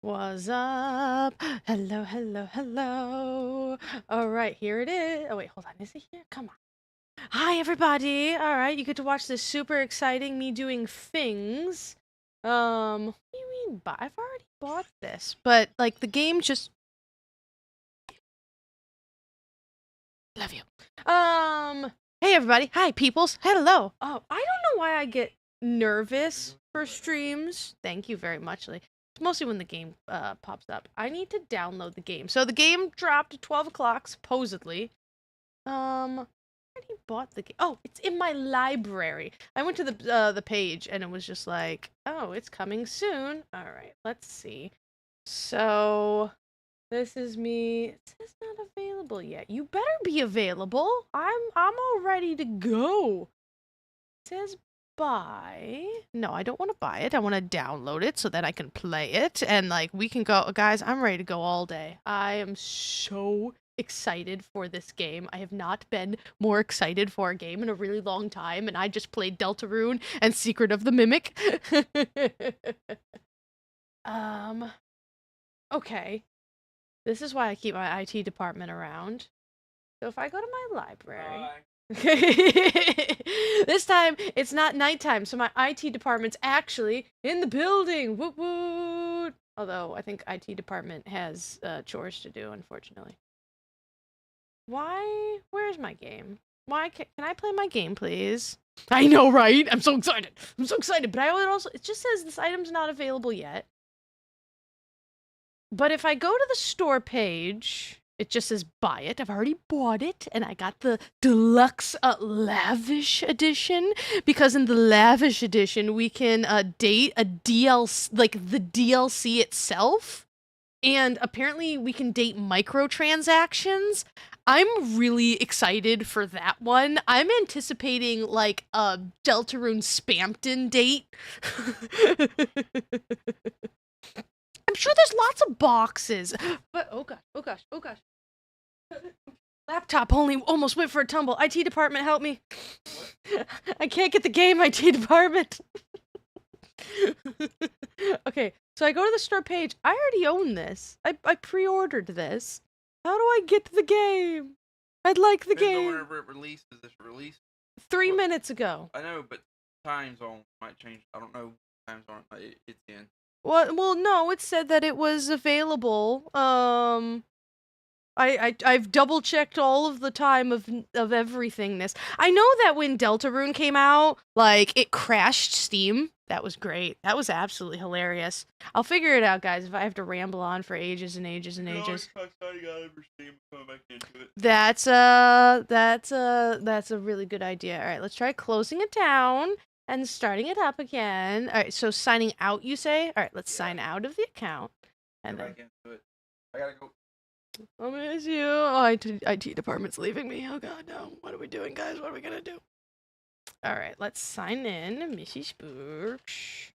What's up? Hello, hello, hello. All right, here it is. Oh, wait, hold on. Is it here? Come on. Hi, everybody. All right, you get to watch this super exciting me doing things. What do you mean? I've already bought this, but like the game just. Love you. Hey, everybody. Hi, peoples. Hello. Oh, I don't know why I get nervous for streams. Thank you very much, Lee. Mostly when the game pops up. I need to download the game. So the game dropped at 12 o'clock, supposedly. I already bought the game. Oh, it's in my library. I went to the page and it was just like, oh, it's coming soon. All right, let's see. So this is me. It says not available yet. You better be available. I'm all ready to go. It says buy. No, I don't want to buy it. I want to download it so that I can play it and like we can go. Guys, I'm ready to go all day. I am so excited for this game. I have not been more excited for a game in a really long time, and I just played Deltarune and Secret of the Mimic. Okay. This is why I keep my IT department around. So if I go to my library. This time, it's not nighttime, so my IT department's actually in the building. Woot woot! Although, I think IT department has chores to do, unfortunately. Why? Where's my game? Why can I play my game, please? I know, right? I'm so excited. I'm so excited, but I would also. It just says this item's not available yet. But if I go to the store page, it just says buy it. I've already bought it, and I got the deluxe lavish edition because in the lavish edition we can date a DLC, like the DLC itself, and apparently we can date microtransactions. I'm really excited for that one. I'm anticipating like a Deltarune Spampton date. I'm sure there's lots of boxes, but oh gosh, oh gosh, oh gosh. Laptop only almost went for a tumble. IT department, help me. I can't get the game, IT department. Okay, so I go to the store page. I already own this. I pre-ordered this. How do I get the game? I'd like the game. Whenever it releases, it's released. 3 minutes ago. I know, but time zone might change. I don't know time zone it's in. Well, no, it said that it was available. I've double checked all of the time of everything. I know that when Deltarune came out, like it crashed Steam. That was great. That was absolutely hilarious. I'll figure it out, guys. If I have to ramble on for ages and ages and ages. That's a really good idea. All right, let's try closing it down and starting it up again. All right, so signing out, you say? All right, let's sign out of the account. And then I gotta go. I miss you. Oh, IT department's leaving me. Oh god, no. What are we doing, guys? What are we gonna do? Alright, let's sign in. Mrs. Spooks.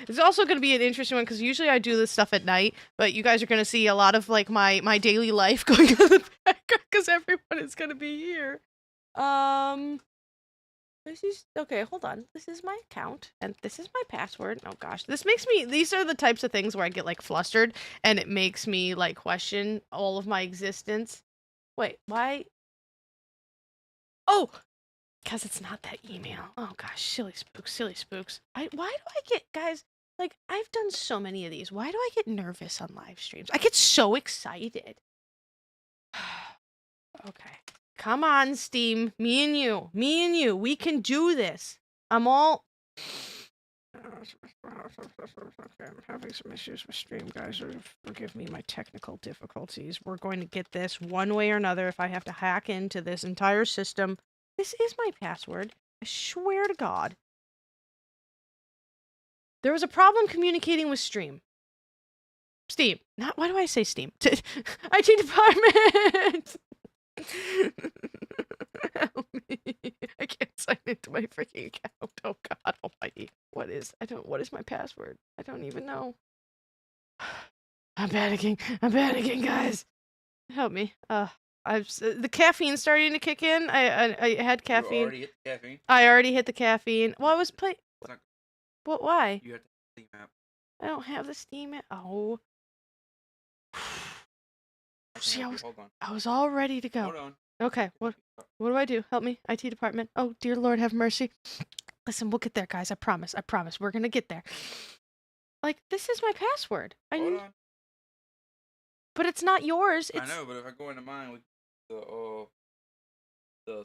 It's also going to be an interesting one because usually I do this stuff at night, but you guys are going to see a lot of like my daily life going on in the background because everyone is going to be here. This is okay, hold on. This is my account and this is my password. Oh gosh. These are the types of things where I get like flustered and it makes me like question all of my existence. Wait, why? Oh, because it's not that email. Oh gosh, silly spooks, silly spooks. Why do I get, guys, like I've done so many of these. Why do I get nervous on live streams? I get so excited. Okay. Come on, Steam. Me and you. We can do this. I'm having some issues with stream, guys. Forgive me my technical difficulties. We're going to get this one way or another if I have to hack into this entire system. This is my password. I swear to God. There was a problem communicating with Steam. Why do I say Steam? IT department! Help me. I can't sign into my freaking account. Oh god almighty. What is my password? I don't even know. I'm panicking, guys. Help me. The caffeine's starting to kick in. I had caffeine. You already hit the caffeine? I already hit the caffeine. Well, I was What? Why? You have to have the Steam app. I don't have the Steam app. Oh. I can See, help you. Hold on. I was all ready to go. Hold on. Okay, what do I do? Help me, IT department. Oh, dear Lord, have mercy. Listen, we'll get there, guys. I promise. I promise. We're gonna get there. Like, this is my password. Hold on. But it's not yours. I know, but if I go into mine with the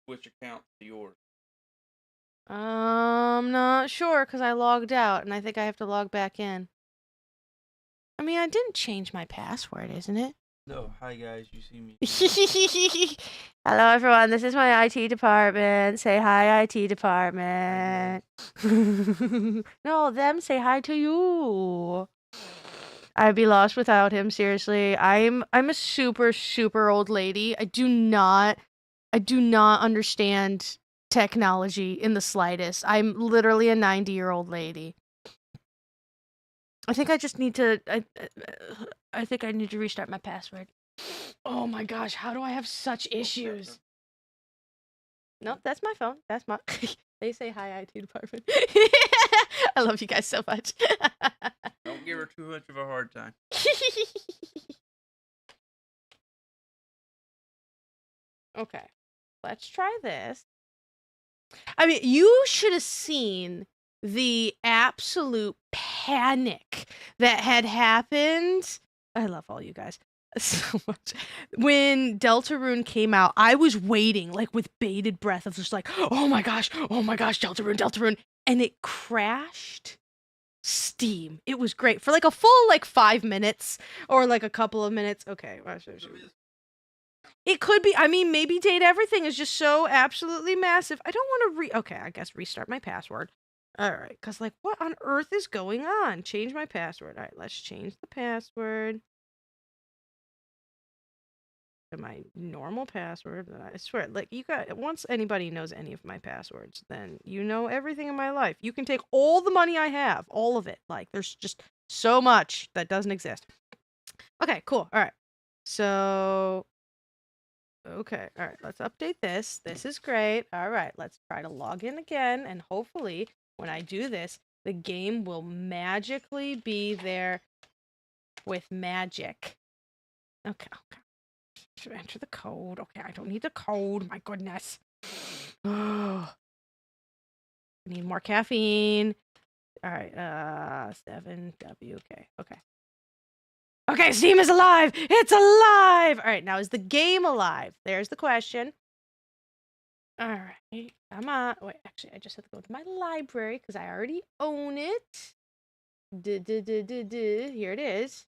switch account to yours. I'm not sure because I logged out and I think I have to log back in. I mean, I didn't change my password, isn't it? No, hi guys, you see me. Hello, everyone. This is my IT department. Say hi, IT department. No, them say hi to you. I'd be lost without him. Seriously, I'm a super old lady. I do not understand technology in the slightest. I'm literally a 90-year-old lady. I think I just need to. I think I need to restart my password. Oh my gosh, how do I have such issues? Nope, that's my phone. That's my. They say hi, IT department. I love you guys so much. Don't give her too much of a hard time. Okay, let's try this. I mean, you should have seen the absolute panic that had happened. I love all you guys so much. When Deltarune came out, I was waiting, like, with bated breath. I was just like, oh my gosh, Deltarune. And it crashed Steam. It was great for like a full, like, 5 minutes or like a couple of minutes. Okay. It could be. I mean, maybe Date Everything is just so absolutely massive. I don't want to okay, I guess restart my password. All right, because, like, what on earth is going on? Change my password. All right, let's change the password to my normal password. I swear, like, once anybody knows any of my passwords, then you know everything in my life. You can take all the money I have, all of it. Like, there's just so much that doesn't exist. Okay, cool. All right. So, okay, all right, let's update this. This is great. All right, let's try to log in again, and hopefully, when I do this, the game will magically be there with magic. Okay. Should enter the code. Okay, I don't need the code. My goodness. Oh, I need more caffeine. All right, 7W. Okay. Okay, Steam is alive! It's alive! All right, now is the game alive? There's the question. All right, come on. Wait, actually, I just have to go to my library because I already own it. Here it is.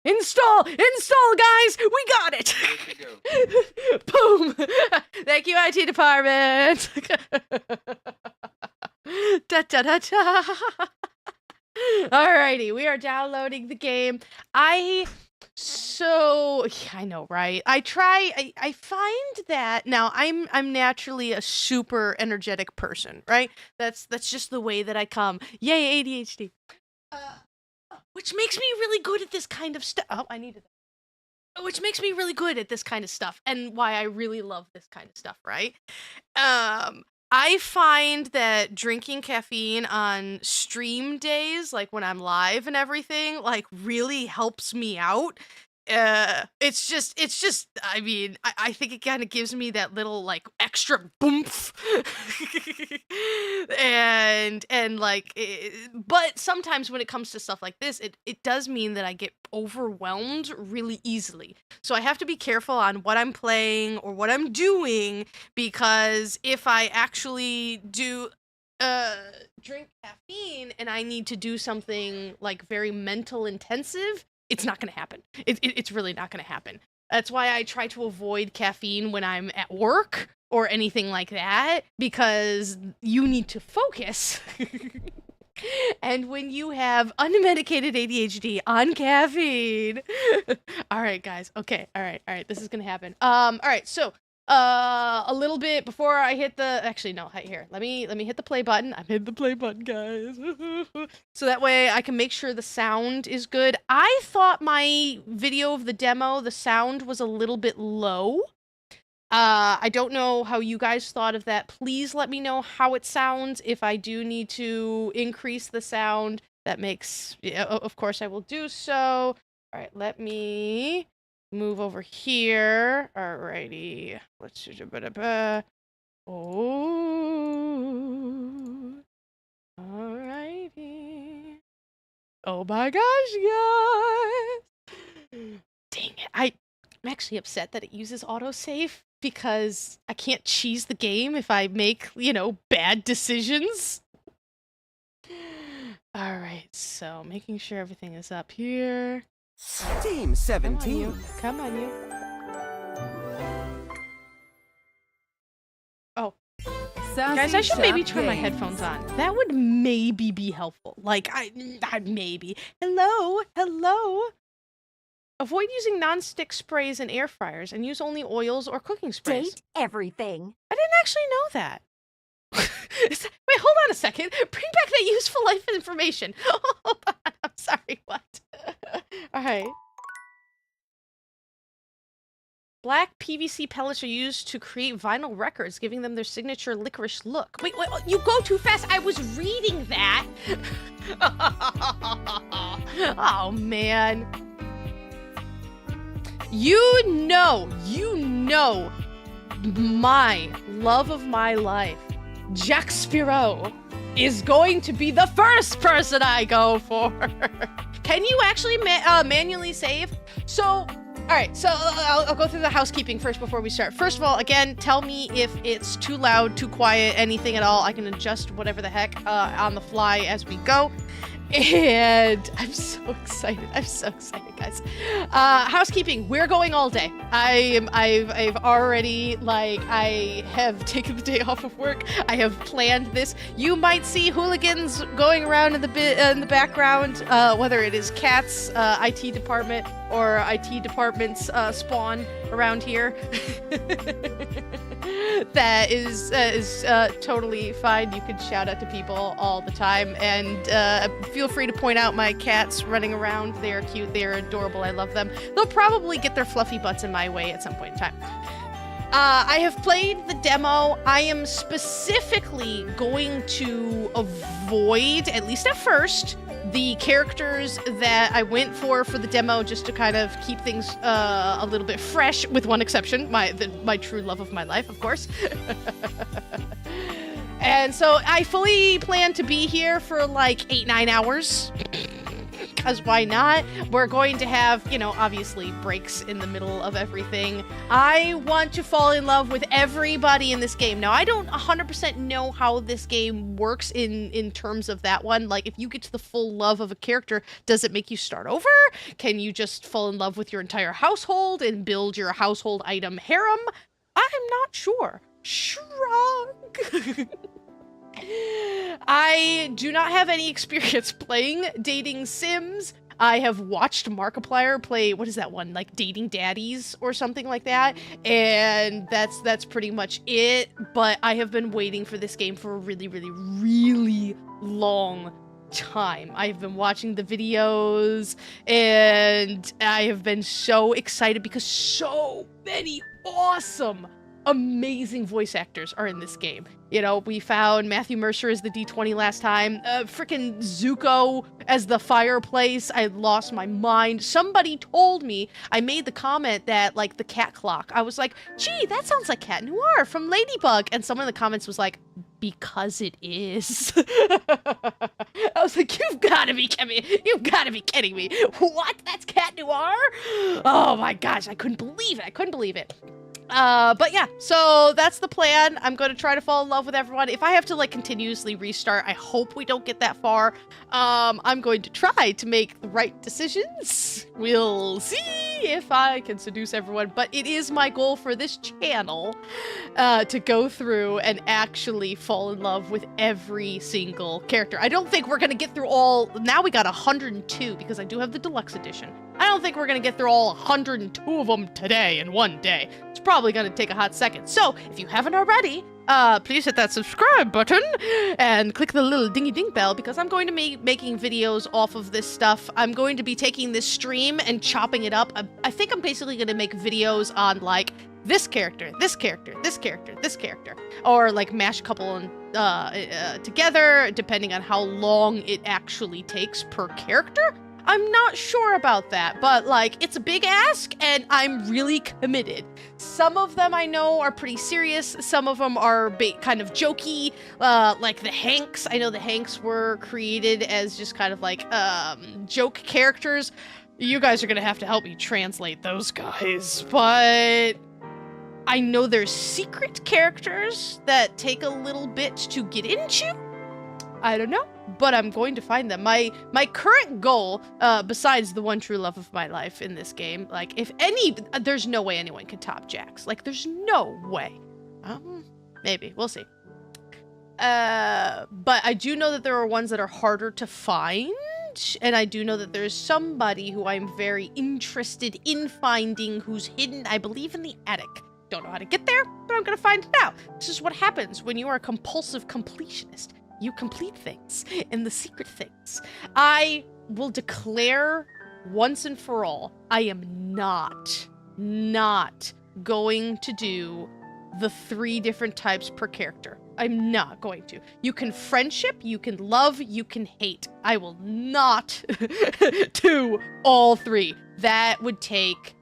Install, guys! We got it! Boom! Thank you, IT department! Da-da-da-da! Alrighty, we are downloading the game. I know, right? I find that now I'm naturally a super energetic person, right? That's just the way that I come. Yay, ADHD. Which makes me really good at this kind of stuff. Oh, I needed that. Which makes me really good at this kind of stuff, and why I really love this kind of stuff, right? I find that drinking caffeine on stream days, like when I'm live and everything, like really helps me out. It's just, I mean, I think it kind of gives me that little, like, extra boomph. and like, but sometimes when it comes to stuff like this, it does mean that I get overwhelmed really easily. So I have to be careful on what I'm playing or what I'm doing, because if I actually do drink caffeine and I need to do something like very mental intensive, it's not going to happen. It's really not going to happen. That's why I try to avoid caffeine when I'm at work or anything like that, because you need to focus. And when you have unmedicated ADHD on caffeine. All right, guys. Okay. All right. This is going to happen. All right. So, a little bit before I hit the, actually, no, here, let me hit the play button. I'm hitting the play button, guys. So that way I can make sure the sound is good. I thought my video of the demo, the sound was a little bit low. I don't know how you guys thought of that. Please let me know how it sounds. If I do need to increase the sound, that makes, yeah, of course I will do so. All right, let me move over here. Alrighty, let's do oh, alrighty. Oh my gosh, guys! Dang it, I'm actually upset that it uses autosave because I can't cheese the game if I make, you know, bad decisions. Alright, so making sure everything is up here. Team 17. Come on, you. Oh. Sassy, Guys, I should maybe Chap turn my games. headphones on. That would maybe be helpful. Like, I maybe. Hello? Hello? Avoid using non-stick sprays and air fryers and use only oils or cooking sprays. Date everything. I didn't actually know that. Wait, hold on a second. Bring back that useful life information. Hold on. I'm sorry, what? Alright. Black PVC pellets are used to create vinyl records, giving them their signature licorice look. Wait, you go too fast. I was reading that. Oh, man. You know, my love of my life, Jack Sparrow, is going to be the first person I go for. Can you actually manually save? So, all right, so I'll go through the housekeeping first before we start. First of all, again, tell me if it's too loud, too quiet, anything at all. I can adjust whatever the heck on the fly as we go. And I'm so excited. I'm so excited, guys. Housekeeping, we're going all day. I've already, like, I have taken the day off of work. I have planned this. You might see hooligans going around in the background, whether it is Cat's IT department or IT department's spawn around here. That is totally fine. You can shout out to people all the time, and feel free to point out my cats running around. They are cute. They are adorable. I love them. They'll probably get their fluffy butts in my way at some point in time. I have played the demo. I am specifically going to avoid, at least at first, the characters that I went for the demo, just to kind of keep things a little bit fresh, with one exception, my true love of my life, of course. And so I fully plan to be here for like 8-9 hours. Because why not? We're going to have, you know, obviously breaks in the middle of everything. I want to fall in love with everybody in this game. Now, I don't 100% know how this game works in terms of that one. Like, if you get to the full love of a character, does it make you start over? Can you just fall in love with your entire household and build your household item harem? I'm not sure. Shrug. I do not have any experience playing dating sims. I have watched Markiplier play, what is that one, like Dating Daddies or something like that, and that's pretty much it. But I have been waiting for this game for a really, really, really long time. I've been watching the videos, and I have been so excited because so many awesome, amazing voice actors are in this game. You know, we found Matthew Mercer as the D20 last time. Frickin' Zuko as the fireplace. I lost my mind. Somebody told me, I made the comment that, like, the cat clock. I was like, gee, that sounds like Cat Noir from Ladybug. And someone in the comments was like, because it is. I was like, you've got to be kidding me. You've got to be kidding me. What? That's Cat Noir? Oh my gosh, I couldn't believe it. I couldn't believe it. But yeah, so that's the plan. I'm going to try to fall in love with everyone. If I have to, like, continuously restart, I hope we don't get that far. I'm going to try to make the right decisions. We'll see if I can seduce everyone, but it is my goal for this channel, to go through and actually fall in love with every single character. I don't think we're going to get through all. Now we got 102 because I do have the deluxe edition. I don't think we're going to get through all 102 of them today in one day. It's probably going to take a hot second. So, if you haven't already, please hit that subscribe button and click the little dingy ding bell, because I'm going to be making videos off of this stuff. I'm going to be taking this stream and chopping it up. I think I'm basically going to make videos on, like, this character, this character, this character, this character, or like mash a couple together, depending on how long it actually takes per character. I'm not sure about that, but like it's a big ask and I'm really committed. Some of them I know are pretty serious. Some of them are kind of jokey, like the Hanks. I know the Hanks were created as just kind of like joke characters. You guys are gonna have to help me translate those guys, but I know there's secret characters that take a little bit to get into. I don't know, but I'm going to find them. My current goal, besides the one true love of my life in this game, like if there's no way anyone can top Jax. Like there's no way. Maybe we'll see. But I do know that there are ones that are harder to find, and I do know that there's somebody who I'm very interested in finding who's hidden, I believe, in the attic. Don't know how to get there, but I'm gonna find it out. This is what happens when you are a compulsive completionist. You complete things and the secret things. I will declare once and for all, I am not going to do the 3 different types per character. I'm not going to. You can friendship, you can love, you can hate. I will not do all 3. That would take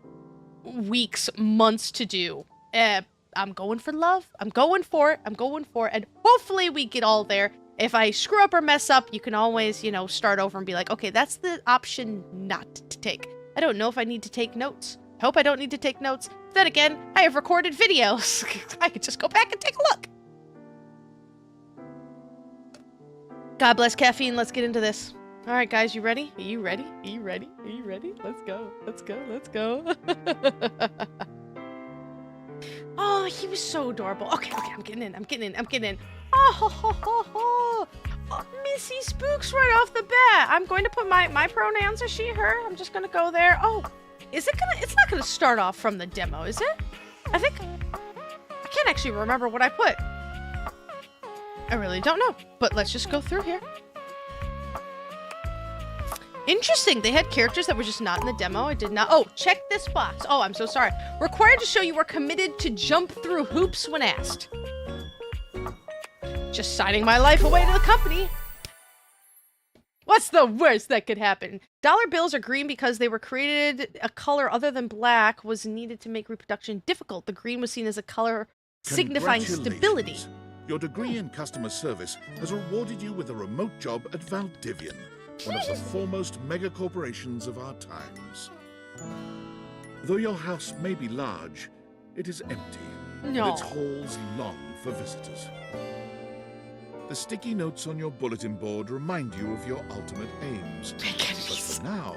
weeks, months to do. I'm going for love. I'm going for it. And hopefully we get all there. If I screw up or mess up, you can always, you know, start over and be like, okay, that's the option not to take. I don't know if I need to take notes. I hope I don't need to take notes. Then again, I have recorded videos. I could just go back and take a look. God bless caffeine. Let's get into this. All right, guys, you ready? Are you ready? Are you ready? Are you ready? Let's go. Let's go. Let's go. Oh, he was so adorable. Okay, I'm getting in. Oh, Missy Spooks right off the bat. I'm going to put my pronouns are she, her. I'm just going to go there. Oh, it's not going to start off from the demo, is it? I can't actually remember what I put. I really don't know, but let's just go through here. Interesting, they had characters that were just not in the demo. I did not. Oh, check this box. Oh, I'm so sorry. Required to show you were committed to jump through hoops when asked. Just signing my life away to the company. What's the worst that could happen? Dollar bills are green because they were created a color other than black was needed to make reproduction difficult. The green was seen as a color signifying stability. Your degree in customer service has rewarded you with a remote job at Valdivian, one of the foremost mega corporations of our times. Though your house may be large, it is empty, and its halls long for visitors. The sticky notes on your bulletin board remind you of your ultimate aims. But for now,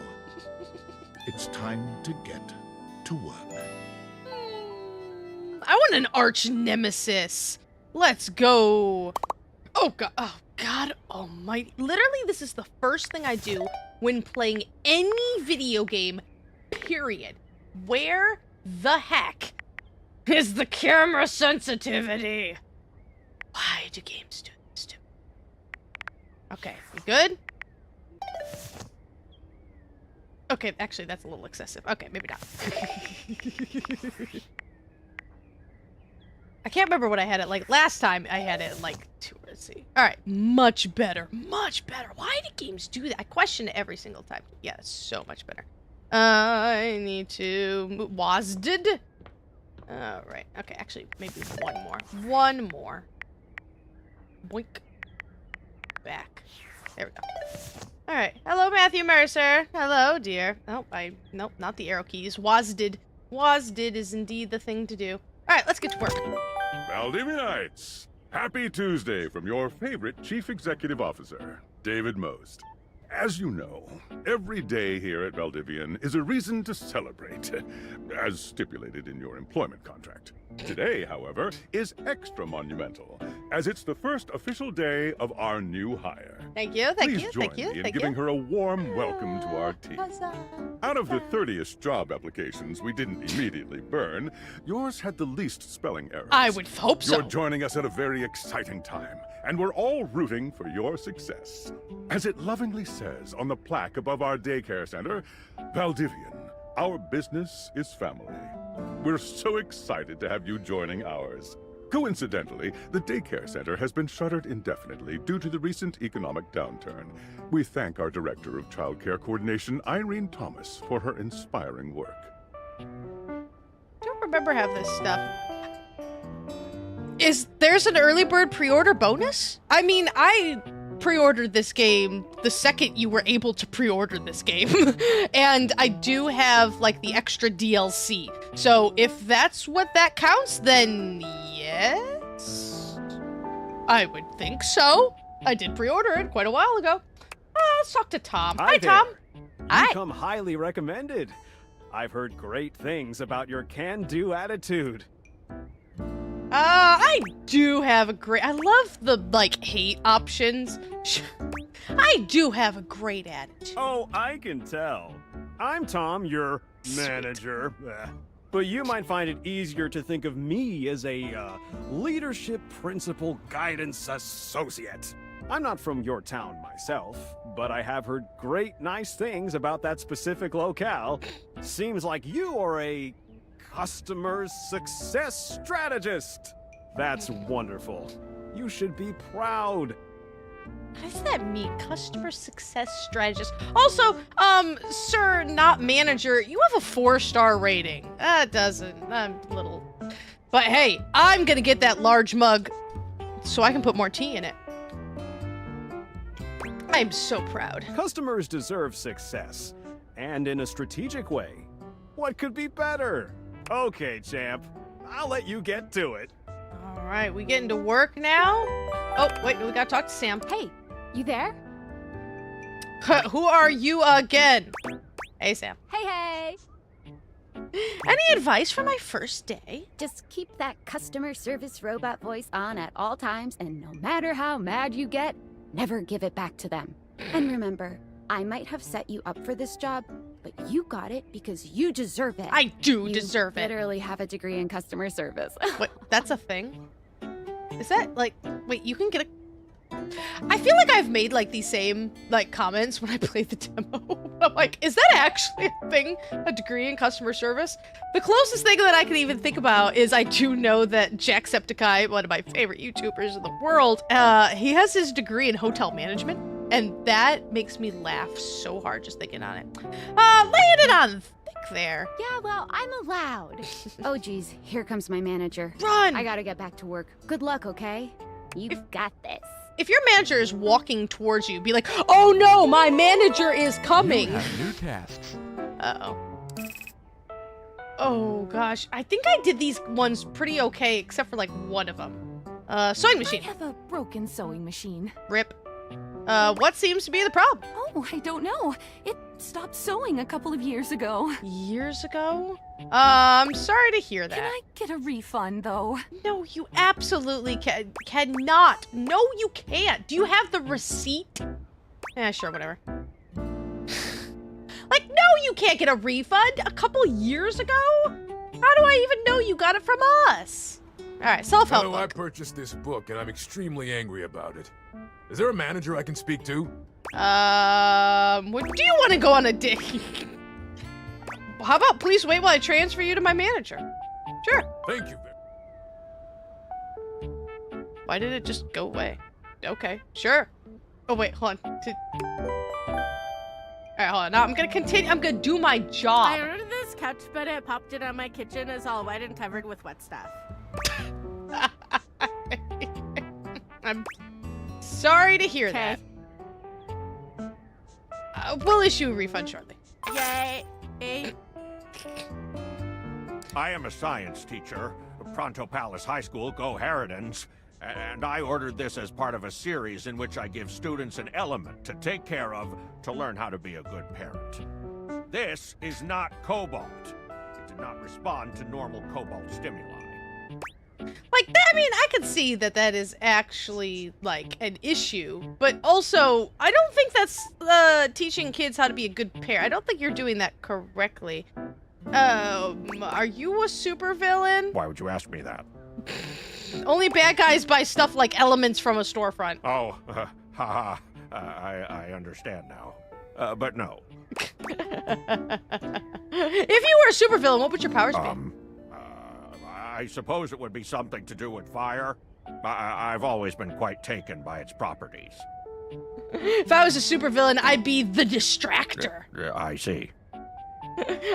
it's time to get to work. I want an arch nemesis. Let's go. Oh God almighty. Literally, this is the first thing I do when playing any video game, period. Where the heck is the camera sensitivity? Why do games do this to me? Okay, we good? Okay, actually, that's a little excessive. Okay, maybe not. I can't remember what I had it like last time. I had it like 2. Let's see. All right, much better, much better. Why do games do that? I question it every single time. Yeah, it's so much better. I need to move. Wasdid. All right. Okay, actually, maybe one more. Boink. Back. There we go. All right. Hello, Matthew Mercer. Hello, dear. Oh, nope, not the arrow keys. Wasdid. Wasdid is indeed the thing to do. All right, let's get to work. Valdivianites, happy Tuesday from your favorite Chief Executive Officer, David Most. As you know, every day here at Valdivian is a reason to celebrate, as stipulated in your employment contract. Today, however, is extra monumental, as it's the first official day of our new hire. Thank you, Please join me in giving her a warm welcome to our team. Out of the 30-ish job applications we didn't immediately burn, yours had the least spelling errors. I would hope so. You're joining us at a very exciting time, and we're all rooting for your success. As it lovingly says on the plaque above our daycare center, Valdivian, our business is family. We're so excited to have you joining ours. Coincidentally, the daycare center has been shuttered indefinitely due to the recent economic downturn. We thank our Director of Child Care Coordination, Irene Thomas, for her inspiring work. Don't remember half this stuff. There's an early bird pre-order bonus? I mean, I pre-ordered this game the second you were able to pre-order this game. And I do have, like, the extra DLC. So if that's what that counts, then yes? I would think so. I did pre-order it quite a while ago. Let's talk to Tom. Hi, there. Tom. You come highly recommended. I've heard great things about your can-do attitude. I do have a great... I love the, like, hate options. I do have a great attitude. Oh, I can tell. I'm Tom, your manager. But you might find it easier to think of me as a leadership principal guidance associate. I'm not from your town myself, but I have heard great nice things about that specific locale. Seems like you are a customer success strategist. That's wonderful. You should be proud. What does that mean? Customer success strategist. Also, sir, not manager, you have a 4-star rating. That doesn't, I'm a little... But hey, I'm gonna get that large mug so I can put more tea in it. I'm so proud. Customers deserve success, and in a strategic way. What could be better? Okay, champ. I'll let you get to it. All right, we getting to work now? Oh, wait, we gotta talk to Sam. Hey, you there? Who are you again? Hey, Sam. Hey! Any advice for my first day? Just keep that customer service robot voice on at all times, and no matter how mad you get, never give it back to them. And remember, I might have set you up for this job, but you got it because you deserve it. I do You deserve it. literally have a degree in customer service. Wait, that's a thing? Is that, like, wait, you can get a... I feel like I've made, like, these same, like, comments when I play the demo. I'm like, is that actually a thing? A degree in customer service? The closest thing that I can even think about is I do know that Jacksepticeye, one of my favorite YouTubers in the world, he has his degree in hotel management, and that makes me laugh so hard just thinking on it. Laying it on thick there. Yeah, well, I'm allowed. Oh, geez, here comes my manager. Run! I gotta get back to work. Good luck, okay? You've got this. If your manager is walking towards you, be like, oh no, my manager is coming. You have new tasks. Uh-oh. Oh gosh, I think I did these ones pretty okay, except for like one of them. Sewing machine. I have a broken sewing machine. Rip. What seems to be the problem? Oh, I don't know. It stopped sewing a couple of years ago. Years ago? I'm sorry to hear that. Can I get a refund, though? No, you absolutely cannot. No, you can't. Do you have the receipt? Yeah, sure, whatever. Like, no, you can't get a refund. A couple years ago? How do I even know you got it from us? All right, self-help No, I book. purchased this book and I'm extremely angry about it. Is there a manager I can speak to? Do you want to go on a date? How about please wait while I transfer you to my manager? Sure. Thank you. Why did it just go away? Okay, sure. Oh wait, hold on. Alright, hold on. Now I'm gonna continue. I'm gonna do my I job. ordered this couch, but it popped it on my kitchen. It's all wet and covered with wet stuff. I'm sorry to hear that. We'll issue a refund shortly. Yay! I am a science teacher. Pronto Palace High School, go Harridans. And I ordered this as part of a series in which I give students an element to take care of to learn how to be a good parent. This is not cobalt. It did not respond to normal cobalt stimuli. Like, I mean, I could see that that is actually, like, an issue. But also, I don't think that's teaching kids how to be a good parent. I don't think you're doing that correctly. Are you a supervillain? Why would you ask me that? Only bad guys buy stuff like elements from a storefront. Oh, haha. I understand now. But no. If you were a supervillain, what would your powers be? I suppose it would be something to do with fire. I've always been quite taken by its properties. If I was a supervillain, I'd be the distractor. I see.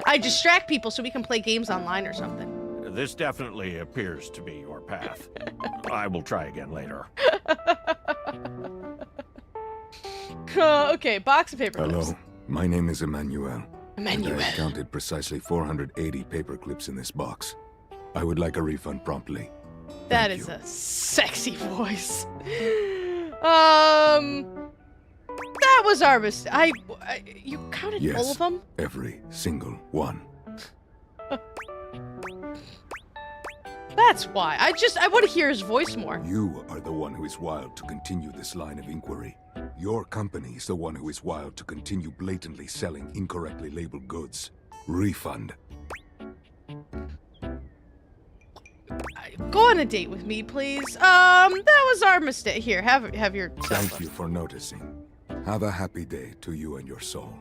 I distract people so we can play games online or something. This definitely appears to be your path. I will try again later. Okay, box of paper clips. Hello, my name is Emmanuel. Emmanuel. And I counted precisely 480 paper clips in this box. I would like a refund promptly. That Thank is you. a sexy voice. That was our mistake. You counted Yes, all of them? every single one. That's why. I want to hear his voice more. You are the one who is wild to continue this line of inquiry. Your company is the one who is wild to continue blatantly selling incorrectly labeled goods. Refund. Go on a date with me, please. That was our mistake. Here, have your cell Thank phone. you for noticing. Have a happy day to you and your soul.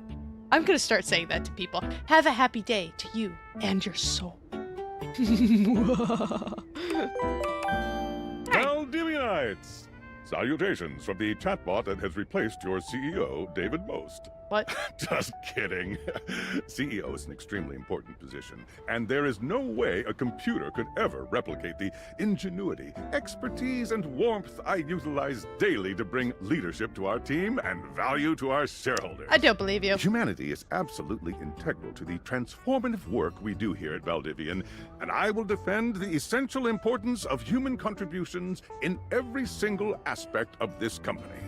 I'm gonna start saying that to people. Have a happy day to you and your soul. Valdivianites! Salutations from the chatbot that has replaced your CEO, David Most. What? Just kidding. CEO is an extremely important position, and there is no way a computer could ever replicate the ingenuity, expertise, and warmth I utilize daily to bring leadership to our team and value to our shareholders. I don't believe you. Humanity is absolutely integral to the transformative work we do here at Valdivian, and I will defend the essential importance of human contributions in every single aspect of this company.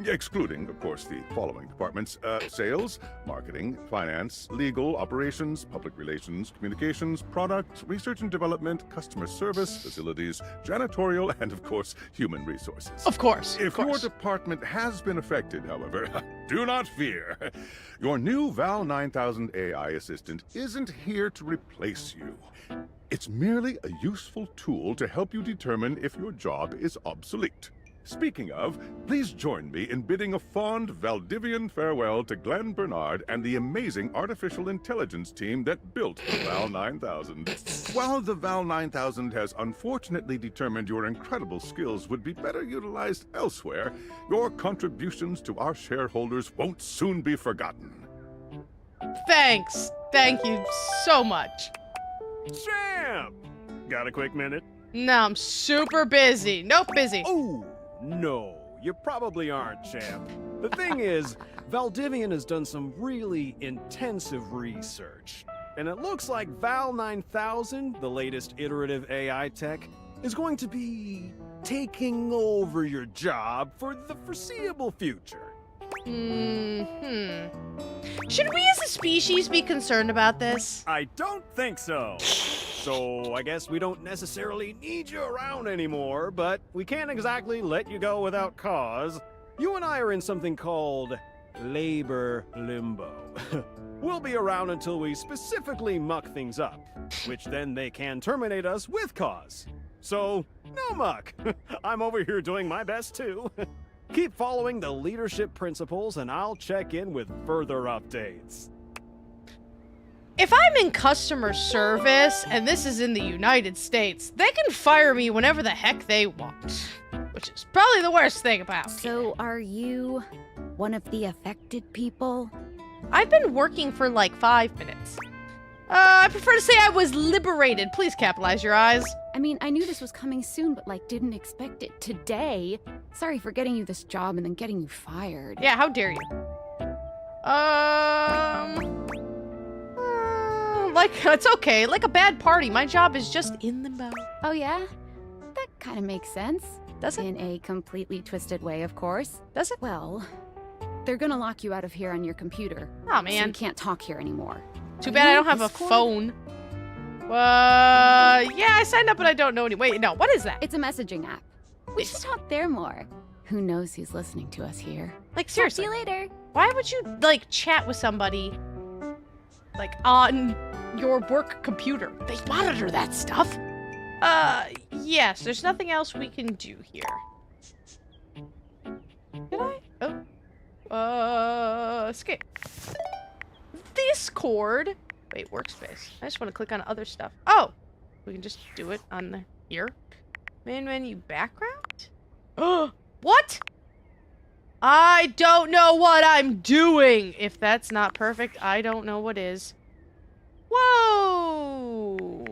Excluding, of course, the following departments: sales, marketing, finance, legal, operations, public relations, communications, product, research and development, customer service, facilities, janitorial, and, of course, human resources. Of course. If your department has been affected, however, do not fear. Your new Val 9000 AI assistant isn't here to replace you. It's merely a useful tool to help you determine if your job is obsolete. Speaking of, please join me in bidding a fond Valdivian farewell to Glenn Bernard and the amazing artificial intelligence team that built the Val 9000. While the Val 9000 has unfortunately determined your incredible skills would be better utilized elsewhere, your contributions to our shareholders won't soon be forgotten. Thanks. Thank you so much. Chap! Got a quick minute? No, I'm super busy. Nope, busy. Oh, no. You probably aren't, Chap. The thing is, Valdivian has done some really intensive research. And it looks like Val 9000, the latest iterative AI tech, is going to be taking over your job for the foreseeable future. Should we as a species be concerned about this? I don't think so. So I guess we don't necessarily need you around anymore, but we can't exactly let you go without cause. You and I are in something called labor limbo. We'll be around until we specifically muck things up, which then they can terminate us with cause. So, no muck. I'm over here doing my best too. Keep following the leadership principles and I'll check in with further updates. If I'm in customer service, and this is in the United States, they can fire me whenever the heck they want. Which is probably the worst thing about it. So are you one of the affected people? I've been working for like 5 minutes. I prefer to say I was liberated. Please capitalize your eyes. I mean, I knew this was coming soon, but like didn't expect it today. Sorry for getting you this job and then getting you fired. Yeah, how dare you? Like, it's okay. Like a bad party. My job is just in limbo. Oh yeah? That kind of makes sense. Does it? In a completely twisted way, of course. Does it? Well, they're gonna lock you out of here on your computer. Oh, So man. you can't talk here anymore. Too Are bad you I on don't have a Discord? phone. Yeah, I signed up, but I don't know any. Wait, no, what is that? It's a messaging app. We should talk there more. Who knows who's listening to us here? Like, See seriously. you later. Why would you, like, chat with somebody, like, on your work computer? They monitor that stuff. Yes, there's nothing else we can do here. Did I? Oh. Escape. Discord. Wait, workspace. I just want to click on other stuff. Oh. We can just do it on the here. Main menu background? Oh, what? I don't know what I'm doing. If that's not perfect, I don't know what is. Whoa!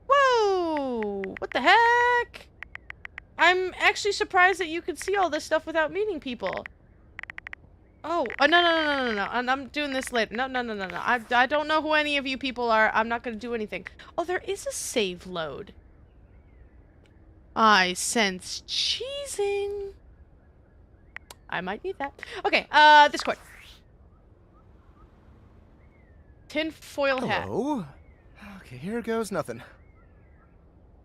Whoa! What the heck? I'm actually surprised that you could see all this stuff without meeting people. Oh, no. I'm doing this later. No. I don't know who any of you people are. I'm not going to do anything. Oh, there is a save load. I sense cheesing. I might need that. Okay, Discord. Tinfoil hat. Hello? Okay, here goes nothing.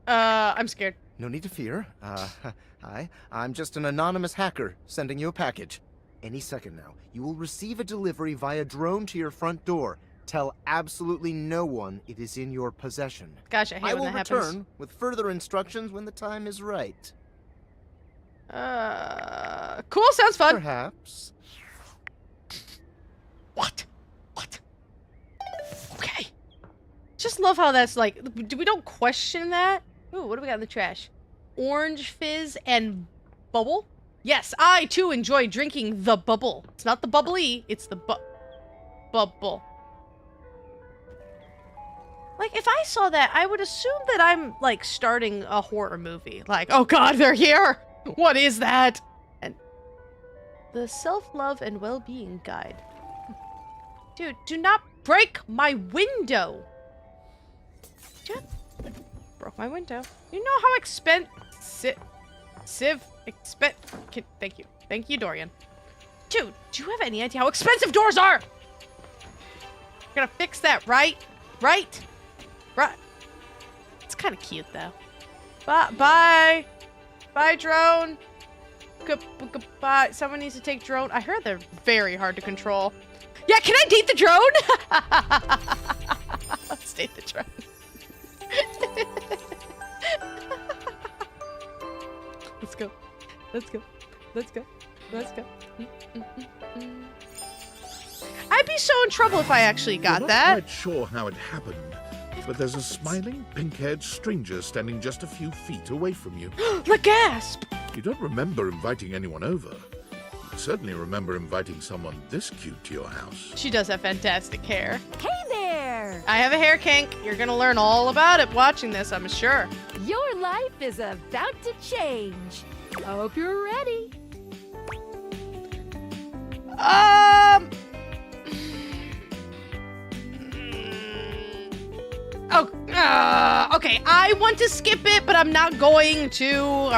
I'm scared. No need to fear. Hi. I'm just an anonymous hacker sending you a package. Any second now, you will receive a delivery via drone to your front door. Tell absolutely no one it is in your possession. Gosh, I hate when that happens. I will return with further instructions when the time is right. Cool, sounds fun. Perhaps. What? Okay. Just love how that's like, we don't question that. Ooh, what do we got in the trash? Orange fizz and bubble? Yes, I too enjoy drinking the bubble. It's not the bubbly, it's the bubble. Like, if I saw that, I would assume that I'm, like, starting a horror movie. Like, oh god, they're here! What is that? And the self-love and well-being guide. Dude, do not break my window! Just broke my window. You know how thank you. Thank you, Dorian. Dude, do you have any idea how expensive doors are? You're gonna fix that, right? Right? It's kind of cute, though. Bye, drone. Goodbye. Someone needs to take drone. I heard they're very hard to control. Yeah, can I date the drone? Let's date the drone. Let's go. I'd be so in trouble if I actually got We're that. not quite sure how it happened, but there's a smiling, pink-haired stranger standing just a few feet away from you. The gasp! You don't remember inviting anyone over. You certainly remember inviting someone this cute to your house. She does have fantastic hair. Hey there! I have a hair kink. You're gonna learn all about it watching this, I'm sure. Your life is about to change. Hope you're ready. Okay, I want to skip it, but I'm not going to.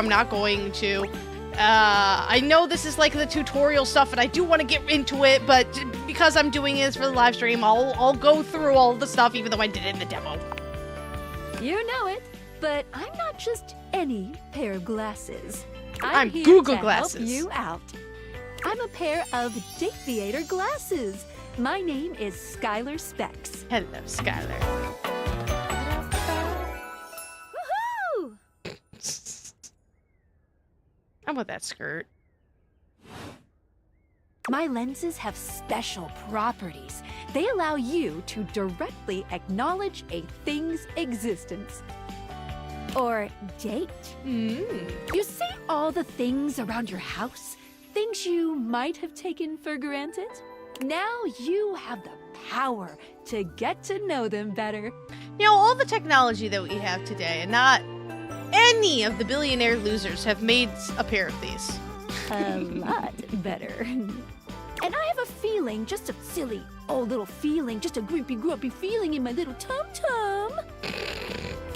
I know this is like the tutorial stuff, and I do want to get into it, but because I'm doing this for the live stream, I'll go through all the stuff, even though I did it in the demo. You know it, but I'm not just any pair of glasses. I'm here Google to glasses. help you out. I'm a pair of Dateator glasses. My name is Skylar Specs. Hello, Skylar. Woohoo! I'm with that skirt. My lenses have special properties. They allow you to directly acknowledge a thing's existence. Or date. You see all the things around your house? Things you might have taken for granted? Now you have the power to get to know them better. You know, all the technology that we have today, and not any of the billionaire losers have made a pair of these. A lot better. And I have a feeling, just a silly old little feeling, just a grumpy feeling in my little tum-tum,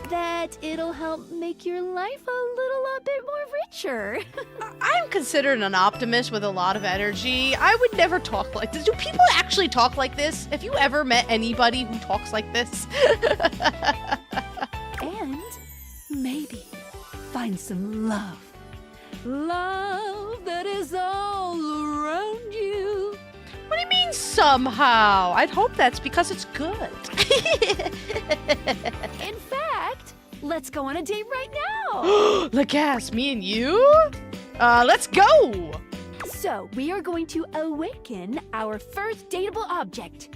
that it'll help make your life a little bit more richer. I'm considered an optimist with a lot of energy. I would never talk like this. Do people actually talk like this? Have you ever met anybody who talks like this? And maybe find some love. Love that is all around you. What do you mean somehow? I'd hope that's because it's good. In fact, let's go on a date right now. Lacasse, me and you? Let's go! So, we are going to awaken our first dateable object.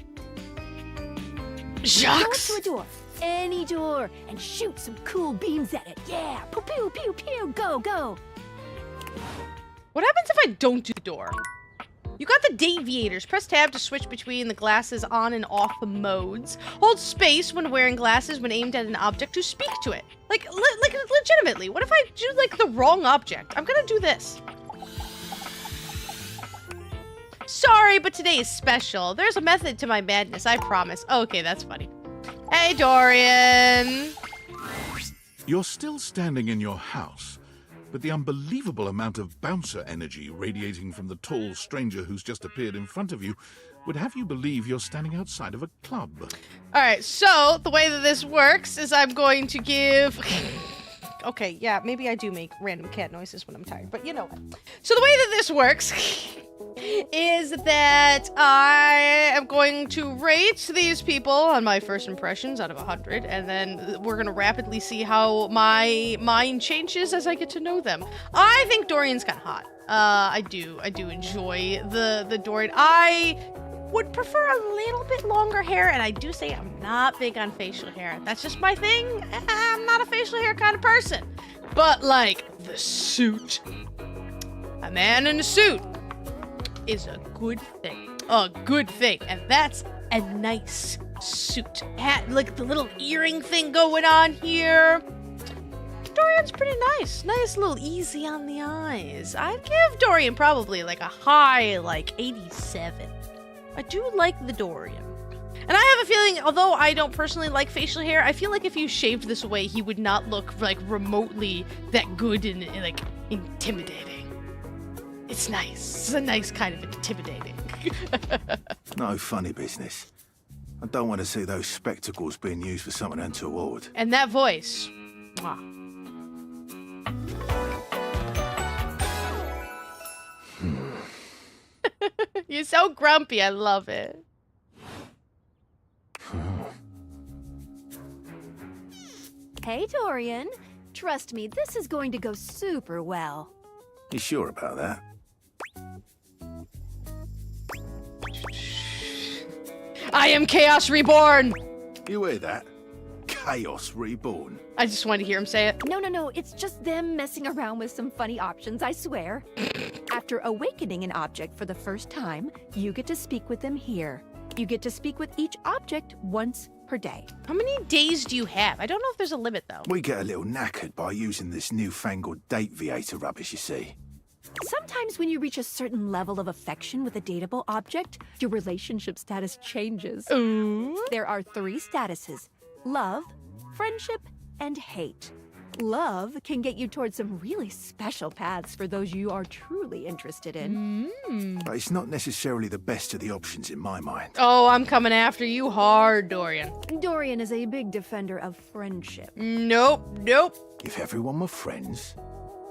Jacques! Go up to a door, any door and shoot some cool beams at it. Yeah, pew pew pew pew, go go. What happens if I don't do the door? You got the deviators. Press tab to switch between the glasses on and off modes. Hold space when wearing glasses when aimed at an object to speak to it. Like legitimately, what if I do like the wrong object? I'm gonna do this. Sorry, but today is special. There's a method to my madness, I promise. Okay, that's funny. Hey, Dorian. You're still standing in your house, but the unbelievable amount of bouncer energy radiating from the tall stranger who's just appeared in front of you would have you believe you're standing outside of a club. All right, so the way that this works is I'm going to give... Okay, yeah, maybe I do make random cat noises when I'm tired, but you know what. So the way that this works is that I am going to rate these people on my first impressions out of 100, and then we're going to rapidly see how my mind changes as I get to know them. I think Dorian's kind of hot. I do enjoy the Dorian. I would prefer a little bit longer hair, and I do say I'm not big on facial hair. That's just my thing. I'm not a facial hair kind of person. But, like, the suit. A man in a suit is a good thing. A good thing. And that's a nice suit. Had, like, the little earring thing going on here. Dorian's pretty nice. Nice little easy on the eyes. I'd give Dorian probably, like, a high, like, 87. I do like the Dorian. And I have a feeling, although I don't personally like facial hair, I feel like if you shaved this away, he would not look like remotely that good and like intimidating. It's nice. It's a nice kind of intimidating. No funny business. I don't want to see those spectacles being used for something untoward. And that voice. Mwah. You're so grumpy. I love it. Hey, Dorian. Trust me, this is going to go super well. You sure about that? I am Chaos Reborn! You hear that? Chaos Reborn. I just wanted to hear him say it. No, it's just them messing around with some funny options, I swear. After awakening an object for the first time, you get to speak with them here. You get to speak with each object once per day. How many days do you have? I don't know if there's a limit, though. We get a little knackered by using this newfangled dateviator rubbish, you see. Sometimes when you reach a certain level of affection with a dateable object, your relationship status changes. Ooh. There are 3 statuses: love, friendship, and hate. Love can get you towards some really special paths for those you are truly interested in. But it's not necessarily the best of the options in my mind. Oh, I'm coming after you hard, Dorian. Dorian is a big defender of friendship. Nope. If everyone were friends,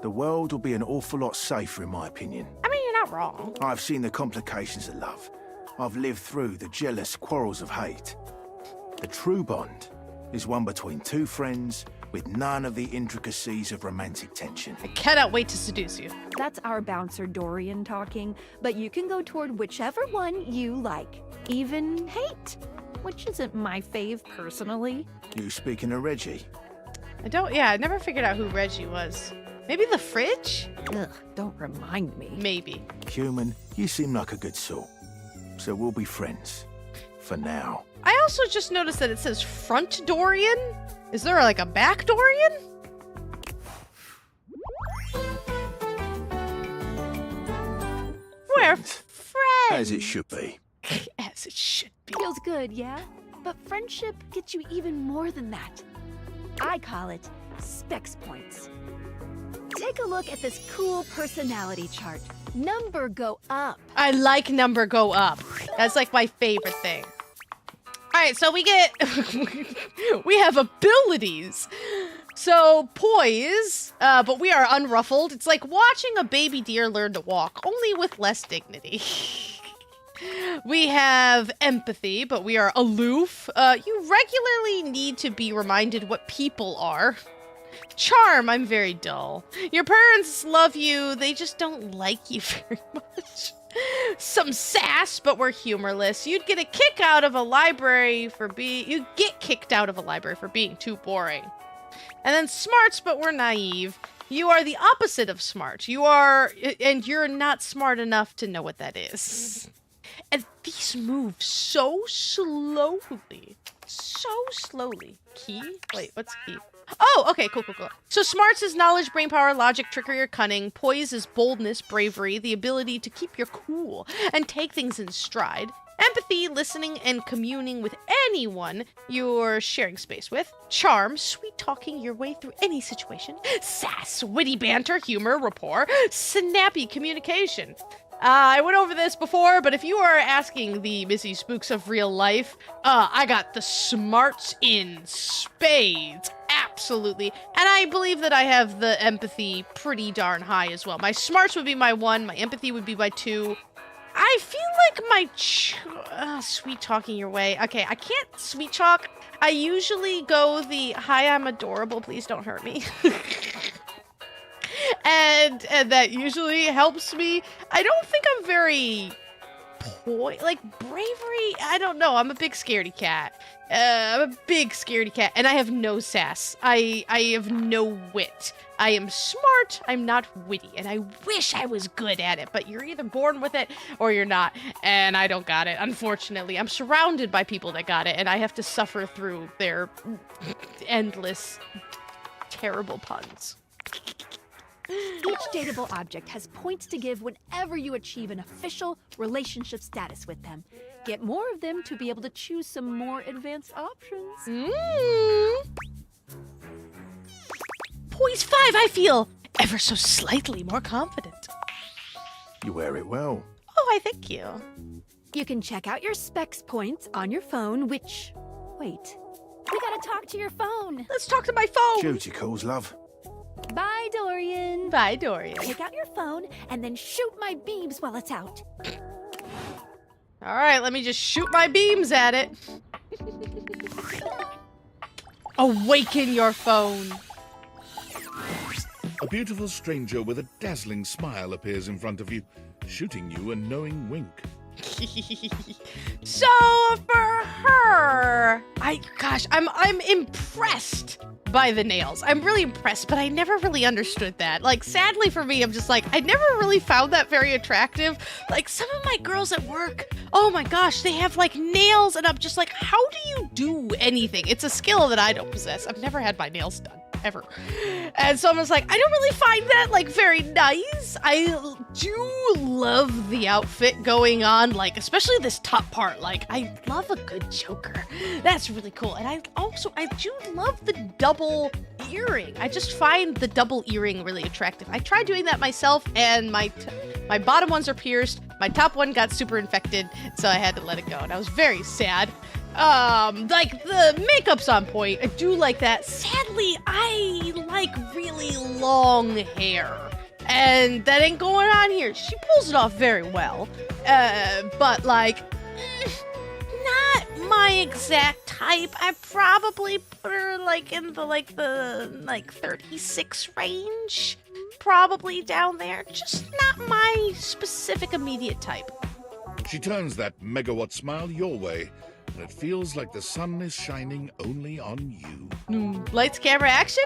the world would be an awful lot safer, in my opinion. I mean, you're not wrong. I've seen the complications of love. I've lived through the jealous quarrels of hate. The true bond is one between 2 friends with none of the intricacies of romantic tension. I cannot wait to seduce you. That's our bouncer Dorian talking, but you can go toward whichever one you like. Even hate, which isn't my fave personally. You speaking of Reggie? I never figured out who Reggie was. Maybe the fridge? Ugh, don't remind me. Maybe. Human, you seem like a good sort. So we'll be friends. For now. I also just noticed that it says front Dorian. Is there like a back Dorian? We're friends. As it should be. As it should be. Feels good, yeah? But friendship gets you even more than that. I call it specs points. Take a look at this cool personality chart. Number go up. I like number go up. That's like my favorite thing. All right, so we have abilities. So poise, but we are unruffled. It's like watching a baby deer learn to walk, only with less dignity. We have empathy, but we are aloof. You regularly need to be reminded what people are. Charm, I'm very dull. Your parents love you, they just don't like you very much. some sass, but we're humorless. You'd get kicked out of a library for being too boring. And then smarts, but we're naive. You are the opposite of smart. You're not smart enough to know what that is. And these move so slowly. So slowly. Key? Wait, what's key? Oh, okay, cool. So smarts is knowledge, brain power, logic, trickery, or cunning. Poise is boldness, bravery, the ability to keep your cool and take things in stride. Empathy, listening and communing with anyone you're sharing space with. Charm, sweet-talking your way through any situation. Sass, witty banter, humor, rapport. Snappy communication. I went over this before, but if you are asking the Missy Spooks of real life, I got the smarts in spades. Absolutely. And I believe that I have the empathy pretty darn high as well. My smarts would be my 1, my empathy would be my 2. I feel like my sweet talking your way. Okay, I can't sweet talk. I usually go the hi, I'm adorable, please don't hurt me. and that usually helps me. I don't think I'm very like bravery. I don't know. I'm a big scaredy cat. I'm a big scaredy cat, and I have no sass. I have no wit. I am smart, I'm not witty, and I wish I was good at it, but you're either born with it or you're not, and I don't got it, unfortunately. I'm surrounded by people that got it, and I have to suffer through their endless, terrible puns. Each dateable object has points to give whenever you achieve an official relationship status with them. Get more of them to be able to choose some more advanced options. Poise 5, I feel ever so slightly more confident. You wear it well. Oh, I thank you. You can check out your specs points on your phone, Wait, we gotta talk to your phone. Let's talk to my phone. Duty calls, love. Bye, Dorian. Bye, Dorian. Take out your phone and then shoot my beams while it's out. All right, let me just shoot my beams at it. Awaken your phone. A beautiful stranger with a dazzling smile appears in front of you, shooting you a knowing wink. So for her, I'm impressed by the nails. I'm really impressed, but I never really understood that. Like, sadly for me, I'm just like, I never really found that very attractive. Like, some of my girls at work, oh my gosh, they have like nails, and I'm just like, how do you do anything? It's a skill that I don't possess. I've never had my nails done. Ever. And so I was like, I don't really find that like very nice. I do love the outfit going on, like especially this top part. Like, I love a good choker. That's really cool. And I do love the double earring. I just find the double earring really attractive. I tried doing that myself, and my bottom ones are pierced. My top one got super infected, so I had to let it go, and I was very sad. Like, the makeup's on point. I do like that. Sadly, I like really long hair. And that ain't going on here. She pulls it off very well. But, like, not my exact type. I probably put her, like, in the 36 range. Probably down there. Just not my specific immediate type. She turns that megawatt smile your way, and it feels like the sun is shining only on you. Lights, camera, action?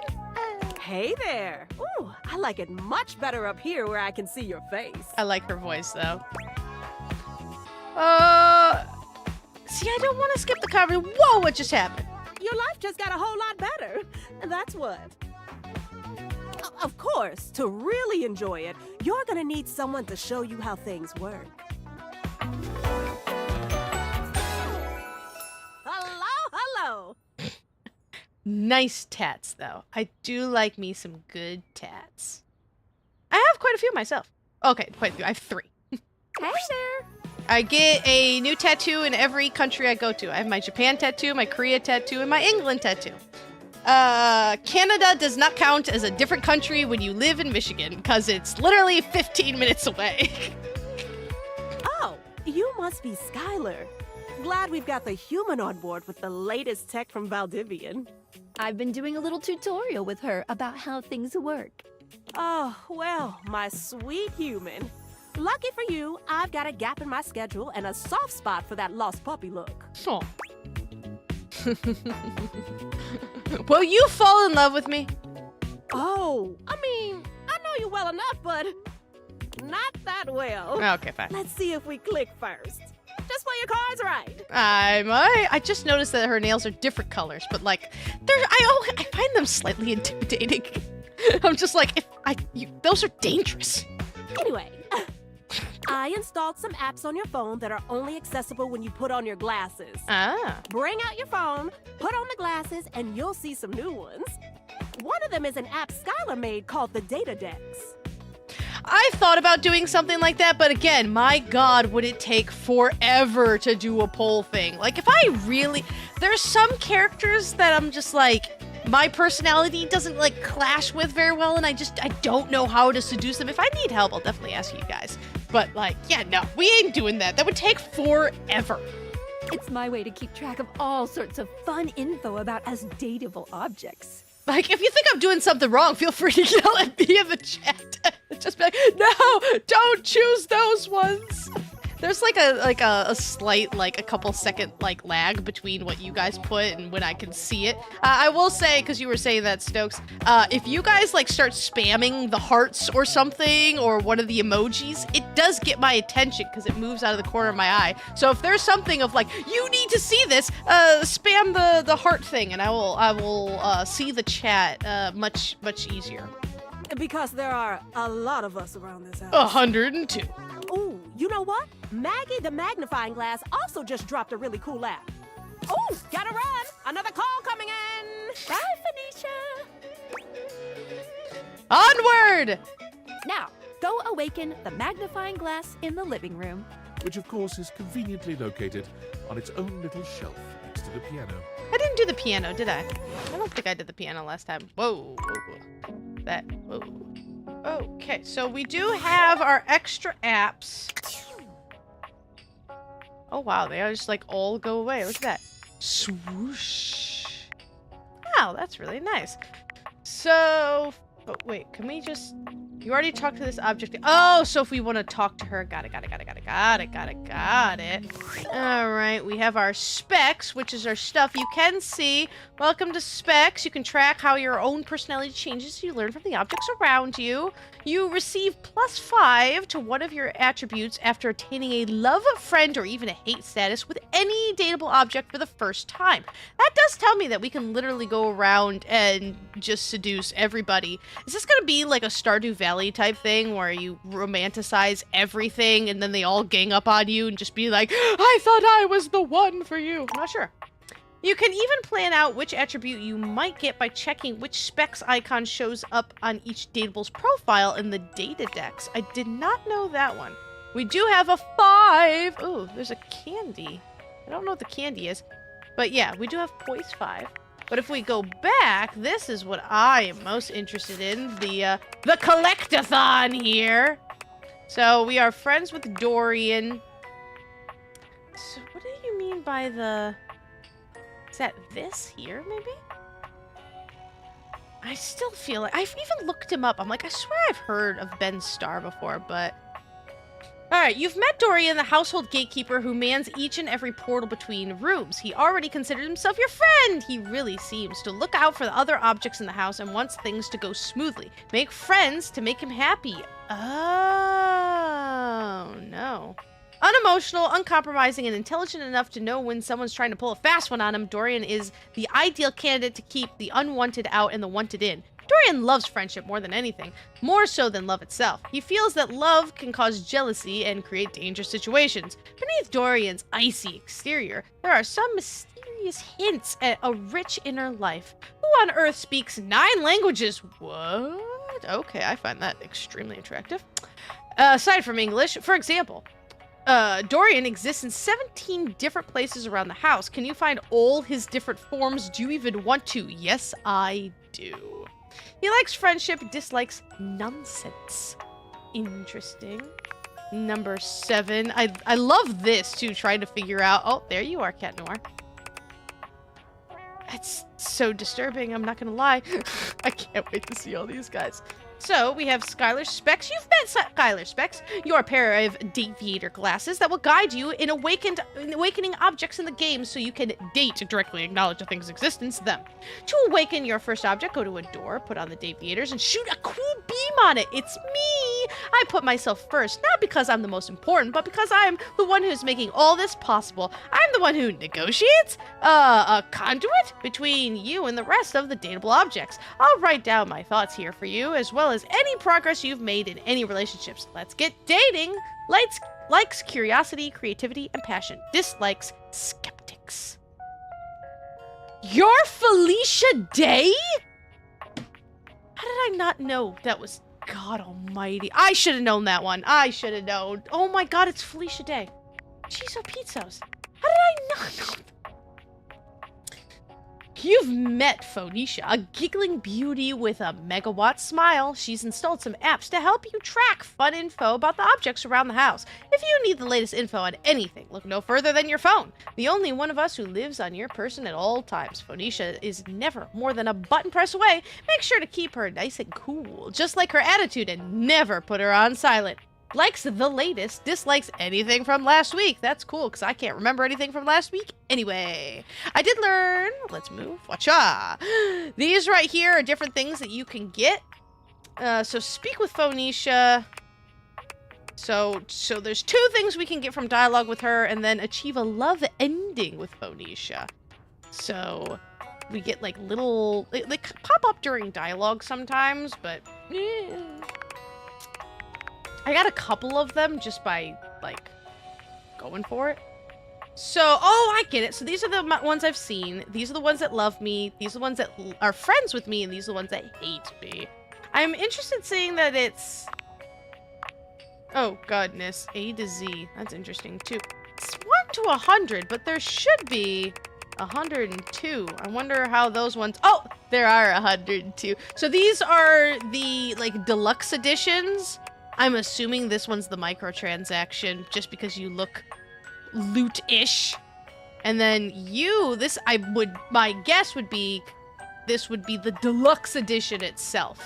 Hey there. Ooh, I like it much better up here where I can see your face. I like her voice, though. See, I don't want to skip the conversation. Whoa, what just happened? Your life just got a whole lot better. And that's what. Of course, to really enjoy it, you're gonna need someone to show you how things work. Hello. Nice tats, though. I do like me some good tats. I have quite a few myself. Okay, quite a few. I have 3. Hey there. I get a new tattoo in every country I go to. I have my Japan tattoo, my Korea tattoo, and my England tattoo. Canada does not count as a different country when you live in Michigan, because it's literally 15 minutes away. Oh, you must be Skylar. Glad we've got the human on board with the latest tech from Valdivian. I've been doing a little tutorial with her about how things work. Oh, well, my sweet human. Lucky for you, I've got a gap in my schedule and a soft spot for that lost puppy look. Oh. Will you fall in love with me? Oh, I mean, I know you well enough, but not that well. Okay, fine. Let's see if we click first. Just play your cards right. I might. I just noticed that her nails are different colors, but like, I find them slightly intimidating. I'm just like, those are dangerous. Anyway, I installed some apps on your phone that are only accessible when you put on your glasses. Ah. Bring out your phone, put on the glasses, and you'll see some new ones. One of them is an app Skylar made called the Datadex. I thought about doing something like that, but again, my god, would it take forever to do a poll thing. Like, if I really... There's some characters that I'm just like... My personality doesn't, like, clash with very well, and I don't know how to seduce them. If I need help, I'll definitely ask you guys. But, like, yeah, no, we ain't doing that. That would take forever. It's my way to keep track of all sorts of fun info about us dateable objects. Like, if you think I'm doing something wrong, feel free to yell at me in the chat. Just be like, no, don't choose those ones. There's like a slight, like a couple second like lag between what you guys put and when I can see it. I will say, because you were saying that, Stokes, if you guys like start spamming the hearts or something or one of the emojis, it does get my attention because it moves out of the corner of my eye. So if there's something of like, you need to see this, spam the heart thing and I will see the chat much easier. Because there are a lot of us around this house. 102. Ooh, you know what? Maggie the magnifying glass also just dropped a really cool app. Ooh, gotta run! Another call coming in! Bye, Phoenicia! Onward! Now, go awaken the magnifying glass in the living room. Which, of course, is conveniently located on its own little shelf next to the piano. I didn't do the piano, did I? I don't think I did the piano last time. Whoa. Whoa. Okay, so we do have our extra apps. Oh, wow, they just, like, all go away. Look at that. Swoosh. Wow, that's really nice. So... Oh, wait, can we just... You already talked to this object. Oh, so if we want to talk to her. Got it. All right, we have our specs, which is our stuff you can see. Welcome to specs. You can track how your own personality changes as you learn from the objects around you. You receive +5 to one of your attributes after attaining a love, friend, or even a hate status with any dateable object for the first time. That does tell me that we can literally go around and just seduce everybody. Is this going to be like a Stardew Valley type thing where you romanticize everything and then they all gang up on you and just be like, I thought I was the one for you? I'm not sure. You can even plan out which attribute you might get by checking which specs icon shows up on each datable's profile in the Datadex. I did not know that one. We do have a 5. Ooh, there's a candy. I don't know what the candy is. But yeah, we do have poise 5. But if we go back, this is what I am most interested in. The collectathon here. So we are friends with Dorian. So what do you mean by the... Is that this here, maybe? I still feel like... I've even looked him up. I'm like, I swear I've heard of Ben Starr before, but... Alright, you've met Dorian, the household gatekeeper who mans each and every portal between rooms. He already considers himself your friend! He really seems to look out for the other objects in the house and wants things to go smoothly. Make friends to make him happy. Oh, no. Unemotional, uncompromising, and intelligent enough to know when someone's trying to pull a fast one on him, Dorian is the ideal candidate to keep the unwanted out and the wanted in. Dorian loves friendship more than anything, more so than love itself. He feels that love can cause jealousy and create dangerous situations. Beneath Dorian's icy exterior, there are some mysterious hints at a rich inner life. Who on earth speaks 9 languages? What? Okay, I find that extremely attractive. Aside from English, for example... Dorian exists in 17 different places around the house. Can you find all his different forms? Do you even want to? Yes, I do. He likes friendship, dislikes nonsense. Interesting. Number 7. I love this, too, trying to figure out... Oh, there you are, Cat Noir. It's so disturbing, I'm not gonna lie. I can't wait to see all these guys. So we have Skylar Specs. You've met Skylar Specs, your pair of deviator glasses that will guide you in awakening objects in the game so you can date directly acknowledge a thing's existence to them. To awaken your first object, go to a door, put on the deviators, and shoot a cool beam on it. It's me! I put myself first, not because I'm the most important, but because I'm the one who's making all this possible. I'm the one who negotiates a conduit between you and the rest of the dateable objects. I'll write down my thoughts here for you, as well as any progress you've made in any relationships. Let's get dating. Likes curiosity, creativity, and passion. Dislikes skeptics. You're Felicia Day? How did I not know that was God almighty? I should have known that one. I should have known. Oh my God, it's Felicia Day. Cheeso pizzos. How did I not know? You've met Phoenicia, a giggling beauty with a megawatt smile. She's installed some apps to help you track fun info about the objects around the house. If you need the latest info on anything, look no further than your phone. The only one of us who lives on your person at all times. Phoenicia is never more than a button press away. Make sure to keep her nice and cool, just like her attitude, and never put her on silent. Likes the latest, dislikes anything from last week. That's cool, because I can't remember anything from last week anyway. I did learn. Let's move. Watcha. These right here are different things that you can get. So speak with Phoenicia. So there's 2 things we can get from dialogue with her, and then achieve a love ending with Phoenicia. So we get like little... They pop up during dialogue sometimes, but... I got a couple of them just by, like, going for it. So, oh, I get it. So these are the ones I've seen. These are the ones that love me. These are the ones that are friends with me. And these are the ones that hate me. I'm interested in seeing that it's... Oh, goodness. A to Z. That's interesting, too. It's 1 to 100, but there should be 102. I wonder how those ones... Oh, there are 102. So these are the, like, deluxe editions. I'm assuming this one's the microtransaction, just because you look loot-ish. And then my guess would be, this would be the deluxe edition itself.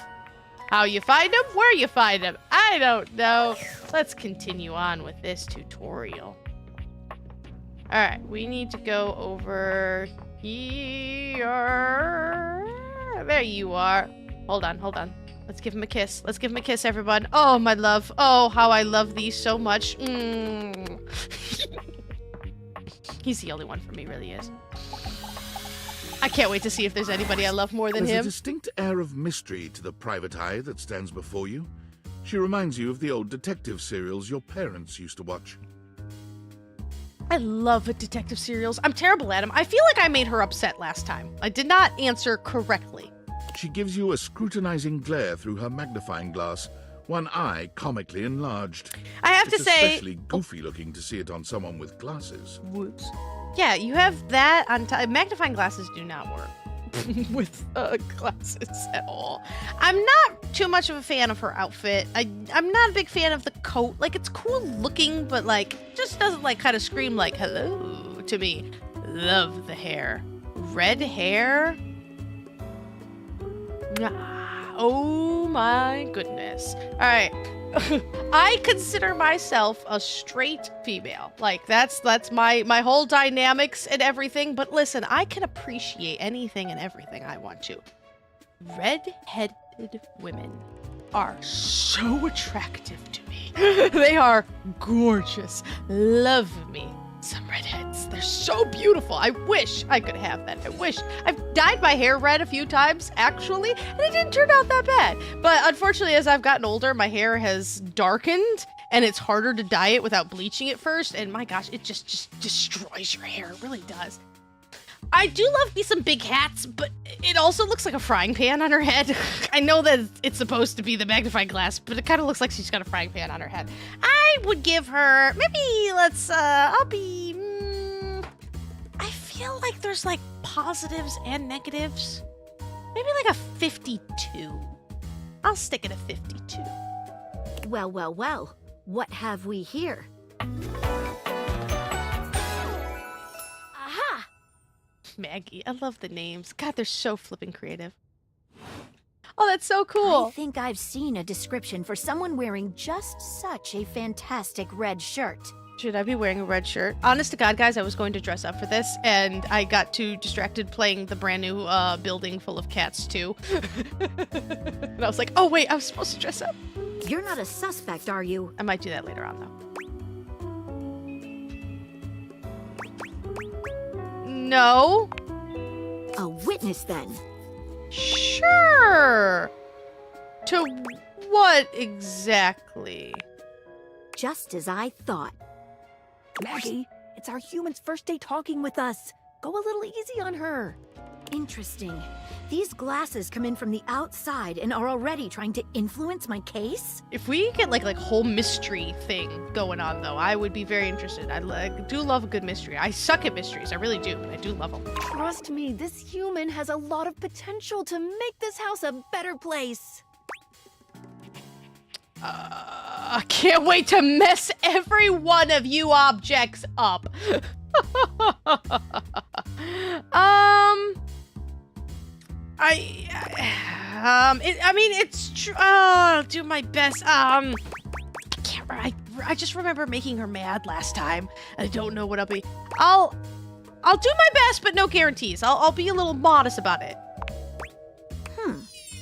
How you find them? Where you find them? I don't know. Let's continue on with this tutorial. Alright, we need to go over here. There you are. Hold on. Let's give him a kiss. Let's give him a kiss, everyone. Oh, my love. Oh, how I love these so much. He's the only one for me, really is. I can't wait to see if there's anybody I love more than There's him. a distinct air of mystery to the private eye that stands before you. She reminds you of the old detective serials your parents used to watch. I love detective serials. I'm terrible at them. I feel like I made her upset last time. I did not answer correctly. She gives you a scrutinizing glare through her magnifying glass, one eye comically enlarged. I have to It's say... especially goofy looking to see it on someone with glasses. Whoops. Yeah, you have that on top. Magnifying glasses do not work with glasses at all. I'm not too much of a fan of her outfit. I'm not a big fan of the coat. Like, it's cool looking, but, like, just doesn't, like, kind of scream, like, hello to me. Love the hair. Red hair? Oh my goodness. Alright. I consider myself a straight female. Like, that's my whole dynamics and everything. But listen, I can appreciate anything and everything I want to. Red-headed women are so attractive to me. They are gorgeous. Love me some redheads. They're so beautiful. I wish I could have that. I wish. I've dyed my hair red a few times, actually, and it didn't turn out that bad. But unfortunately, as I've gotten older, my hair has darkened, and it's harder to dye it without bleaching it first. And my gosh, it just destroys your hair. It really does. I do love me some big hats, but it also looks like a frying pan on her head. I know that it's supposed to be the magnifying glass, but it kind of looks like she's got a frying pan on her head. I would give her, maybe I feel like there's like positives and negatives. Maybe like a 52. I'll stick it at 52. Well, what have we here? Maggie. I love the names. God, they're so flipping creative. Oh, that's so cool. I think I've seen a description for someone wearing just such a fantastic red shirt. Should I be wearing a red shirt? Honest to God, guys, I was going to dress up for this, and I got too distracted playing the brand new building full of cats, too. And I was like, oh, wait, I was supposed to dress up. You're not a suspect, are you? I might do that later on, though. No. A witness, then. Sure. To what exactly? Just as I thought. Maggie, it's our human's first day talking with us. Go a little easy on her. Interesting. These glasses come in from the outside and are already trying to influence my case? If we get like whole mystery thing going on, though, I would be very interested. I do love a good mystery. I suck at mysteries. I really do, but I do love them. Trust me, this human has a lot of potential to make this house a better place. I can't wait to mess every one of you objects up. I mean, it's true. I'll do my best. I can't. I just remember making her mad last time. I don't know what I'll be. I'll do my best, but no guarantees. I'll be a little modest about it.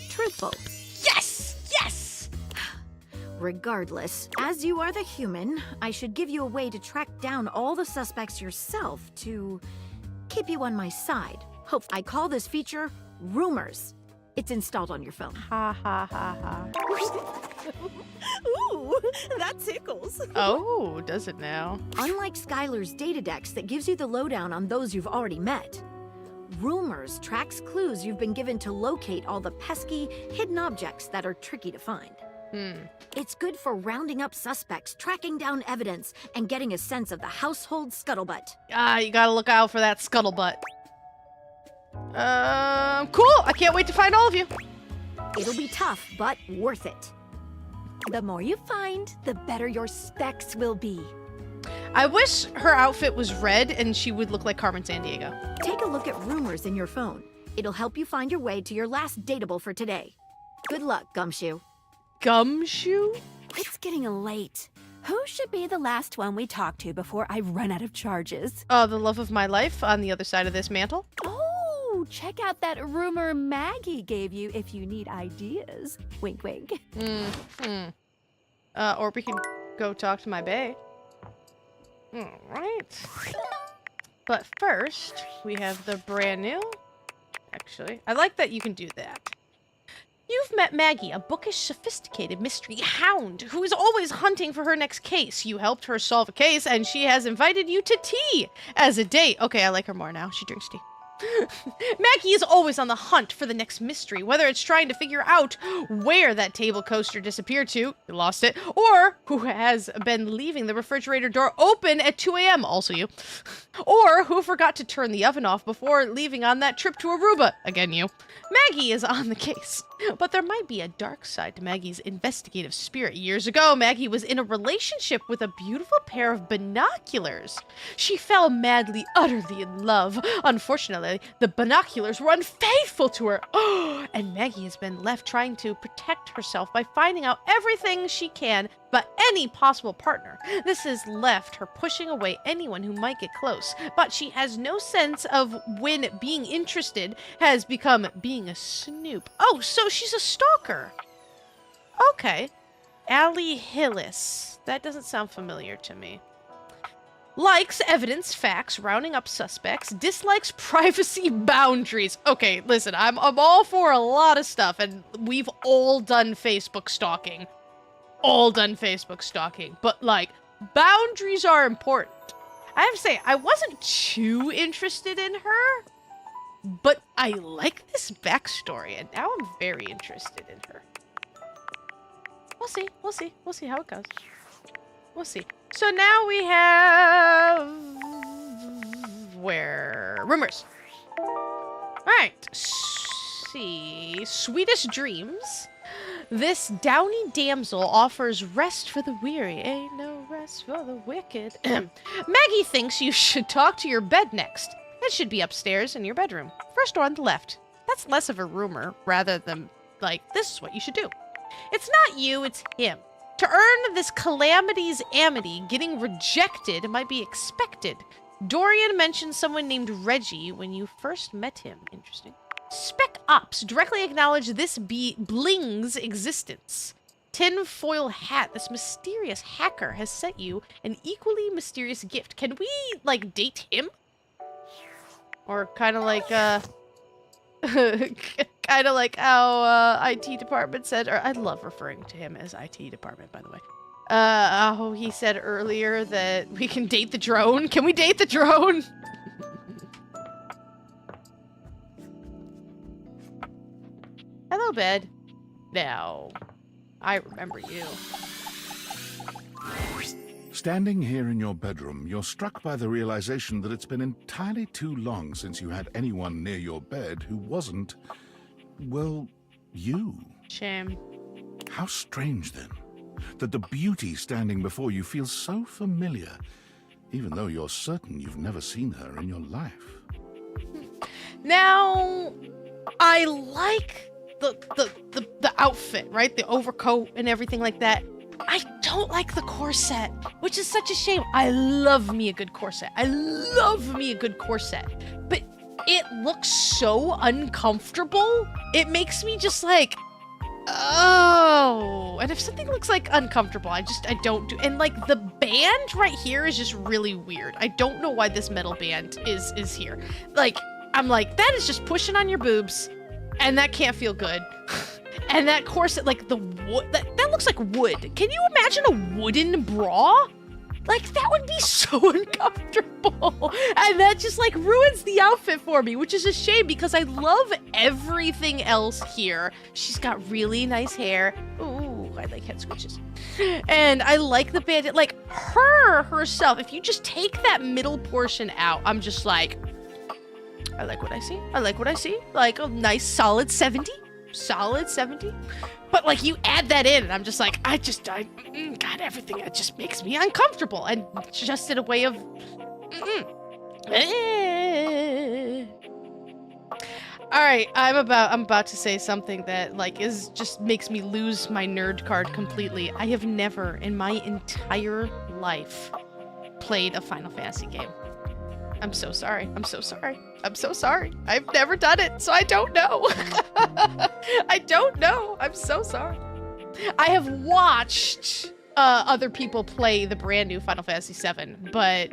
Truthful. Yes! Yes! Regardless, as you are the human, I should give you a way to track down all the suspects yourself to keep you on my side. Hope I call this feature Rumors. It's installed on your phone. Ha ha ha ha. Ooh, that tickles. Oh, does it now? Unlike Skylar's Datadex that gives you the lowdown on those you've already met, Rumors tracks clues you've been given to locate all the pesky, hidden objects that are tricky to find. It's good for rounding up suspects, tracking down evidence, and getting a sense of the household scuttlebutt. You gotta look out for that scuttlebutt. Cool! I can't wait to find all of you. It'll be tough, but worth it. The more you find, the better your specs will be. I wish her outfit was red and she would look like Carmen Sandiego. Take a look at Rumors in your phone. It'll help you find your way to your last dateable for today. Good luck, Gumshoe. Gumshoe? It's getting late. Who should be the last one we talk to before I run out of charges? The love of my life on the other side of this mantle. Oh, check out that rumor Maggie gave you if you need ideas. Wink, wink. Or we can go talk to my bae. Alright. But first, we have the brand new... Actually, I like that you can do that. You've met Maggie, a bookish, sophisticated mystery hound who is always hunting for her next case. You helped her solve a case, and she has invited you to tea as a date. Okay, I like her more now. She drinks tea. Maggie is always on the hunt for the next mystery, whether it's trying to figure out where that table coaster disappeared to, you lost it, or who has been leaving the refrigerator door open at 2 a.m., also you, or who forgot to turn the oven off before leaving on that trip to Aruba, again you. Maggie is on the case, but there might be a dark side to Maggie's investigative spirit. Years ago, Maggie was in a relationship with a beautiful pair of binoculars. She fell madly, utterly in love. Unfortunately, the binoculars were unfaithful to her. And Maggie has been left trying to protect herself by finding out everything she can about any possible partner. This has left her pushing away anyone who might get close, but she has no sense of when being interested has become being a snoop. Oh, so she's a stalker. Okay. Allie Hillis. That doesn't sound familiar to me. Likes evidence, facts, rounding up suspects, dislikes privacy boundaries. Okay, listen, I'm all for a lot of stuff, and we've all done Facebook stalking. But, like, boundaries are important. I have to say, I wasn't too interested in her, but I like this backstory, and now I'm very interested in her. We'll see how it goes. We'll see. So now we have... Rumors. Alright. See. Sweetest Dreams. This downy damsel offers rest for the weary. Ain't no rest for the wicked. Maggie thinks you should talk to your bed next. It should be upstairs in your bedroom. First door on the left. That's less of a rumor rather than like, this is what you should do. It's not you, it's him. To earn this calamity's amity, getting rejected might be expected. Dorian mentioned someone named Reggie when you first met him. Interesting. Spec Ops directly acknowledge this bling's existence. Tinfoil hat, this mysterious hacker has sent you an equally mysterious gift. Can we, like, date him? Or kind of like, kind of like how IT department said, or I love referring to him as IT department, by the way. Oh, he said earlier that we can date the drone. Can we date the drone? Hello, bed. Now, I remember you. Standing here in your bedroom, you're struck by the realization that it's been entirely too long since you had anyone near your bed who wasn't, well, you. Shame. How strange, then, that the beauty standing before you feels so familiar, even though you're certain you've never seen her in your life. Now, I like the outfit, right? The overcoat and everything like that. I don't like the corset, which is such a shame. I love me a good corset. I love me a good corset. But it looks so uncomfortable. It makes me just like, oh. And if something looks like uncomfortable, I don't do. And like the band right here is just really weird. I don't know why this metal band is here. Like, I'm like, that is just pushing on your boobs. And that can't feel good. And that corset, like the wood, that looks like wood. Can you imagine a wooden bra? Like, that would be so uncomfortable. And that just like ruins the outfit for me, which is a shame because I love everything else here. She's got really nice hair. Ooh, I like head scratches. And I like the bandit, like herself. If you just take that middle portion out, I'm just like, I like what I see. I like what I see. Like a nice solid 70. Solid 70. But like you add that in and I'm just like, God, everything, it just makes me uncomfortable. And just in a way of, All right, I'm about to say something that like just makes me lose my nerd card completely. I have never in my entire life played a Final Fantasy game. I'm so sorry. I'm so sorry. I'm so sorry. I've never done it, so I don't know. I don't know. I'm so sorry. I have watched other people play the brand new Final Fantasy VII, but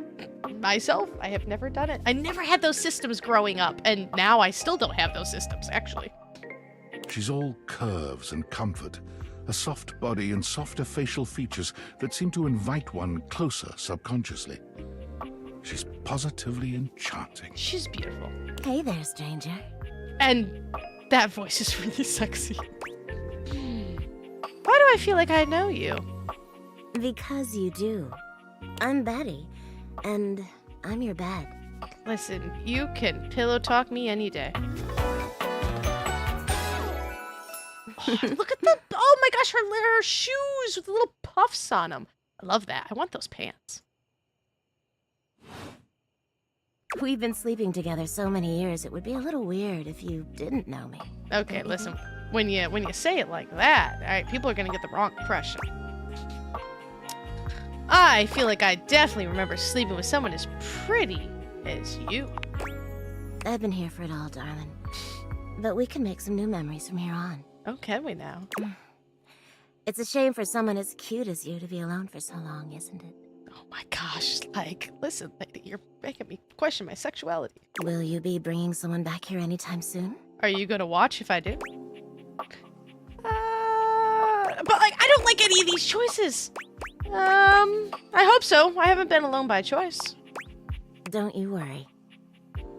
myself, I have never done it. I never had those systems growing up, and now I still don't have those systems, actually. She's all curves and comfort, a soft body and softer facial features that seem to invite one closer subconsciously. She's positively enchanting. She's beautiful. Hey there, stranger. And that voice is really sexy. Why do I feel like I know you? Because you do. I'm Betty, and I'm your bed. Listen, you can pillow talk me any day. Look at the, oh my gosh, her shoes with little puffs on them. I love that. I want those pants. We've been sleeping together so many years, it would be a little weird if you didn't know me. Okay, listen, when you say it like that, all right, people are gonna get the wrong impression. I feel like I definitely remember sleeping with someone as pretty as you. I've been here for it all, darling. But we can make some new memories from here on. Oh, can we now? It's a shame for someone as cute as you to be alone for so long, isn't it? Oh my gosh, like, listen, lady, you're making me question my sexuality. Will you be bringing someone back here anytime soon? Are you gonna watch if I do? But like, I don't like any of these choices. I hope so. I haven't been alone by choice. Don't you worry.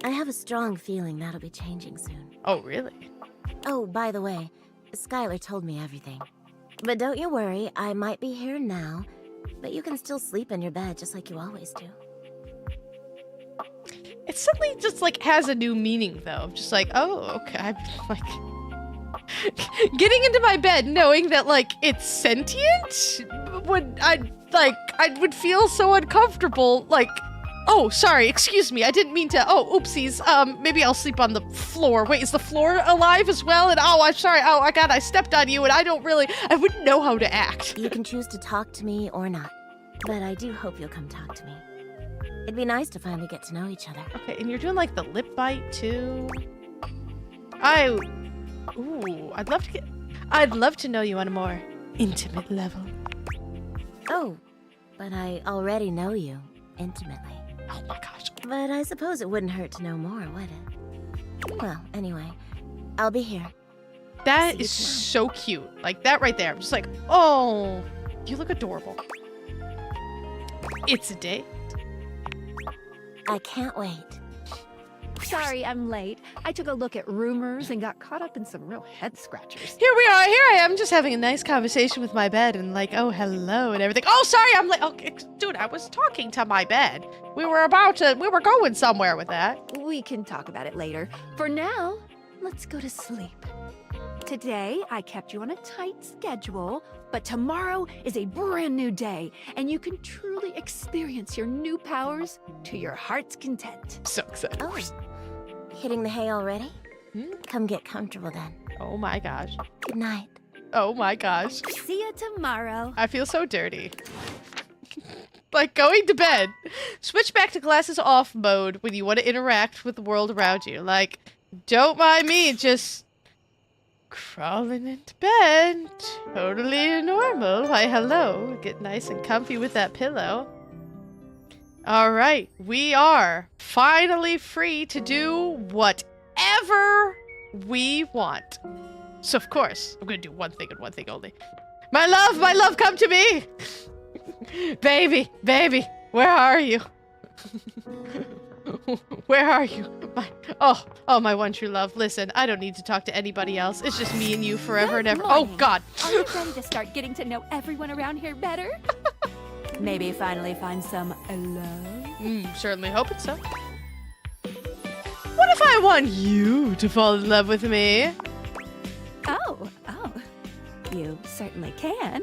I have a strong feeling that'll be changing soon. Oh, really? Oh, by the way, Skylar told me everything. But don't you worry, I might be here now, but you can still sleep in your bed just like you always do. It suddenly just like has a new meaning though. I'm just like, oh, okay. I'm like getting into my bed knowing that like it's sentient would I would feel so uncomfortable. Like Oh, sorry, excuse me. I didn't mean to. Oh, oopsies. Maybe I'll sleep on the floor. Wait, is the floor alive as well? And oh, I'm sorry. Oh, my God, I stepped on you and I wouldn't know how to act. You can choose to talk to me or not, but I do hope you'll come talk to me. It'd be nice to finally get to know each other. Okay, and you're doing like the lip bite too. Ooh, I'd love to know you on a more intimate level. Oh, but I already know you intimately. Oh my gosh. But I suppose it wouldn't hurt to know more, would it? Well, anyway, I'll be here. That is so cute. Like that right there. I'm just like, oh, you look adorable. It's a date. I can't wait. Sorry, I'm late. I took a look at rumors and got caught up in some real head scratchers. Here we are. Here I am, just having a nice conversation with my bed and like, oh, hello and everything. Oh, sorry, I'm late. Okay, dude, I was talking to my bed. We were going somewhere with that. We can talk about it later. For now, let's go to sleep. Today, I kept you on a tight schedule, but tomorrow is a brand new day, and you can truly experience your new powers to your heart's content. So excited. Oh, hitting the hay already? Come get comfortable then. Oh my gosh. Good night. Oh my gosh. See you tomorrow. I feel so dirty. Like going to bed. Switch back to glasses off mode when you want to interact with the world around you. Like, don't mind me, just crawling into bed. Totally normal. Why, hello. Get nice and comfy with that pillow. Alright, we are finally free to do whatever we want. So, of course, I'm going to do one thing and one thing only. My love, come to me! Baby, where are you? Where are you? My one true love. Listen, I don't need to talk to anybody else. It's just me and you forever and ever. Oh, God. Are you ready to start getting to know everyone around here better? Maybe finally find some love? Certainly hoping so. What if I want you to fall in love with me? Oh, you certainly can.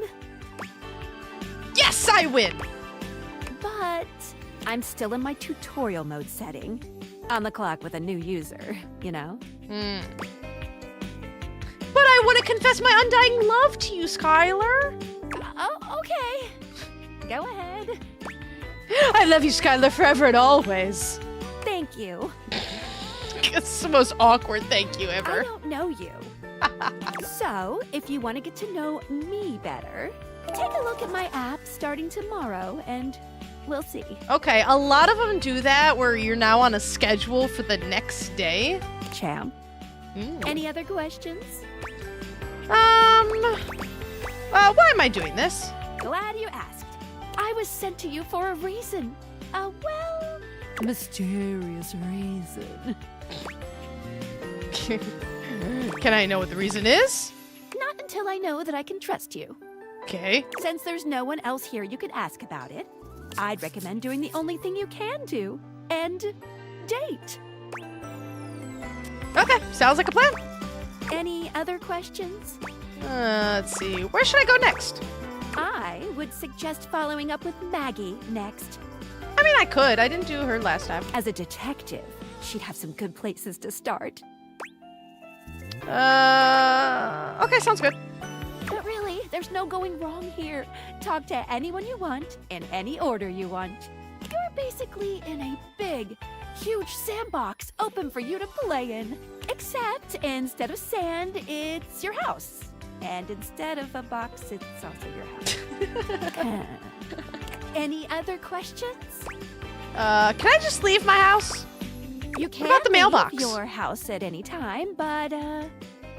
Yes, I win! But I'm still in my tutorial mode setting. On the clock with a new user, you know? But I want to confess my undying love to you, Skylar. Oh, okay. Go ahead. I love you, Skylar, forever and always. Thank you. It's the most awkward thank you ever. I don't know you. So, if you want to get to know me better, take a look at my app starting tomorrow and we'll see. Okay, a lot of them do that where you're now on a schedule for the next day. Cham. Any other questions? Why am I doing this? Glad you asked. I was sent to you for a reason. A, well, mysterious reason. Can I know what the reason is? Not until I know that I can trust you. Okay. Since there's no one else here you can ask about it, I'd recommend doing the only thing you can do, and date. Okay, sounds like a plan. Any other questions? Let's see. Where should I go next? I would suggest following up with Maggie next. I mean, I could. I didn't do her last time. As a detective, she'd have some good places to start. Okay, sounds good. But really, there's no going wrong here. Talk to anyone you want, in any order you want. You're basically in a big, huge sandbox open for you to play in. Except instead of sand, it's your house. And instead of a box, it's also your house. Any other questions? Can I just leave my house? You can what about the mailbox? leave your house at any time, but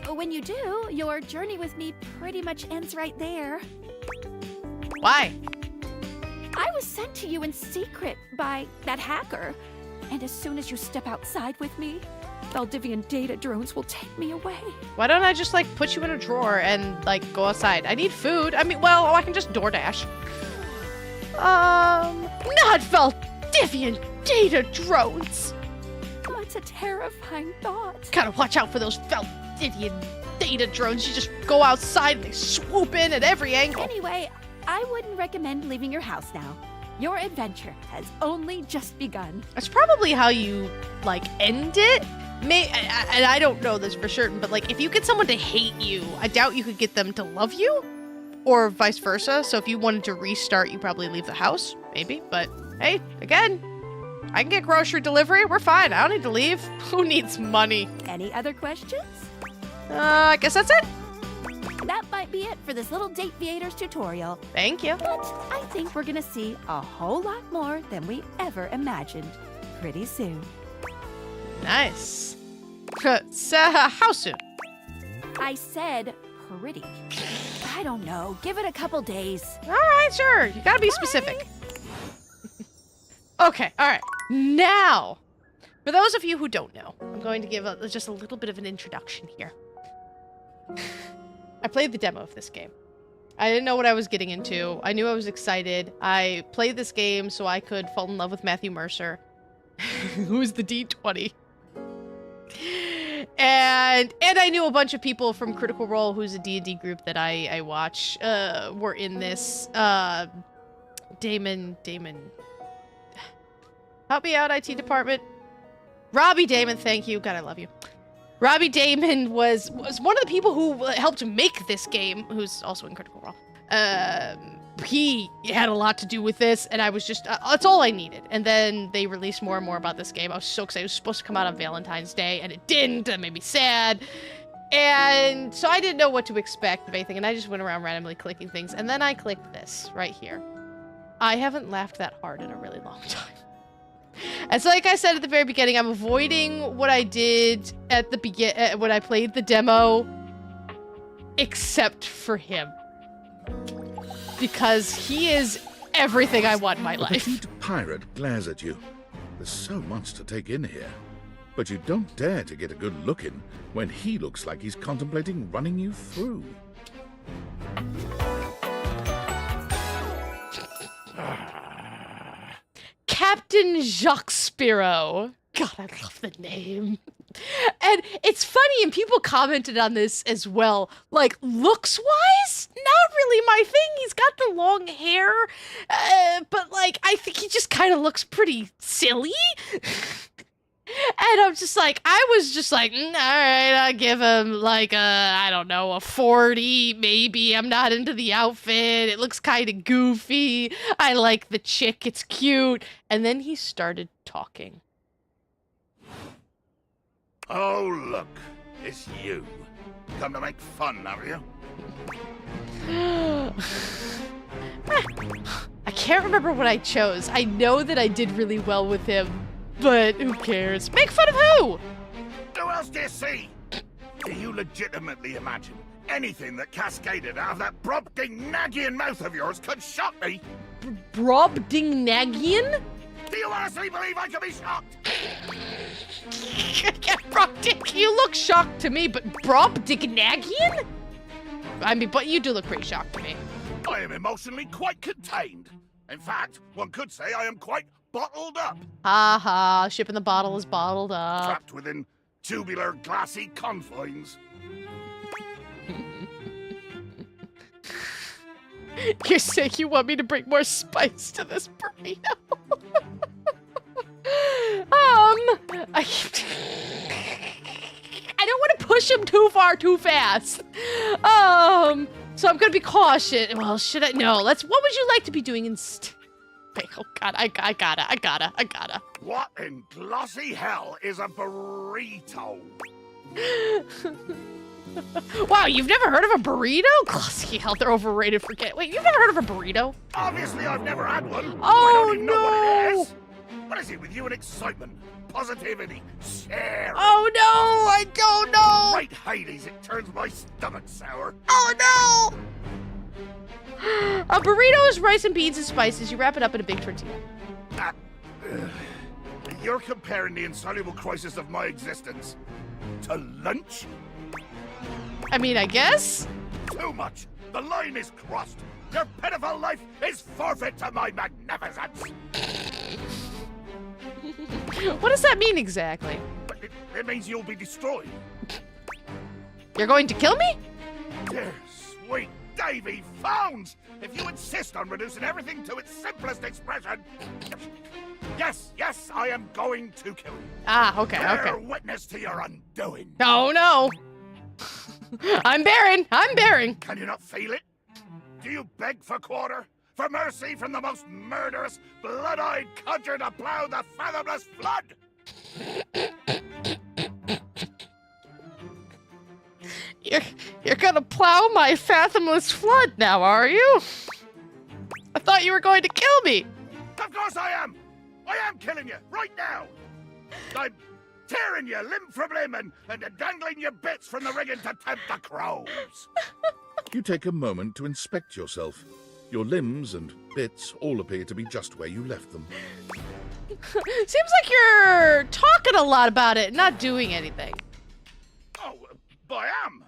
when you do, your journey with me pretty much ends right there. Why? I was sent to you in secret by that hacker. And as soon as you step outside with me, Valdivian data drones will take me away. Why don't I just, like, put you in a drawer and, like, go outside? I need food. I mean, well, I can just DoorDash. Not Valdivian data drones! Oh, it's a terrifying thought. Gotta watch out for those Valdivian data drones. You just go outside and they swoop in at every angle. Anyway, I wouldn't recommend leaving your house now. Your adventure has only just begun. That's probably how you, like, end it. And I don't know this for certain, but, like, if you get someone to hate you, I doubt you could get them to love you, or vice versa. So if you wanted to restart, you probably leave the house, maybe. But, hey, again, I can get grocery delivery. We're fine. I don't need to leave. Who needs money? Any other questions? I guess that's it. That might be it for this little Date Viators tutorial. Thank you. But I think we're gonna see a whole lot more than we ever imagined pretty soon. Nice. So, how soon? I said pretty. I don't know. Give it a couple days. All right, sure. You gotta be specific. Okay, all right. Now, for those of you who don't know, I'm going to give just a little bit of an introduction here. I played the demo of this game. I didn't know what I was getting into. I knew I was excited. I played this game so I could fall in love with Matthew Mercer, who's the D20. And I knew a bunch of people from Critical Role, who's a D&D group that I watch, were in this. Damon. Help me out, IT department. Robbie Damon, thank you. God, I love you. Robbie Damon was one of the people who helped make this game, who's also in Critical Role. He had a lot to do with this, and I was just, that's all I needed. And then they released more and more about this game. I was so excited. It was supposed to come out on Valentine's Day, and it didn't. That made me sad. And so I didn't know what to expect of anything, and I just went around randomly clicking things. And then I clicked this right here. I haven't laughed that hard in a really long time. And so, like I said at the very beginning, I'm avoiding what I did at the when I played the demo, except for him. Because he is everything I want in my life. A petite pirate glares at you. There's so much to take in here. But you don't dare to get a good look in when he looks like he's contemplating running you through. Captain Jacques Spiro. God, I love the name. And it's funny, and people commented on this as well. Like, looks-wise, not really my thing. He's got the long hair, but, like, I think he just kind of looks pretty silly. And I'm just like, I was just like, all right, I'll give him, like, I don't know, a 40, maybe. I'm not into the outfit. It looks kind of goofy. I like the chick. It's cute. And then he started talking. Oh, look. It's you. Come to make fun, are you? I can't remember what I chose. I know that I did really well with him, but who cares? Make fun of who? Who else do you see? Do you legitimately imagine anything that cascaded out of that Brobdingnagian mouth of yours could shock me? Brobdingnagian? Do you honestly believe I could be shocked? You look shocked to me, but Brobdingnagian? I mean, but you do look pretty shocked to me. I am emotionally quite contained. In fact, one could say I am quite bottled up. Ha ha, ship in the bottle is bottled up. Trapped within tubular glassy confines. You're saying you want me to bring more spice to this burrito? I don't want to push him too far too fast. So I'm gonna be cautious. Well, should I? No, what would you like to be doing instead? Wait, oh God, I gotta. What in glossy hell is a burrito? Wow, you've never heard of a burrito? Glossy hell, they're overrated. Wait, you've never heard of a burrito? Obviously, I've never had one. Oh, I don't even know what it is. What is it with you and excitement, positivity, sharing? Oh no, I don't know. Right, Hades, it turns my stomach sour. Oh no! A burrito is rice and beans and spices. You wrap it up in a big tortilla. You're comparing the insoluble crisis of my existence to lunch? I mean, I guess? Too much. The line is crossed. Your pitiful life is forfeit to my magnificence. What does that mean exactly? It means you'll be destroyed. You're going to kill me? Dear, sweet Davy phones! If you insist on reducing everything to its simplest expression... Yes, I am going to kill you. Ah, okay, Bear okay. witness to your undoing. Oh, no. I'm bearing. Can you not feel it? Do you beg for quarter? For mercy from the most murderous, blood-eyed codger to plow the fathomless flood? You're gonna plow my fathomless flood now, are you? I thought you were going to kill me. Of course I am! I am killing you, right now! I'm tearing you limb from limb and dangling your bits from the rigging to tempt the crows! You take a moment to inspect yourself. Your limbs and bits all appear to be just where you left them. Seems like you're talking a lot about it, not doing anything. Oh, I am!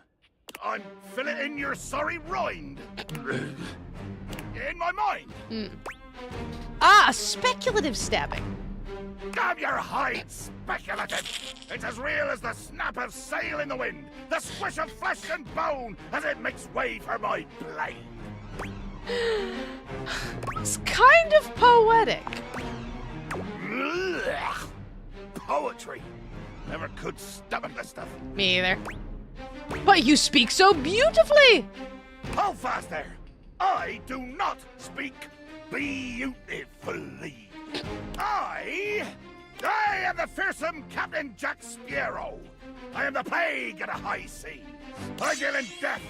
I'm filleting your sorry rind. In my mind. Ah, speculative stabbing. Damn your hide, speculative! It's as real as the snap of sail in the wind, the squish of flesh and bone as it makes way for my blade. It's kind of poetic. Ugh. Poetry. Never could stomach the stuff. Me either. But you speak so beautifully! Hold fast there. I do not speak beautifully. I am the fearsome Captain Jack Sparrow. I am the plague of the high seas. I deal in death,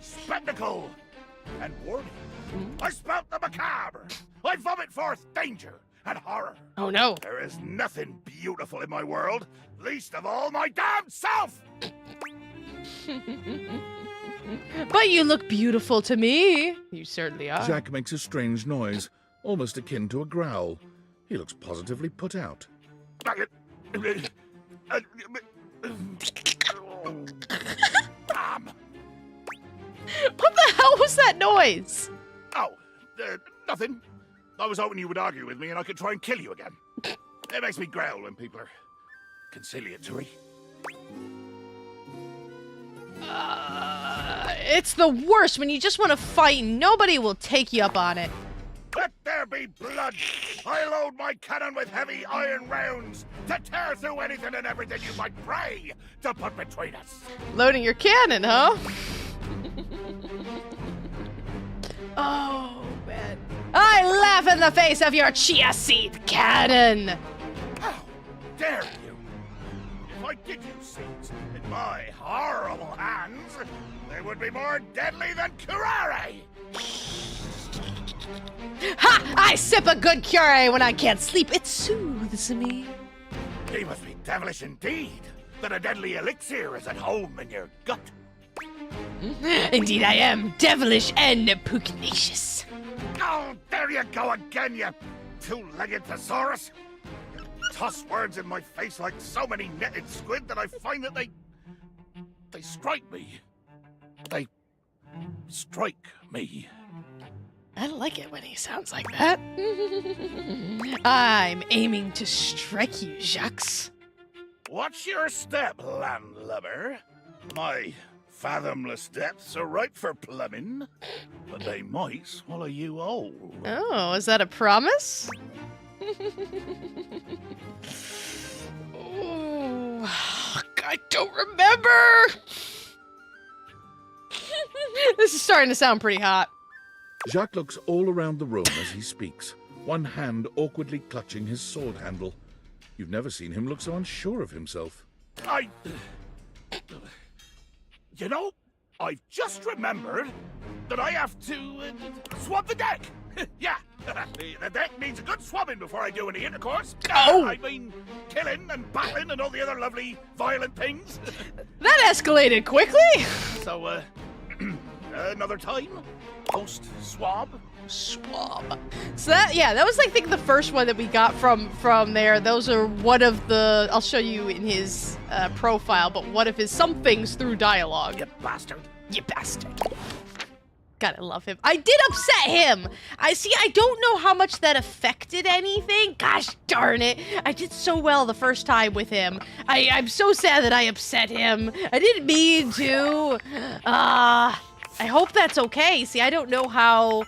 spectacle, and warning. I spout the macabre. I vomit forth danger and horror. Oh no. There is nothing beautiful in my world, least of all my damn self! But you look beautiful to me. You certainly are. Jack makes a strange noise, almost akin to a growl. He looks positively put out. What the hell was that noise? Oh, nothing. I was hoping you would argue with me and I could try and kill you again. It makes me growl when people are conciliatory. It's the worst when you just want to fight and nobody will take you up on it. Let there be blood! I load my cannon with heavy iron rounds to tear through anything and everything you might pray to put between us. Loading your cannon, huh? Oh, man. I laugh in the face of your chia seed cannon! How dare you! If I did use seeds in my horrible hands, they would be more deadly than curare! Ha! I sip a good curare when I can't sleep. It soothes me. He must be devilish indeed, that a deadly elixir is at home in your gut. Indeed I am, devilish and pugnacious. Oh, there you go again, you two-legged thesaurus! You toss words in my face like so many netted squid that I find that they strike me. They strike me. I like it when he sounds like that. I'm aiming to strike you, Jacques. Watch your step, landlubber. My fathomless depths are ripe for plumbing, but they might swallow you whole. Oh, is that a promise? Oh, I don't remember. This is starting to sound pretty hot. Jacques looks all around the room as he speaks, one hand awkwardly clutching his sword handle. You've never seen him look so unsure of himself. You know, I've just remembered that I have to swab the deck. Yeah, the deck needs a good swabbing before I do any intercourse. Oh! I mean, killing and battling and all the other lovely violent things. That escalated quickly. So, another time, post-swab. Swab. So that was I think the first one that we got from there. Those are one of the, I'll show you in his profile, but one of his some things through dialogue. You bastard. You bastard. Gotta love him. I did upset him. I don't know how much that affected anything. Gosh darn it. I did so well the first time with him. I'm so sad that I upset him. I didn't mean to. I hope that's okay. See, I don't know how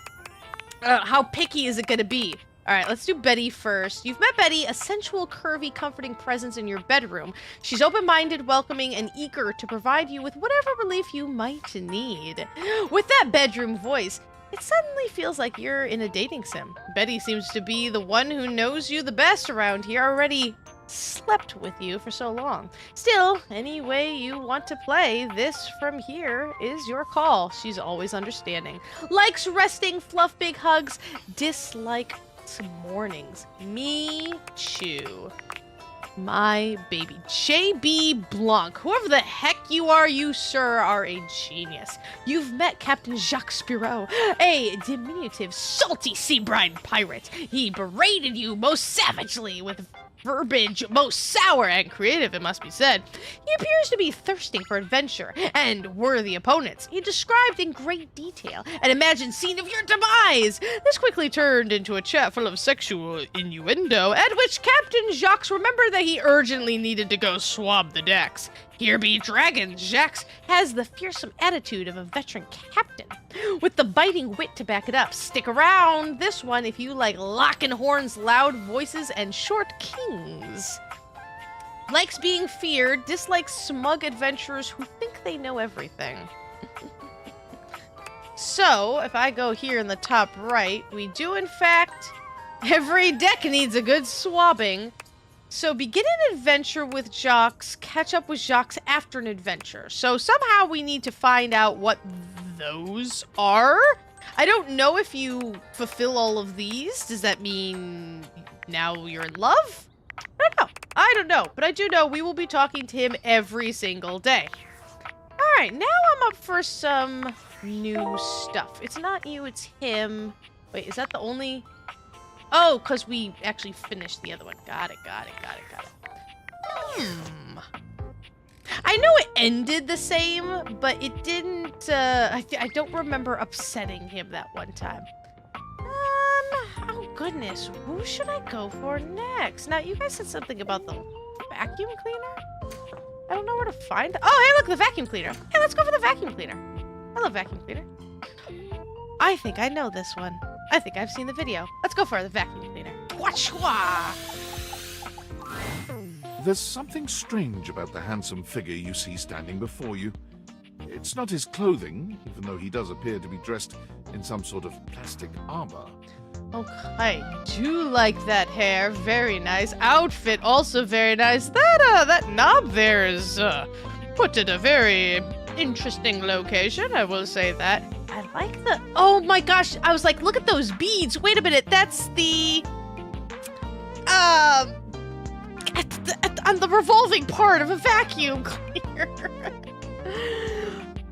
picky is it gonna be. All right, let's do Betty first. You've met Betty, a sensual, curvy, comforting presence in your bedroom. She's open-minded, welcoming, and eager to provide you with whatever relief you might need. With that bedroom voice, it suddenly feels like you're in a dating sim. Betty seems to be the one who knows you the best around here, already slept with you for so long. Still, any way you want to play this from here is your call. She's always understanding. Likes resting, fluff big hugs, dislike mornings. Me too. My baby. JB Blanc. Whoever the heck you are, you, sir, are a genius. You've met Captain Jacques Spiro, a diminutive, salty sea brine pirate. He berated you most savagely with verbiage most sour and creative, it must be said. He appears to be thirsting for adventure and worthy opponents. He described in great detail an imagined scene of your demise. This quickly turned into a chat full of sexual innuendo, at which Captain Jacques remembered that he urgently needed to go swab the decks. Here be dragons. Jacques has the fearsome attitude of a veteran captain, with the biting wit to back it up. Stick around this one if you like locking horns, loud voices, and short kings. Likes being feared, dislikes smug adventurers who think they know everything. So, if I go here in the top right, we do in fact, every deck needs a good swabbing. So begin an adventure with Jacques, catch up with Jacques after an adventure. So somehow we need to find out what those are. I don't know if you fulfill all of these. Does that mean now you're in love? I don't know. But I do know we will be talking to him every single day. Alright, now I'm up for some new stuff. It's not you, it's him. Wait, is that the only... Oh, because we actually finished the other one. Got it. I know it ended the same, but it didn't, I don't remember upsetting him that one time. Oh goodness, who should I go for next? Now, you guys said something about the vacuum cleaner? I don't know where to find it. Oh, hey, look, the vacuum cleaner. Hey, let's go for the vacuum cleaner. I love vacuum cleaner. I think I know this one. I think I've seen the video. Let's go for the vacuum cleaner. Wachwa! There's something strange about the handsome figure you see standing before you. It's not his clothing, even though he does appear to be dressed in some sort of plastic armor. Oh, I do like that hair. Very nice. Outfit also very nice. That knob there is put at a very interesting location, I will say that. I like the... Oh my gosh, I was like, look at those beads. Wait a minute, that's the... on the revolving part of a vacuum cleaner.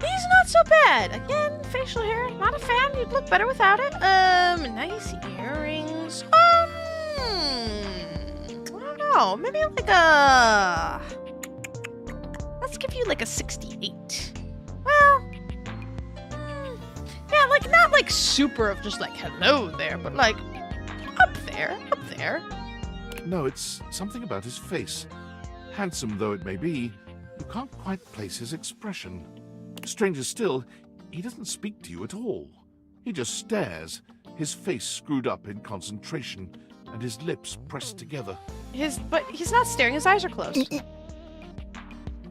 He's not so bad. Again, facial hair, not a fan. You'd look better without it. Nice earrings. I don't know. Maybe like a... Let's give you like a 68. Well... Yeah, like, not like super of just like, hello there, but like, up there. No, it's something about his face. Handsome though it may be, you can't quite place his expression. Stranger still, he doesn't speak to you at all. He just stares, his face screwed up in concentration, and his lips pressed together. But he's not staring, his eyes are closed.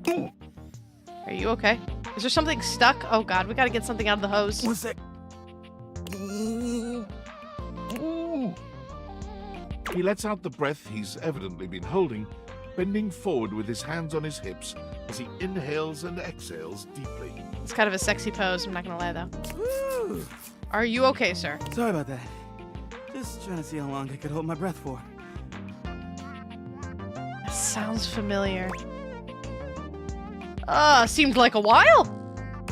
Are you okay? Is there something stuck? Oh god, we gotta get something out of the hose. What's that? He lets out the breath he's evidently been holding, bending forward with his hands on his hips as he inhales and exhales deeply. It's kind of a sexy pose, I'm not gonna lie though. Woo. Are you okay, sir? Sorry about that. Just trying to see how long I could hold my breath for. That sounds familiar. Seemed like a while.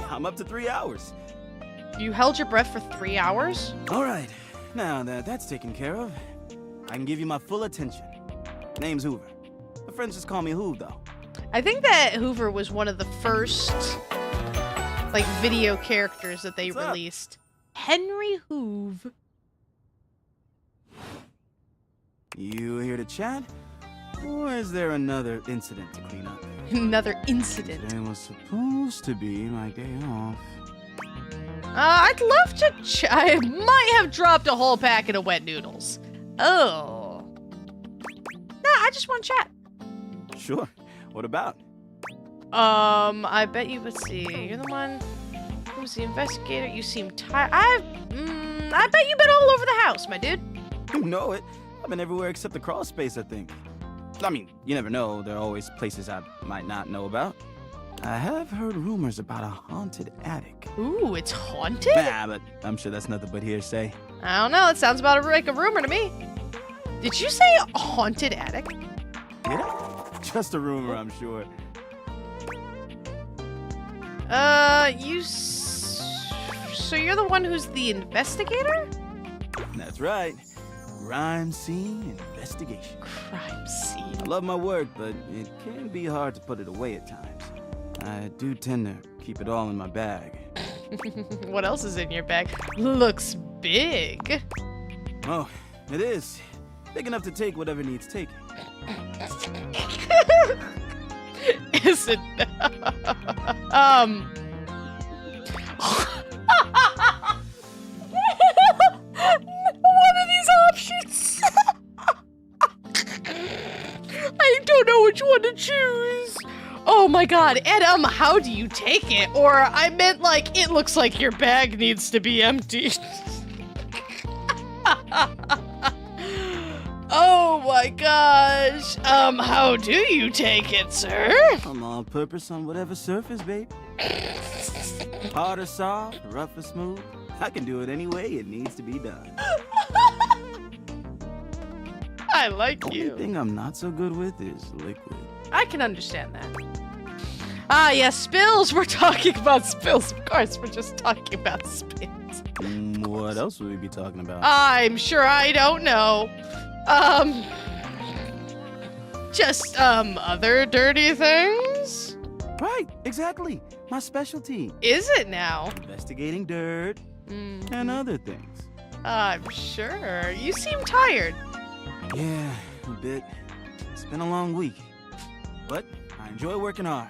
I'm up to 3 hours. You held your breath for 3 hours? All right. Now that that's taken care of, I can give you my full attention. Name's Hoover. My friends just call me Hoove, though. I think that Hoover was one of the first, like, video characters that they released. Henry Hoove. You here to chat? Or is there another incident to clean up? Another incident? Today was supposed to be my day off. I'd love to I might have dropped a whole packet of wet noodles. Oh. Nah, I just want to chat. Sure. What about? I bet you, let's see, you're the one who's the investigator. You seem tired. I bet you've been all over the house, my dude. You know it. I've been everywhere except the crawl space, I think. I mean, you never know. There are always places I might not know about. I have heard rumors about a haunted attic. Ooh, it's haunted? Nah, but I'm sure that's nothing but hearsay. I don't know. It sounds about like a rumor to me. Did you say a haunted attic? Yeah, just a rumor, I'm sure. So you're the one who's the investigator? That's right. Crime scene investigation. Crime scene. I love my work, but it can be hard to put it away at times. I do tend to keep it all in my bag. What else is in your bag? Looks big. Oh, it is. Big enough to take whatever needs taking. Is it? What are these options? I don't know which one to choose. Oh my god, and how do you take it? Or I meant like, it looks like your bag needs to be emptied. Oh my gosh. How do you take it, sir? I'm all purpose on whatever surface, babe. Hard or soft, rough or smooth. I can do it any way it needs to be done. I like The you. only thing I'm not so good with is liquid. I can understand that. Ah, yes, spills. We're talking about spills. Of course, we're just talking about spills. What else would we be talking about? I'm sure I don't know. Just, other dirty things? Right, exactly. My specialty. Is it now? Investigating dirt and other things. I'm sure. You seem tired. Yeah, a bit. It's been a long week. But I enjoy working hard.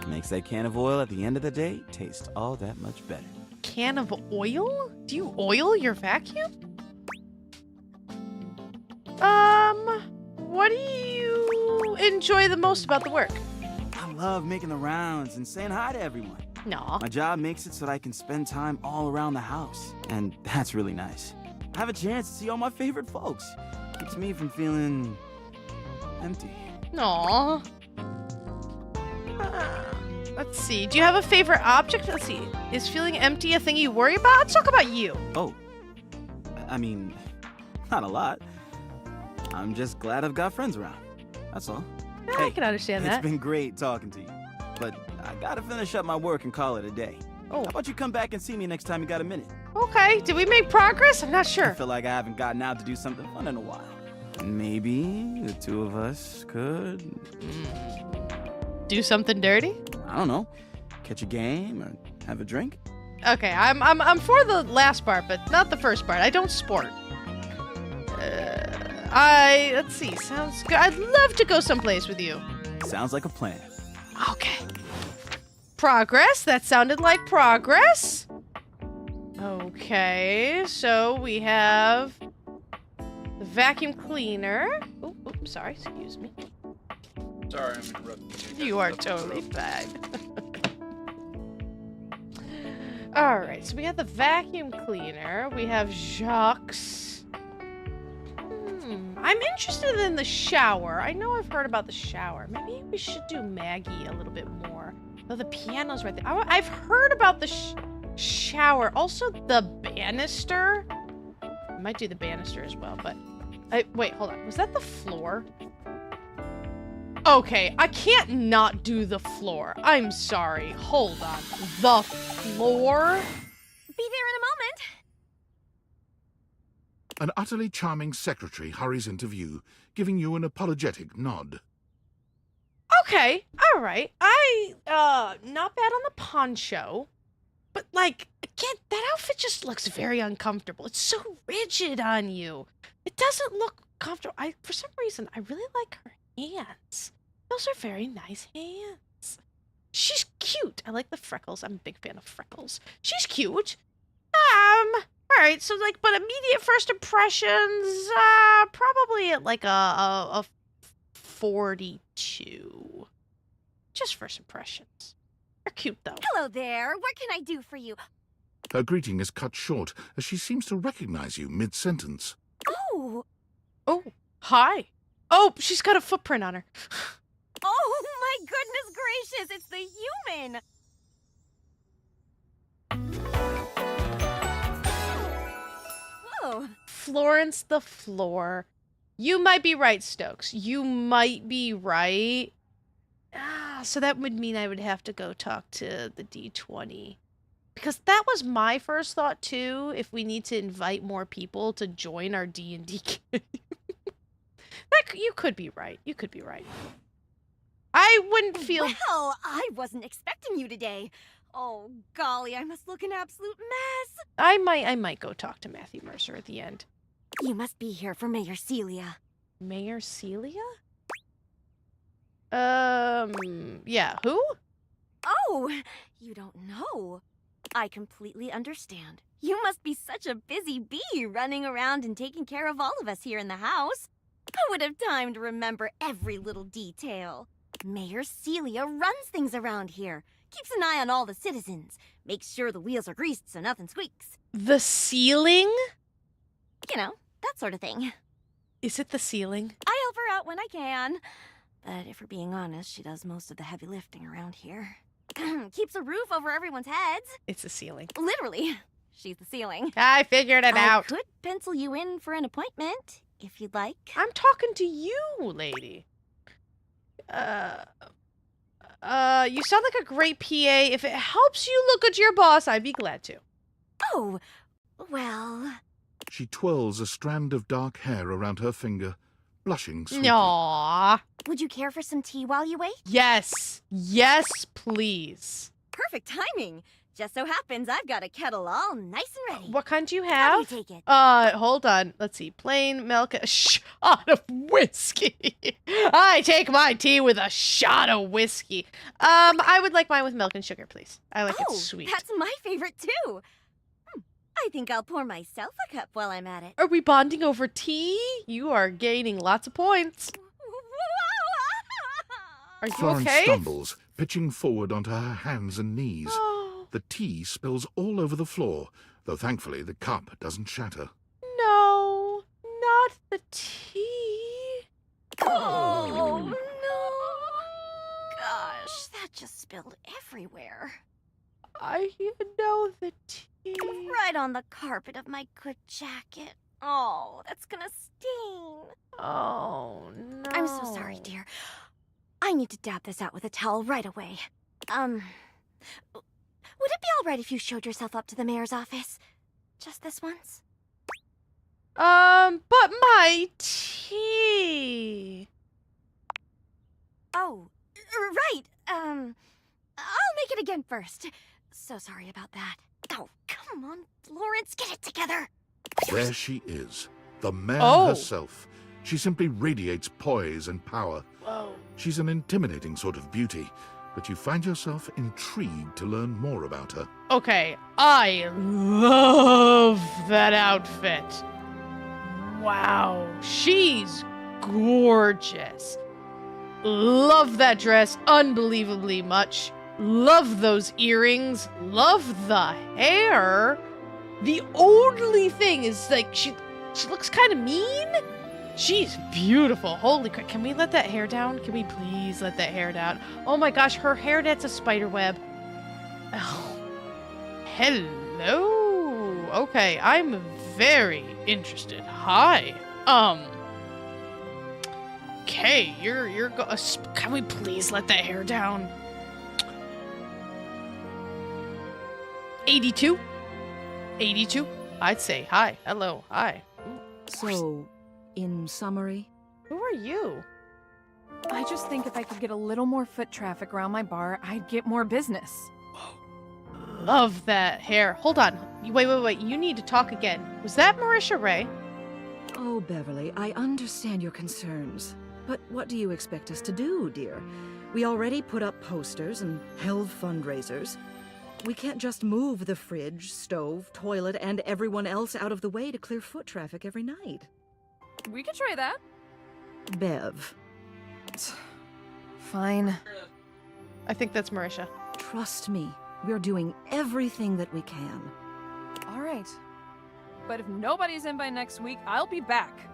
Makes that can of oil at the end of the day taste all that much better. Can of oil? Do you oil your vacuum? What do you enjoy the most about the work? I love making the rounds and saying hi to everyone. No. My job makes it so that I can spend time all around the house. And that's really nice. I have a chance to see all my favorite folks. Keeps me from feeling empty. No. Let's see. Do you have a favorite object? Let's see. Is feeling empty a thing you worry about? Let's talk about you. Oh. I mean, not a lot. I'm just glad I've got friends around. That's all. I can understand that. It's been great talking to you. But I gotta finish up my work and call it a day. Oh. How about you come back and see me next time you got a minute? Okay. Did we make progress? I'm not sure. I feel like I haven't gotten out to do something fun in a while. Maybe the two of us could... Do something dirty? I don't know. Catch a game or have a drink? Okay, I'm for the last part, but not the first part. I don't sport. Let's see. Sounds good. I'd love to go someplace with you. Sounds like a plan. Okay. Progress. That sounded like progress. Okay, so we have the vacuum cleaner. Oh, sorry. Excuse me. Sorry, I'm interrupting you. You are totally fine. All right, so we have the vacuum cleaner. We have Jacques. I'm interested in the shower. I know I've heard about the shower. Maybe we should do Maggie a little bit more. Oh, the piano's right there. I've heard about the shower. Also, the banister. I might do the banister as well, but... wait, hold on. Was that the floor? Okay, I can't not do the floor. I'm sorry. Hold on. The floor? Be there in a moment. An utterly charming secretary hurries into view, giving you an apologetic nod. Okay, all right. Not bad on the poncho. But, like, again, that outfit just looks very uncomfortable. It's so rigid on you. It doesn't look comfortable. For some reason, I really like her hands. Those are very nice hands. She's cute. I like the freckles. I'm a big fan of freckles. She's cute. All right. So like, but immediate first impressions, probably at like a 42. Just first impressions. They're cute though. Hello there. What can I do for you? Her greeting is cut short as she seems to recognize you mid-sentence. Oh. Oh, hi. Oh, she's got a footprint on her. Oh my goodness gracious, it's the human! Whoa. Florence the Floor. You might be right, Stokes. You might be right. So that would mean I would have to go talk to the D20. Because that was my first thought, too, if we need to invite more people to join our D&D game. You could be right. You could be right. I wouldn't feel... Well, I wasn't expecting you today. Oh, golly, I must look an absolute mess. I might go talk to Matthew Mercer at the end. You must be here for Mayor Celia. Mayor Celia? Yeah, who? Oh, you don't know. I completely understand. You must be such a busy bee running around and taking care of all of us here in the house. I would have time to remember every little detail. Mayor Celia runs things around here, keeps an eye on all the citizens, makes sure the wheels are greased so nothing squeaks. The ceiling? You know, that sort of thing. Is it the ceiling? I help her out when I can. But if we're being honest, she does most of the heavy lifting around here. Keeps a roof over everyone's heads. It's the ceiling. Literally. She's the ceiling. I figured it out. I could pencil you in for an appointment, if you'd like. I'm talking to you, lady. You sound like a great PA. If it helps you look at your boss, I'd be glad to. Oh, well... She twirls a strand of dark hair around her finger, blushing sweetly. Aww. Would you care for some tea while you wait? Yes. Yes, please. Perfect timing. Just so happens I've got a kettle all nice and ready. What kind do you How have? do you take it? Hold on. Let's see. Plain milk, a shot of whiskey. I take my tea with a shot of whiskey. I would like mine with milk and sugar, please. I like it sweet. That's my favorite too. I think I'll pour myself a cup while I'm at it. Are we bonding over tea? You are gaining lots of points. Are you Florence okay? stumbles, pitching forward onto her hands and knees. The tea spills all over the floor, though thankfully the cup doesn't shatter. No, not the tea. Oh, no. Gosh, that just spilled everywhere. I know the tea. Right on the carpet of my good jacket. Oh, that's gonna sting. Oh, no. I'm so sorry, dear. I need to dab this out with a towel right away. Would it be all right if you showed yourself up to the mayor's office? Just this once? But my tea. Oh, right. I'll make it again first. So sorry about that. Oh, come on, Florence, get it together. There she is, the mayor Oh. herself. She simply radiates poise and power. Whoa. She's an intimidating sort of beauty, but you find yourself intrigued to learn more about her. Okay, I love that outfit. Wow, she's gorgeous. Love that dress unbelievably much. Love those earrings. Love the hair. The only thing is, like, she looks kind of mean. She's beautiful. Holy crap. Can we let that hair down? Can we please let that hair down? Oh my gosh, her hair, that's a spider web. Oh. Hello. Okay, I'm very interested. Hi. Okay, you're can we please let that hair down? 82? 82? I'd say hi. Hello. Hi. So, in summary, Who are you? I just think if I could get a little more foot traffic around my bar, I'd get more business. Love that hair. Hold on. Wait. You need to talk again. Was that Marisha Ray? oh, Beverly, I understand your concerns. But what do you expect us to do, dear? We already put up posters and held fundraisers. We can't just move the fridge, stove, toilet, and everyone else out of the way to clear foot traffic every night. We could try that. Bev. Fine. I think that's Marisha. Trust me, we're doing everything that we can. All right. But if nobody's in by next week, I'll be back.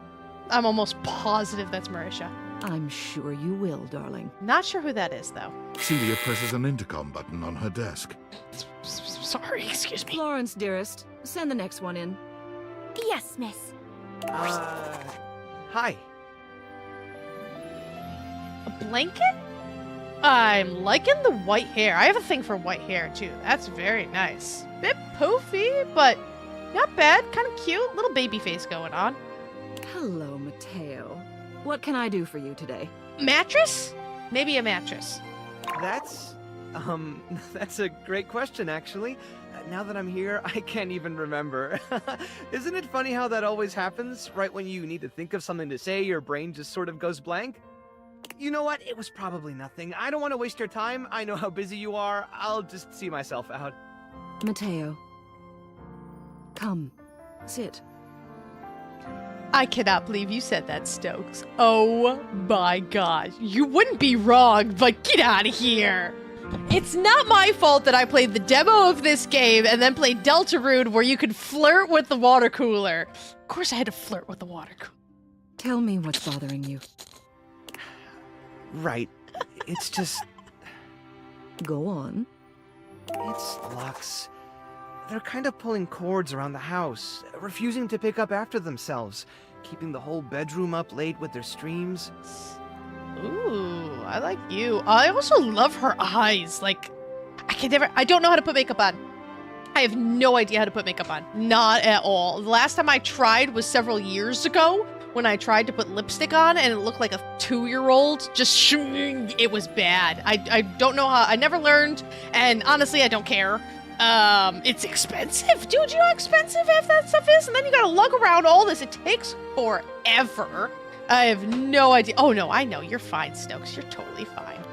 I'm almost positive that's Marisha. I'm sure you will, darling. Not sure who that is, though. Celia presses an intercom button on her desk. Sorry, excuse me. Florence, dearest, send the next one in. Yes, miss. Hi. A blanket? I'm liking the white hair. I have a thing for white hair, too. That's very nice. Bit poofy, but not bad. Kind of cute. Little baby face going on. Hello, Mateo. What can I do for you today? Mattress? Maybe a mattress. That's a great question, actually. Now that I'm here, I can't even remember. Isn't it funny how that always happens? Right when you need to think of something to say, your brain just sort of goes blank? You know what? It was probably nothing. I don't want to waste your time. I know how busy you are. I'll just see myself out. Mateo. Come. Sit. I cannot believe you said that, Stokes. Oh my gosh. You wouldn't be wrong, but get out of here. It's not my fault that I played the demo of this game and then played Deltarune where you could flirt with the water cooler. Of course I had to flirt with the water cooler. Tell me what's bothering you. Right. It's just... Go on. It's Lux. They're kind of pulling cords around the house, refusing to pick up after themselves, keeping the whole bedroom up late with their streams. Ooh, I like you. I also love her eyes. Like, I don't know how to put makeup on. I have no idea how to put makeup on. Not at all. The last time I tried was several years ago when I tried to put lipstick on and it looked like a 2-year-old. Just, it was bad. I don't know how, I never learned, and honestly, I don't care. It's expensive. Dude, you know how expensive half that stuff is? And then you gotta lug around all this. It takes forever. I have no idea. Oh no, I know. You're fine, Stokes. You're totally fine.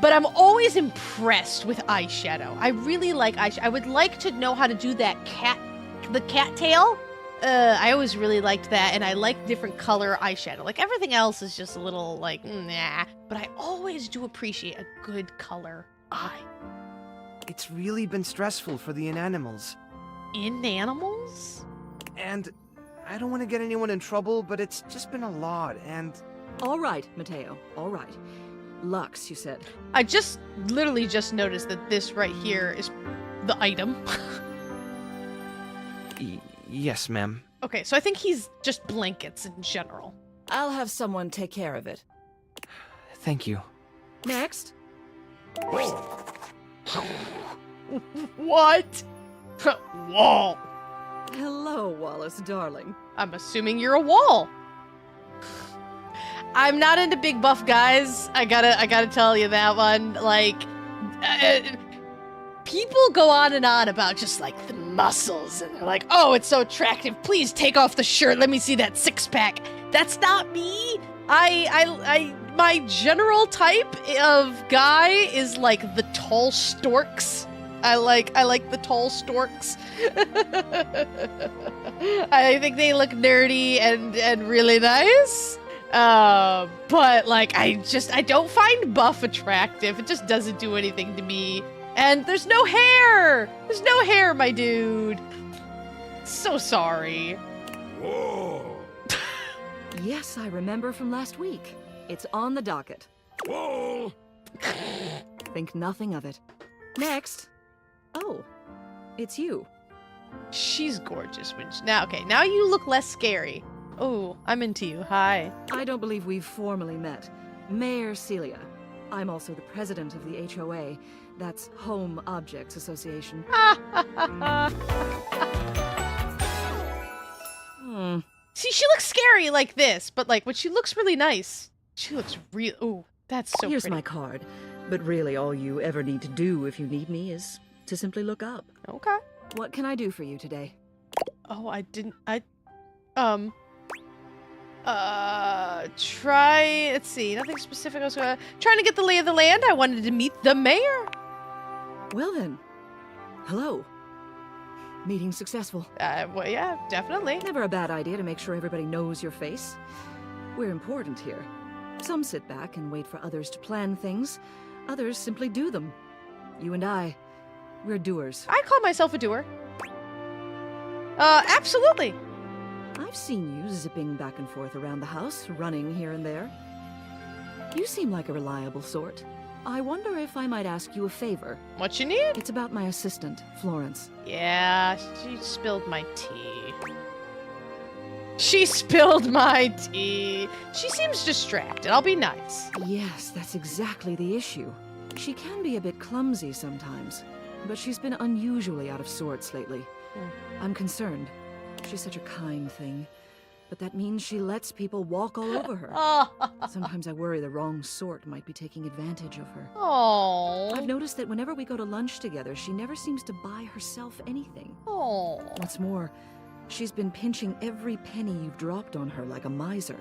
But I'm always impressed with eyeshadow. I really like eyeshadow. I would like to know how to do the cat tail. I always really liked that, and I like different color eyeshadow. Like, everything else is just a little, like, nah. But I always do appreciate a good color eye. It's really been stressful for the inanimals. Inanimals? And I don't want to get anyone in trouble, but it's just been a lot, and... All right, Mateo, all right. Lux, you said. I literally just noticed that this right here is the item. Yes, ma'am. Okay, so I think he's just blankets in general. I'll have someone take care of it. Thank you. Next. What? Wall. Hello, Wallace, darling. I'm assuming you're a wall. I'm not into big buff guys. I gotta tell you that one. Like, people go on and on about just like the muscles, and they're like, "Oh, it's so attractive. Please take off the shirt. Let me see that six-pack." That's not me. My general type of guy is like the tall storks. I like the tall storks. I think they look nerdy and really nice. But like I don't find buff attractive. It just doesn't do anything to me. And there's no hair. There's no hair, my dude. So sorry. Whoa. Yes, I remember from last week. It's on the docket. Whoa. Think nothing of it. Next. Oh, it's you. She's gorgeous when now you look less scary. Oh, I'm into you. Hi. I don't believe we've formally met. Mayor Celia. I'm also the president of the HOA. That's Home Objects Association. See, she looks scary like this, but like when she looks really nice, she looks real. Ooh, that's so Here's pretty. my card. But really, all you ever need to do if you need me is to simply look up. Okay. What can I do for you today? Oh, Let's see, nothing specific. I was trying to get the lay of the land. I wanted to meet the mayor. Well then, hello. Meeting successful. Well, yeah, definitely. Never a bad idea to make sure everybody knows your face. We're important here. Some sit back and wait for others to plan things. Others simply do them. You and I, we're doers. I call myself a doer. Absolutely. I've seen you zipping back and forth around the house, running here and there. You seem like a reliable sort. I wonder if I might ask you a favor. What you need? It's about my assistant, Florence. Yeah, she spilled my tea. She spilled my tea. She seems distracted. I'll be nice. Yes, that's exactly the issue. She can be a bit clumsy sometimes, but she's been unusually out of sorts lately. I'm concerned. She's such a kind thing, but that means she lets people walk all over her. Sometimes I worry the wrong sort might be taking advantage of her. Aww. I've noticed that whenever we go to lunch together, she never seems to buy herself anything. Aww. What's more, she's been pinching every penny you've dropped on her like a miser.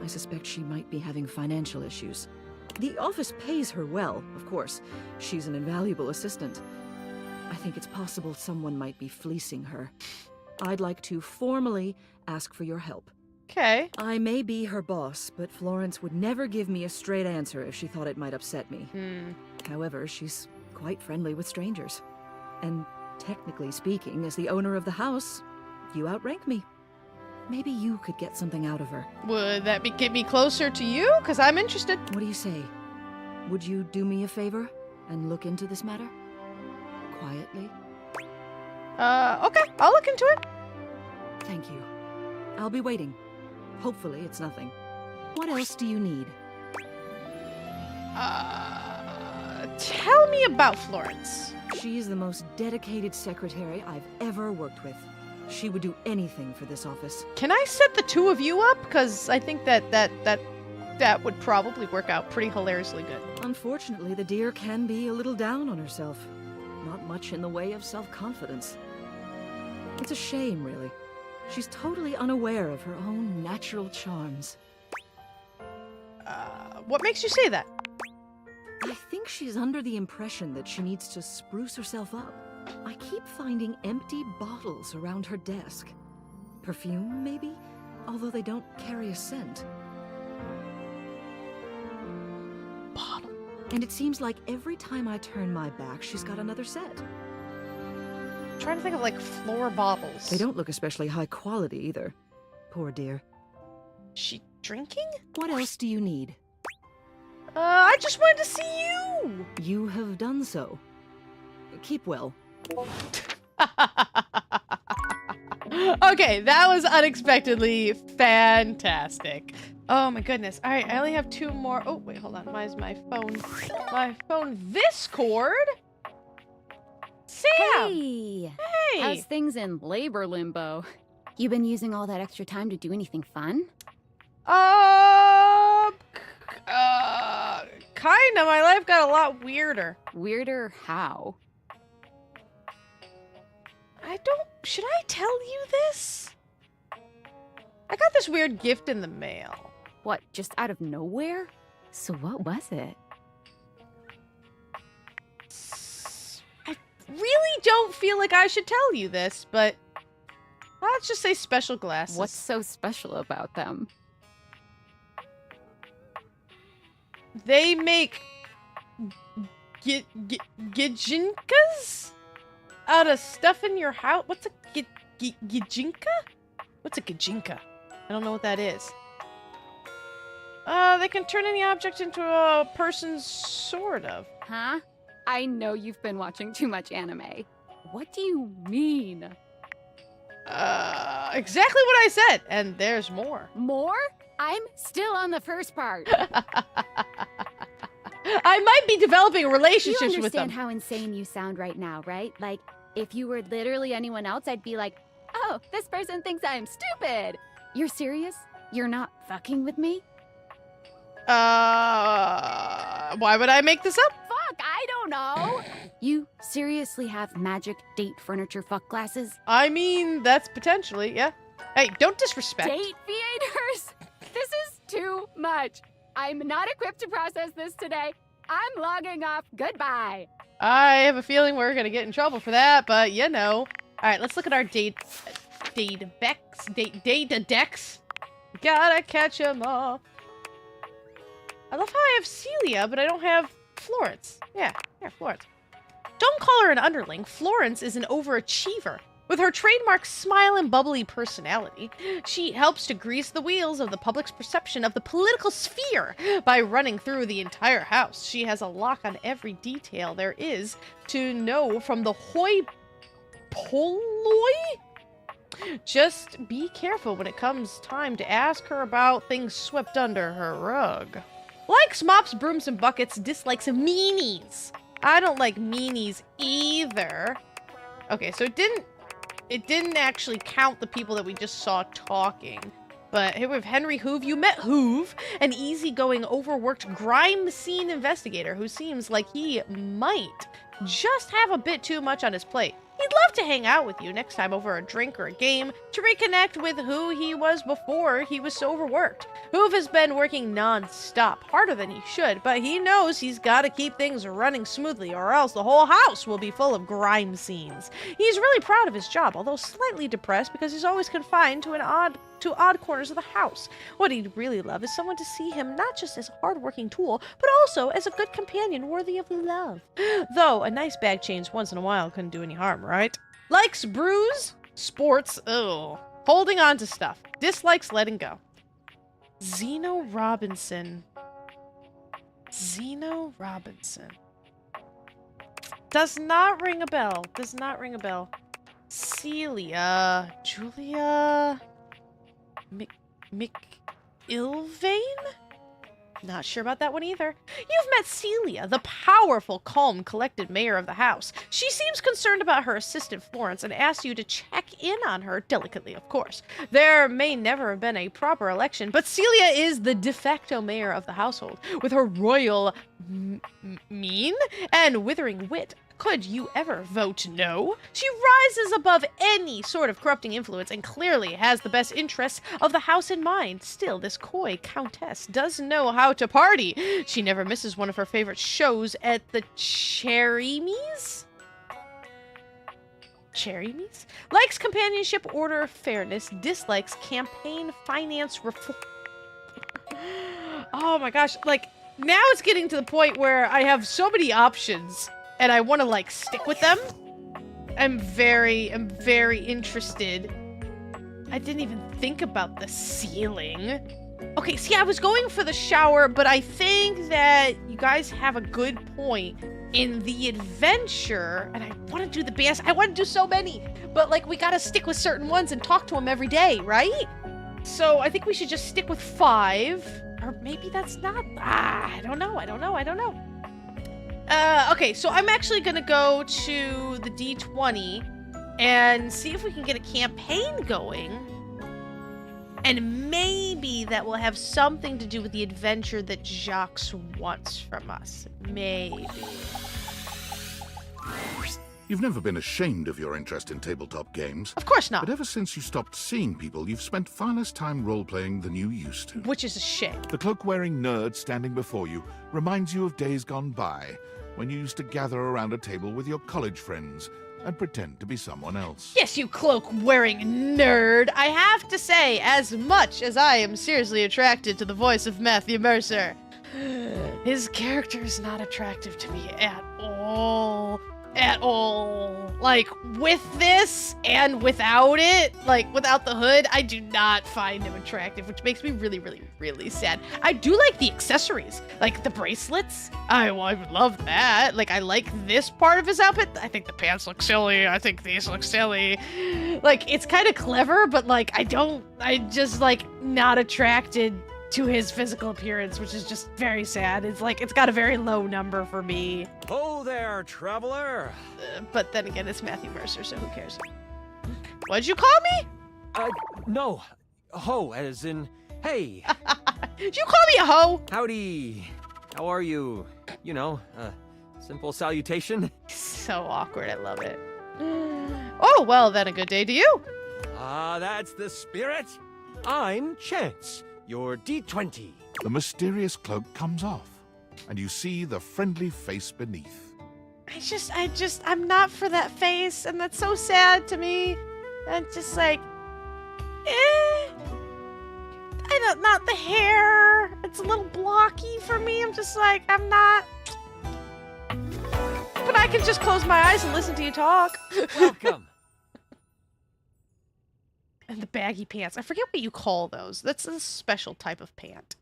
I suspect she might be having financial issues. The office pays her well, of course. She's an invaluable assistant. I think it's possible someone might be fleecing her. I'd like to formally ask for your help. Okay. I may be her boss, but Florence would never give me a straight answer if she thought it might upset me. However, she's quite friendly with strangers. And technically speaking, as the owner of the house, you outrank me. Maybe you could get something out of her. Would that get me closer to you? Because I'm interested. What do you say? Would you do me a favor and look into this matter? Quietly? Okay. I'll look into it. Thank you. I'll be waiting. Hopefully it's nothing. What else do you need? Tell me about Florence. She's the most dedicated secretary I've ever worked with. She would do anything for this office. Can I set the two of you up? Because I think that would probably work out pretty hilariously good. Unfortunately, the dear can be a little down on herself. Not much in the way of self-confidence. It's a shame, really. She's totally unaware of her own natural charms. What makes you say that? I think she's under the impression that she needs to spruce herself up. I keep finding empty bottles around her desk. Perfume, maybe? Although they don't carry a scent. Bottle. And it seems like every time I turn my back, she's got another set. I'm trying to think of, like, floor bottles. They don't look especially high quality, either. Poor dear. She drinking? What else do you need? I just wanted to see you! You have done so. Keep well. Okay, that was unexpectedly fantastic. Oh my goodness. All right, I only have two more. Oh, wait, hold on. Why is my phone this cord? Sam! Hey! Hey! How's things in labor limbo? You been using all that extra time to do anything fun? Kinda. My life got a lot weirder. Weirder how? Should I tell you this? I got this weird gift in the mail. What, just out of nowhere? So what was it? I really don't feel like I should tell you this, but let's just say special glasses. What's so special about them? They make gijinkas out of stuff in your house. What's a gijinka? What's a gijinka? I don't know what that is. They can turn any object into a person, sort of. Huh? I know you've been watching too much anime. What do you mean? Exactly what I said, and there's more. More? I'm still on the first part. I might be developing relationships with them. You understand how insane you sound right now, right? Like, if you were literally anyone else, I'd be like, oh, this person thinks I'm stupid. You're serious? You're not fucking with me? Why would I make this up? Fuck, I don't know. You seriously have magic date furniture fuck glasses? I mean, that's potentially, yeah. Hey, don't disrespect. Date theaters? much. I'm not equipped to process this today. I'm logging off. Goodbye. I have a feeling we're gonna get in trouble for that, but you know. All right, let's look at our data decks. Gotta catch 'em all. I love how I have Celia, but I don't have Florence. Yeah, Florence. Don't call her an underling. Florence is an overachiever. With her trademark smile and bubbly personality, she helps to grease the wheels of the public's perception of the political sphere by running through the entire house. She has a lock on every detail there is to know from the hoi polloi. Just be careful when it comes time to ask her about things swept under her rug. Likes mops, brooms, and buckets, dislikes meanies. I don't like meanies either. Okay, so it didn't actually count the people that we just saw talking. But here we have Henry Hoove. You met Hoove, an easygoing, overworked grime scene investigator who seems like he might just have a bit too much on his plate. He'd love to hang out with you next time over a drink or a game to reconnect with who he was before he was so overworked. Hoove has been working non-stop, harder than he should, but he knows he's got to keep things running smoothly or else the whole house will be full of grime scenes. He's really proud of his job, although slightly depressed because he's always confined to odd corners of the house. What he'd really love is someone to see him not just as a hard-working tool, but also as a good companion worthy of love. Though a nice bag change once in a while couldn't do any harm, right? Likes brews, sports, holding on to stuff. Dislikes letting go. Zeno Robinson. Zeno Robinson. Does not ring a bell. Does not ring a bell. Celia. Julia. McIlvain? Not sure about that one either. You've met Celia, the powerful, calm, collected mayor of the house. She seems concerned about her assistant Florence and asks you to check in on her, delicately, of course. There may never have been a proper election, but Celia is the de facto mayor of the household, with her royal mien and withering wit. Could you ever vote no? She rises above any sort of corrupting influence and clearly has the best interests of the house in mind. Still, this coy countess does know how to party. She never misses one of her favorite shows at the Cherrymies? Cherrymies? Likes companionship, order, fairness, dislikes campaign finance reform. Oh my gosh, like, now it's getting to the point where I have so many options. And I want to, like, stick with them. I'm very interested. I didn't even think about the ceiling. Okay, see, I was going for the shower, but I think that you guys have a good point in the adventure. And I want to do the best. I want to do so many. But, like, we got to stick with certain ones and talk to them every day, right? So I think we should just stick with 5. Or maybe that's not... I don't know. Okay, so I'm actually gonna go to the D20 and see if we can get a campaign going. And maybe that will have something to do with the adventure that Jacques wants from us. Maybe. You've never been ashamed of your interest in tabletop games. Of course not. But ever since you stopped seeing people, you've spent far less time role-playing than you used to. Which is a shame. The cloak-wearing nerd standing before you reminds you of days gone by, when you used to gather around a table with your college friends and pretend to be someone else. Yes, you cloak-wearing nerd. I have to say, as much as I am seriously attracted to the voice of Matthew Mercer, his character is not attractive to me at all. At all. Like, with this and without it, like, without the hood, I do not find him attractive, which makes me really sad. I do like the accessories, like the bracelets. I would love that. Like, I like this part of his outfit. I think the pants look silly. I think these look silly. Like, it's kind of clever, but, like, I just, like, not attracted to his physical appearance, which is just very sad. It's like, it's got a very low number for me. Oh there, traveler. But then again, it's Matthew Mercer, so who cares? What'd you call me? No. Ho, as in, hey. Did you call me a hoe? Howdy. How are you? You know, simple salutation. So awkward, I love it. Oh, well, then a good day to you. That's the spirit. I'm Chance, your D20. The mysterious cloak comes off, and you see the friendly face beneath. I'm not for that face, and that's so sad to me. I'm just like, not the hair. It's a little blocky for me. I'm just like, I'm not. But I can just close my eyes and listen to you talk. Welcome. And the baggy pants. I forget what you call those. That's a special type of pant.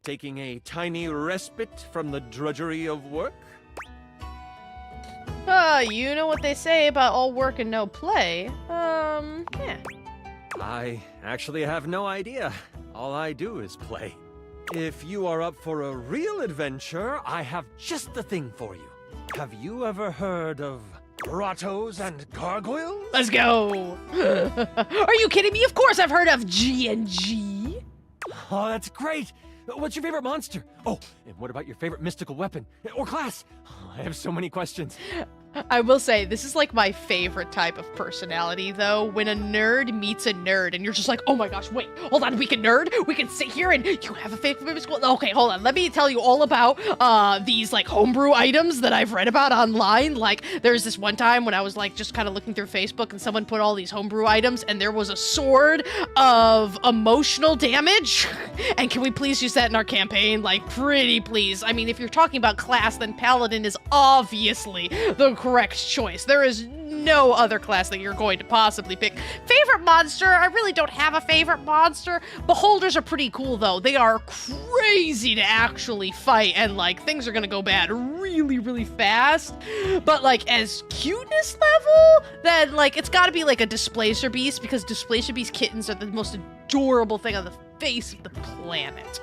Taking a tiny respite from the drudgery of work? You know what they say about all work and no play. Yeah. I actually have no idea. All I do is play. If you are up for a real adventure, I have just the thing for you. Have you ever heard of grottos and gargoyles? Let's go. Are you kidding me? Of course I've heard of G&G. Oh, that's great. What's your favorite monster? Oh, and what about your favorite mystical weapon? Or class? Oh, I have so many questions. I will say, this is like my favorite type of personality, though. When a nerd meets a nerd, and you're just like, oh my gosh, wait, hold on, we can nerd? We can sit here and you have a favorite school? Okay, hold on, let me tell you all about these, like, homebrew items that I've read about online. Like, there's this one time when I was, like, just kind of looking through Facebook, and someone put all these homebrew items, and there was a sword of emotional damage. And can we please use that in our campaign? Like, pretty please. I mean, if you're talking about class, then Paladin is obviously the correct choice. There is no other class that you're going to possibly pick. Favorite monster? I really don't have a favorite monster. Beholders are pretty cool, though. They are crazy to actually fight, and, like, things are gonna go bad really, really fast. But, like, as cuteness level, then, like, it's gotta be, like, a Displacer Beast, because Displacer Beast kittens are the most adorable thing on the face of the planet.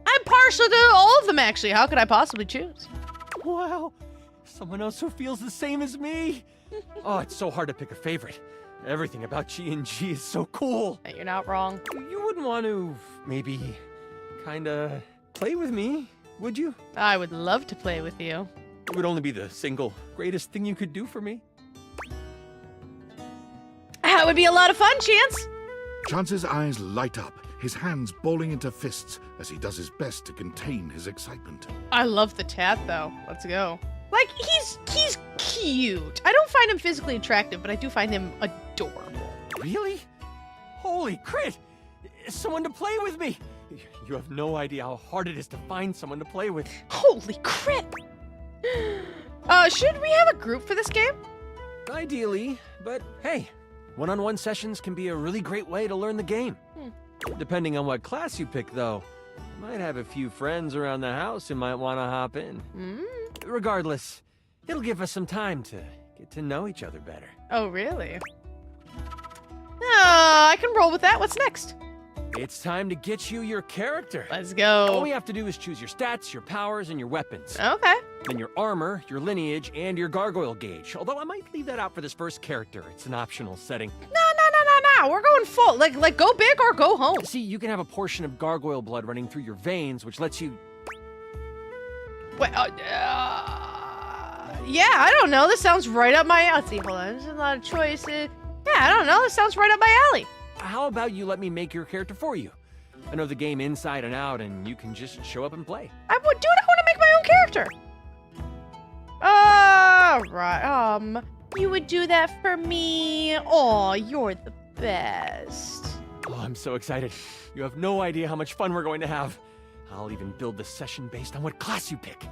I'm partial to all of them, actually. How could I possibly choose? Wow, someone else who feels the same as me. Oh, it's so hard to pick a favorite. Everything about G&G is so cool. You're not wrong. You wouldn't want to, maybe, kinda play with me, would you? I would love to play with you. It would only be the single greatest thing you could do for me. That would be a lot of fun, Chance. Chance's eyes light up, his hands balling into fists as he does his best to contain his excitement. I love the tat, though. Let's go. Like, he's cute. I don't find him physically attractive, but I do find him adorable. Really? Holy crit! Someone to play with me! You have no idea how hard it is to find someone to play with. Holy crit! Should we have a group for this game? Ideally, but hey, one-on-one sessions can be a really great way to learn the game. Depending on what class you pick, though. You might have a few friends around the house who might want to hop in. Regardless, it'll give us some time to get to know each other better. Oh, really? I can roll with that. What's next? It's time to get you your character. Let's go. All we have to do is choose your stats, your powers, and your weapons. Okay. Then your armor, your lineage, and your gargoyle gauge. Although I might leave that out for this first character. It's an optional setting. No. We're going full. Like go big or go home. See, you can have a portion of gargoyle blood running through your veins, which lets you... Wait, yeah, I don't know. This sounds right up my... Let's see, hold on. There's a lot of choices. Yeah, I don't know. This sounds right up my alley. How about you let me make your character for you? I know the game inside and out, and you can just show up and play. I want to make my own character. Right. You would do that for me. Oh, you're the best. Oh, I'm so excited. You have no idea how much fun we're going to have. I'll even build the session based on what class you pick.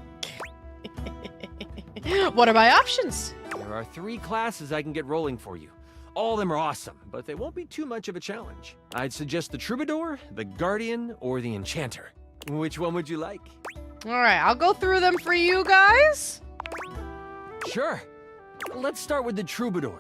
What are my options? There are 3 classes I can get rolling for you. All of them are awesome, but they won't be too much of a challenge. I'd suggest the Troubadour, the Guardian, or the Enchanter. Which one would you like? All right, I'll go through them for you guys. Sure. Let's start with the Troubadour.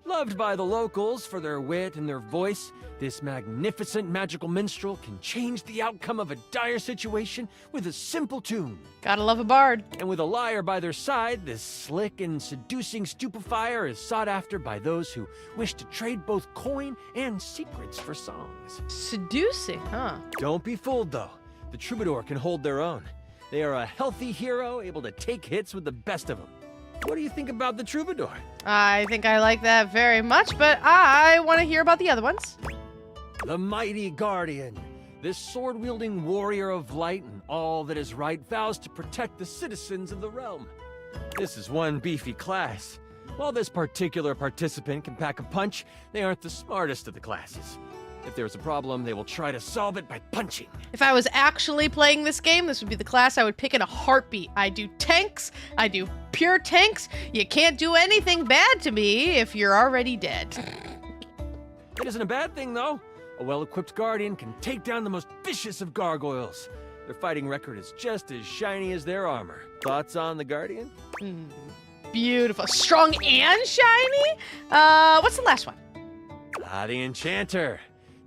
Loved by the locals for their wit and their voice, this magnificent magical minstrel can change the outcome of a dire situation with a simple tune. Gotta love a bard. And with a liar by their side, this slick and seducing stupefier is sought after by those who wish to trade both coin and secrets for songs. Seducing, huh? Don't be fooled, though. The Troubadour can hold their own. They are a healthy hero, able to take hits with the best of them. what do you think about the troubadour? I think I like that very much, but I want to hear about the other ones. The mighty guardian. This sword-wielding warrior of light and all that is right vows to protect the citizens of the realm. This is one beefy class. While this particular participant can pack a punch, they aren't the smartest of the classes. If there's a problem, they will try to solve it by punching. If I was actually playing this game, this would be the class I would pick in a heartbeat. I do tanks. I do pure tanks. You can't do anything bad to me if you're already dead. It isn't a bad thing, though. A well-equipped guardian can take down the most vicious of gargoyles. Their fighting record is just as shiny as their armor. Thoughts on the guardian? Beautiful. Strong and shiny? What's the last one? The enchanter.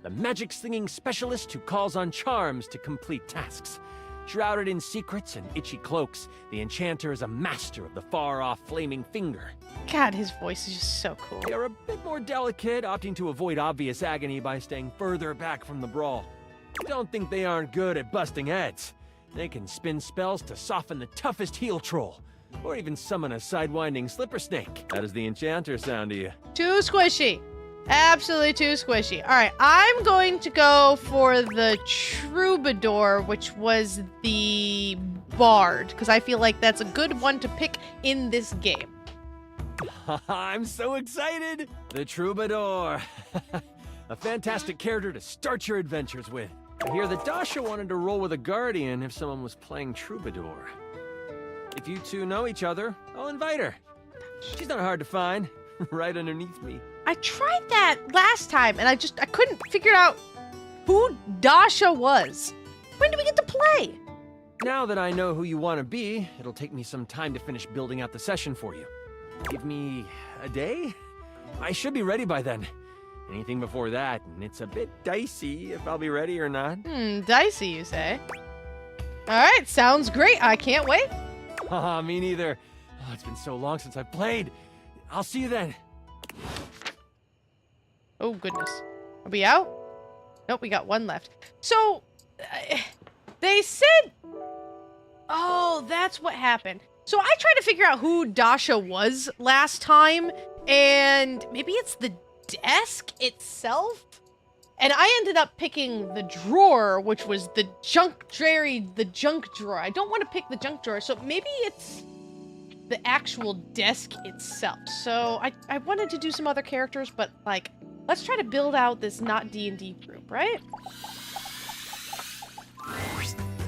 The magic-slinging specialist who calls on charms to complete tasks. Shrouded in secrets and itchy cloaks, the enchanter is a master of the far-off flaming finger. God, his voice is just so cool. They are a bit more delicate, opting to avoid obvious agony by staying further back from the brawl. Don't think they aren't good at busting heads. They can spin spells to soften the toughest heel troll, or even summon a sidewinding slipper snake. How does the enchanter sound to you? Too squishy. Absolutely too squishy. All right, I'm going to go for the troubadour, which was the bard, because I feel like that's a good one to pick in this game. I'm so excited! The troubadour. A fantastic character to start your adventures with. I hear that Dasha wanted to roll with a guardian if someone was playing troubadour. If you two know each other, I'll invite her. She's not hard to find, right underneath me. I tried that last time, and I couldn't figure out who Dasha was. When do we get to play? Now that I know who you want to be, it'll take me some time to finish building out the session for you. Give me a day? I should be ready by then. Anything before that, and it's a bit dicey if I'll be ready or not. Dicey, you say? All right, sounds great. I can't wait. Me neither. Oh, it's been so long since I've played. I'll see you then. Oh, goodness. Are we out? Nope, we got one left. So, they said... Oh, that's what happened. So I tried to figure out who Dasha was last time, and maybe it's the desk itself? And I ended up picking the drawer, which was the junk drawer. I don't want to pick the junk drawer, so maybe it's the actual desk itself. So I wanted to do some other characters, but like, let's try to build out this not D&D group, right?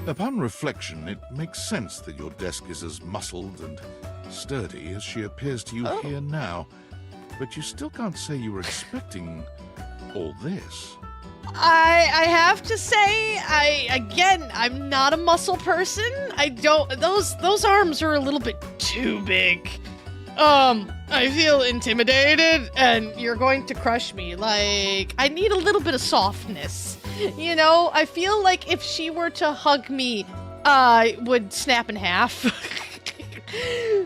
Upon reflection, it makes sense that your desk is as muscled and sturdy as she appears to you here now. But you still can't say you were expecting all this. I have to say, I'm not a muscle person. Those arms are a little bit too big. I feel intimidated, and you're going to crush me. Like, I need a little bit of softness. You know, I feel like if she were to hug me, I would snap in half.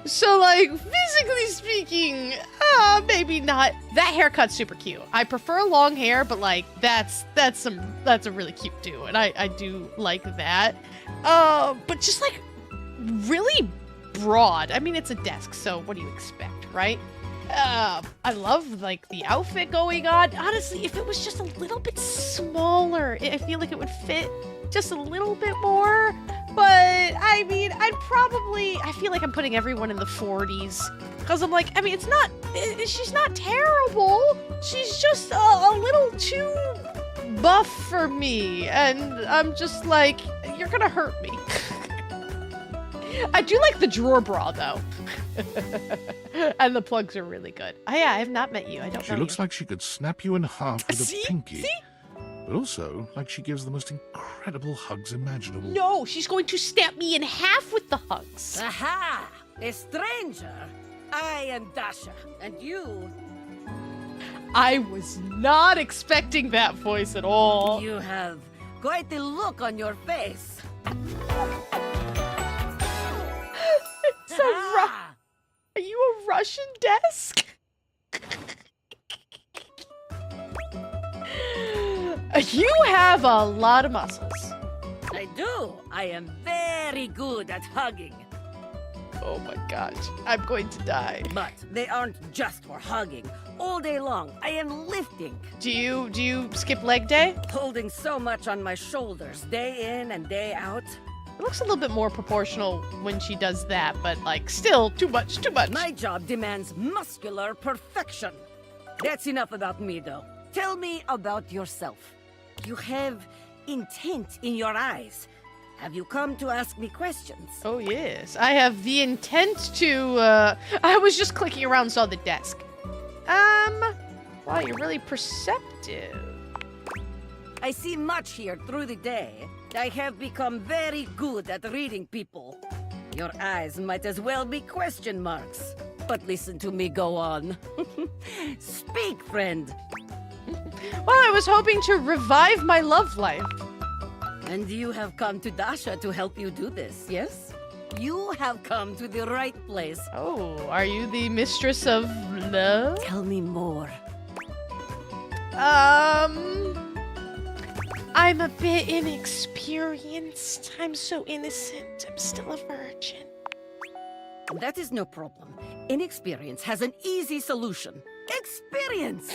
So, like, physically speaking, maybe not. That haircut's super cute. I prefer long hair, but like, that's a really cute too, and I do like that. But just like, really broad. I mean, it's a desk, so what do you expect, right? I love like the outfit going on. Honestly, if it was just a little bit smaller, I feel like it would fit just a little bit more. But I mean, I feel like I'm putting everyone in the 40s. Because I'm like, I mean, she's not terrible. She's just a little too buff for me. And I'm just like, you're gonna hurt me. I do like the drawer bra, though. And the plugs are really good. Oh, yeah, I have not met you. I don't know She looks like she could snap you in half with See? a pinky. See? But also, like she gives the most incredible hugs imaginable. No, she's going to snap me in half with the hugs. Aha! A stranger! I am Dasha, and you... I was not expecting that voice at all. You have quite a look on your face. It's Are you a Russian desk? You have a lot of muscles. I do. I am very good at hugging. Oh my gosh, I'm going to die. But they aren't just for hugging. All day long, I am lifting. Do you skip leg day? Holding so much on my shoulders, day in and day out. It looks a little bit more proportional when she does that, but like still too much. My job demands muscular perfection. That's enough about me, though. Tell me about yourself. You have intent in your eyes. Have you come to ask me questions? Oh yes, I have the intent to, I was just clicking around and saw the desk. Wow, you're really perceptive. I see much here through the day. I have become very good at reading people. Your eyes might as well be question marks. But listen to me go on. Speak, friend. Well, I was hoping to revive my love life. And you have come to Dasha to help you do this, yes? You have come to the right place. Oh, are you the mistress of love? Tell me more. I'm a bit inexperienced. I'm so innocent. I'm still a virgin. That is no problem. Inexperience has an easy solution. Experience!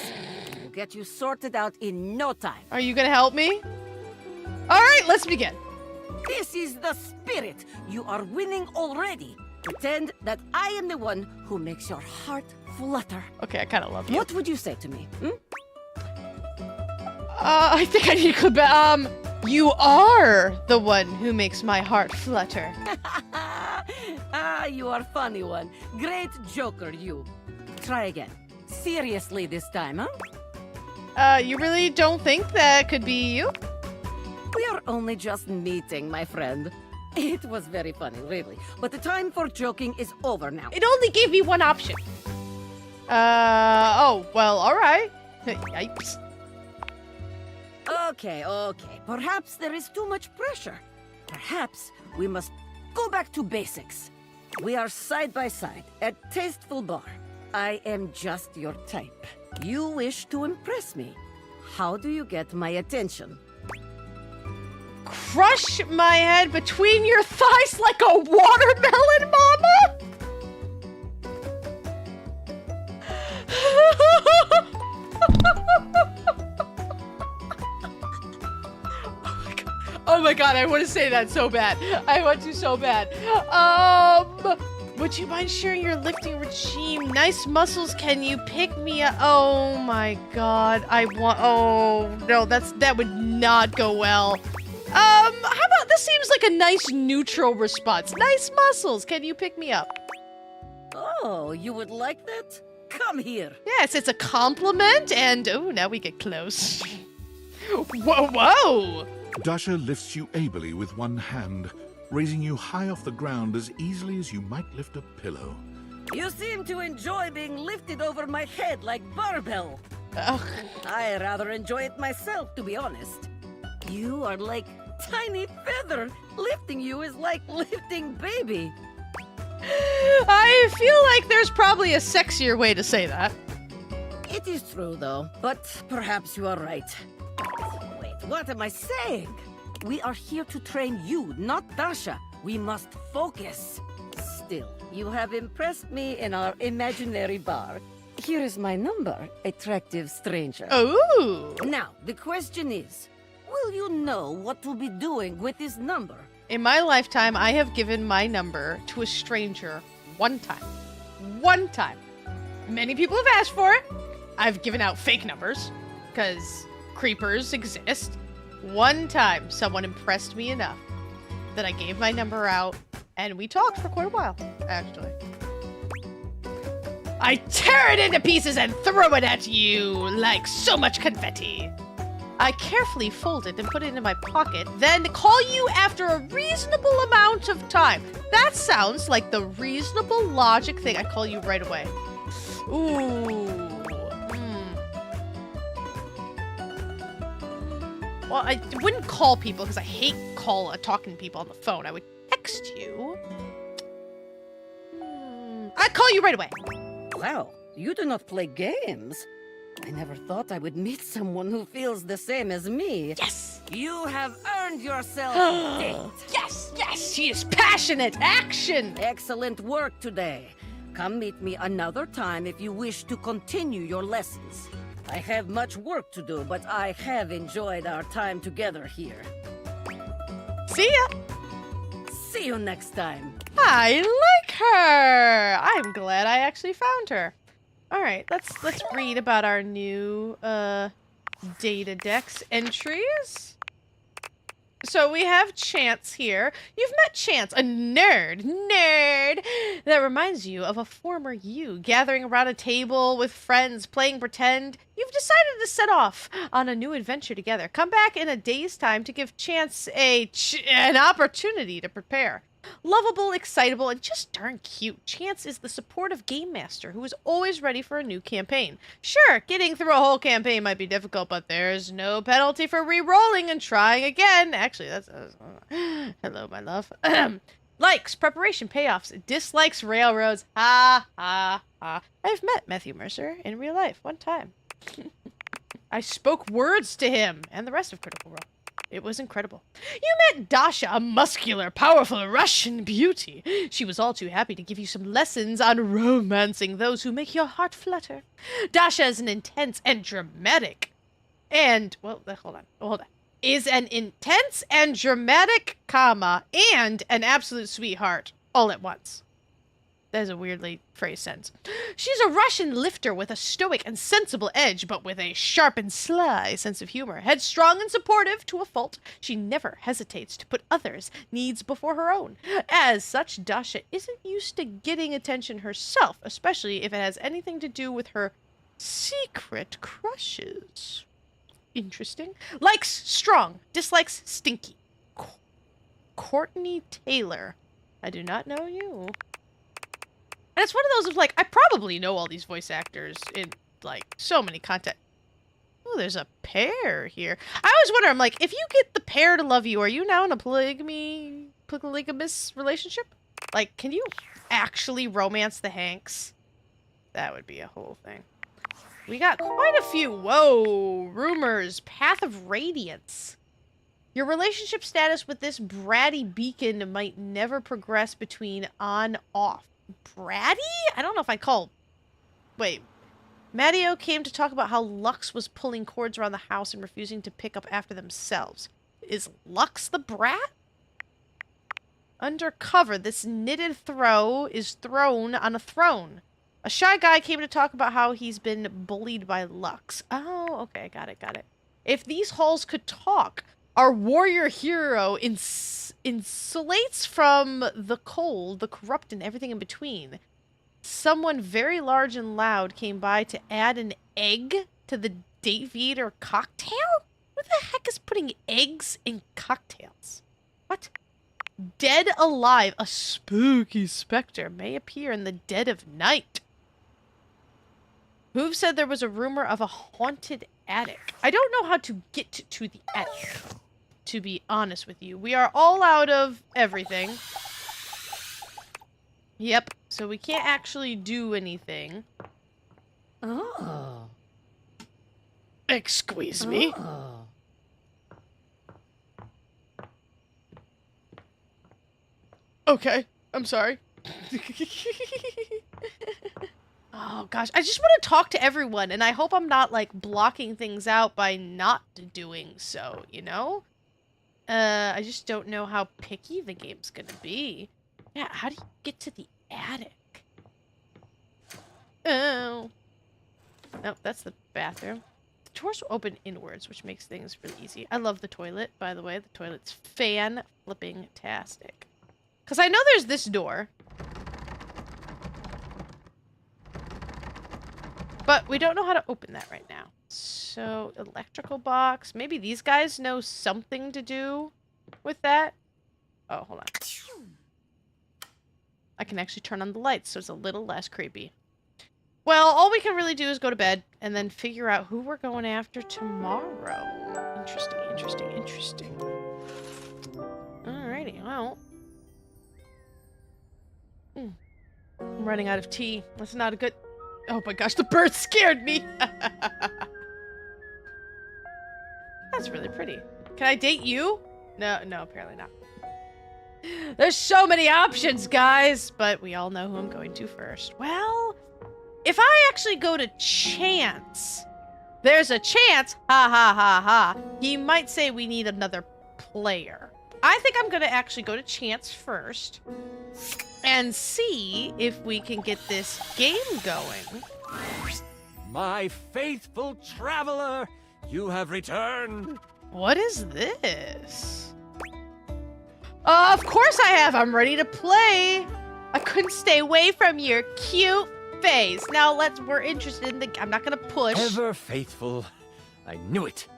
We'll get you sorted out in no time. Are you gonna help me? All right, let's begin. This is the spirit. You are winning already. Pretend that I am the one who makes your heart flutter. Okay, I kind of love you. What would you say to me? I think I need to clip. You are the one who makes my heart flutter. You are funny one. Great joker, you. Try again. Seriously this time, huh? You really don't think that could be you? We are only just meeting, my friend. It was very funny, really. But the time for joking is over now. It only gave me one option. Oh, well, all right. Yipes. Okay. Perhaps there is too much pressure. Perhaps we must go back to basics. We are side by side at Tasteful Bar. I am just your type. You wish to impress me. How do you get my attention? Crush my head between your thighs like a watermelon, mama? Oh my god, I want to say that so bad. I want to so bad. Would you mind sharing your lifting regime? Nice muscles, can you pick me up? Oh my god, oh no, that would not go well. How about, this seems like a nice neutral response. Nice muscles, can you pick me up? Oh, you would like that? Come here. Yes, it's a compliment, and oh, now we get close. Whoa! Dasha lifts you ably with one hand, raising you high off the ground as easily as you might lift a pillow. You seem to enjoy being lifted over my head like barbell. Ugh. I rather enjoy it myself, to be honest. You are like tiny feather. Lifting you is like lifting baby. I feel like there's probably a sexier way to say that. It is true, though, but perhaps you are right. Wait, what am I saying? We are here to train you, not Dasha. We must focus. Still, you have impressed me in our imaginary bar. Here is my number, attractive stranger. Ooh! Now, the question is, will you know what to be doing with this number? In my lifetime, I have given my number to a stranger one time. One time. Many people have asked for it. I've given out fake numbers, because creepers exist. One time, someone impressed me enough that I gave my number out, and we talked for quite a while, actually. I tear it into pieces and throw it at you like so much confetti. I carefully fold it and put it in my pocket, then call you after a reasonable amount of time. That sounds like the reasonable logic thing. I call you right away. Ooh. Well, I wouldn't call people because I hate talking to people on the phone. I would text you. I'd call you right away. Wow, you do not play games. I never thought I would meet someone who feels the same as me. Yes! You have earned yourself a date. Yes, yes, she is passionate. Action! Excellent work today. Come meet me another time if you wish to continue your lessons. I have much work to do, but I have enjoyed our time together here. See ya! See you next time. I like her! I'm glad I actually found her. Alright, let's read about our new data dex entries. So we have Chance here. You've met Chance, a nerd that reminds you of a former you, gathering around a table with friends, playing pretend. You've decided to set off on a new adventure together. Come back in a day's time to give Chance an opportunity to prepare. Lovable, excitable, and just darn cute, Chance is the supportive game master who is always ready for a new campaign. Sure, getting through a whole campaign might be difficult, but there's no penalty for re-rolling and trying again. Actually, that's... hello, my love. Likes, preparation, payoffs, dislikes, railroads. Ha, ha, ha. I've met Matthew Mercer in real life one time. I spoke words to him and the rest of Critical Role. It was incredible. You met Dasha, a muscular, powerful Russian beauty. She was all too happy to give you some lessons on romancing those who make your heart flutter. Dasha is an intense and dramatic and, well, hold on. Is an intense and dramatic, and an absolute sweetheart all at once. That is a weirdly phrased sentence. She's a Russian lifter with a stoic and sensible edge, but with a sharp and sly sense of humor. Headstrong and supportive to a fault, she never hesitates to put others' needs before her own. As such, Dasha isn't used to getting attention herself, especially if it has anything to do with her secret crushes. Interesting. Likes strong, dislikes stinky. Courtney Taylor. I do not know you. And it's one of those of, like, I probably know all these voice actors in, like, so many content. Oh, there's a pair here. I always wonder, I'm like, if you get the pair to love you, are you now in a polygamous relationship? Like, can you actually romance the Hanks? That would be a whole thing. We got quite a few. Whoa, rumors. Path of Radiance. Your relationship status with this bratty beacon might never progress between on-off. Bratty? I don't know if I'd call... Wait. Matteo came to talk about how Lux was pulling cords around the house and refusing to pick up after themselves. Is Lux the brat? Undercover, this knitted throw is thrown on a throne. A shy guy came to talk about how he's been bullied by Lux. Oh, okay, got it. If these halls could talk, our warrior hero insulates from the cold, the corrupt, and everything in between. Someone very large and loud came by to add an egg to the Dateable cocktail? Who the heck is putting eggs in cocktails? What? Dead alive, a spooky specter may appear in the dead of night. Hoove said there was a rumor of a haunted attic. I don't know how to get to the attic, to be honest with you. We are all out of everything. Yep, so we can't actually do anything. Oh. Excuse me. Oh. Okay, I'm sorry. Oh gosh, I just want to talk to everyone, and I hope I'm not, like, blocking things out by not doing so, you know? I just don't know how picky the game's gonna be. Yeah, how do you get to the attic? Oh. Nope, that's the bathroom. The doors open inwards, which makes things really easy. I love the toilet, by the way. The toilet's fan-flipping-tastic. Because I know there's this door. But we don't know how to open that right now. So, electrical box. Maybe these guys know something to do with that. Oh, hold on. I can actually turn on the lights, so it's a little less creepy. Well, all we can really do is go to bed and then figure out who we're going after tomorrow. Interesting. Alrighty, well. I'm running out of tea. That's not a good... Oh my gosh, the bird scared me. That's really pretty. Can I date you? No, apparently not. There's so many options, guys, but we all know who I'm going to first. Well, if I actually go to Chance, there's a chance, ha ha ha ha, he might say we need another player. I think I'm gonna actually go to Chance first and see if we can get this game going. My faithful traveler, you have returned. What is this? Of course I have. I'm ready to play. I couldn't stay away from your cute face. Now we're interested in the, I'm not gonna push. Ever faithful. I knew it.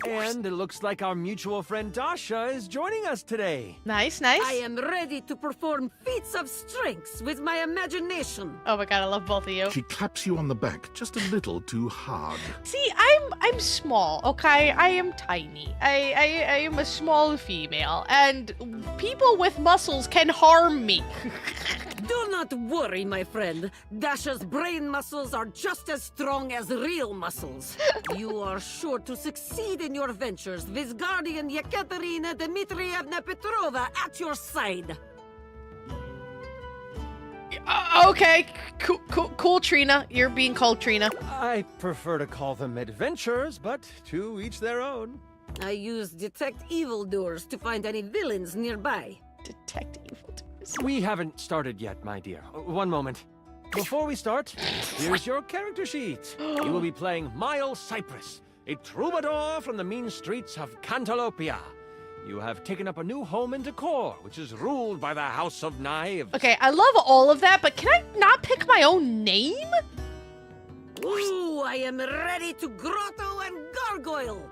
And it looks like our mutual friend Dasha is joining us today. Nice, nice. I am ready to perform feats of strength with my imagination. Oh my god, I love both of you. She claps you on the back just a little too hard. See, I'm small, okay? I am tiny. I am a small female, and people with muscles can harm me. Do not worry, my friend. Dasha's brain muscles are just as strong as real muscles. You are sure to succeed in your ventures with Guardian Yekaterina Dmitrievna Petrova at your side. Okay, cool, Trina. You're being called Trina. I prefer to call them adventures, but to each their own. I use detect evildoers to find any villains nearby. Detect evildoers? We haven't started yet, my dear. One moment. Before we start, here's your character sheet. You will be playing Miles Cypress, a troubadour from the mean streets of Cantalopia. You have taken up a new home in decor, which is ruled by the House of Knives. Okay, I love all of that, but can I not pick my own name? Ooh, I am ready to grotto and gargoyle.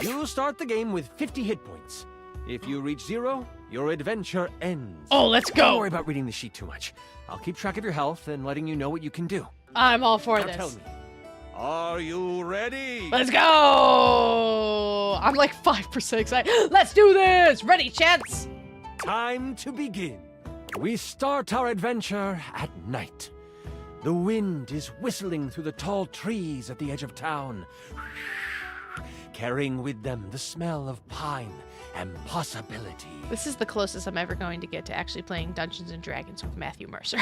You start the game with 50 hit points. If you reach 0, your adventure ends. Oh, let's go. Don't worry about reading the sheet too much. I'll keep track of your health and letting you know what you can do. I'm all for Now this. tell me, are you ready? Let's go! I'm like 5% excited. Let's do this! Ready, Chance? Time to begin. We start our adventure at night. The wind is whistling through the tall trees at the edge of town, carrying with them the smell of pine and possibility. This is the closest I'm ever going to get to actually playing Dungeons & Dragons with Matthew Mercer.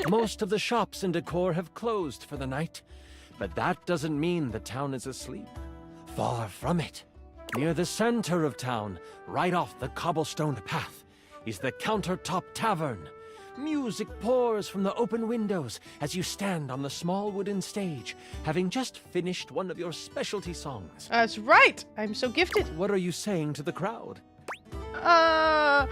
Most of the shops and decor have closed for the night, but that doesn't mean the town is asleep. Far from it. Near the center of town, right off the cobblestoned path, is the Countertop Tavern. Music pours from the open windows as you stand on the small wooden stage, having just finished one of your specialty songs. That's right. I'm so gifted. What are you saying to the crowd? Are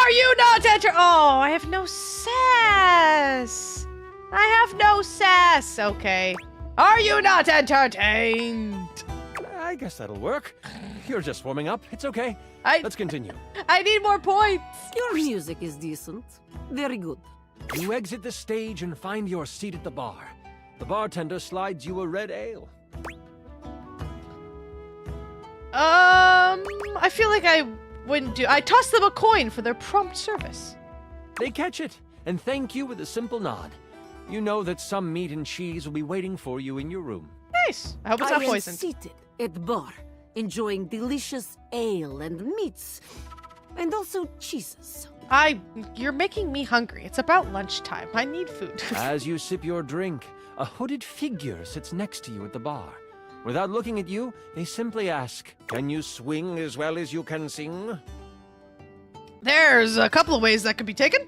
you not Oh, I have no sass. I have no sass. Okay. Are you not entertained? I guess that'll work. You're just warming up. It's okay. Let's continue. I need more points. Your music is decent. Very good. You exit the stage and find your seat at the bar. The bartender slides you a red ale. I feel like I wouldn't do. I toss them a coin for their prompt service. They catch it and thank you with a simple nod. You know that some meat and cheese will be waiting for you in your room. Nice. I hope it's not poisoned. I am seated at the bar, enjoying delicious ale and meats, and also cheeses. You're making me hungry. It's about lunchtime. I need food. As you sip your drink, a hooded figure sits next to you at the bar. Without looking at you, they simply ask, "Can you swing as well as you can sing?" There's a couple of ways that could be taken.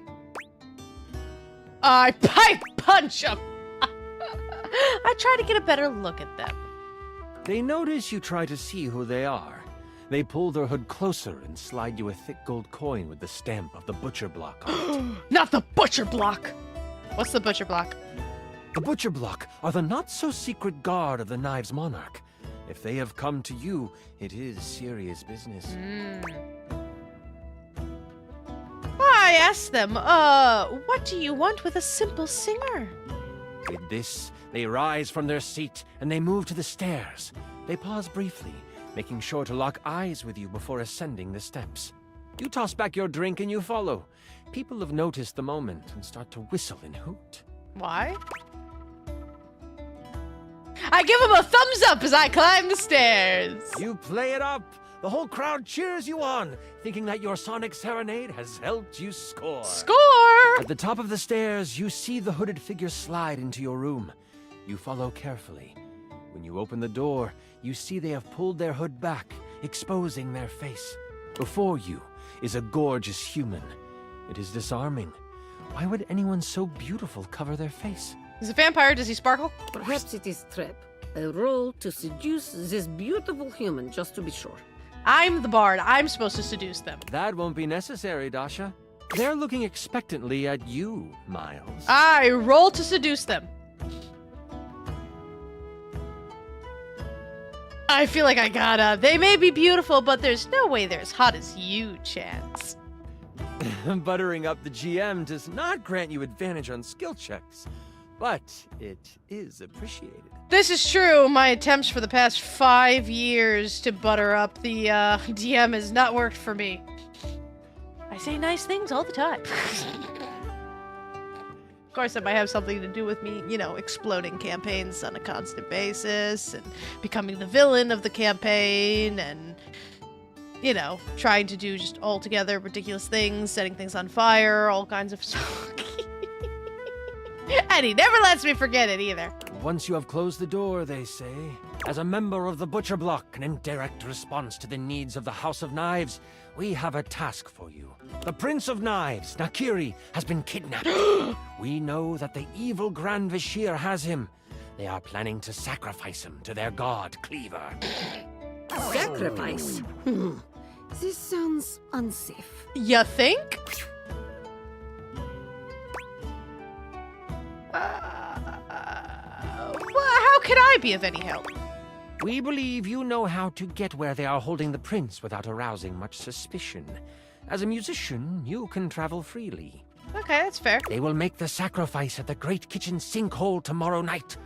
I pipe punch them. I try to get a better look at them. They notice you try to see who they are. They pull their hood closer and slide you a thick gold coin with the stamp of the butcher block on it. Not the butcher block. What's the butcher block? The butcher block are the not-so-secret guard of the Knives Monarch. If they have come to you, it is serious business. I asked them, what do you want with a simple singer? With this, they rise from their seat and they move to the stairs. They pause briefly, making sure to lock eyes with you before ascending the steps. You toss back your drink and you follow. People have noticed the moment and start to whistle and hoot. Why? I give him a thumbs up as I climb the stairs. You play it up. The whole crowd cheers you on, thinking that your sonic serenade has helped you score. Score! At the top of the stairs, you see the hooded figure slide into your room. You follow carefully. When you open the door, you see they have pulled their hood back, exposing their face. Before you is a gorgeous human. It is disarming. Why would anyone so beautiful cover their face? Is a vampire? Does he sparkle? Perhaps it is trap. A role to seduce this beautiful human, just to be sure. I'm the bard. I'm supposed to seduce them. That won't be necessary, Dasha. They're looking expectantly at you, Miles. I roll to seduce them. I feel like I gotta. They may be beautiful, but there's no way they're as hot as you, Chance. Buttering up the GM does not grant you advantage on skill checks, but it is appreciated. This is true. My attempts for the past 5 years to butter up the DM has not worked for me. I say nice things all the time. Of course, that might have something to do with me, you know, exploding campaigns on a constant basis and becoming the villain of the campaign and, you know, trying to do just altogether ridiculous things, setting things on fire, all kinds of stuff. And he never lets me forget it either. Once you have closed the door, they say, as a member of the Butcher Block and in direct response to the needs of the House of Knives, we have a task for you. The Prince of Knives, Nakiri, has been kidnapped. We know that the evil Grand Vashir has him. They are planning to sacrifice him to their god, Cleaver. Sacrifice? This sounds unsafe. You think? Well, how could I be of any help? We believe you know how to get where they are holding the prince without arousing much suspicion. As a musician, you can travel freely. Okay, that's fair. They will make the sacrifice at the Great Kitchen Sinkhole tomorrow night.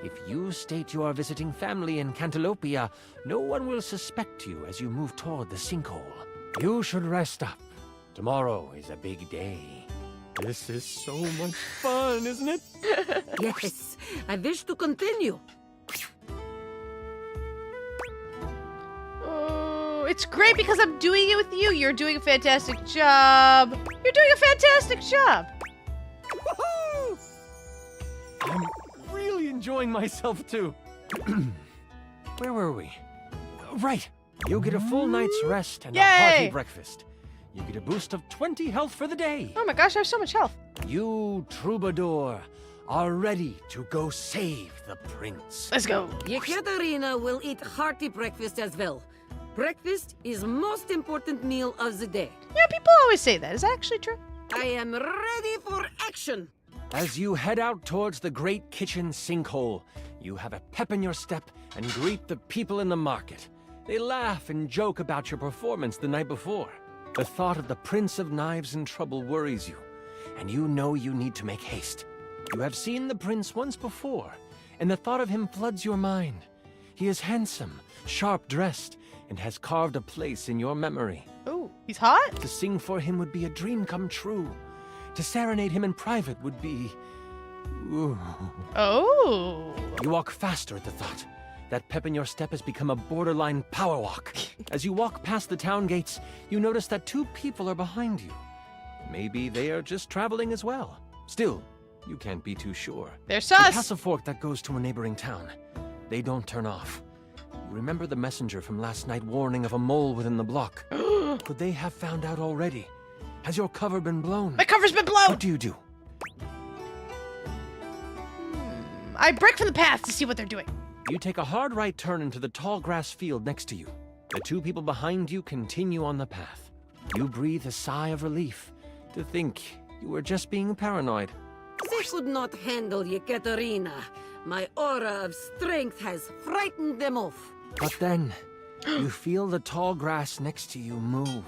If you state you are visiting family in Cantalopia, no one will suspect you as you move toward the sinkhole. You should rest up. Tomorrow is a big day. This is so much fun, isn't it? Yes, I wish to continue. Oh, it's great because I'm doing it with you. You're doing a fantastic job. You're doing a fantastic job. Woohoo! I'm really enjoying myself too. Where were we? Right. You get a full night's rest and a hearty breakfast. You get a boost of 20 health for the day. Oh my gosh, I have so much health. You, Troubadour, are ready to go save the prince. Let's go. Yekaterina will eat hearty breakfast as well. Breakfast is most important meal of the day. Yeah, people always say that. Is that actually true? I am ready for action. As you head out towards the Great Kitchen Sinkhole, you have a pep in your step and greet the people in the market. They laugh and joke about your performance the night before. The thought of the Prince of Knives in trouble worries you, and you know you need to make haste. You have seen the prince once before, and the thought of him floods your mind. He is handsome, sharp-dressed, and has carved a place in your memory. Ooh, he's hot? To sing for him would be a dream come true. To serenade him in private would be... Ooh. Oh. You walk faster at the thought. That pep in your step has become a borderline power walk. As you walk past the town gates, you notice that 2 people are behind you. Maybe they are just traveling as well. Still, you can't be too sure. They're sus! You pass a fork that goes to a neighboring town. They don't turn off. You remember the messenger from last night warning of a mole within the block. Could they have found out already? Has your cover been blown? My cover's been blown! What do you do? I break from the path to see what they're doing. You take a hard right turn into the tall grass field next to you. The 2 people behind you continue on the path. You breathe a sigh of relief to think you were just being paranoid. They could not handle Yekaterina. My aura of strength has frightened them off. But then, you feel the tall grass next to you move.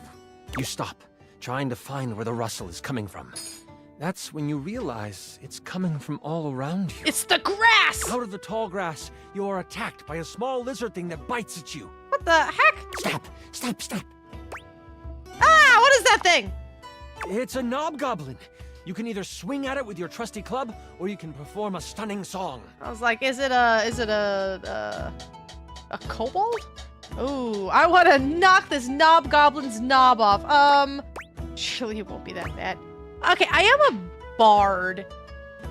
You stop, trying to find where the rustle is coming from. That's when you realize it's coming from all around you. It's the grass! Out of the tall grass, you are attacked by a small lizard thing that bites at you. What the heck? Stop! Stop! Stop! Ah! What is that thing? It's a knobgoblin. You can either swing at it with your trusty club, or you can perform a stunning song. I was like, is it a kobold? Ooh, I want to knock this knob goblin's knob off. Surely it won't be that bad. Okay, I am a bard.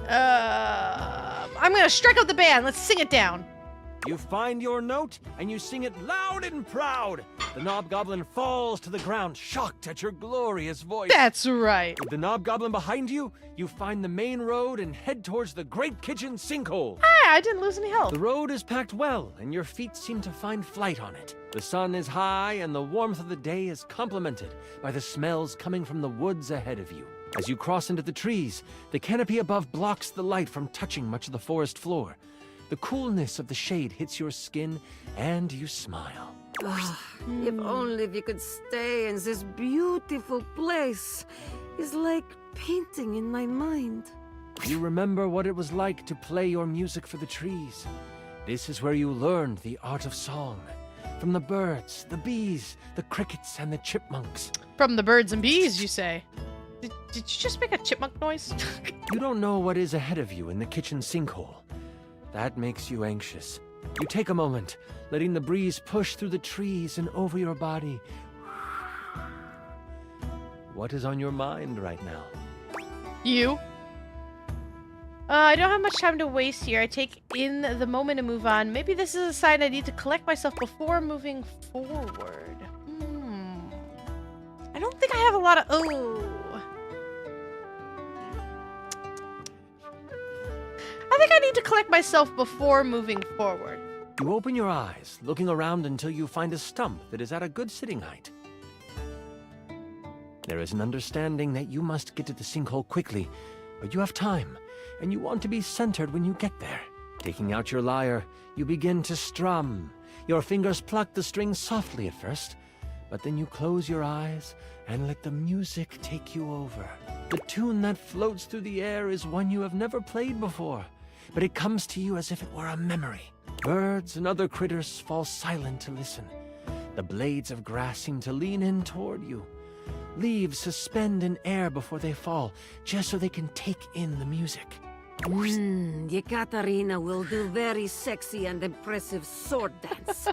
I'm gonna strike up the band. Let's sing it down. You find your note, and you sing it loud and proud. The Knobgoblin falls to the ground, shocked at your glorious voice. That's right. With the Knobgoblin behind you, you find the main road and head towards the Great Kitchen Sinkhole. Hi, I didn't lose any health. The road is packed well, and your feet seem to find flight on it. The sun is high, and the warmth of the day is complemented by the smells coming from the woods ahead of you. As you cross into the trees, the canopy above blocks the light from touching much of the forest floor. The coolness of the shade hits your skin, and you smile. If only we could stay in this beautiful place. It's like painting in my mind. You remember what it was like to play your music for the trees. This is where you learned the art of song. From the birds, the bees, the crickets, and the chipmunks. From the birds and bees, you say? Did you just make a chipmunk noise? You don't know what is ahead of you in the kitchen sinkhole. That makes you anxious. You take a moment, letting the breeze push through the trees and over your body. What is on your mind right now? You. I don't have much time to waste here. I take in the moment and move on. Maybe this is a sign I need to collect myself before moving forward. I don't think I have a lot of... Oh. I think I need to collect myself before moving forward. You open your eyes, looking around until you find a stump that is at a good sitting height. There is an understanding that you must get to the sinkhole quickly, but you have time, and you want to be centered when you get there. Taking out your lyre, you begin to strum. Your fingers pluck the strings softly at first, but then you close your eyes and let the music take you over. The tune that floats through the air is one you have never played before, but it comes to you as if it were a memory. Birds and other critters fall silent to listen. The blades of grass seem to lean in toward you. Leaves suspend in air before they fall, just so they can take in the music. Yekaterina will do very sexy and impressive sword dance.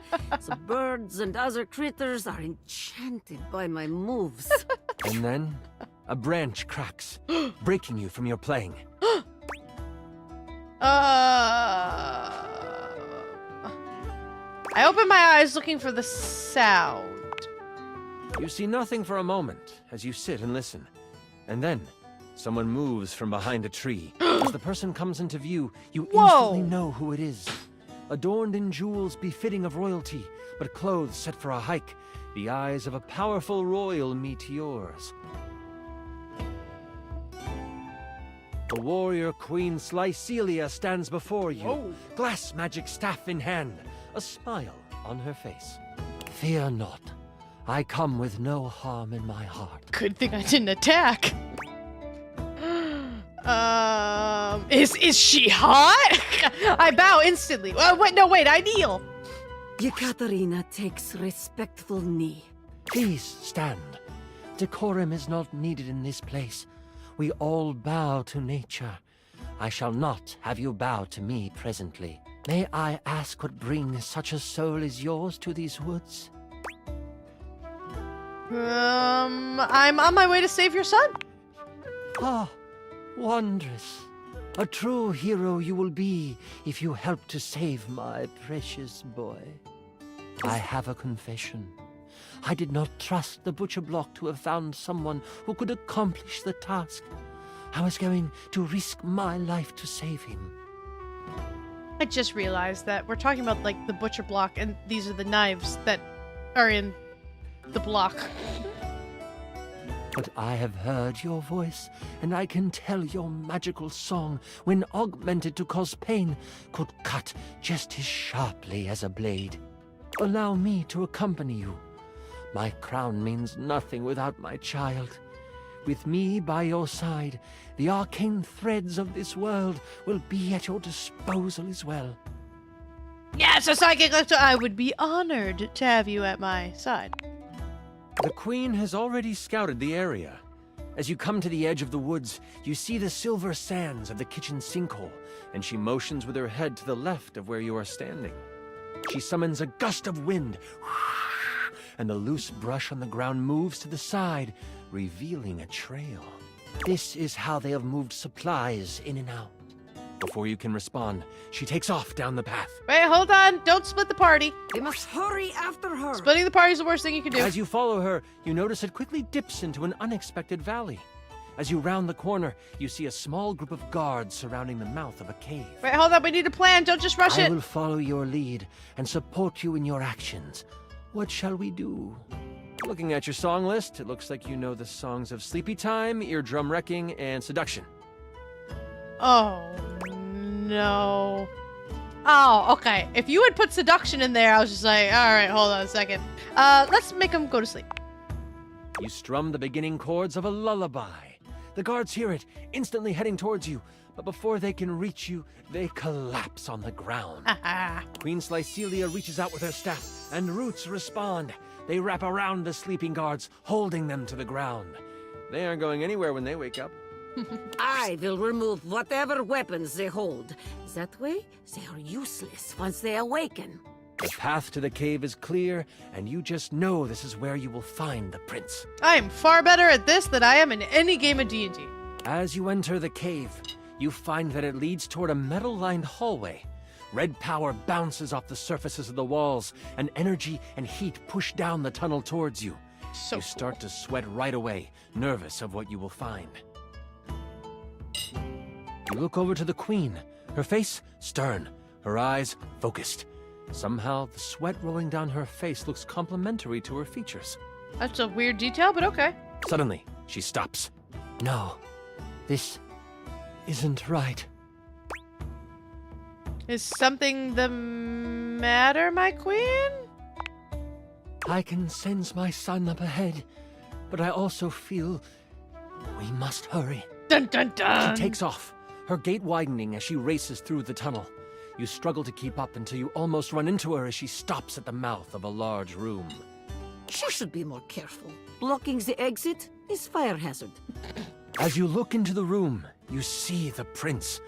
The birds and other critters are enchanted by my moves. And then, a branch cracks, breaking you from your playing. I open my eyes looking for the sound. You see nothing for a moment as you sit and listen. And then, someone moves from behind a tree. As the person comes into view, you instantly know who it is. Adorned in jewels befitting of royalty, but clothes set for a hike, the eyes of a powerful royal meet yours. The warrior queen Slycelia stands before you, glass magic staff in hand, a smile on her face. Fear not. I come with no harm in my heart. Good thing I didn't attack. Is she hot? I bow instantly. Wait, I kneel. Yekaterina takes respectful knee. Please stand. Decorum is not needed in this place. We all bow to nature. I shall not have you bow to me presently. May I ask what brings such a soul as yours to these woods? I'm on my way to save your son. Ah, wondrous. A true hero you will be if you help to save my precious boy. I have a confession. I did not trust the butcher block to have found someone who could accomplish the task. I was going to risk my life to save him. I just realized that we're talking about, like, the butcher block, and these are the knives that are in the block. But I have heard your voice, and I can tell your magical song, when augmented to cause pain, could cut just as sharply as a blade. Allow me to accompany you. My crown means nothing without my child. With me by your side, the arcane threads of this world will be at your disposal as well. Yes, a psychic lecture. I would be honored to have you at my side. The Queen has already scouted the area. As you come to the edge of the woods, you see the silver sands of the kitchen sinkhole, and she motions with her head to the left of where you are standing. She summons a gust of wind, and the loose brush on the ground moves to the side, revealing a trail. This is how they have moved supplies in and out. Before you can respond, she takes off down the path. Wait, hold on. Don't split the party. We must hurry after her. Splitting the party is the worst thing you can do. As you follow her, you notice it quickly dips into an unexpected valley. As you round the corner, you see a small group of guards surrounding the mouth of a cave. Wait, hold on. We need a plan. Don't just rush it. I will follow your lead and support you in your actions. What shall we do? Looking at your song list, it looks like you know the songs of Sleepy Time, Eardrum Wrecking, and Seduction. Oh, no. Oh, okay. If you had put seduction in there, I was just like, all right, hold on a second. Let's make him go to sleep. You strum the beginning chords of a lullaby. The guards hear it, instantly heading towards you, but before they can reach you, they collapse on the ground. Queen Slycelia reaches out with her staff, and roots respond. They wrap around the sleeping guards, holding them to the ground. They aren't going anywhere when they wake up. I will remove whatever weapons they hold. That way, they are useless once they awaken. The path to the cave is clear, and you just know this is where you will find the prince. I am far better at this than I am in any game of D&D. As you enter the cave, you find that it leads toward a metal-lined hallway. Red power bounces off the surfaces of the walls, and energy and heat push down the tunnel towards you. You start to sweat right away, nervous of what you will find. You look over to the queen, her face stern, her eyes focused. Somehow, the sweat rolling down her face looks complementary to her features. That's a weird detail, but okay. Suddenly, she stops. No, this isn't right. Is something the matter, my queen? I can sense my son up ahead, but I also feel we must hurry. Dun dun dun! She takes off, her gait widening as she races through the tunnel. You struggle to keep up until you almost run into her as she stops at the mouth of a large room. She should be more careful. Blocking the exit is fire hazard. As you look into the room, you see the prince.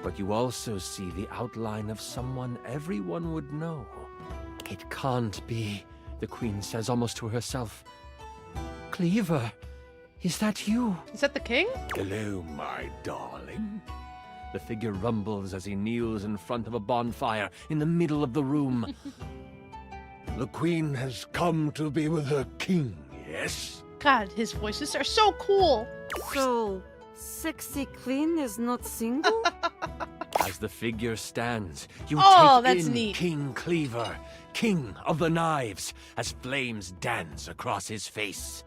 But you also see the outline of someone everyone would know. It can't be, the queen says almost to herself. Cleaver, is that you? Is that the king? Hello, my darling. The figure rumbles as he kneels in front of a bonfire in the middle of the room. The queen has come to be with her king, yes? God, his voices are so cool. So, sexy queen is not single? As the figure stands, you Oh, take that's in neat. King Cleaver, king of the knives, as flames dance across his face.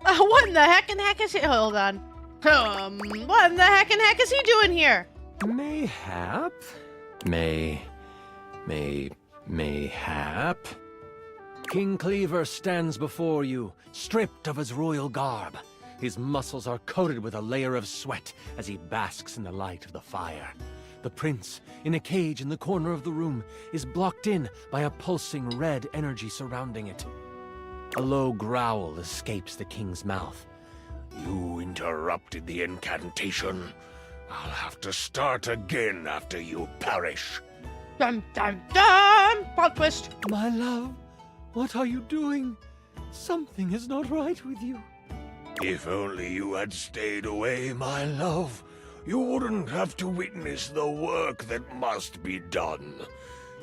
What in the heck is he? Hold on. What in the heck is he doing here? Mayhap. Mayhap. King Cleaver stands before you, stripped of his royal garb. His muscles are coated with a layer of sweat as he basks in the light of the fire. The prince, in a cage in the corner of the room, is blocked in by a pulsing red energy surrounding it. A low growl escapes the king's mouth. You interrupted the incantation. I'll have to start again after you perish. Dun dun dun! Plot twist. My love, what are you doing? Something is not right with you. If only you had stayed away, my love, you wouldn't have to witness the work that must be done.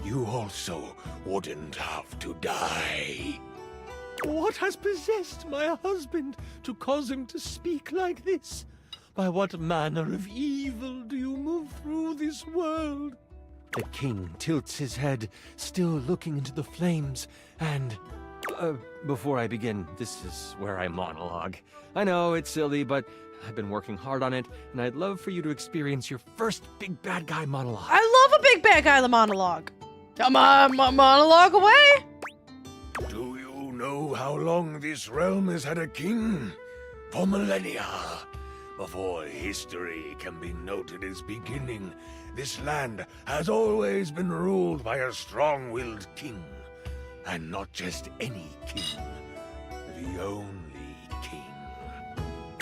You also wouldn't have to die. What has possessed my husband to cause him to speak like this? By what manner of evil do you move through this world? The king tilts his head, still looking into the flames, and... before I begin, this is where I monologue. I know, it's silly, but I've been working hard on it, and I'd love for you to experience your first big bad guy monologue. I love a big bad guy monologue. Come on, monologue away. Do you know how long this realm has had a king? For millennia. Before history can be noted as beginning, this land has always been ruled by a strong-willed king. And not just any king. The only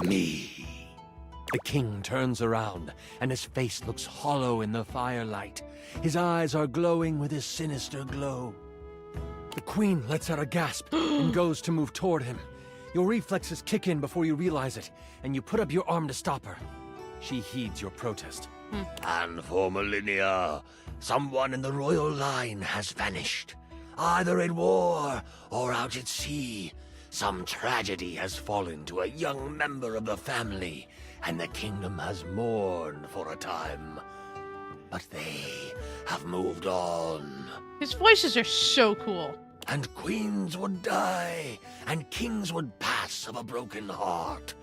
me. The king turns around, and his face looks hollow in the firelight. His eyes are glowing with a sinister glow. The queen lets out a gasp and goes to move toward him. Your reflexes kick in before you realize it, and you put up your arm to stop her. She heeds your protest. And for millennia, someone in the royal line has vanished. Either in war or out at sea. Some tragedy has fallen to a young member of the family, and the kingdom has mourned for a time. But they have moved on. His voices are so cool. And queens would die, and kings would pass of a broken heart,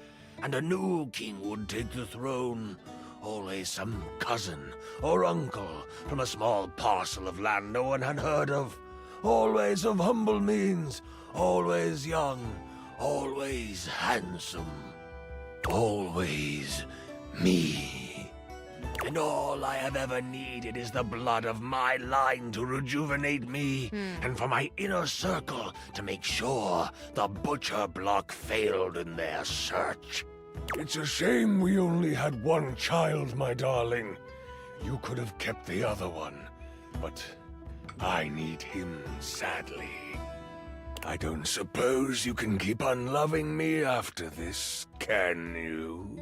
and a new king would take the throne. Always some cousin or uncle from a small parcel of land no one had heard of. Always of humble means, always young, always handsome, always me. And all I have ever needed is the blood of my line to rejuvenate me, and for my inner circle to make sure the butcher block failed in their search. It's a shame we only had one child, my darling. You could have kept the other one, but I need him sadly. I don't suppose you can keep on loving me after this, can you?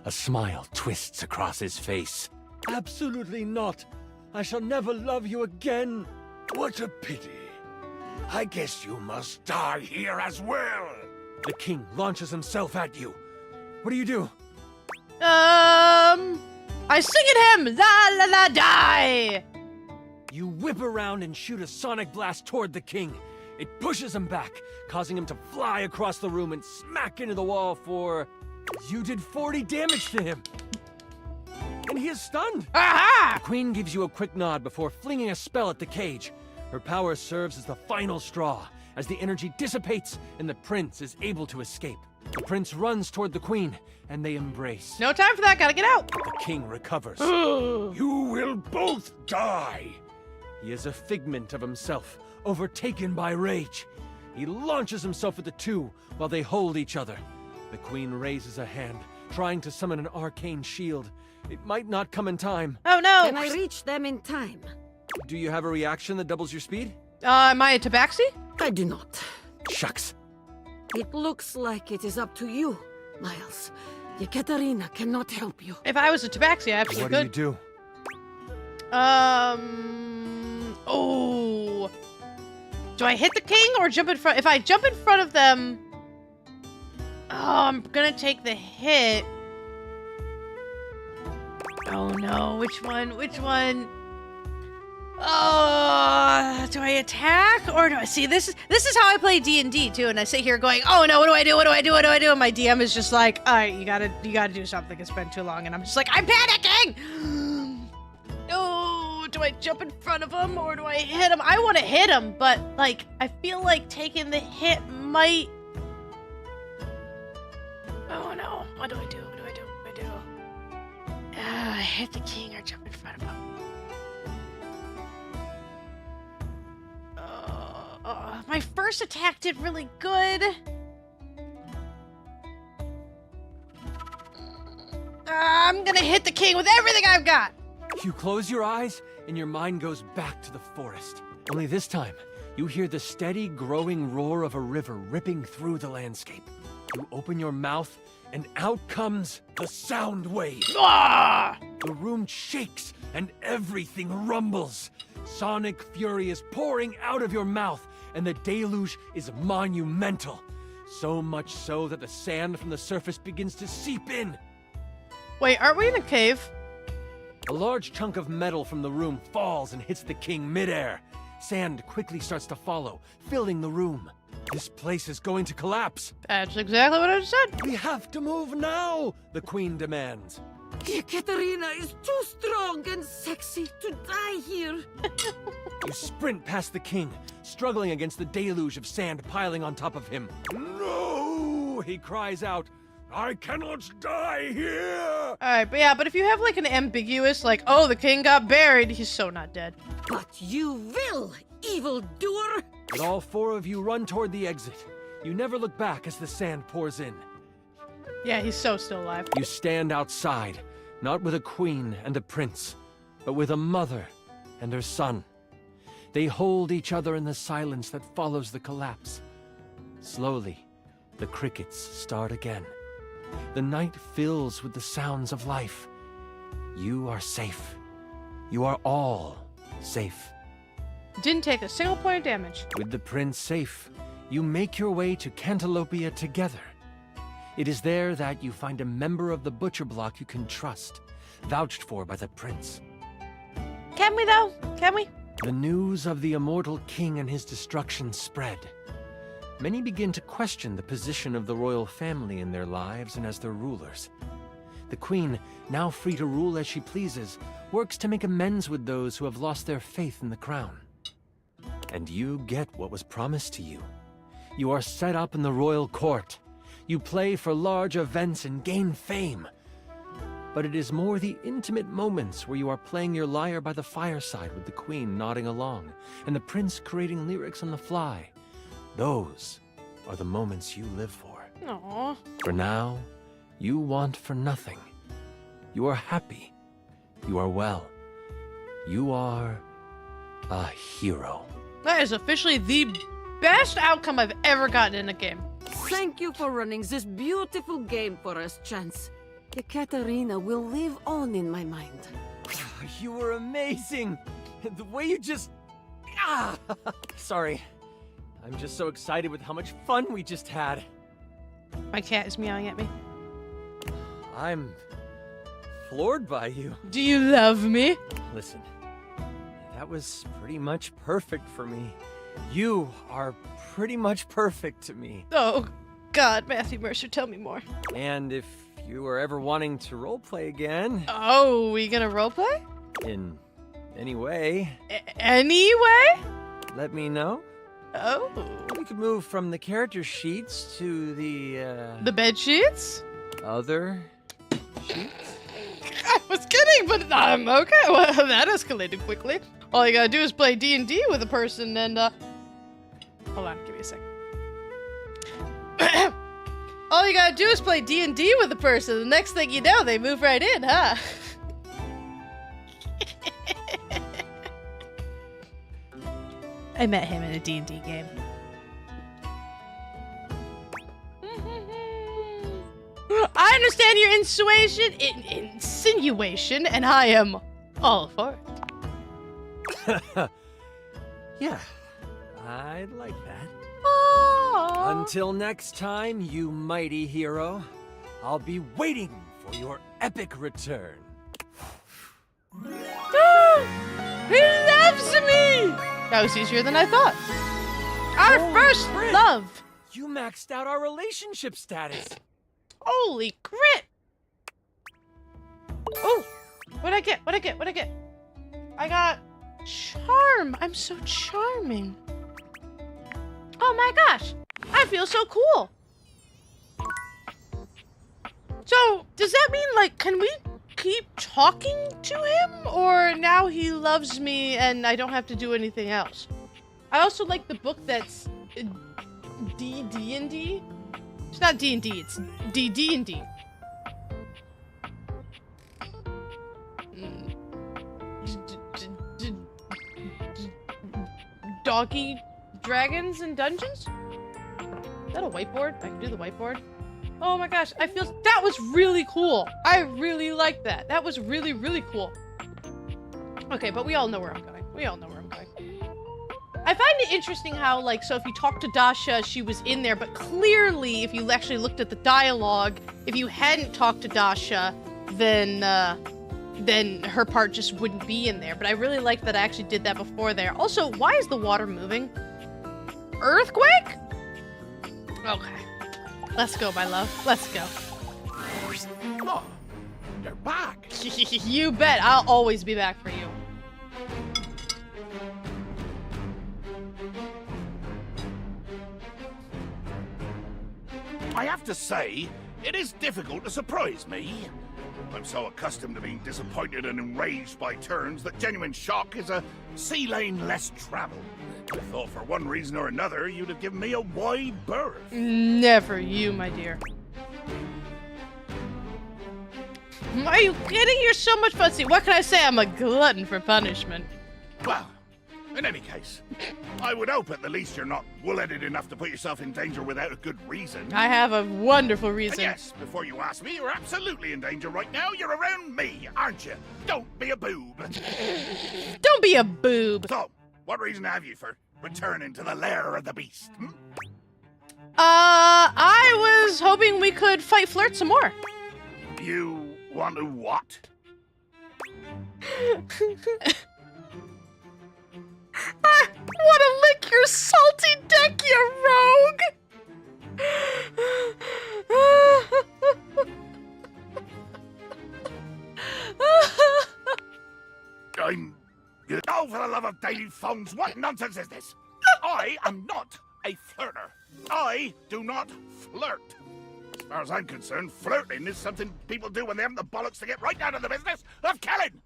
A smile twists across his face. Absolutely not. I shall never love you again. What a pity. I guess you must die here as well. The king launches himself at you. What do you do? I sing at him! La la la die! You whip around and shoot a sonic blast toward the king. It pushes him back, causing him to fly across the room and smack into the wall for... You did 40 damage to him. And he is stunned. Aha! The queen gives you a quick nod before flinging a spell at the cage. Her power serves as the final straw, as the energy dissipates and the prince is able to escape. The prince runs toward the queen, and they embrace. No time for that, gotta get out! The king recovers. You will both die! He is a figment of himself, overtaken by rage. He launches himself at the two while they hold each other. The queen raises a hand, trying to summon an arcane shield. It might not come in time. Oh no! Can I reach them in time? Do you have a reaction that doubles your speed? Am I a tabaxi? I do not. Shucks. It looks like it is up to you, Miles. Yekaterina cannot help you. If I was a tabaxi, I absolutely could. What do you do? Oh. Do I hit the king or jump in front? If I jump in front of them... Oh, I'm gonna take the hit. Oh no, which one? Which one? Oh, do I attack or do I see this is how I play D&D too, and I sit here going, oh no, what do I do? What do I do? What do I do? And my DM is just like, all right, you gotta do something. It's been too long, and I'm just like, I'm panicking. Oh, do I jump in front of him or do I hit him? I want to hit him, but like I feel like taking the hit might. Oh no, what do I do? What do I do? What do I do? Hit the king or jump in front of him. My first attack did really good. I'm gonna hit the king with everything I've got. You close your eyes and your mind goes back to the forest. Only this time, you hear the steady, growing roar of a river ripping through the landscape. You open your mouth and out comes the sound wave. Ah! The room shakes and everything rumbles. Sonic fury is pouring out of your mouth, and the deluge is monumental. So much so that the sand from the surface begins to seep in. Wait, aren't we in a cave? A large chunk of metal from the room falls and hits the king midair. Sand quickly starts to follow, filling the room. This place is going to collapse. That's exactly what I said. We have to move now, the queen demands. Yekaterina is too strong and sexy to die here. You sprint past the king, struggling against the deluge of sand piling on top of him. No! He cries out. I cannot die here! Alright, but if you have like an ambiguous, like, oh, the king got buried, he's so not dead. But you will, evildoer! But all four of you run toward the exit. You never look back as the sand pours in. Yeah, he's so still alive. You stand outside, not with a queen and a prince, but with a mother and her son. They hold each other in the silence that follows the collapse. Slowly, the crickets start again. The night fills with the sounds of life. You are safe. You are all safe. Didn't take a single point of damage. With the prince safe, you make your way to Cantalopia together. It is there that you find a member of the butcher block you can trust, vouched for by the prince. Can we, though? Can we? The news of the immortal king and his destruction spread. Many begin to question the position of the royal family in their lives and as their rulers. The queen, now free to rule as she pleases, works to make amends with those who have lost their faith in the crown. And you get what was promised to you. You are set up in the royal court. You play for large events and gain fame. But it is more the intimate moments where you are playing your lyre by the fireside with the queen nodding along, and the prince creating lyrics on the fly. Those are the moments you live for. Aww. For now, you want for nothing. You are happy. You are well. You are a hero. That is officially the best outcome I've ever gotten in a game. Thank you for running this beautiful game for us, Chance. Ekaterina will live on in my mind. You were amazing. The way you just... Sorry. I'm just so excited with how much fun we just had. My cat is meowing at me. I'm floored by you. Do you love me? Listen, that was pretty much perfect for me. You are pretty much perfect to me. Oh, God, Matthew Mercer, tell me more. And if you are ever wanting to roleplay again... Oh, we gonna roleplay? In any way... Any way? Let me know. Oh. We could move from the character sheets to the, The bed sheets? Other sheets? I was kidding, but I'm okay. Well, that escalated quickly. All you gotta do is play D&D with a person and, Hold on, give me a sec. All you gotta do is play D&D with a person. The next thing you know, they move right in, huh? I met him in a D&D game. I understand your insinuation, and I am all for it. Yeah, I'd like that. Aww. Until next time, you mighty hero, I'll be waiting for your epic return. He loves me! That was easier than I thought. Our first Frick. love! You maxed out our relationship status. Holy crit! Oh! What'd I get? What'd I get? What'd I get? I got charm. I'm so charming. Oh my gosh! I feel so cool! So, does that mean, like, can we keep talking to him? Or now he loves me and I don't have to do anything else? I also like the book that's D&D. It's not D&D, it's D&D. Doggy Dragons and Dungeons? Is that a whiteboard? I can do the whiteboard. Oh my gosh, I feel that was really cool. I really like that. That was really, really cool. Okay, but we all know where I'm going. We all know where I'm going. I find it interesting how, like, so if you talk to Dasha, she was in there, but clearly, if you actually looked at the dialogue, if you hadn't talked to Dasha, then her part just wouldn't be in there. But I really like that I actually did that before there. Also, why is the water moving? Earthquake? Okay. Let's go, my love. Let's go. Oh, you're back. You bet. I'll always be back for you. I have to say, it is difficult to surprise me. I'm so accustomed to being disappointed and enraged by turns that genuine shock is a sea lane less traveled. I thought for one reason or another you'd have given me a wide berth. Never you, my dear. Are you kidding? You're so much fun. See, what can I say? I'm a glutton for punishment. Well, in any case, I would hope at the least you're not wool-headed enough to put yourself in danger without a good reason. I have a wonderful reason. And yes, before you ask me, you're absolutely in danger right now. You're around me, aren't you? Don't be a boob. Don't be a boob. So, what reason have you for returning to the lair of the beast? I was hoping we could fight flirt some more. You want to what? I want to lick your salty dick, you rogue! Oh, for the love of daily phones, what nonsense is this? I am not a flirter. I do not flirt. As far as I'm concerned, flirting is something people do when they haven't the bollocks to get right down to the business of killing.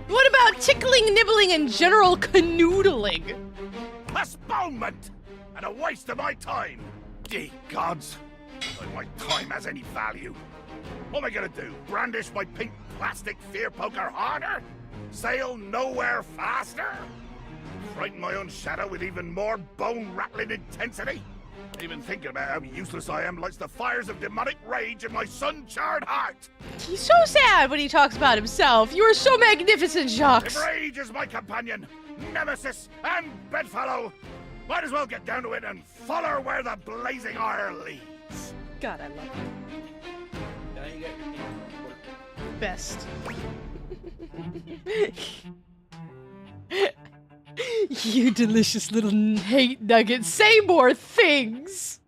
What about tickling, nibbling, and general canoodling? Postponement! And a waste of my time! Ye gods! Like my time has any value. What am I gonna do? Brandish my pink plastic fear poker harder? Sail nowhere faster? Frighten my own shadow with even more bone-rattling intensity? Even thinking about how useless I am lights the fires of demonic rage in my sun-charred heart. He's so sad when he talks about himself. You are so magnificent, Jacques. If rage is my companion, nemesis, and bedfellow, might as well get down to it and follow where the blazing ire leads. God, I love you. Best. You delicious little hate nugget. Say more things.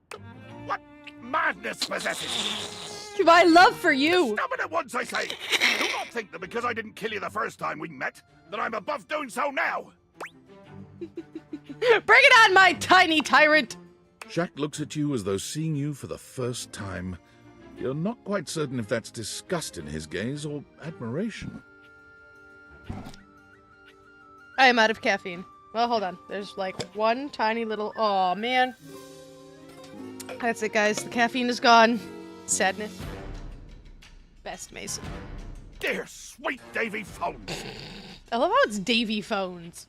What madness possesses you? My love for you. Stop it at once, I say. Do not think that because I didn't kill you the first time we met, that I'm above doing so now. Bring it on, my tiny tyrant. Jack looks at you as though seeing you for the first time. You're not quite certain if that's disgust in his gaze or admiration. I am out of caffeine. Well, hold on. There's like one tiny little... Aw, man. That's it, guys. The caffeine is gone. Sadness. Best Mason. Dear sweet Davy Phones. I love how it's Davy Phones.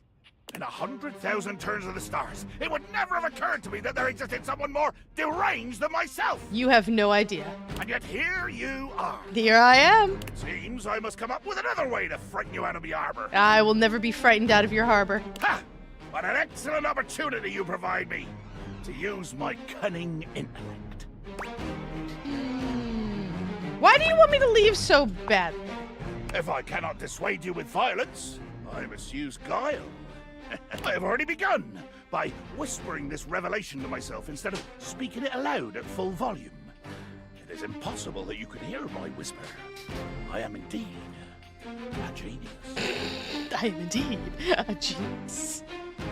In 100,000 turns of the stars, it would never have occurred to me that there existed someone more deranged than myself. You have no idea. And yet here you are. Here I am. It seems I must come up with another way to frighten you out of the harbor. I will never be frightened out of your harbor. Ha! What an excellent opportunity you provide me to use my cunning intellect. Why do you want me to leave so badly? If I cannot dissuade you with violence, I must use guile. I have already begun by whispering this revelation to myself instead of speaking it aloud at full volume. It is impossible that you could hear my whisper. I am indeed a genius. I am indeed a genius.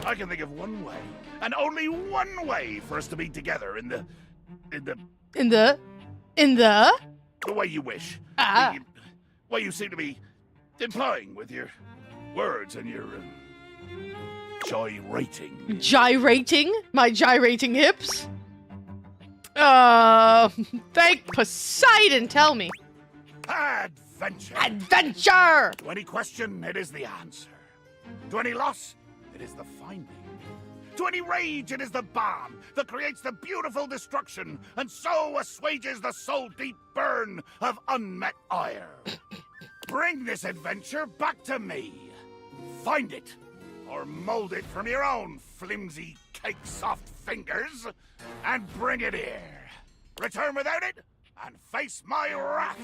I can think of one way, and only one way for us to be together in the way you wish. Ah. The way you seem to be implying with your words and your gyrating. Gyrating? My gyrating hips? Thank Poseidon, tell me. Adventure. Adventure! To any question, it is the answer. To any loss, it is the finding. To any rage, it is the balm that creates the beautiful destruction and so assuages the soul-deep burn of unmet ire. Bring this adventure back to me. Find it, or mold it from your own flimsy, cake-soft fingers, and bring it here. Return without it, and face my wrath.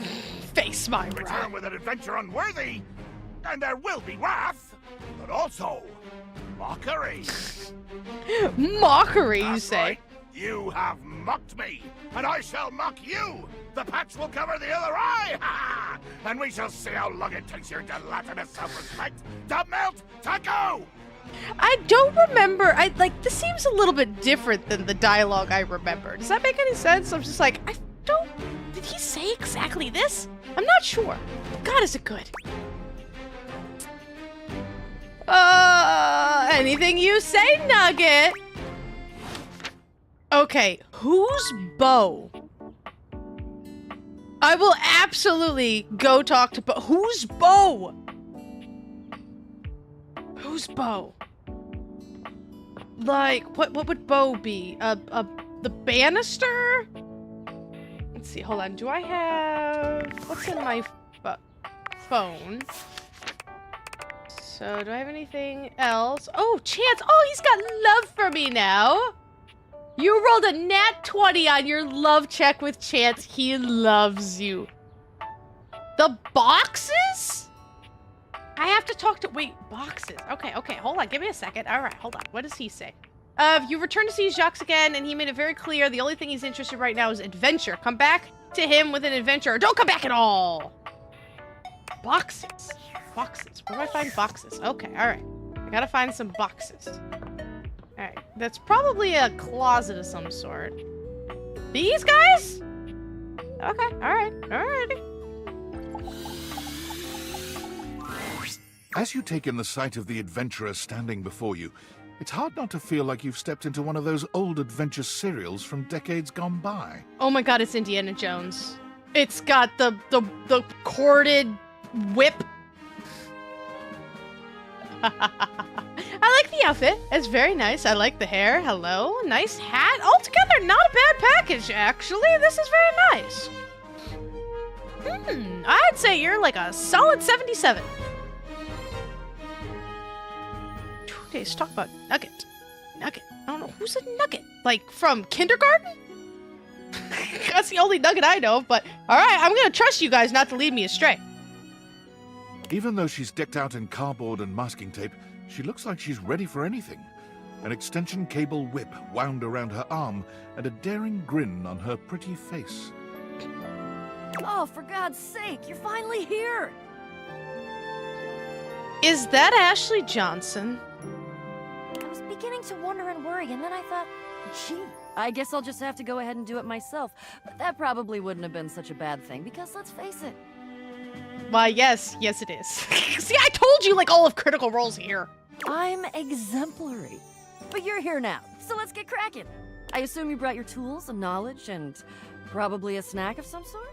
Face my wrath. Return with an adventure unworthy, and there will be wrath, but also mockery. Mockery, you say? Right. You have mocked me, and I shall mock you. The patch will cover the other eye, ha! And we shall see how long it takes your gelatinous self-respect to melt to go. I don't remember. This seems a little bit different than the dialogue I remember. Does that make any sense? I'm just like, I don't... Did he say exactly this? I'm not sure. God, is it good. Anything you say, Nugget. Okay, who's Bo? I will absolutely go talk to Bo. Who's Bo? Who's Bo? Like, what would Bo be? The banister? Let's see, hold on. Do I have... What's in my phone? So, do I have anything else? Oh, Chance! Oh, he's got love for me now! You rolled a nat 20 on your love check with Chance. He loves you. The boxes? I have to talk to... Wait, boxes. Okay, hold on. Give me a second. All right, hold on. What does he say? You return to see Jacques again, and he made it very clear the only thing he's interested right now is adventure. Come back to him with an adventure, or don't come back at all! Boxes. Boxes. Where do I find boxes? Okay, all right. I gotta find some boxes. All right. That's probably a closet of some sort. These guys? Okay, all right. Alrighty. As you take in the sight of the adventurer standing before you, it's hard not to feel like you've stepped into one of those old adventure serials from decades gone by. Oh my god, it's Indiana Jones. It's got the corded whip. I like the outfit. It's very nice. I like the hair. Hello. Nice hat. Altogether, not a bad package, actually. This is very nice. I'd say you're like a solid 77. 2 days to talk about Nugget. Nugget. I don't know. Who's a Nugget? Like, from kindergarten? That's the only Nugget I know, but alright, I'm gonna trust you guys not to lead me astray. Even though she's decked out in cardboard and masking tape, she looks like she's ready for anything. An extension cable whip wound around her arm and a daring grin on her pretty face. Oh, for God's sake, you're finally here! Is that Ashley Johnson? I was beginning to wonder and worry, and then I thought, gee, I guess I'll just have to go ahead and do it myself. But that probably wouldn't have been such a bad thing, because let's face it. Why, yes it is. See, I told you, like, all of Critical Role's here. I'm exemplary. But you're here now, so let's get cracking. I assume you brought your tools and knowledge and probably a snack of some sort?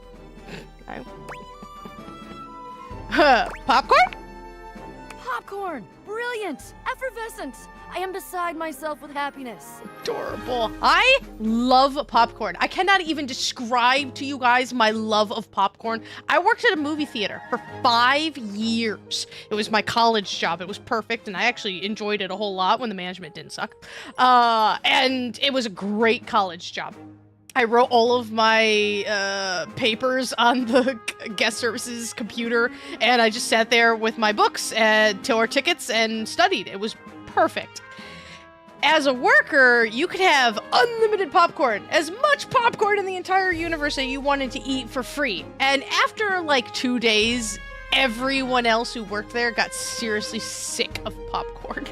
Popcorn? Popcorn! Brilliant! Effervescent! I am beside myself with happiness. Adorable. I love popcorn. I cannot even describe to you guys my love of popcorn. I worked at a movie theater for 5 years. It was my college job. It was perfect, and I actually enjoyed it a whole lot when the management didn't suck. And it was a great college job. I wrote all of my papers on the guest services computer, and I just sat there with my books and tour tickets and studied. It was perfect. As a worker, you could have unlimited popcorn, as much popcorn in the entire universe that you wanted to eat for free. And after like 2 days, everyone else who worked there got seriously sick of popcorn.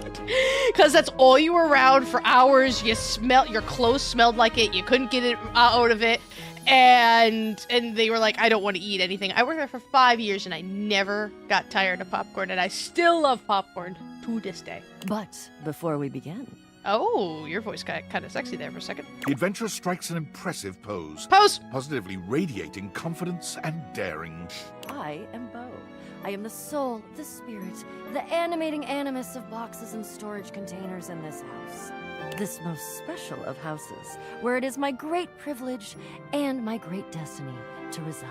Because that's all you were around for hours. Your clothes smelled like it. You couldn't get it out of it. And they were like, I don't want to eat anything. I worked there for 5 years and I never got tired of popcorn. And I still love popcorn to this day. But before we begin... Oh, your voice got kind of sexy there for a second. The adventurer strikes an impressive pose. Pose! Positively radiating confidence and daring. I am Bo. I am the soul, the spirit, the animating animus of boxes and storage containers in this house. This most special of houses, where it is my great privilege and my great destiny to reside.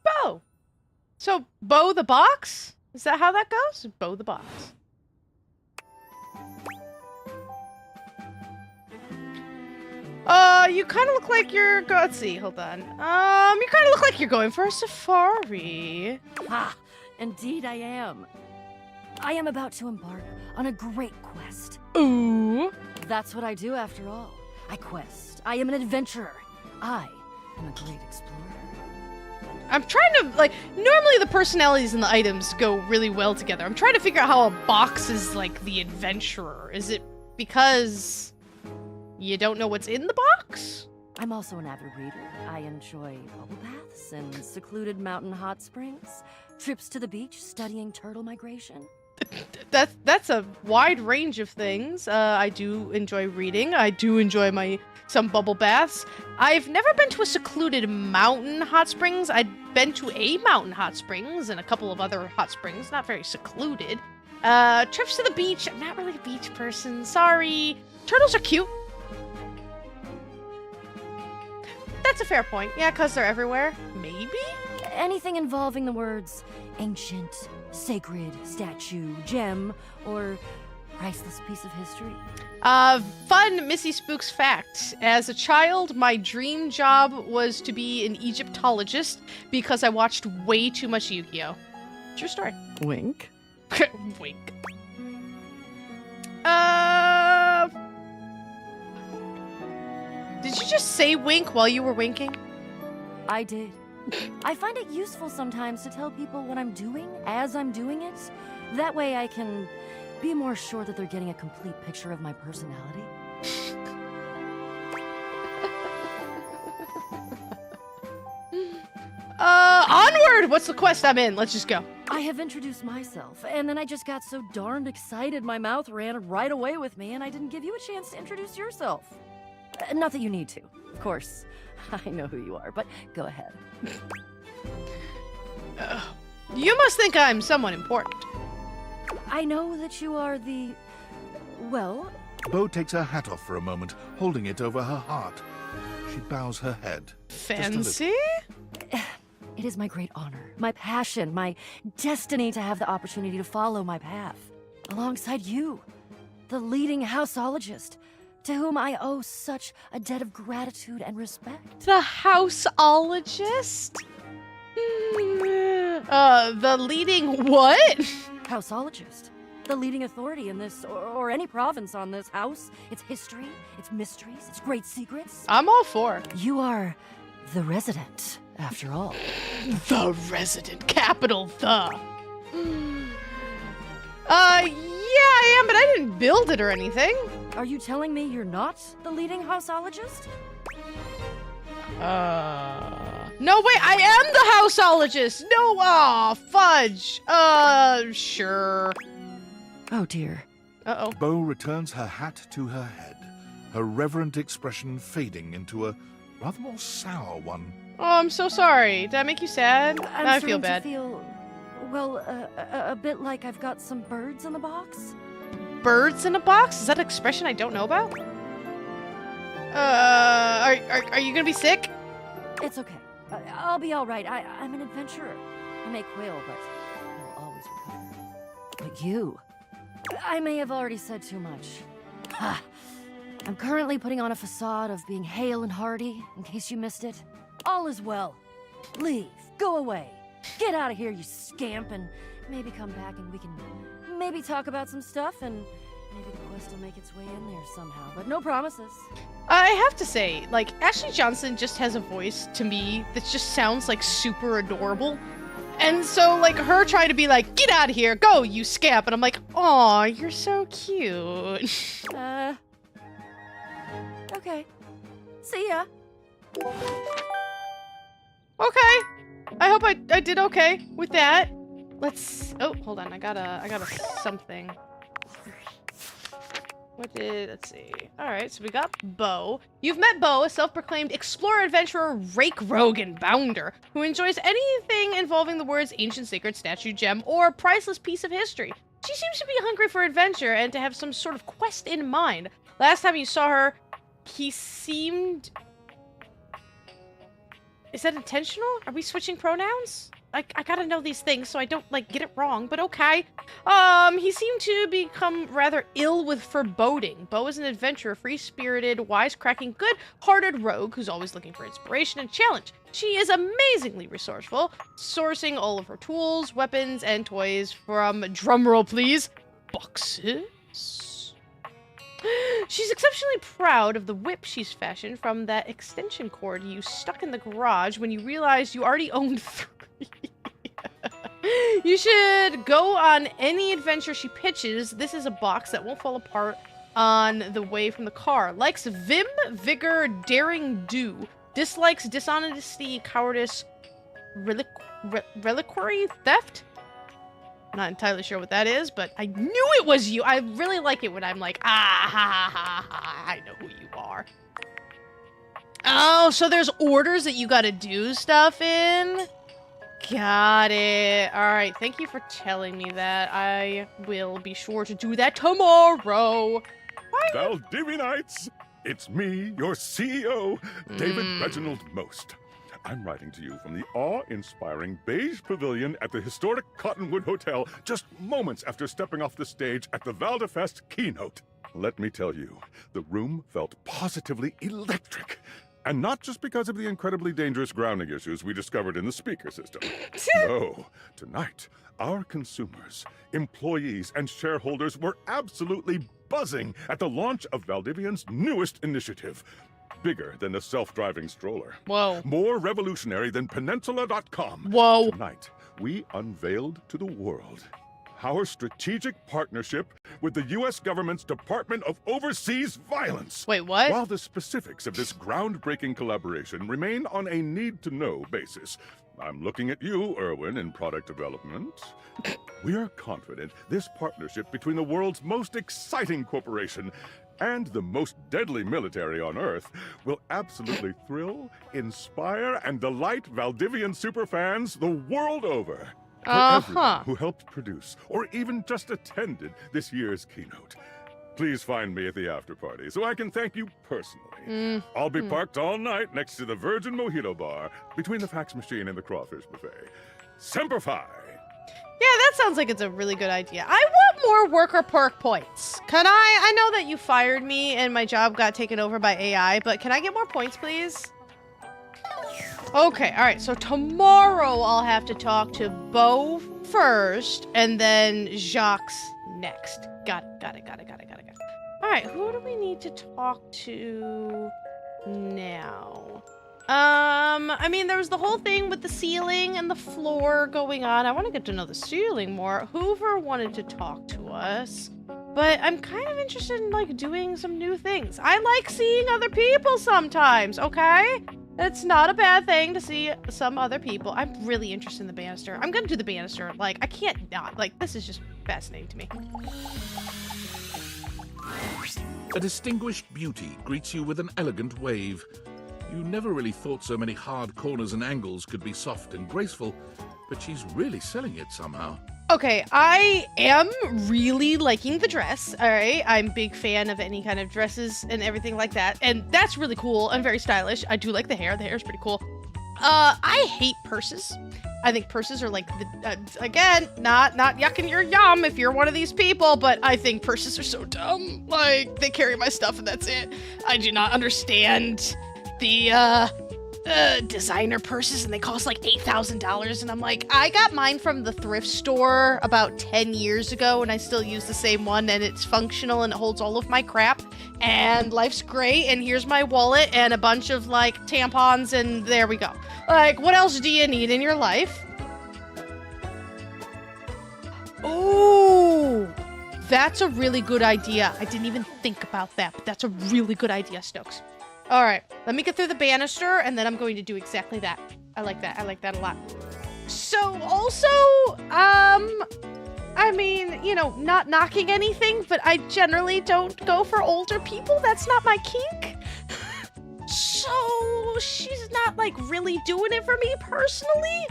Bo! So, Bo the box? Is that how that goes? Bo the box. You kind of look like you're... Let's see, hold on. You kind of look like you're going for a safari. Ha! Indeed I am. I am about to embark on a great quest. Ooh. That's what I do after all. I quest. I am an adventurer. I am a great explorer. I'm trying to, like, normally the personalities and the items go really well together. I'm trying to figure out how a box is, like, the adventurer. Is it because you don't know what's in the box? I'm also an avid reader. I enjoy bubble baths and secluded mountain hot springs. Trips to the beach, studying turtle migration? That's a wide range of things. I do enjoy reading. I do enjoy some bubble baths. I've never been to a secluded mountain hot springs. I've been to a mountain hot springs and a couple of other hot springs, not very secluded. Trips to the beach. I'm not really a beach person. Sorry. Turtles are cute. That's a fair point. Yeah, because they're everywhere. Maybe? Anything involving the words ancient, sacred, statue, gem, or priceless piece of history? Fun Missy Spooks fact. As a child, my dream job was to be an Egyptologist because I watched way too much Yu-Gi-Oh! True story. Wink. Wink. Did you just say wink while you were winking? I did. I find it useful sometimes to tell people what I'm doing as I'm doing it. That way I can be more sure that they're getting a complete picture of my personality. Onward! What's the quest I'm in? Let's just go. I have introduced myself, and then I just got so darned excited my mouth ran right away with me, and I didn't give you a chance to introduce yourself. Not that you need to, of course. I know who you are, but go ahead. You must think I'm someone important. I know that you are the... well... Bo takes her hat off for a moment, holding it over her heart. She bows her head. Fancy? It is my great honor, my passion, my destiny to have the opportunity to follow my path. Alongside you, the leading houseologist, to whom I owe such a debt of gratitude and respect. The houseologist? The leading what? Houseologist. The leading authority in this, or any province on this house, its history, its mysteries, its great secrets. I'm all for. You are the resident, after all. The resident. Capital the. Yeah, I am, but I didn't build it or anything. Are you telling me you're not the leading houseologist? No, wait, I am the houseologist! No, aw, fudge. Sure. Oh, dear. Uh-oh. Bo returns her hat to her head, her reverent expression fading into a rather more sour one. Oh, I'm so sorry. Did I make you sad? I feel bad. To feel, well, a bit like I've got some birds in the box. Birds in a box? Is that an expression I don't know about? Are you gonna be sick? It's okay. I'll be all right. I'm an adventurer. I may quail, but I'll always recover. But you... I may have already said too much. I'm currently putting on a facade of being hale and hearty, in case you missed it. All is well. Leave. Go away. Get out of here, you scamp, and maybe come back and we can maybe talk about some stuff, and maybe the quest will make its way in there somehow, but no promises. I have to say, like, Ashley Johnson just has a voice to me that just sounds, like, super adorable. And so, like, her trying to be like, get out of here, go, you scamp. And I'm like, aw, you're so cute. Okay. See ya. Okay. I hope I did okay with that. Let's, oh, hold on, I got a something. Let's see. Alright, so we got Bo. You've met Bo, a self-proclaimed explorer, adventurer, rake, rogue, and bounder, who enjoys anything involving the words ancient, sacred, statue, gem, or priceless piece of history. She seems to be hungry for adventure and to have some sort of quest in mind. Last time you saw her, he seemed... Is that intentional? Are we switching pronouns? I gotta know these things so I don't, like, get it wrong, but okay. He seemed to become rather ill with foreboding. Bo is an adventurer, free-spirited, wisecracking, good-hearted rogue who's always looking for inspiration and challenge. She is amazingly resourceful, sourcing all of her tools, weapons, and toys from, drumroll please, boxes. She's exceptionally proud of the whip she's fashioned from that extension cord you stuck in the garage when you realized you already owned 3. You should go on any adventure she pitches. This is a box that won't fall apart on the way from the car. Likes vim, vigor, daring do. Dislikes dishonesty, cowardice, reliquary theft? Not entirely sure what that is, but I knew it was you. I really like it when I'm like, I know who you are. Oh, so there's orders that you gotta do stuff in? Got it. Alright, thank you for telling me that. I will be sure to do that tomorrow. Valdivianites! It's me, your CEO, David Reginald Most. I'm writing to you from the awe-inspiring beige pavilion at the historic Cottonwood Hotel just moments after stepping off the stage at the Valdefest keynote. Let me tell you, the room felt positively electric. And not just because of the incredibly dangerous grounding issues we discovered in the speaker system. No, tonight, our consumers, employees, and shareholders were absolutely buzzing at the launch of Valdivian's newest initiative. Bigger than the self-driving stroller. Whoa. More revolutionary than Peninsula.com. Whoa. Tonight, we unveiled to the world our strategic partnership with the U.S. government's Department of Overseas Violence. Wait, what? While the specifics of this groundbreaking collaboration remain on a need-to-know basis, I'm looking at you, Erwin, in product development. We are confident this partnership between the world's most exciting corporation and the most deadly military on Earth will absolutely thrill, inspire, and delight Valdivian superfans the world over. For everyone who helped produce or even just attended this year's keynote. Please find me at the after party so I can thank you personally. I'll be parked all night next to the Virgin Mojito Bar between the fax machine and the crawfish buffet. Semper Fi! Yeah, that sounds like it's a really good idea. I want more worker perk points. Can I know that you fired me and my job got taken over by AI, but can I get more points, please? Okay, alright, so tomorrow I'll have to talk to Beau first, and then Jacques next. Got it. Alright, who do we need to talk to now? I mean, there was the whole thing with the ceiling and the floor going on. I want to get to know the ceiling more. Hoover wanted to talk to us, but I'm kind of interested in, like, doing some new things. I like seeing other people sometimes, okay? It's not a bad thing to see some other people. I'm really interested in the banister. I'm gonna do the banister. Like, I can't not. Like, this is just fascinating to me. A distinguished beauty greets you with an elegant wave. You never really thought so many hard corners and angles could be soft and graceful, but she's really selling it somehow. Okay, I am really liking the dress, alright? I'm a big fan of any kind of dresses and everything like that, and that's really cool and very stylish. I do like the hair. The hair's pretty cool. I hate purses. I think purses are like, again, not yucking your yum if you're one of these people, but I think purses are so dumb. Like, they carry my stuff and that's it. I do not understand the, designer purses, and they cost like $8,000, and I'm like, I got mine from the thrift store about 10 years ago, and I still use the same one, and it's functional, and it holds all of my crap, and life's great, and here's my wallet, and a bunch of, like, tampons, and there we go. Like, what else do you need in your life? Ooh, that's a really good idea. I didn't even think about that, but that's a really good idea, Stokes. All right, let me get through the banister, and then I'm going to do exactly that. I like that. I like that a lot. So, also, I mean, you know, not knocking anything, but I generally don't go for older people. That's not my kink. So, she's not, like, really doing it for me personally.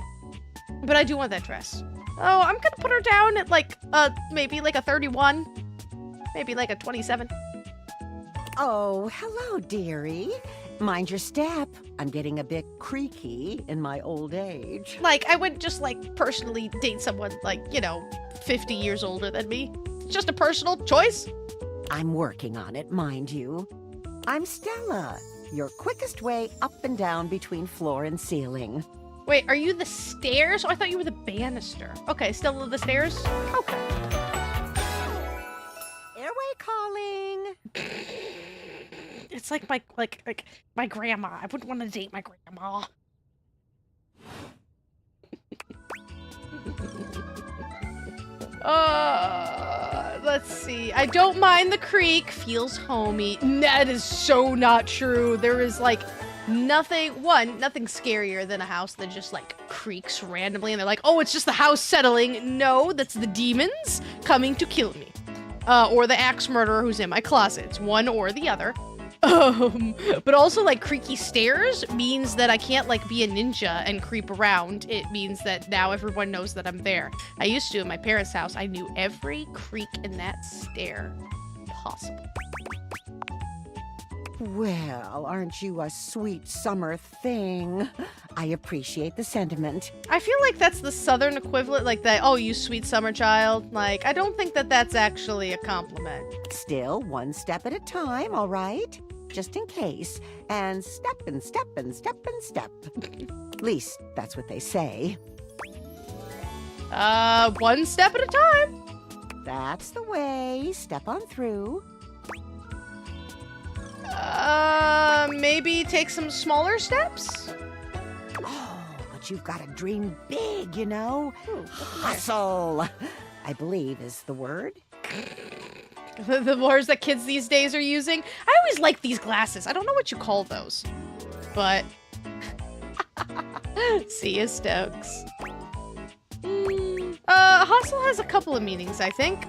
But I do want that dress. Oh, I'm gonna put her down at, like, maybe, like, a 31. Maybe, like, a 27. Oh, hello, dearie. Mind your step. I'm getting a bit creaky in my old age. Like, I wouldn't just, like, personally date someone, like, you know, 50 years older than me. It's just a personal choice. I'm working on it, mind you. I'm Stella, your quickest way up and down between floor and ceiling. Wait, are you the stairs? Oh, I thought you were the banister. Okay, Stella the stairs? Okay. Airway calling. It's like my grandma. I wouldn't want to date my grandma. Let's see. I don't mind the creek. Feels homey. That is so not true. There is like nothing scarier than a house that just like creaks randomly and they're like, oh, it's just the house settling. No, that's the demons coming to kill me. Or the axe murderer who's in my closet. It's one or the other. But also like creaky stairs means that I can't like be a ninja and creep around. It means that now everyone knows that I'm there. I used to in my parents' house. I knew every creak in that stair possible. Well, aren't you a sweet summer thing? I appreciate the sentiment. I feel like that's the southern equivalent, like that, oh, you sweet summer child. Like, I don't think that that's actually a compliment. Still, one step at a time, all right? Just in case. And step and step and step and step. At least, that's what they say. One step at a time. That's the way. Step on through. Maybe take some smaller steps? Oh, but you've got to dream big, you know? Hustle, I believe is the word. The words that kids these days are using. I always like these glasses. I don't know what you call those. But... See you, Stokes. Hustle has a couple of meanings, I think.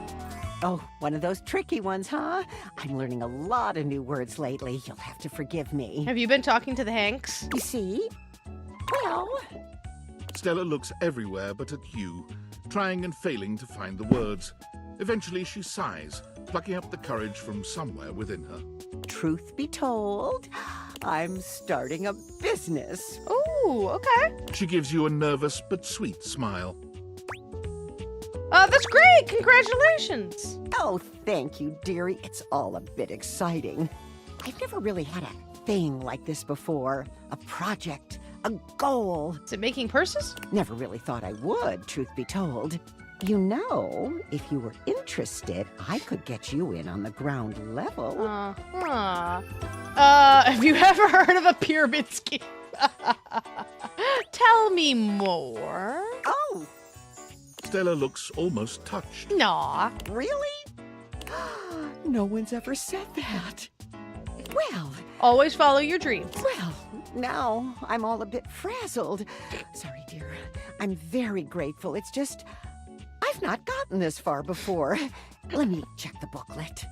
Oh, one of those tricky ones, huh? I'm learning a lot of new words lately. You'll have to forgive me. Have you been talking to the Hanks? You see? Well... Stella looks everywhere but at you, trying and failing to find the words. Eventually she sighs, plucking up the courage from somewhere within her. Truth be told, I'm starting a business. Ooh, okay. She gives you a nervous but sweet smile. That's great! Congratulations! Oh, thank you, dearie. It's all a bit exciting. I've never really had a thing like this before. A project, a goal. Is it making purses? Never really thought I would, truth be told. You know, if you were interested, I could get you in on the ground level. Have you ever heard of a pyramid scheme? Tell me more. Oh! Stella looks almost touched. Nah. Really? No one's ever said that. Well... Always follow your dreams. Well, now I'm all a bit frazzled. Sorry, dear. I'm very grateful. It's just... I've not gotten this far before. Let me check the booklet.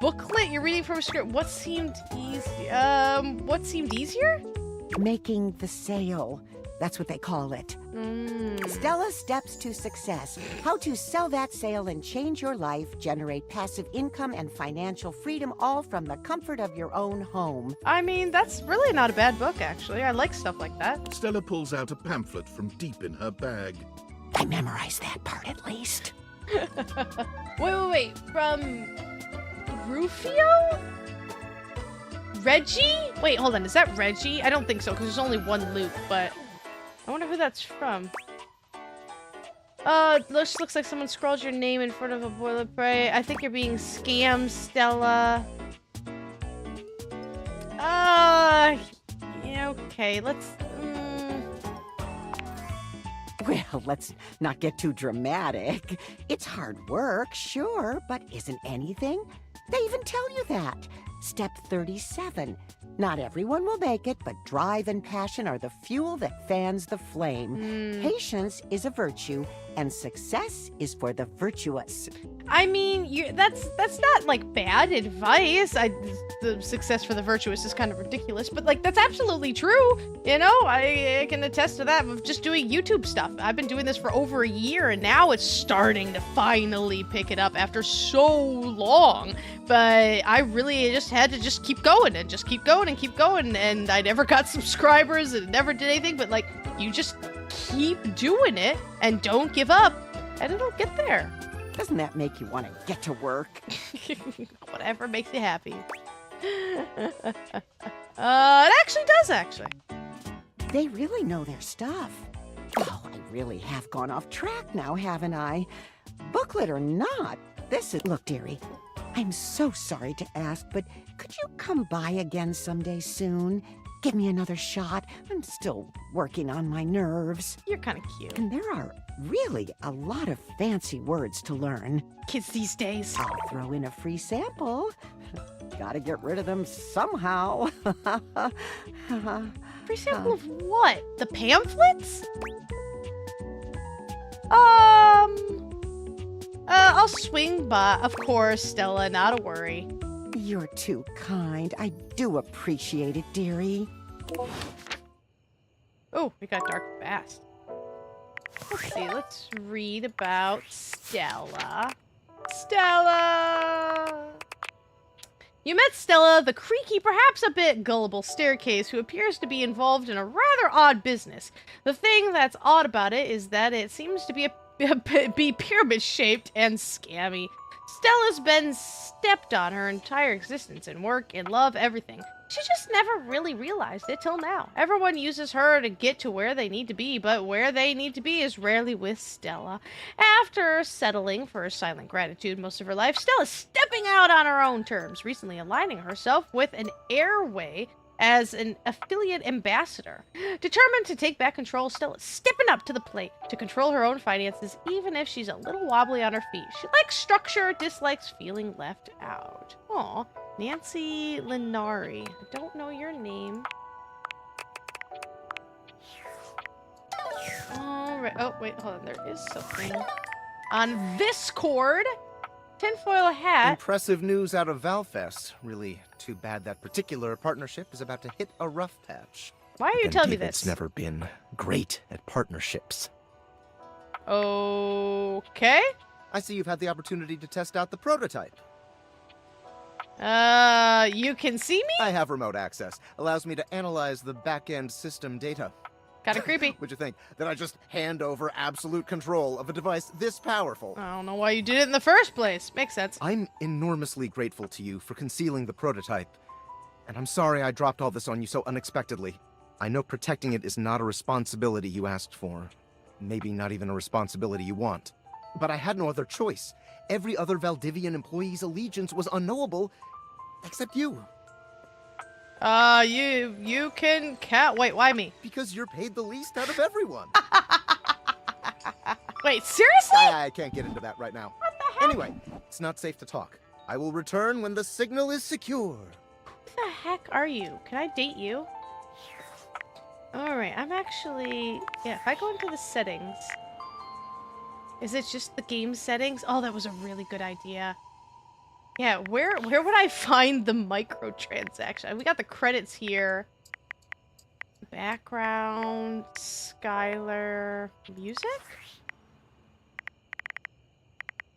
Booklet? You're reading from a script. What seemed easy? What seemed easier? Making the sale. That's what they call it. Stella's Steps to Success. How to sell that sale and change your life, generate passive income and financial freedom, all from the comfort of your own home. I mean, that's really not a bad book, actually. I like stuff like that. Stella pulls out a pamphlet from deep in her bag. I memorized that part at least. Wait. From Rufio? Reggie? Wait, hold on. Is that Reggie? I don't think so, because there's only one Luke, but I wonder who that's from. This looks like someone scrawled your name in front of a boilerplate. I think you're being scammed, Stella. Yeah, okay, let's... Well, let's not get too dramatic. It's hard work, sure, but isn't anything? They even tell you that. Step 37. Not everyone will make it, but drive and passion are the fuel that fans the flame. Patience is a virtue, and success is for the virtuous. I mean, that's not like bad advice. The success for the virtuous is kind of ridiculous, but like that's absolutely true. You know, I can attest to that with just doing YouTube stuff. I've been doing this for over a year, and now it's starting to finally pick it up after so long. But I really just had to just keep going and just keep going and keep going, and I never got subscribers and never did anything. But like, you just keep doing it and don't give up, and it'll get there. Doesn't that make you want to get to work? Whatever makes you happy. It actually does, actually. They really know their stuff. Oh, I really have gone off track now, haven't I? Booklet or not, this is... Look, dearie, I'm so sorry to ask, but could you come by again someday soon? Give me another shot. I'm still working on my nerves. You're kind of cute. And there are really a lot of fancy words to learn. Kids these days. I'll throw in a free sample. Gotta get rid of them somehow. Free sample of what? The pamphlets? I'll swing by. Of course, Stella, not a worry. You're too kind. I do appreciate it, dearie. Oh, it got dark fast. Let's see, let's read about Stella. Stella! You met Stella, the creaky, perhaps a bit gullible staircase, who appears to be involved in a rather odd business. The thing that's odd about it is that it seems to be pyramid-shaped and scammy. Stella's been stepped on her entire existence in work, in love, everything. She just never really realized it till now. Everyone uses her to get to where they need to be, but where they need to be is rarely with Stella. After settling for silent gratitude most of her life, Stella's stepping out on her own terms, recently aligning herself with an airway as an affiliate ambassador. Determined to take back control, Stella's stepping up to the plate to control her own finances, even if she's a little wobbly on her feet. She likes structure, dislikes feeling left out. Aw, Nancy Linari. I don't know your name. Alright, oh wait, hold on, there is something on this cord. Tinfoil hat. Impressive news out of Valfest. Really too bad that particular partnership is about to hit a rough patch. Why are you And telling me David's this? never been great at partnerships. Okay. I see you've had the opportunity to test out the prototype. You can see me? I have remote access. Allows me to analyze the back-end system data. Kinda creepy. What'd you think? That I just hand over absolute control of a device this powerful? I don't know why you did it in the first place. Makes sense. I'm enormously grateful to you for concealing the prototype. And I'm sorry I dropped all this on you so unexpectedly. I know protecting it is not a responsibility you asked for. Maybe not even a responsibility you want. But I had no other choice. Every other Valdivian employee's allegiance was unknowable, except you. You can count. Wait, why me? Because you're paid the least out of everyone. Wait, seriously? I can't get into that right now. What the heck? Anyway, it's not safe to talk. I will return when the signal is secure. Who the heck are you? Can I date you? Alright, I'm actually... Yeah, if I go into the settings... Is it just the game settings? Oh, that was a really good idea. Yeah, where would I find the microtransaction? We got the credits here. Background, Skylar, music?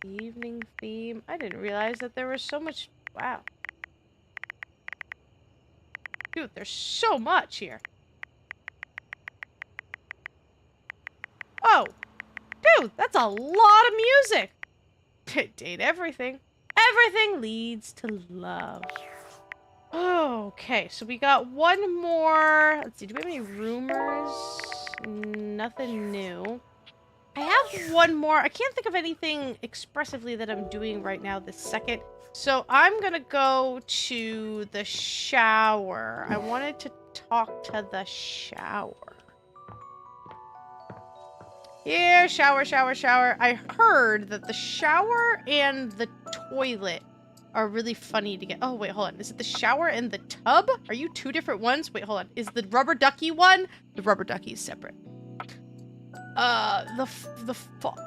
Evening theme. I didn't realize that there was so much. Wow. Dude, there's so much here. Oh, dude, that's a lot of music. Date everything. Everything leads to love. Okay, so we got one more. Let's see, do we have any rumors? Nothing new. I have one more. I can't think of anything expressively that I'm doing right now this second. So I'm gonna go to the shower. I wanted to talk to the shower. Here, shower, shower, shower. I heard that the shower and the toilet are really funny to get. Oh, wait, hold on. Is it the shower and the tub? Are you two different ones? Wait, hold on. Is the rubber ducky one? The rubber ducky is separate.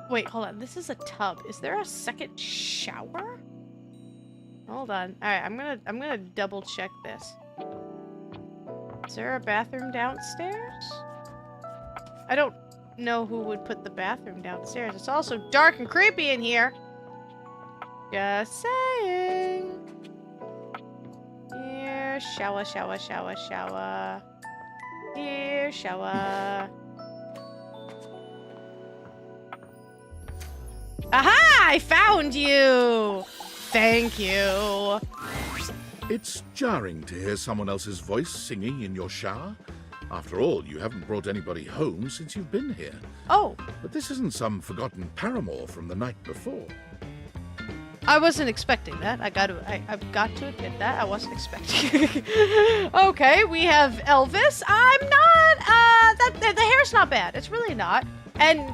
Wait, hold on. This is a tub. Is there a second shower? Hold on. All right, I'm gonna double check this. Is there a bathroom downstairs? I don't know who would put the bathroom downstairs. It's also dark and creepy in here. Just saying. Here, shower, shower, shower, shower. Here, shower. Aha! I found you! Thank you. It's jarring to hear someone else's voice singing in your shower. After all, you haven't brought anybody home since you've been here. Oh. But this isn't some forgotten paramour from the night before. I wasn't expecting that. I've got to admit that. I wasn't expecting. Okay, we have Elvis. I'm not, the hair's not bad. It's really not. And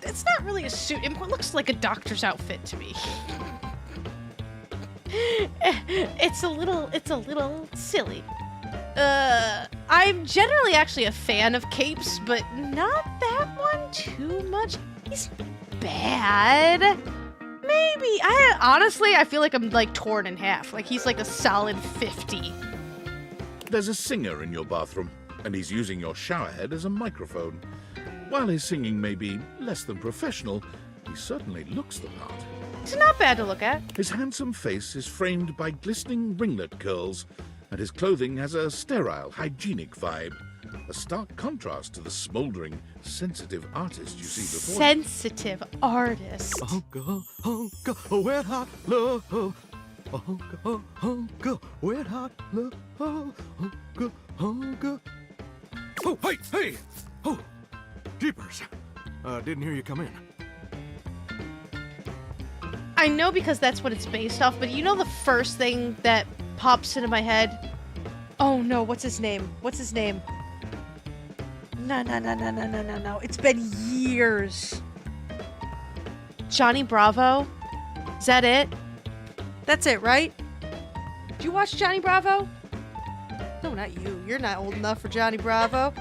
it's not really a suit. It looks like a doctor's outfit to me. It's a little silly. I'm generally actually a fan of capes, but not that one too much. He's bad. Maybe. Honestly, I feel like I'm like torn in half. Like he's like a solid 50. There's a singer in your bathroom, and he's using your shower head as a microphone. While his singing may be less than professional, he certainly looks the part. It's not bad to look at. His handsome face is framed by glistening ringlet curls, and his clothing has a sterile, hygienic vibe. A stark contrast to the smouldering, sensitive artist you see before you. Sensitive artist. Wet hot love. Wet hot love. Oh, hey! Oh, jeepers. Didn't hear you come in. I know because that's what it's based off, but you know the first thing that pops into my head? Oh no, what's his name? No. It's been years. Johnny Bravo? Is that it? That's it, right? Did you watch Johnny Bravo? No, not you. You're not old enough for Johnny Bravo.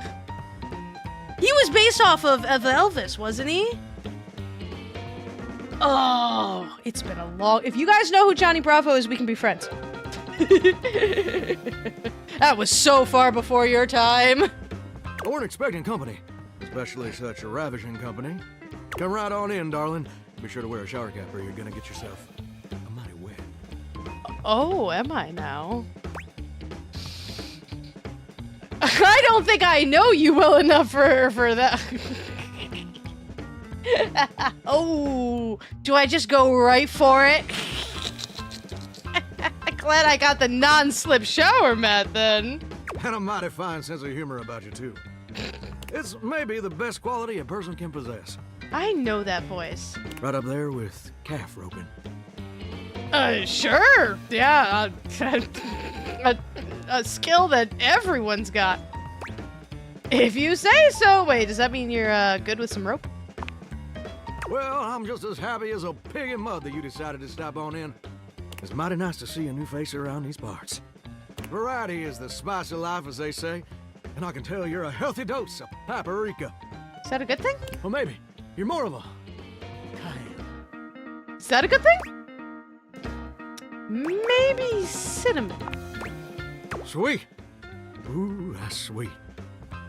He was based off of Elvis, wasn't he? Oh, it's been a long... If you guys know who Johnny Bravo is, we can be friends. That was so far before your time. I weren't expecting company, especially such a ravishing company. Come right on in, darling. Be sure to wear a shower cap or you're gonna get yourself a mighty wet. Oh, am I now? I don't think I know you well enough for that. Oh, do I just go right for it? Glad I got the non-slip shower mat then. And a mighty fine sense of humor about you, too. It's maybe the best quality a person can possess. I know that voice. Right up there with calf roping. Sure. Yeah, a skill that everyone's got. If you say so. Wait, does that mean you're good with some rope? Well, I'm just as happy as a pig in mud that you decided to stop on in. It's mighty nice to see a new face around these parts. Variety is the spice of life, as they say, and I can tell you're a healthy dose of paprika. Is that a good thing? Well, maybe. You're more of a... Is that a good thing? Maybe cinnamon. Sweet. Ooh, that's sweet.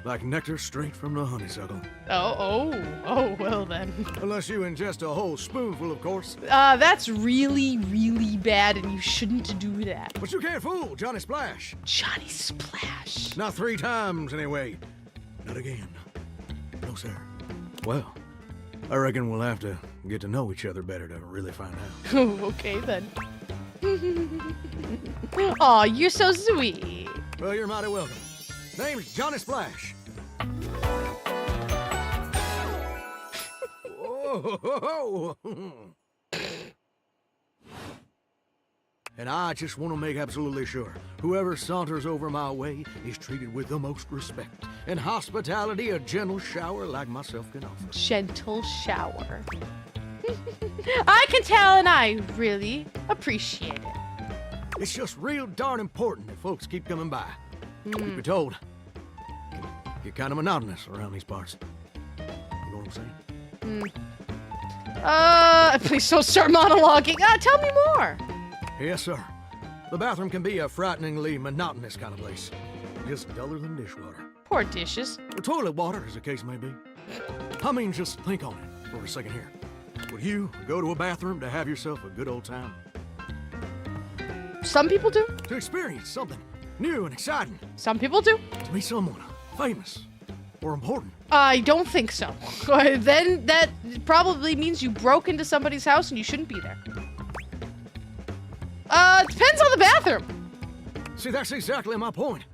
Like nectar straight from the honeysuckle. Oh, well then. Unless you ingest a whole spoonful, of course. That's really, really bad, and you shouldn't do that. But you can't fool Johnny Splash. Johnny Splash. Not 3 times, anyway. Not again. No, sir. Well, I reckon we'll have to get to know each other better to really find out. Oh, okay then. Aw, you're so sweet. Well, you're mighty welcome. Name's Johnny Splash. Whoa. And I just want to make absolutely sure whoever saunters over my way is treated with the most respect and hospitality a gentle shower like myself can offer. Gentle shower. I can tell, and I really appreciate it. It's just real darn important that folks keep coming by. Truth be told, get kind of monotonous around these parts. You know what I'm saying? Please don't start monologuing. Tell me more. Yes, sir. The bathroom can be a frighteningly monotonous kind of place. Just duller than dishwater. Poor dishes. Or toilet water, as the case may be. I mean, just think on it for a second here. Would you go to a bathroom to have yourself a good old time? Some people do. To experience something new and exciting. Some people do. To meet someone famous or important. I don't think so. Then that probably means you broke into somebody's house and you shouldn't be there. Depends on the bathroom. See, that's exactly my point.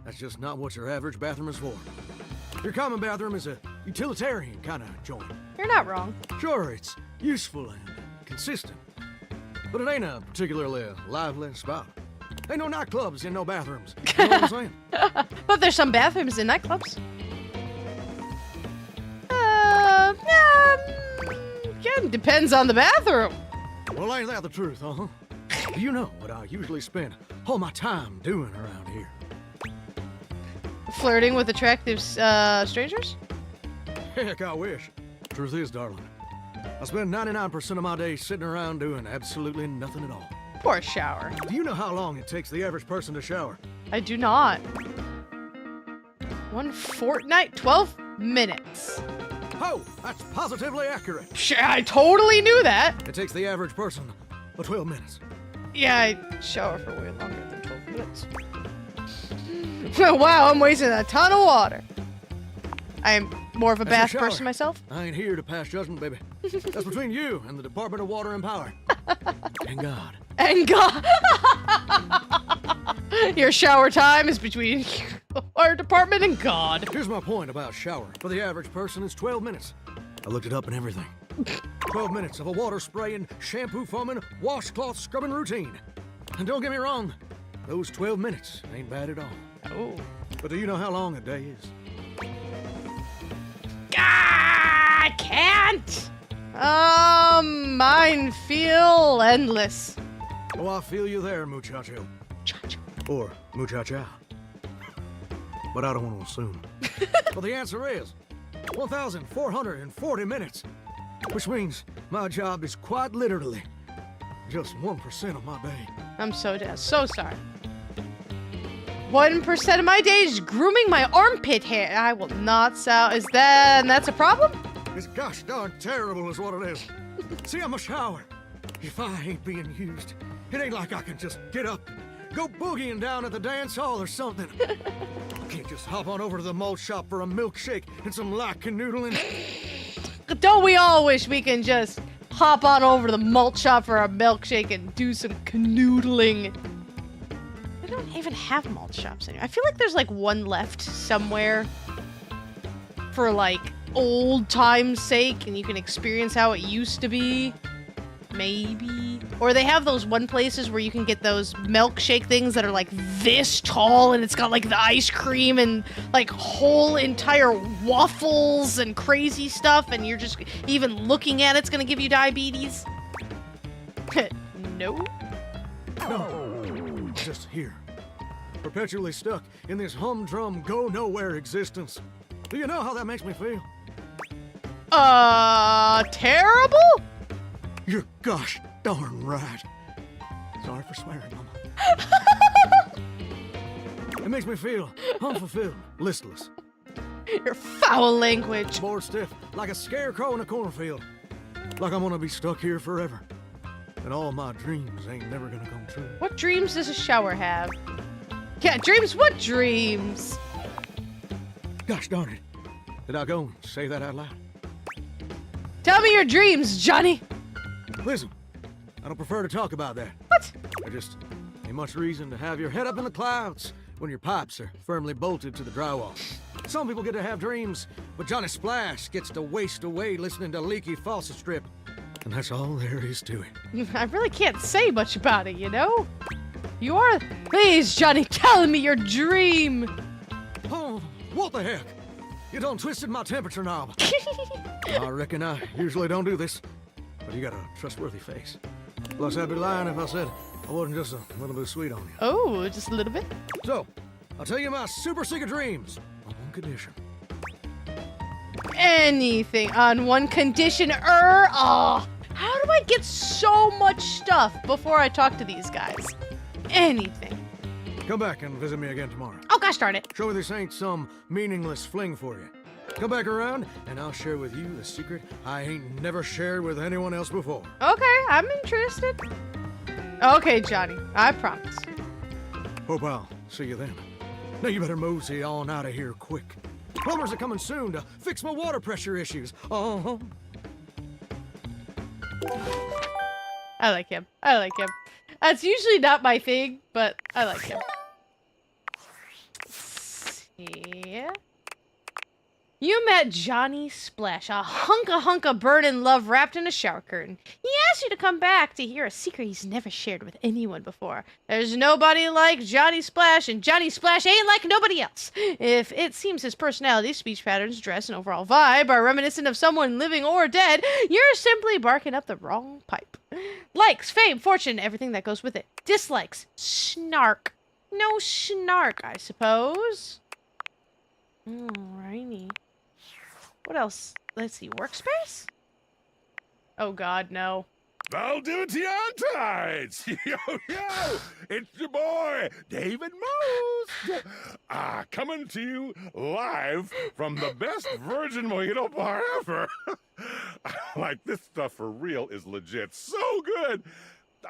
That's just not what your average bathroom is for. Your common bathroom is a utilitarian kind of joint. You're not wrong. Sure, it's useful and consistent. But it ain't a particularly lively spot. Ain't no nightclubs in no bathrooms. You know what I'm saying? But there's some bathrooms in nightclubs. Again, depends on the bathroom. Well, ain't that the truth, huh? Do you know what I usually spend all my time doing around here? Flirting with attractive strangers? Heck, I wish. Truth is, darling, I spend 99% of my day sitting around doing absolutely nothing at all. Poor shower. Do you know how long it takes the average person to shower? I do not. 1 fortnight, 12 minutes. Oh, that's positively accurate. I totally knew that. It takes the average person 12 minutes. Yeah, I shower for way longer than 12 minutes. Wow, I'm wasting a ton of water. I'm more of a bath person myself. I ain't here to pass judgment, baby. That's between you and the Department of Water and Power. And God. And God. Your shower time is between our department and God. Here's my point about showering. For the average person, it's 12 minutes. I looked it up and everything. 12 minutes of a water spraying, shampoo foaming, washcloth scrubbing routine. And don't get me wrong, those 12 minutes ain't bad at all. Oh. But do you know how long a day is? I can't. Mine feel endless. Oh, I feel you there, muchacho. Or muchacha. But I don't want to assume. Well, the answer is 1,440 minutes. Which means my job is quite literally just 1% of my day. I'm so sorry. 1% of my day is grooming my armpit hair. I will not sell. That's a problem? It's gosh darn terrible is what it is. See, I'm a shower. If I ain't being used, it ain't like I can just get up, go boogieing down at the dance hall or something. Can't just hop on over to the malt shop for a milkshake and some light canoodling. Don't we all wish we can just hop on over to the malt shop for a milkshake and do some canoodling? I don't even have malt shops anymore. I feel like there's like one left somewhere for like old time's sake and you can experience how it used to be. Maybe. Or they have those one places where you can get those milkshake things that are like this tall and it's got like the ice cream and like whole entire waffles and crazy stuff and you're just even looking at it's gonna give you diabetes. No. No. Just here. Perpetually stuck in this humdrum go-nowhere existence. Do you know how that makes me feel? Terrible? You're gosh darn right. Sorry for swearing, Mama. It makes me feel unfulfilled, listless. Your foul language. Bored stiff, like a scarecrow in a cornfield. Like I'm gonna be stuck here forever. And all my dreams ain't never gonna come true. What dreams does a shower have? Yeah, dreams? What dreams? Gosh darn it. Did I go and say that out loud? Tell me your dreams, Johnny. Listen, I don't prefer to talk about that. What? There just ain't much reason to have your head up in the clouds when your pipes are firmly bolted to the drywall. Some people get to have dreams, but Johnny Splash gets to waste away listening to leaky faucet strip. And that's all there is to it. I really can't say much about it, you know? You are... Please, Johnny, tell me your dream. Oh, what the heck? You done twisted my temperature knob. I reckon I usually don't do this, but you got a trustworthy face. Plus, I'd be lying if I said I wasn't just a little bit sweet on you. Oh, just a little bit? So, I'll tell you my super secret dreams on one condition. Anything on one condition, how do I get so much stuff before I talk to these guys? Anything. Come back and visit me again tomorrow. Oh, gosh darn it. Show me this ain't some meaningless fling for you. Come back around, and I'll share with you the secret I ain't never shared with anyone else before. Okay, I'm interested. Okay, Johnny, I promise. Hope I'll see you then. Now you better mosey on out of here quick. Plumbers are coming soon to fix my water pressure issues. I like him. I like him. That's usually not my thing, but I like him. Yeah. You met Johnny Splash, a hunk of burning love wrapped in a shower curtain. He asked you to come back to hear a secret he's never shared with anyone before. There's nobody like Johnny Splash, and Johnny Splash ain't like nobody else. If it seems his personality, speech patterns, dress, and overall vibe are reminiscent of someone living or dead, you're simply barking up the wrong pipe. Likes, fame, fortune, everything that goes with it. Dislikes, snark. No snark, I suppose. Alrighty. What else? Let's see. Workspace? Oh god, no. Valdivian Tides! Yo, yo! It's your boy, David Most! Coming to you live from the best virgin mojito bar ever. Like, this stuff for real is legit so good.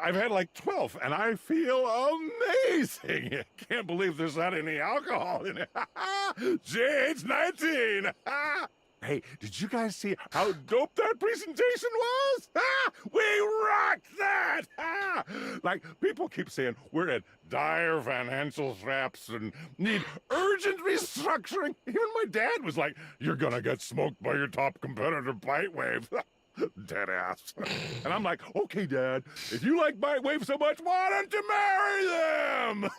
I've had like 12, and I feel amazing. Can't believe there's not any alcohol in it. JH 19! Hey, did you guys see how dope that presentation was? We rocked that! Like, people keep saying we're at dire financial straps and need urgent restructuring. Even my dad was like, you're gonna get smoked by your top competitor, Bitewave. Dead ass. And I'm like, okay, Dad, if you like Bitewave so much, why don't you marry them?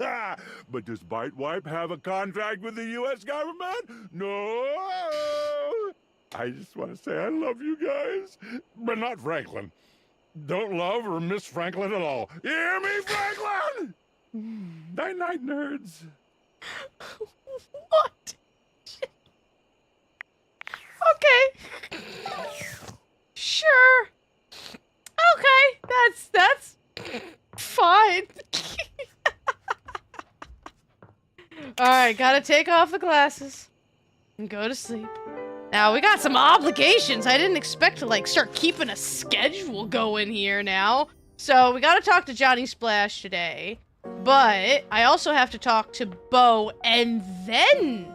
But does Bitewave have a contract with the U.S. government? No. I just want to say I love you guys, but not Franklin. Don't love or miss Franklin at all. You hear me, Franklin? Night-night, nerds. What? Okay. Sure. Okay, that's fine. Alright, gotta take off the glasses and go to sleep. Now, we got some obligations. I didn't expect to, like, start keeping a schedule going here now. So, we gotta talk to Johnny Splash today. But, I also have to talk to Beau and then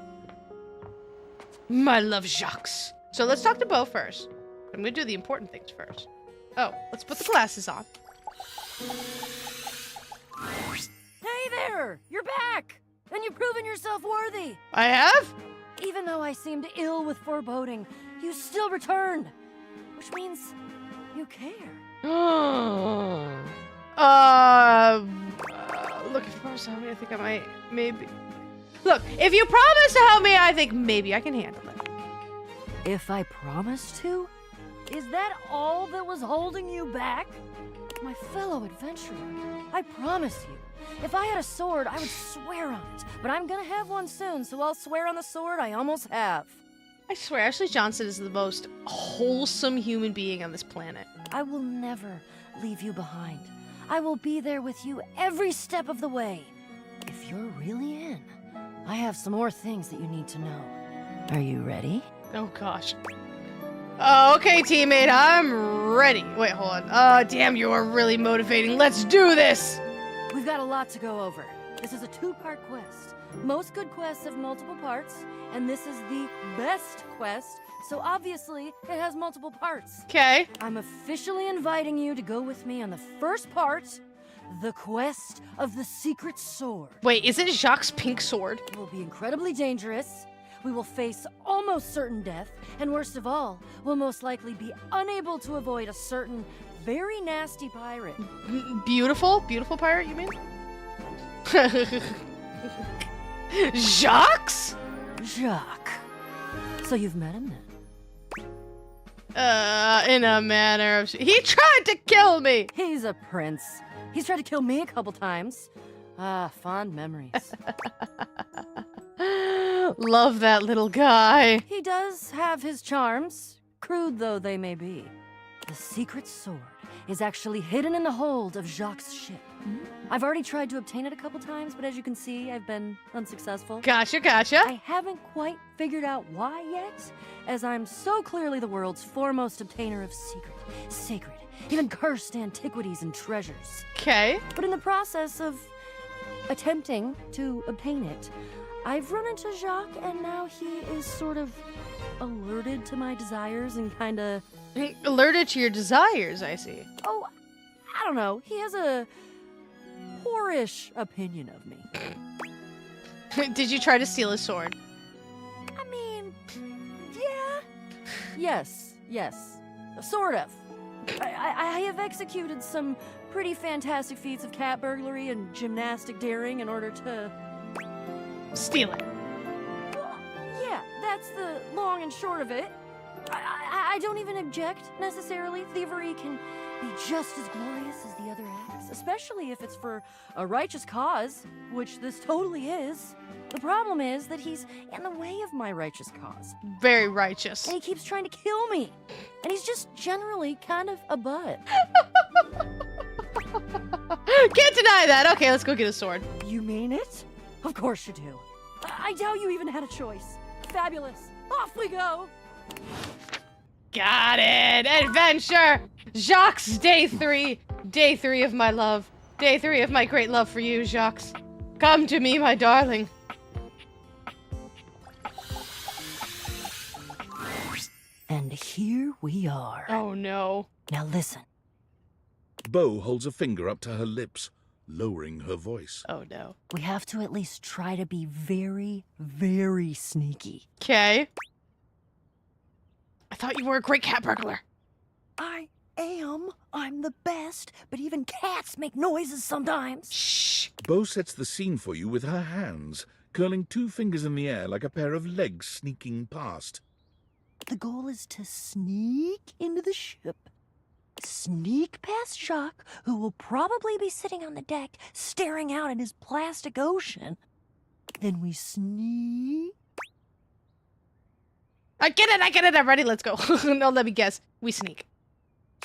my love Jacques. So, let's talk to Beau first. I'm gonna do the important things first. Oh, let's put the glasses on. Hey there! You're back! And you've proven yourself worthy! I have? Even though I seemed ill with foreboding, you still returned. Which means you care. Look, if you promise to help me, I think I might, maybe. Look, if you promise to help me, I think maybe I can handle it. If I promise to? Is that all that was holding you back? My fellow adventurer, I promise you, if I had a sword, I would swear on it. But I'm gonna have one soon, so I'll swear on the sword I almost have. I swear, Ashley Johnson is the most wholesome human being on this planet. I will never leave you behind. I will be there with you every step of the way. If you're really in, I have some more things that you need to know. Are you ready? Oh, gosh. Okay, teammate, I'm ready. Wait, hold on. Damn, you are really motivating. Let's do this! We've got a lot to go over. This is a two-part quest. Most good quests have multiple parts, and this is the best quest, so obviously it has multiple parts. Okay. I'm officially inviting you to go with me on the first part, the quest of the secret sword. Wait, is it Jacques' pink sword? It will be incredibly dangerous. We will face almost certain death, and worst of all, we'll most likely be unable to avoid a certain very nasty pirate. Beautiful pirate, you mean? Jacques? Jacques. So you've met him then? In a manner of... He tried to kill me! He's a prince. He's tried to kill me a couple times. Fond memories. Love that little guy. He does have his charms, crude though they may be. The secret sword is actually hidden in the hold of Jacques' ship. I've already tried to obtain it a couple times, but as you can see, I've been unsuccessful. Gotcha. I haven't quite figured out why yet, as I'm so clearly the world's foremost obtainer of sacred, even cursed antiquities and treasures. Okay. But in the process of attempting to obtain it, I've run into Jacques, and now he is sort of alerted to my desires and kinda... Alerted to your desires, I see. Oh, I don't know. He has a whorish opinion of me. Did you try to steal his sword? I mean, Yes. Sort of. I have executed some pretty fantastic feats of cat burglary and gymnastic daring in order to... Steal it. Well, yeah, that's the long and short of it. I don't even object, necessarily. Thievery can be just as glorious as the other acts, especially if it's for a righteous cause, which this totally is. The problem is that he's in the way of my righteous cause. Very righteous. And he keeps trying to kill me. And he's just generally kind of a butt. Can't deny that. Okay, let's go get a sword. You mean it? Of course you do. I doubt you even had a choice. Fabulous. Off we go. Got it. Adventure. Jacques, day 3. Day 3 of my love. Day 3 of my great love for you, Jacques. Come to me, my darling. And here we are. Oh, no. Now listen. Bo holds a finger up to her lips, lowering her voice. Oh, no. We have to at least try to be very, very sneaky. Okay. I thought you were a great cat burglar. I am. I'm the best, but even cats make noises sometimes. Shh. Bo sets the scene for you with her hands, curling 2 fingers in the air like a pair of legs sneaking past. The goal is to sneak into the ship, sneak past Jacques, who will probably be sitting on the deck staring out at his plastic ocean. Then we sneak. I get it, I'm ready, let's go. No, let me guess. We sneak.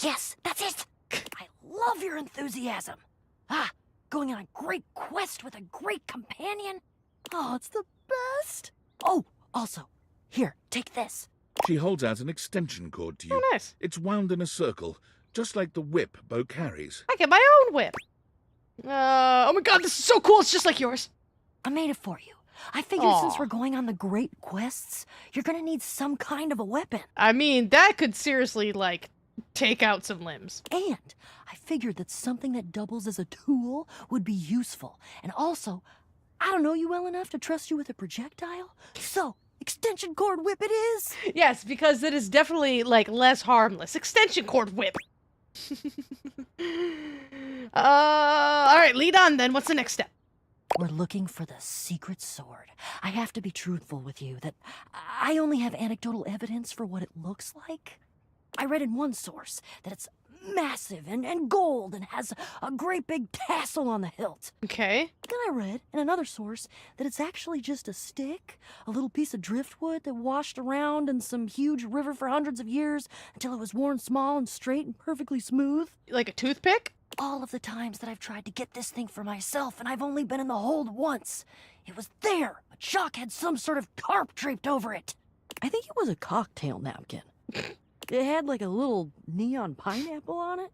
Yes, that's it. I love your enthusiasm. Going on a great quest with a great companion. Oh, it's the best. Oh, also, here, take this. She holds out an extension cord to you. Oh, nice. It's wound in a circle, just like the whip Bo carries. I get my own whip. Oh my god, this is so cool. It's just like yours. I made it for you. I figured since we're going on the great quests, you're gonna need some kind of a weapon. I mean, that could seriously, like, take out some limbs. And I figured that something that doubles as a tool would be useful. And also, I don't know you well enough to trust you with a projectile. So, extension cord whip it is. Yes, because it is definitely, like, less harmless. Extension cord whip. Alright, lead on then. What's the next step? We're looking for the secret sword. I have to be truthful with you that I only have anecdotal evidence for what it looks like. I read in one source that it's massive and gold and has a great big tassel on the hilt. Okay. Then I read in another source that it's actually just a stick, a little piece of driftwood that washed around in some huge river for hundreds of years until it was worn small and straight and perfectly smooth. Like a toothpick? All of the times that I've tried to get this thing for myself, and I've only been in the hold once. It was there, but Jacques had some sort of tarp draped over it. I think it was a cocktail napkin. It had like a little neon pineapple on it.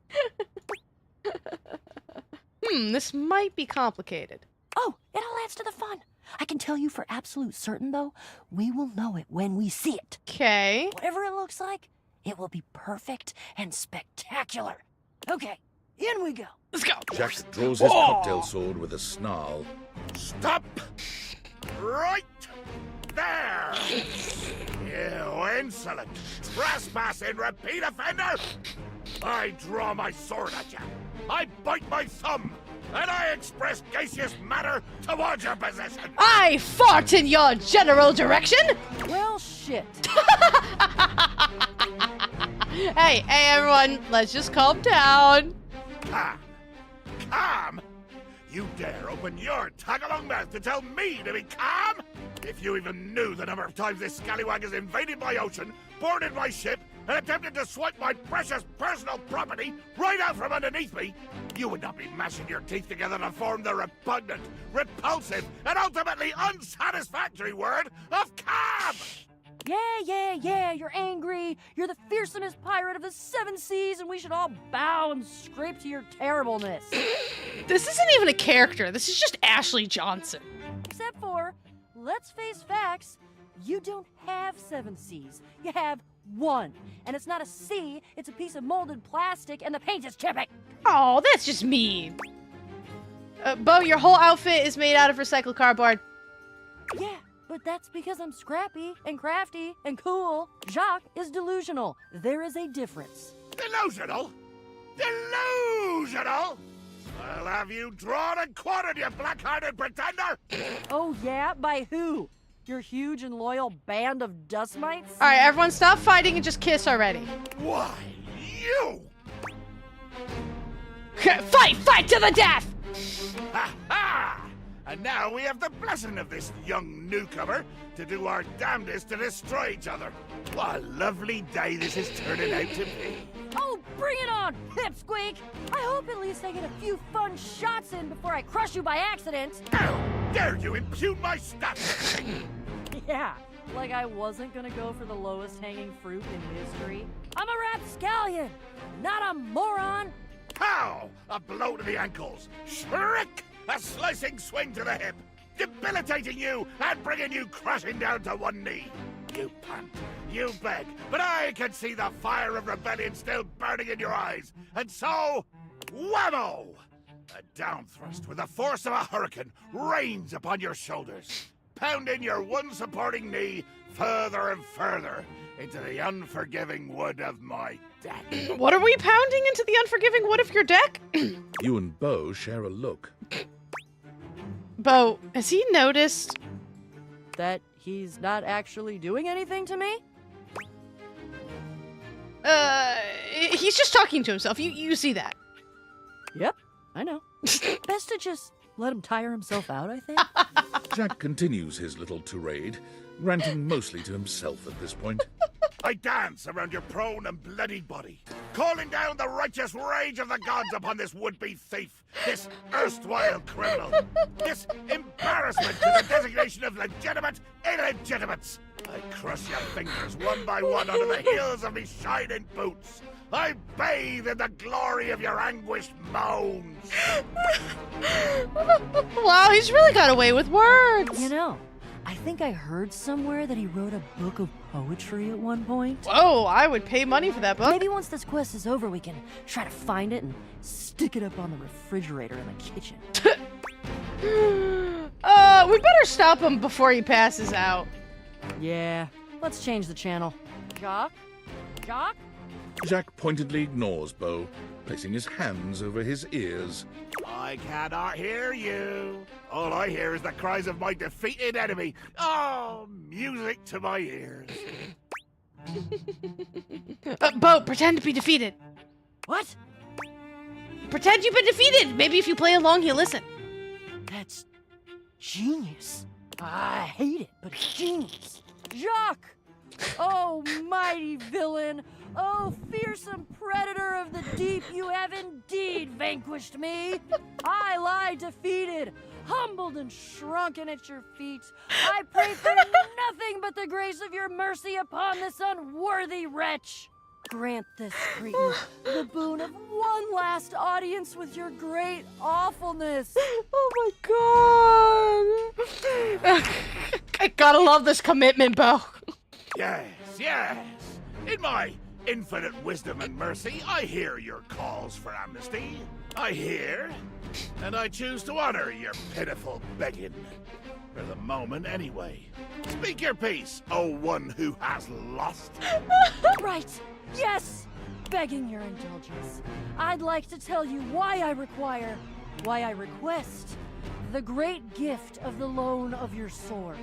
This might be complicated. Oh, it all adds to the fun. I can tell you for absolute certain, though, we will know it when we see it. Okay. Whatever it looks like, it will be perfect and spectacular. Okay, in we go. Let's go. Jack draws his cocktail sword with a snarl. Stop! Right there! You insolent, trespassing repeat offender! I draw my sword at you. I bite my thumb. And I express gaseous matter towards your possession. I fart in your general direction. Well, shit. Hey, everyone, let's just calm down. Calm? Calm? You dare open your tag-along mouth to tell me to be calm? If you even knew the number of times this scallywag has invaded my ocean, boarded my ship, and attempted to swipe my precious personal property right out from underneath me, you would not be mashing your teeth together to form the repugnant, repulsive, and ultimately unsatisfactory word of calm! Yeah, you're angry. You're the fearsomest pirate of the 7 seas, and we should all bow and scrape to your terribleness. This isn't even a character. This is just Ashley Johnson. Except for, let's face facts, you don't have 7 seas. You have 1. And it's not a sea, it's a piece of molded plastic, and the paint is chipping. Oh, that's just mean. Bo, your whole outfit is made out of recycled cardboard. Yeah, But that's because I'm scrappy and crafty and cool. Jacques is delusional. There is a difference. Delusional? Delusional? I'll have you drawn and quartered, you black-hearted pretender! Oh yeah? By who? Your huge and loyal band of dust mites? All right, everyone, stop fighting and just kiss already. Why, you? Fight to the death! Ha ha! And now we have the blessing of this young newcomer to do our damnedest to destroy each other. What a lovely day this is turning out to be. Oh, bring it on, pipsqueak! I hope at least I get a few fun shots in before I crush you by accident. How dare you impugn my stats? Yeah, like I wasn't gonna go for the lowest hanging fruit in history. I'm a rapscallion, not a moron! Pow! A blow to the ankles. Shriek! A slicing swing to the hip. Debilitating you and bringing you crashing down to one knee. You pant, you beg, but I can see the fire of rebellion still burning in your eyes. And so, whammo! A down thrust with the force of a hurricane rains upon your shoulders, pounding your one supporting knee further and further into the unforgiving wood of my deck. What are we pounding into the unforgiving wood of your deck? You and Bo share a look. Bo, has he noticed that he's not actually doing anything to me? He's just talking to himself. You see that. Yep, I know. Best to just let him tire himself out, I think. Jack continues his little tirade, ranting mostly to himself at this point. I dance around your prone and bloodied body, calling down the righteous rage of the gods upon this would-be thief, this erstwhile criminal, this embarrassment to the designation of legitimate illegitimates. I crush your fingers one by one under the heels of me shining boots. I bathe in the glory of your anguished moans. Wow, he's really got away with words. You know, I think I heard somewhere that he wrote a book of poetry at one point. Whoa, I would pay money for that book. Maybe once this quest is over, we can try to find it and stick it up on the refrigerator in the kitchen. We better stop him before he passes out. Yeah, let's change the channel. Jacques? Jacques? Jack pointedly ignores Bo, placing his hands over his ears. I cannot hear you. All I hear is the cries of my defeated enemy. Oh, music to my ears. Bo, pretend to be defeated. What? Pretend you've been defeated. Maybe if you play along, he'll listen. That's genius. I hate it, but genius. Jacques! Oh, mighty villain! Oh, fearsome predator of the deep, you have indeed vanquished me! I lie defeated, humbled and shrunken at your feet. I pray for nothing but the grace of your mercy upon this unworthy wretch. Grant this cretin the boon of one last audience with your great awfulness. Oh my god! I gotta love this commitment, Bo. Yes, yes. In my infinite wisdom and mercy, I hear your calls for amnesty. I hear, and I choose to honor your pitiful begging. For the moment, anyway. Speak your piece, oh one who has lost. Right, yes! Begging your indulgence. I'd like to tell you why I request the great gift of the loan of your sword.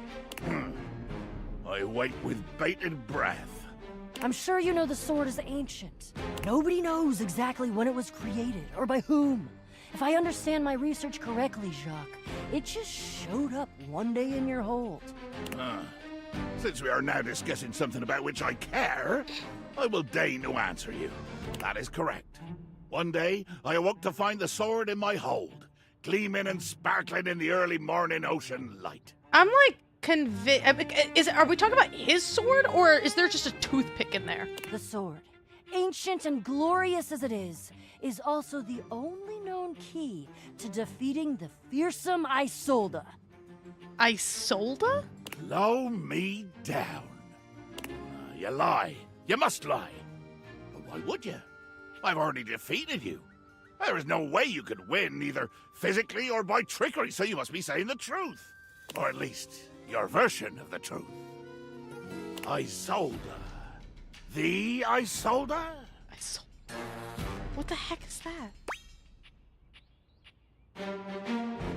I wait with bated breath. I'm sure you know the sword is ancient. Nobody knows exactly when it was created, or by whom. If I understand my research correctly, Jacques, it just showed up one day in your hold. Since we are now discussing something about which I care, I will deign to answer you. That is correct. One day, I awoke to find the sword in my hold, gleaming and sparkling in the early morning ocean light. I'm like convinced. Are we talking about his sword, or is there just a toothpick in there? The sword, ancient and glorious as it is also the only known key to defeating the fearsome Isolde. Isolde? Blow me down. You lie. You must lie. But why would you? I've already defeated you. There is no way you could win, either physically or by trickery, so you must be saying the truth. Or at least, your version of the truth. Isolde. The Isolde? What the heck is that?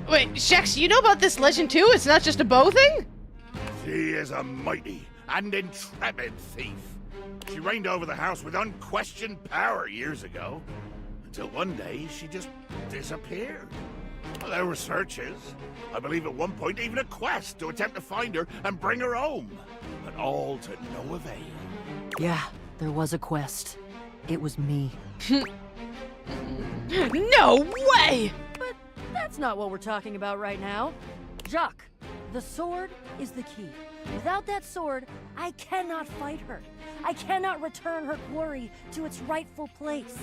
Wait, Shex, you know about this legend too? It's not just a bow thing? She is a mighty and intrepid thief. She reigned over the house with unquestioned power years ago, until one day she just disappeared. Well, there were searches. I believe at one point even a quest to attempt to find her and bring her home, but all to no avail. Yeah, there was a quest. It was me. No way! But that's not what we're talking about right now. Jacques, the sword is the key. Without that sword, I cannot fight her. I cannot return her glory to its rightful place.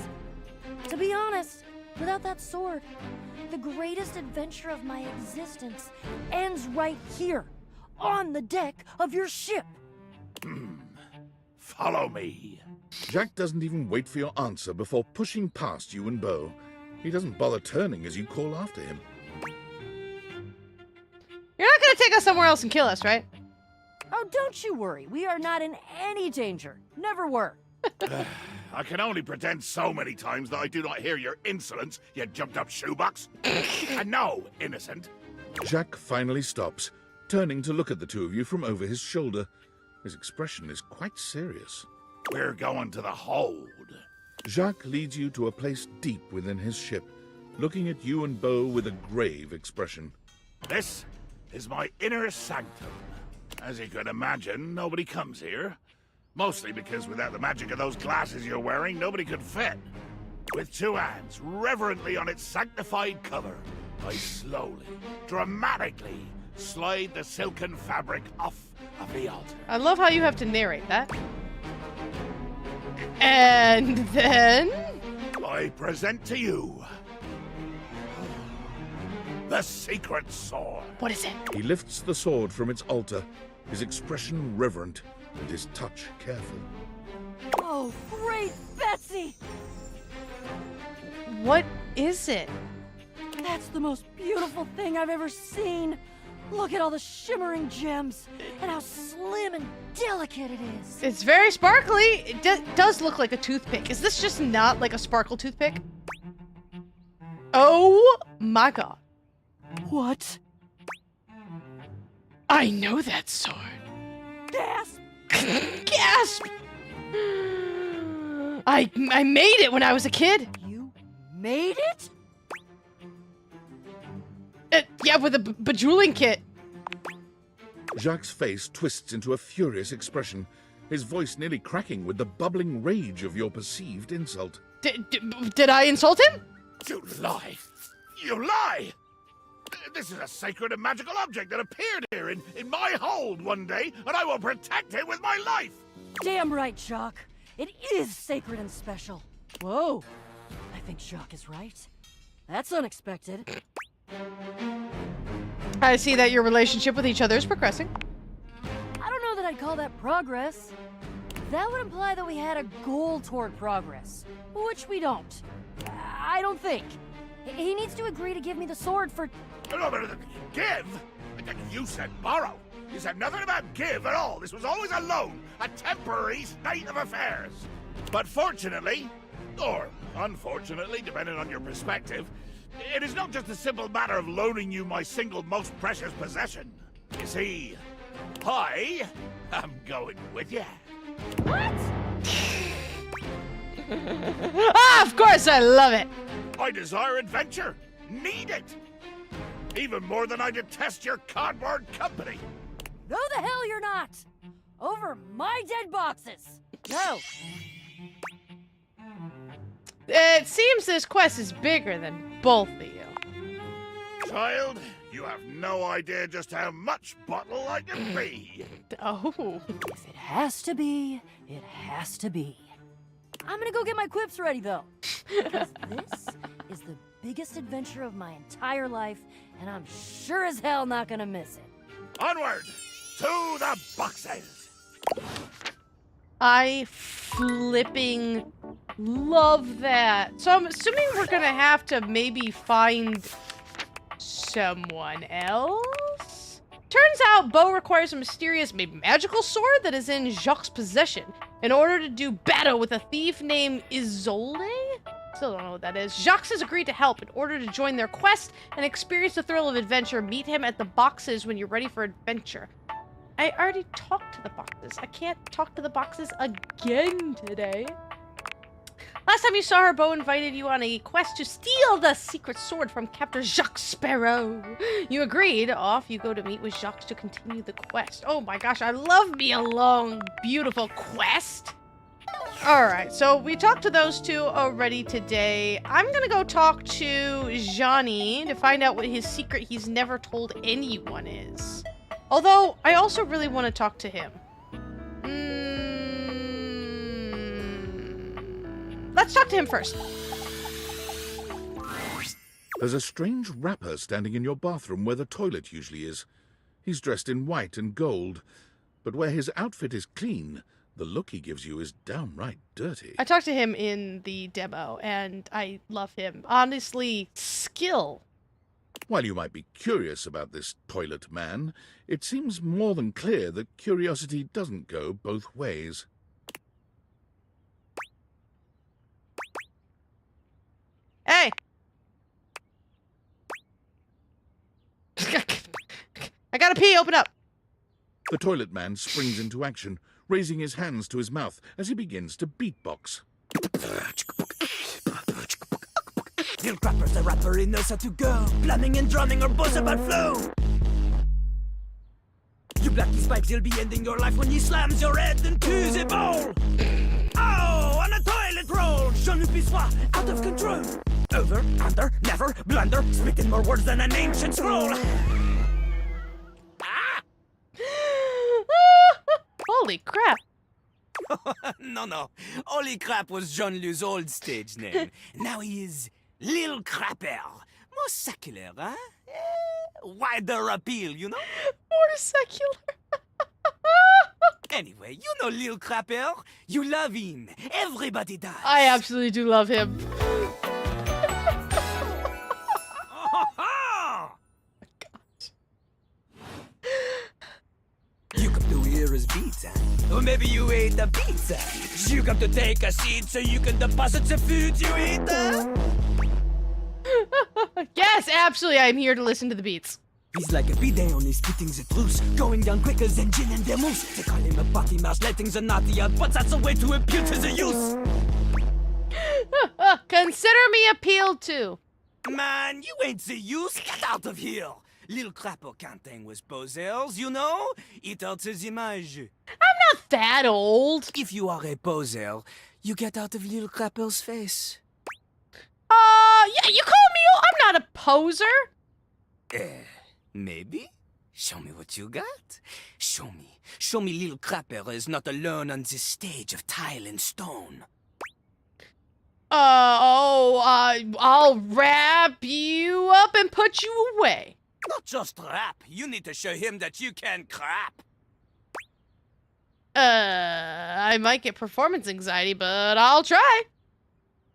To be honest, without that sword, the greatest adventure of my existence ends right here, on the deck of your ship. Follow me. Jack doesn't even wait for your answer before pushing past you and Bo. He doesn't bother turning as you call after him. You're not gonna take us somewhere else and kill us, right? Oh, don't you worry. We are not in any danger. Never were. I can only pretend so many times that I do not hear your insolence, you jumped-up shoebox. And no, innocent. Jack finally stops, turning to look at the two of you from over his shoulder. His expression is quite serious. We're going to the hold. Jacques leads you to a place deep within his ship, looking at you and Bo with a grave expression. This is my inner sanctum. As you can imagine, nobody comes here. Mostly because without the magic of those glasses you're wearing, nobody could fit. With two hands reverently on its sanctified cover, I slowly, dramatically slide the silken fabric off of the altar. I love how you have to narrate that. And then... I present to you the secret sword. What is it? He lifts the sword from its altar, his expression reverent and his touch careful. Oh, great Betsy! What is it? That's the most beautiful thing I've ever seen. Look at all the shimmering gems and how slim and delicate it is. It's very sparkly. It does look like a toothpick. Is this just not like a sparkle toothpick? Oh my god. What? I know that sword. Gasp! Gasp! I made it when I was a kid. You made it? Yeah, with a bejeweling kit. Jacques' face twists into a furious expression, his voice nearly cracking with the bubbling rage of your perceived insult. Did I insult him? You lie! You lie! This is a sacred and magical object that appeared here in my hold one day, and I will protect it with my life! Damn right, Jacques. It is sacred and special. Whoa. I think Jacques is right. That's unexpected. I see that your relationship with each other is progressing. I don't know that I'd call that progress. That would imply that we had a goal toward progress, which we don't. I don't think. He needs to agree to give me the sword for... No, but give? You said borrow. You said nothing about give at all. This was always a loan, a temporary state of affairs. But fortunately, or unfortunately, depending on your perspective, it is not just a simple matter of loaning you my single most precious possession. You see, I am going with you. What? Ah, of course, I love it. I desire adventure. Need it. Even more than I detest your cardboard company. No, the hell you're not. Over my dead boxes. No. It seems this quest is bigger than both of you. Child, you have no idea just how much bottle I can be. Oh. If it has to be, it has to be. I'm gonna go get my quips ready, though. Because this is the biggest adventure of my entire life, and I'm sure as hell not gonna miss it. Onward to the boxes. I flipping love that. So I'm assuming we're gonna have to maybe find someone else? Turns out Beau requires a mysterious, maybe magical sword that is in Jacques' possession in order to do battle with a thief named Isolde? Still don't know what that is. Jacques has agreed to help in order to join their quest and experience the thrill of adventure. Meet him at the boxes when you're ready for adventure. I already talked to the boxes. I can't talk to the boxes again today. Last time you saw her, Beau invited you on a quest to steal the secret sword from Captain Jacques Sparrow. You agreed. Off you go to meet with Jacques to continue the quest. Oh my gosh, I love me a long, beautiful quest. Alright, so we talked to those two already today. I'm gonna go talk to Johnny to find out what his secret he's never told anyone is. Although, I also really want to talk to him. Let's talk to him first. There's a strange rapper standing in your bathroom where the toilet usually is. He's dressed in white and gold, but where his outfit is clean, the look he gives you is downright dirty. I talked to him in the demo, and I love him. Honestly, skill. While you might be curious about this toilet man, it seems more than clear that curiosity doesn't go both ways. Hey! I gotta pee, open up! The toilet man springs into action, raising his hands to his mouth as he begins to beatbox. Little crapper, the rapper, he knows how to go. Plumbing and drumming or both about flow. You black these spikes, he'll be ending your life when he slams your head into the bowl. Oh, on a toilet roll, je ne puis sois out of control. Over, under, never, blunder, speaking more words than an ancient scroll. Holy crap. No. Holy crap was Jean-Lou's old stage name. Now he is Lil Crapper. More secular, huh? Wider appeal, you know? More secular. Anyway, you know Lil Crapper. You love him. Everybody does. I absolutely do love him. You come to hear his beats, huh? Or maybe you ate the pizza. You come to take a seat so you can deposit the food you eat, huh? Yes, absolutely, I'm here to listen to the beats. He's like a bidet, only spitting the truth. Going down quicker than gin and vermouth. They call him a party mouse, letting the naughty out, but that's a way to appeal to the youth. Consider me appealed to. Man, you ain't the youth. Get out of here. Little Crapper can't hang with posers, you know? It alters image. I'm not that old. If you are a poser, you get out of Little Crapper's face. Yeah, you call me old? I'm not a poser. Maybe? Show me what you got. Show me. Show me Little Crapper is not alone on this stage of tile and stone. I'll wrap you up and put you away. Not just rap. You need to show him that you can crap. I might get performance anxiety, but I'll try.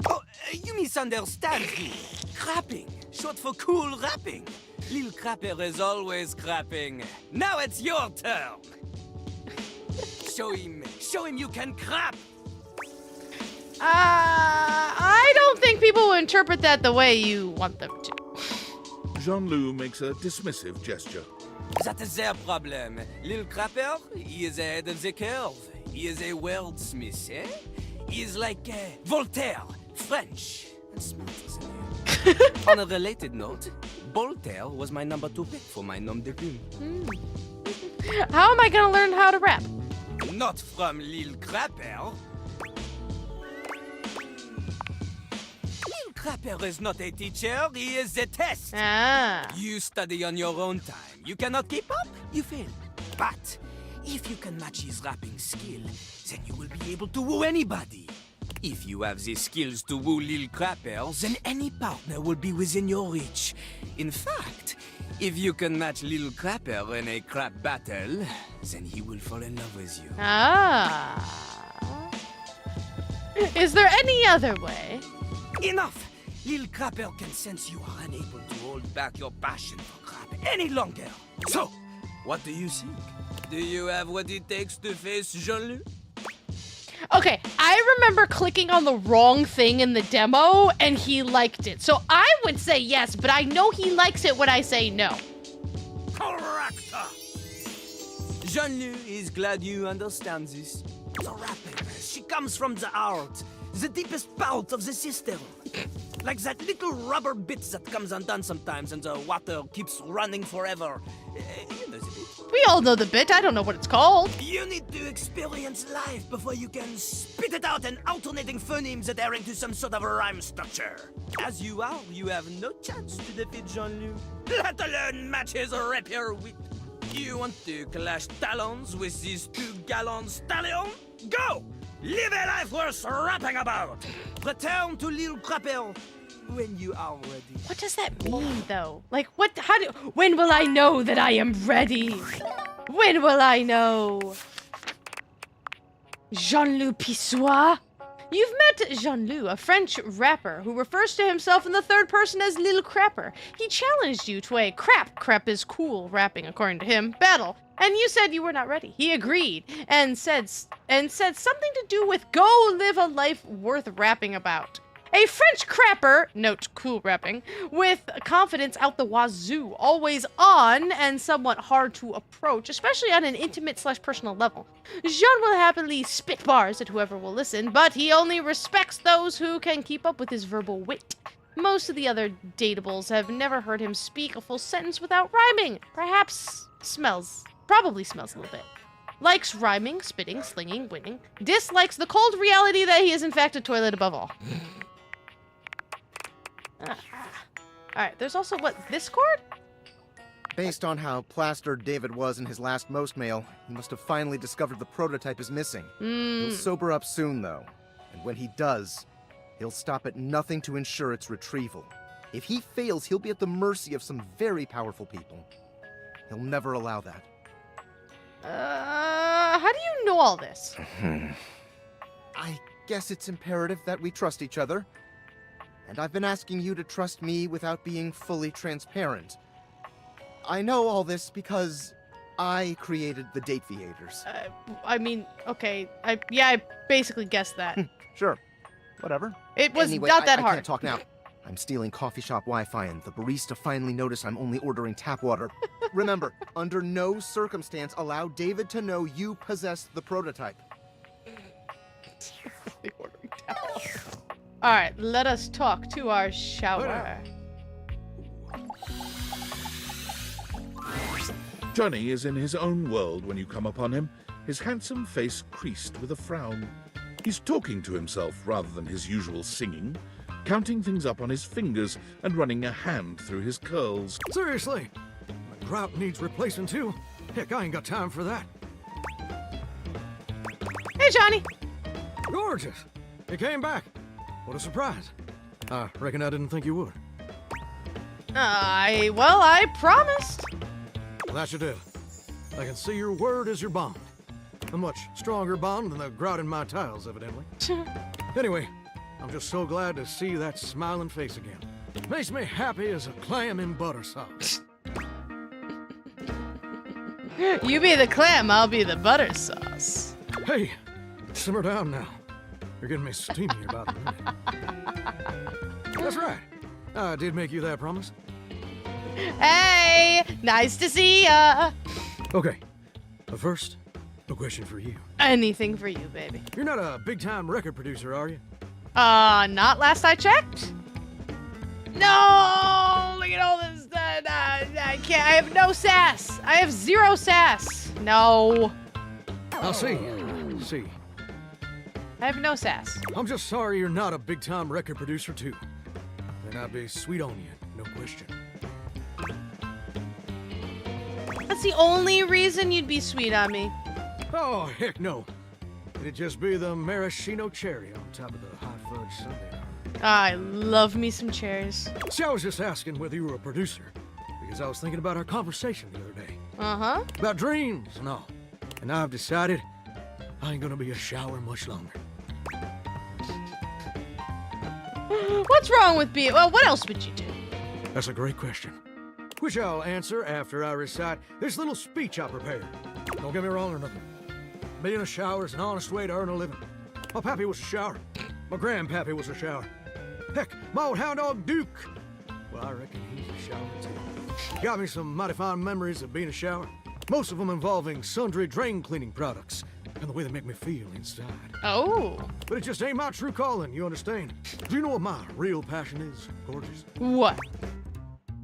Oh, you misunderstand me. Crapping. Short for cool rapping. Lil Crapper is always crapping. Now it's your turn. Show him you can crap. I don't think people will interpret that the way you want them to. Jean-Loup makes a dismissive gesture. That is their problem. Lil Crapper, he is ahead of the curve. He is a wordsmith, eh? He is like Voltaire, French, and smarter than you. On a related note, Voltaire was my number 2 pick for my nom de plume. How am I gonna learn how to rap? Not from Lil Crapper. Lil Crapper is not a teacher, he is a test. You study on your own time. You cannot keep up, you fail. But if you can match his rapping skill, then you will be able to woo anybody. If you have the skills to woo Lil Crapper, then any partner will be within your reach. In fact, if you can match Lil Crapper in a crap battle, then he will fall in love with you. Is there any other way? Enough! Lil Crapper can sense you are unable to hold back your passion for crap any longer. So, What do you think? Do you have what it takes to face Jean-Luc? Okay, I remember clicking on the wrong thing in the demo, and he liked it. So I would say yes, but I know he likes it when I say no. Correct! Jean-Luc is glad you understand this. The rapping, she comes from the heart, the deepest part of the system. Like that little rubber bit that comes undone sometimes and the water keeps running forever. You know the bit. We all know the bit. I don't know what it's called. You need to experience life before you can spit it out in alternating phonemes adhering to some sort of a rhyme structure. As you are, you have no chance to defeat Jean-Luc, let alone match his rapier wit. You want to clash talons with these 2 gallon stallion? Go! Live a life worth rapping about! Return to Lille Crapel when you are ready. What does that mean, though? Like, what? When will I know that I am ready? When will I know? Jean-Luc Pissois? You've met Jean-Luc, a French rapper who refers to himself in the third person as Lil Crapper. He challenged you to a crap is cool rapping, according to him, battle. And you said you were not ready. He agreed and said something to do with go live a life worth rapping about. A French crapper, note cool rapping, with confidence out the wazoo, always on and somewhat hard to approach, especially on an intimate/personal level. Jean will happily spit bars at whoever will listen, but he only respects those who can keep up with his verbal wit. Most of the other datables have never heard him speak a full sentence without rhyming. Probably smells a little bit. Likes rhyming, spitting, slinging, winning. Dislikes the cold reality that he is in fact a toilet above all. Alright, there's also, this cord? Based on how plastered David was in his last most mail, he must have finally discovered the prototype is missing. He'll sober up soon, though. And when he does, he'll stop at nothing to ensure its retrieval. If he fails, he'll be at the mercy of some very powerful people. He'll never allow that. How do you know all this? I guess it's imperative that we trust each other. And I've been asking you to trust me without being fully transparent. I know all this because I created the Dateviators. I mean, okay, I basically guessed that. Sure, whatever. It was anyway, not that I hard. Can't talk now. I'm stealing coffee shop Wi-Fi and the barista finally noticed I'm only ordering tap water. Remember, under no circumstance allow David to know you possess the prototype. Alright, let us talk to our shower. Johnny is in his own world when you come upon him, his handsome face creased with a frown. He's talking to himself rather than his usual singing, counting things up on his fingers and running a hand through his curls. Seriously, my grout needs replacing too. Heck, I ain't got time for that. Hey, Johnny. Gorgeous. You came back. What a surprise. I reckon I didn't think you would. I promised. Well, that should do. I can see your word is your bond. A much stronger bond than the grout in my tiles, evidently. Anyway, I'm just so glad to see that smiling face again. Makes me happy as a clam in butter sauce. You be the clam, I'll be the butter sauce. Hey, simmer down now. You're getting me steamy about the minute. That's right. I did make you that promise. Hey, nice to see ya. Okay, but first, a question for you. Anything for you, baby. You're not a big-time record producer, are you? Not last I checked. No, look at all this. I can't. I have no sass. I have 0 sass. No. I'll see. See. I have no sass. I'm just sorry you're not a big-time record producer, too. Then I'd be sweet on you, no question. That's the only reason you'd be sweet on me. Oh, heck no. It'd just be the maraschino cherry on top of the hot fudge sundae. I love me some cherries. See, I was just asking whether you were a producer, because I was thinking about our conversation the other day. Uh-huh. About dreams and all. And I've decided I ain't gonna be a shower much longer. What's wrong with being... Well, what else would you do? That's a great question. which I'll answer after I recite this little speech I prepared. Don't get me wrong or nothing. Being a shower is an honest way to earn a living. My pappy was a shower. My grandpappy was a shower. Heck, my old hound dog Duke. Well, I reckon he's a shower too. Got me some mighty fine memories of being a shower. Most of them involving sundry drain cleaning products and the way they make me feel inside. Oh. But it just ain't my true calling, you understand? Do you know what my real passion is, gorgeous? What?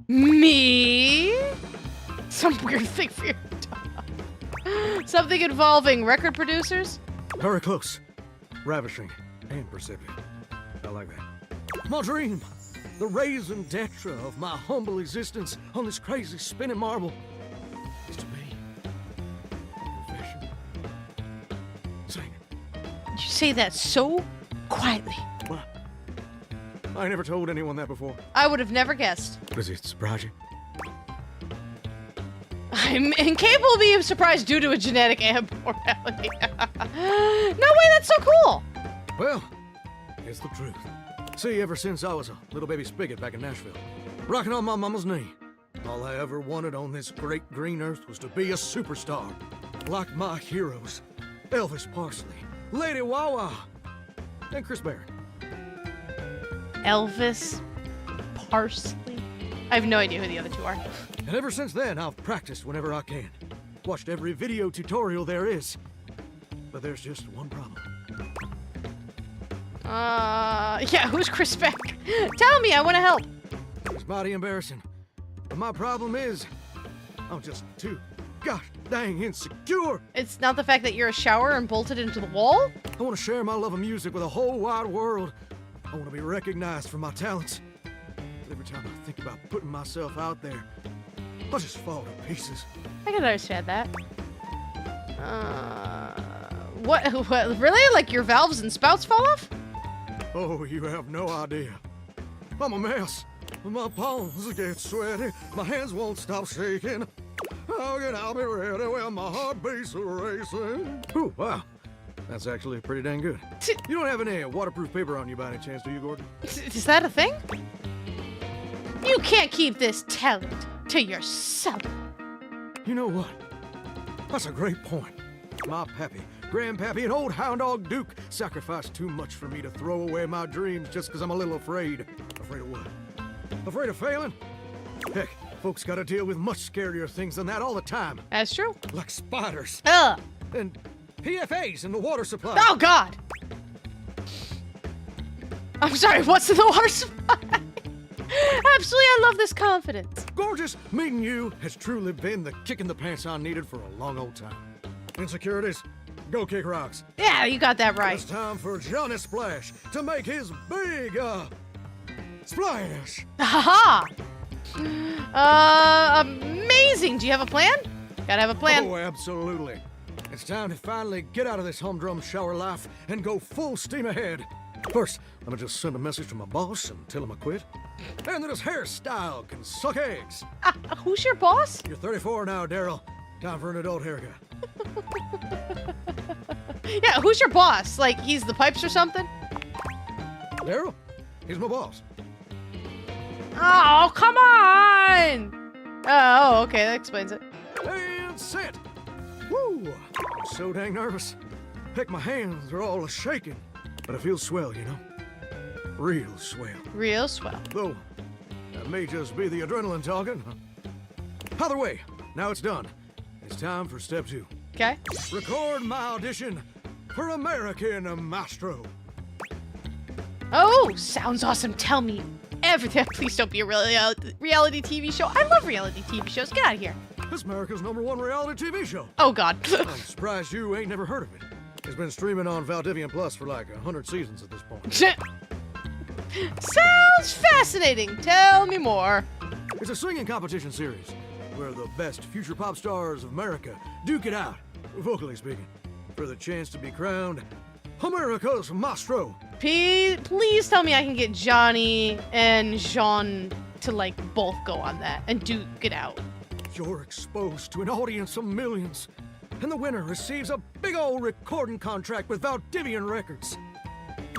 Me? Some weird thing for your dog. Something involving record producers? Very close. Ravishing and perceptive. I like that. My dream. The raison d'etre of my humble existence on this crazy spinning marble is to be a professional singer. You say that so quietly. What? I never told anyone that before. I would have never guessed. Does it surprise you? I'm incapable of being surprised due to a genetic abnormality. No way, that's so cool. Well, it's the truth. See, ever since I was a little baby spigot back in Nashville, rocking on my mama's knee, all I ever wanted on this great green earth was to be a superstar. Like my heroes, Elvis Parsley, Lady Wawa, and Chris Barron. Elvis Parsley? I have no idea who the other two are. And ever since then, I've practiced whenever I can. Watched every video tutorial there is. But there's just one problem. Yeah, who's Chris Beck? Tell me, I want to help. It's mighty embarrassing. But my problem is, I'm just too gosh dang insecure. It's not the fact that you're a shower and bolted into the wall? I want to share my love of music with the whole wide world. I want to be recognized for my talents. But every time I think about putting myself out there, I just fall to pieces. I can understand that. What, really? Like your valves and spouts fall off? Oh, you have no idea. I'm a mess. My palms get sweaty. My hands won't stop shaking. How can I be ready when my heart beats racing? Ooh, wow. That's actually pretty dang good. You don't have any waterproof paper on you by any chance, do you, Gordon? Is that a thing? You can't keep this talent to yourself. You know what? That's a great point. My pappy, grandpappy, and old hound dog Duke sacrificed too much for me to throw away my dreams just because I'm a little afraid. Afraid of what? Afraid of failing? Heck, folks gotta deal with much scarier things than that all the time. That's true. Like spiders. Ugh. And PFAs in the water supply. Oh, God. I'm sorry, what's in the water supply? Absolutely, I love this confidence. Gorgeous, meeting you has truly been the kick in the pants I needed for a long old time. Insecurities, go kick rocks. Yeah, you got that right. It's time for Johnny Splash to make his big, splash. Haha. Amazing. Do you have a plan? Gotta have a plan. Oh, absolutely. It's time to finally get out of this humdrum shower life and go full steam ahead. First, let me just send a message to my boss and tell him I quit. And that his hairstyle can suck eggs. Who's your boss? You're 34 now, Daryl. Time for an adult haircut. Yeah, who's your boss? Like, he's the pipes or something? Daryl? He's my boss. Oh, come on! Oh, okay, that explains it. And sit. Woo! I'm so dang nervous. Heck, my hands are all shaking. But I feel swell, you know? Real swell. Real swell. Though, that may just be the adrenaline talking. Either way, now it's done. It's time for step 2. Okay. Record my audition for American Maestro. Oh, sounds awesome. Tell me everything. Please don't be a reality TV show. I love reality TV shows. Get out of here. It's America's #1 reality TV show. Oh, God. I'm surprised you ain't never heard of it. It's been streaming on Valdivian Plus for like 100 seasons at this point. Sounds fascinating. Tell me more. It's a singing competition series where the best future pop stars of America duke it out, vocally speaking, for the chance to be crowned America's Maestro. Please tell me I can get Johnny and Jean to, like, both go on that and duke it out. You're exposed to an audience of millions, and the winner receives a big old recording contract with Valdivian Records.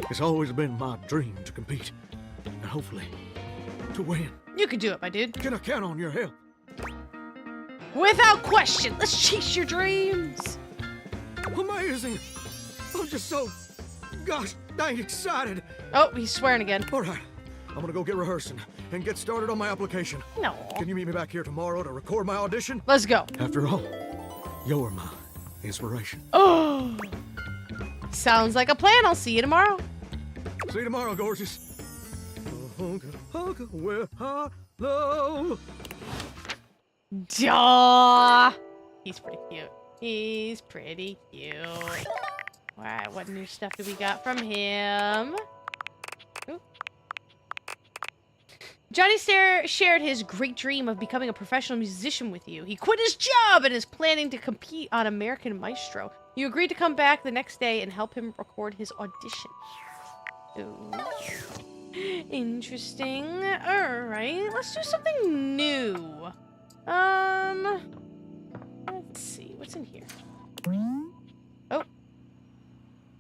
It's always been my dream to compete, and hopefully, to win. You can do it, my dude. Can I count on your help? Without question, let's chase your dreams. Amazing. I'm just so gosh dang excited. Oh, he's swearing again. All right. I'm gonna go get rehearsing and get started on my application. No. Can you meet me back here tomorrow to record my audition? Let's go. After all, you're my inspiration. Oh. Sounds like a plan. I'll see you tomorrow. See you tomorrow, gorgeous. Well, hello. Duh. He's pretty cute. He's pretty cute. Alright, what new stuff do we got from him? Ooh. Johnny shared his great dream of becoming a professional musician with you. He quit his job and is planning to compete on American Maestro. You agreed to come back the next day and help him record his audition. Ooh. Interesting. Alright, let's do something new. Let's see, what's in here? Oh.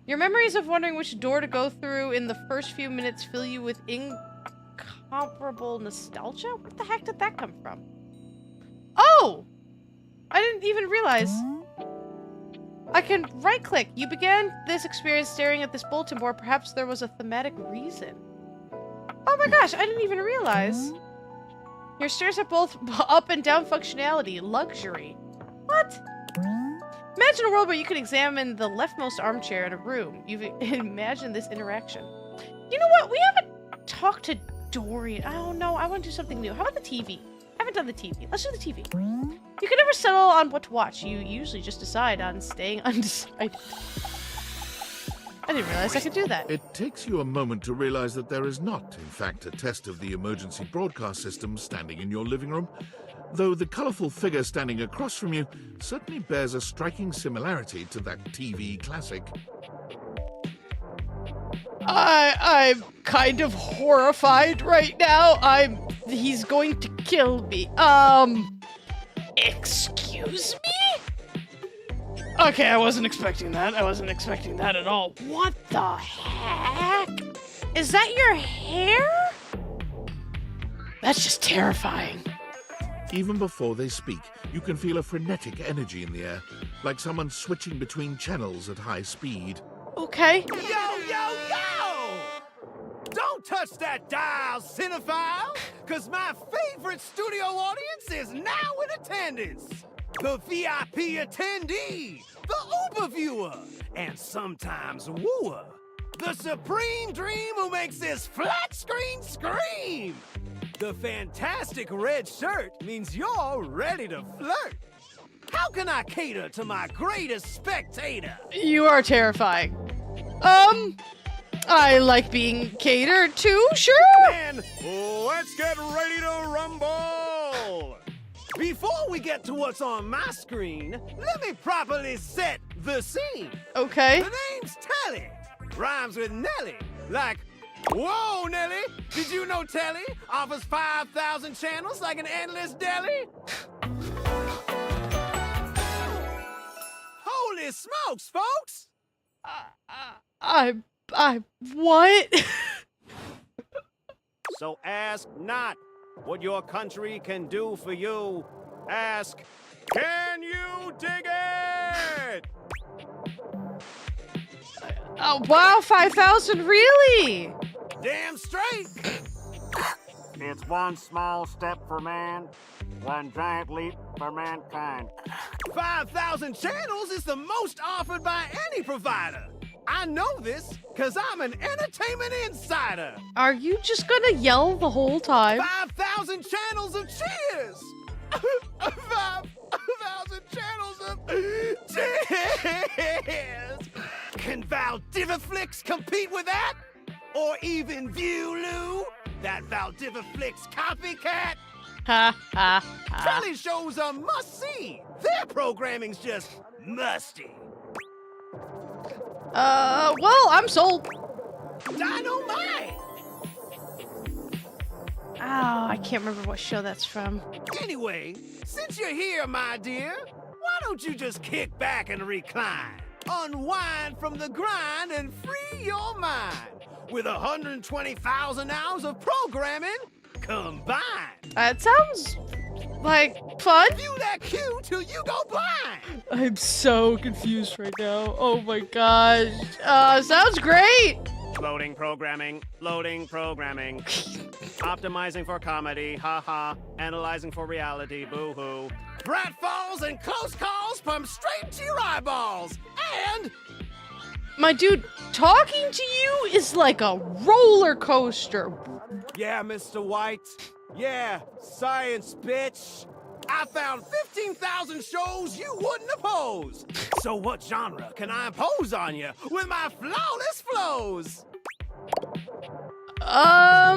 Your memories of wondering which door to go through in the first few minutes fill you with incomparable nostalgia? What the heck did that come from? Oh! I didn't even realize. I can right-click. You began this experience staring at this bulletin board. Perhaps there was a thematic reason. Oh my gosh, I didn't even realize. Your stairs have both up and down functionality. Luxury. What? Imagine a world where you can examine the leftmost armchair in a room. You've imagined this interaction. You know what? We haven't talked to Dorian. I don't know. I want to do something new. How about the TV? I haven't done the TV. Let's do the TV. You can never settle on what to watch. You usually just decide on staying undecided. I didn't realize I could do that. It takes you a moment to realize that there is not, in fact, a test of the emergency broadcast system standing in your living room, though the colorful figure standing across from you certainly bears a striking similarity to that TV classic. I'm kind of horrified right now. He's going to kill me. Excuse me? Okay, I wasn't expecting that. I wasn't expecting that at all. What the heck? Is that your hair? That's just terrifying. Even before they speak, you can feel a frenetic energy in the air, like someone switching between channels at high speed. Okay. Yo, yo, yo! Don't touch that dial, cinephile, because my favorite studio audience is now in attendance. The VIP attendee, the Uber viewer, and sometimes wooer. The supreme dream who makes this flat screen scream. The fantastic red shirt means you're ready to flirt. How can I cater to my greatest spectator? You are terrifying. I like being catered to, sure. And let's get ready to rumble. Before we get to what's on my screen, let me properly set the scene. Okay. The name's Telly. Rhymes with Nelly. Like, whoa, Nelly, did you know Telly offers 5,000 channels like an endless deli? Holy smokes, folks! What? So ask not what your country can do for you. Ask, can you dig it? Oh, wow, 5,000, really? Damn straight! It's one small step for man, one giant leap for mankind. 5,000 channels is the most offered by any provider. I know this because I'm an entertainment insider. Are you just gonna yell the whole time? 5,000 channels of cheers! 5,000 channels of cheers! Can Valdiviflix compete with that? Or even Viewloo? That Valdiviflix copycat? Ha ha ha. Telly shows are must-see. Their programming's just musty. Well, I'm sold. Dynamite! Oh, I can't remember what show that's from. Anyway, since you're here, my dear, why don't you just kick back and recline? Unwind from the grind and free your mind with 120,000 hours of programming combined. It sounds like fun? View that queue till you go blind. I'm so confused right now. Oh my gosh. Sounds great. Loading programming. Loading programming. Optimizing for comedy. Haha. Analyzing for reality. Boo-hoo. Pratfalls and close calls from straight to your eyeballs. And my dude, talking to you is like a roller coaster. Yeah, Mr. White. Yeah, science, bitch. I found 15,000 shows you wouldn't oppose. So what genre can I impose on you with my flawless flows? I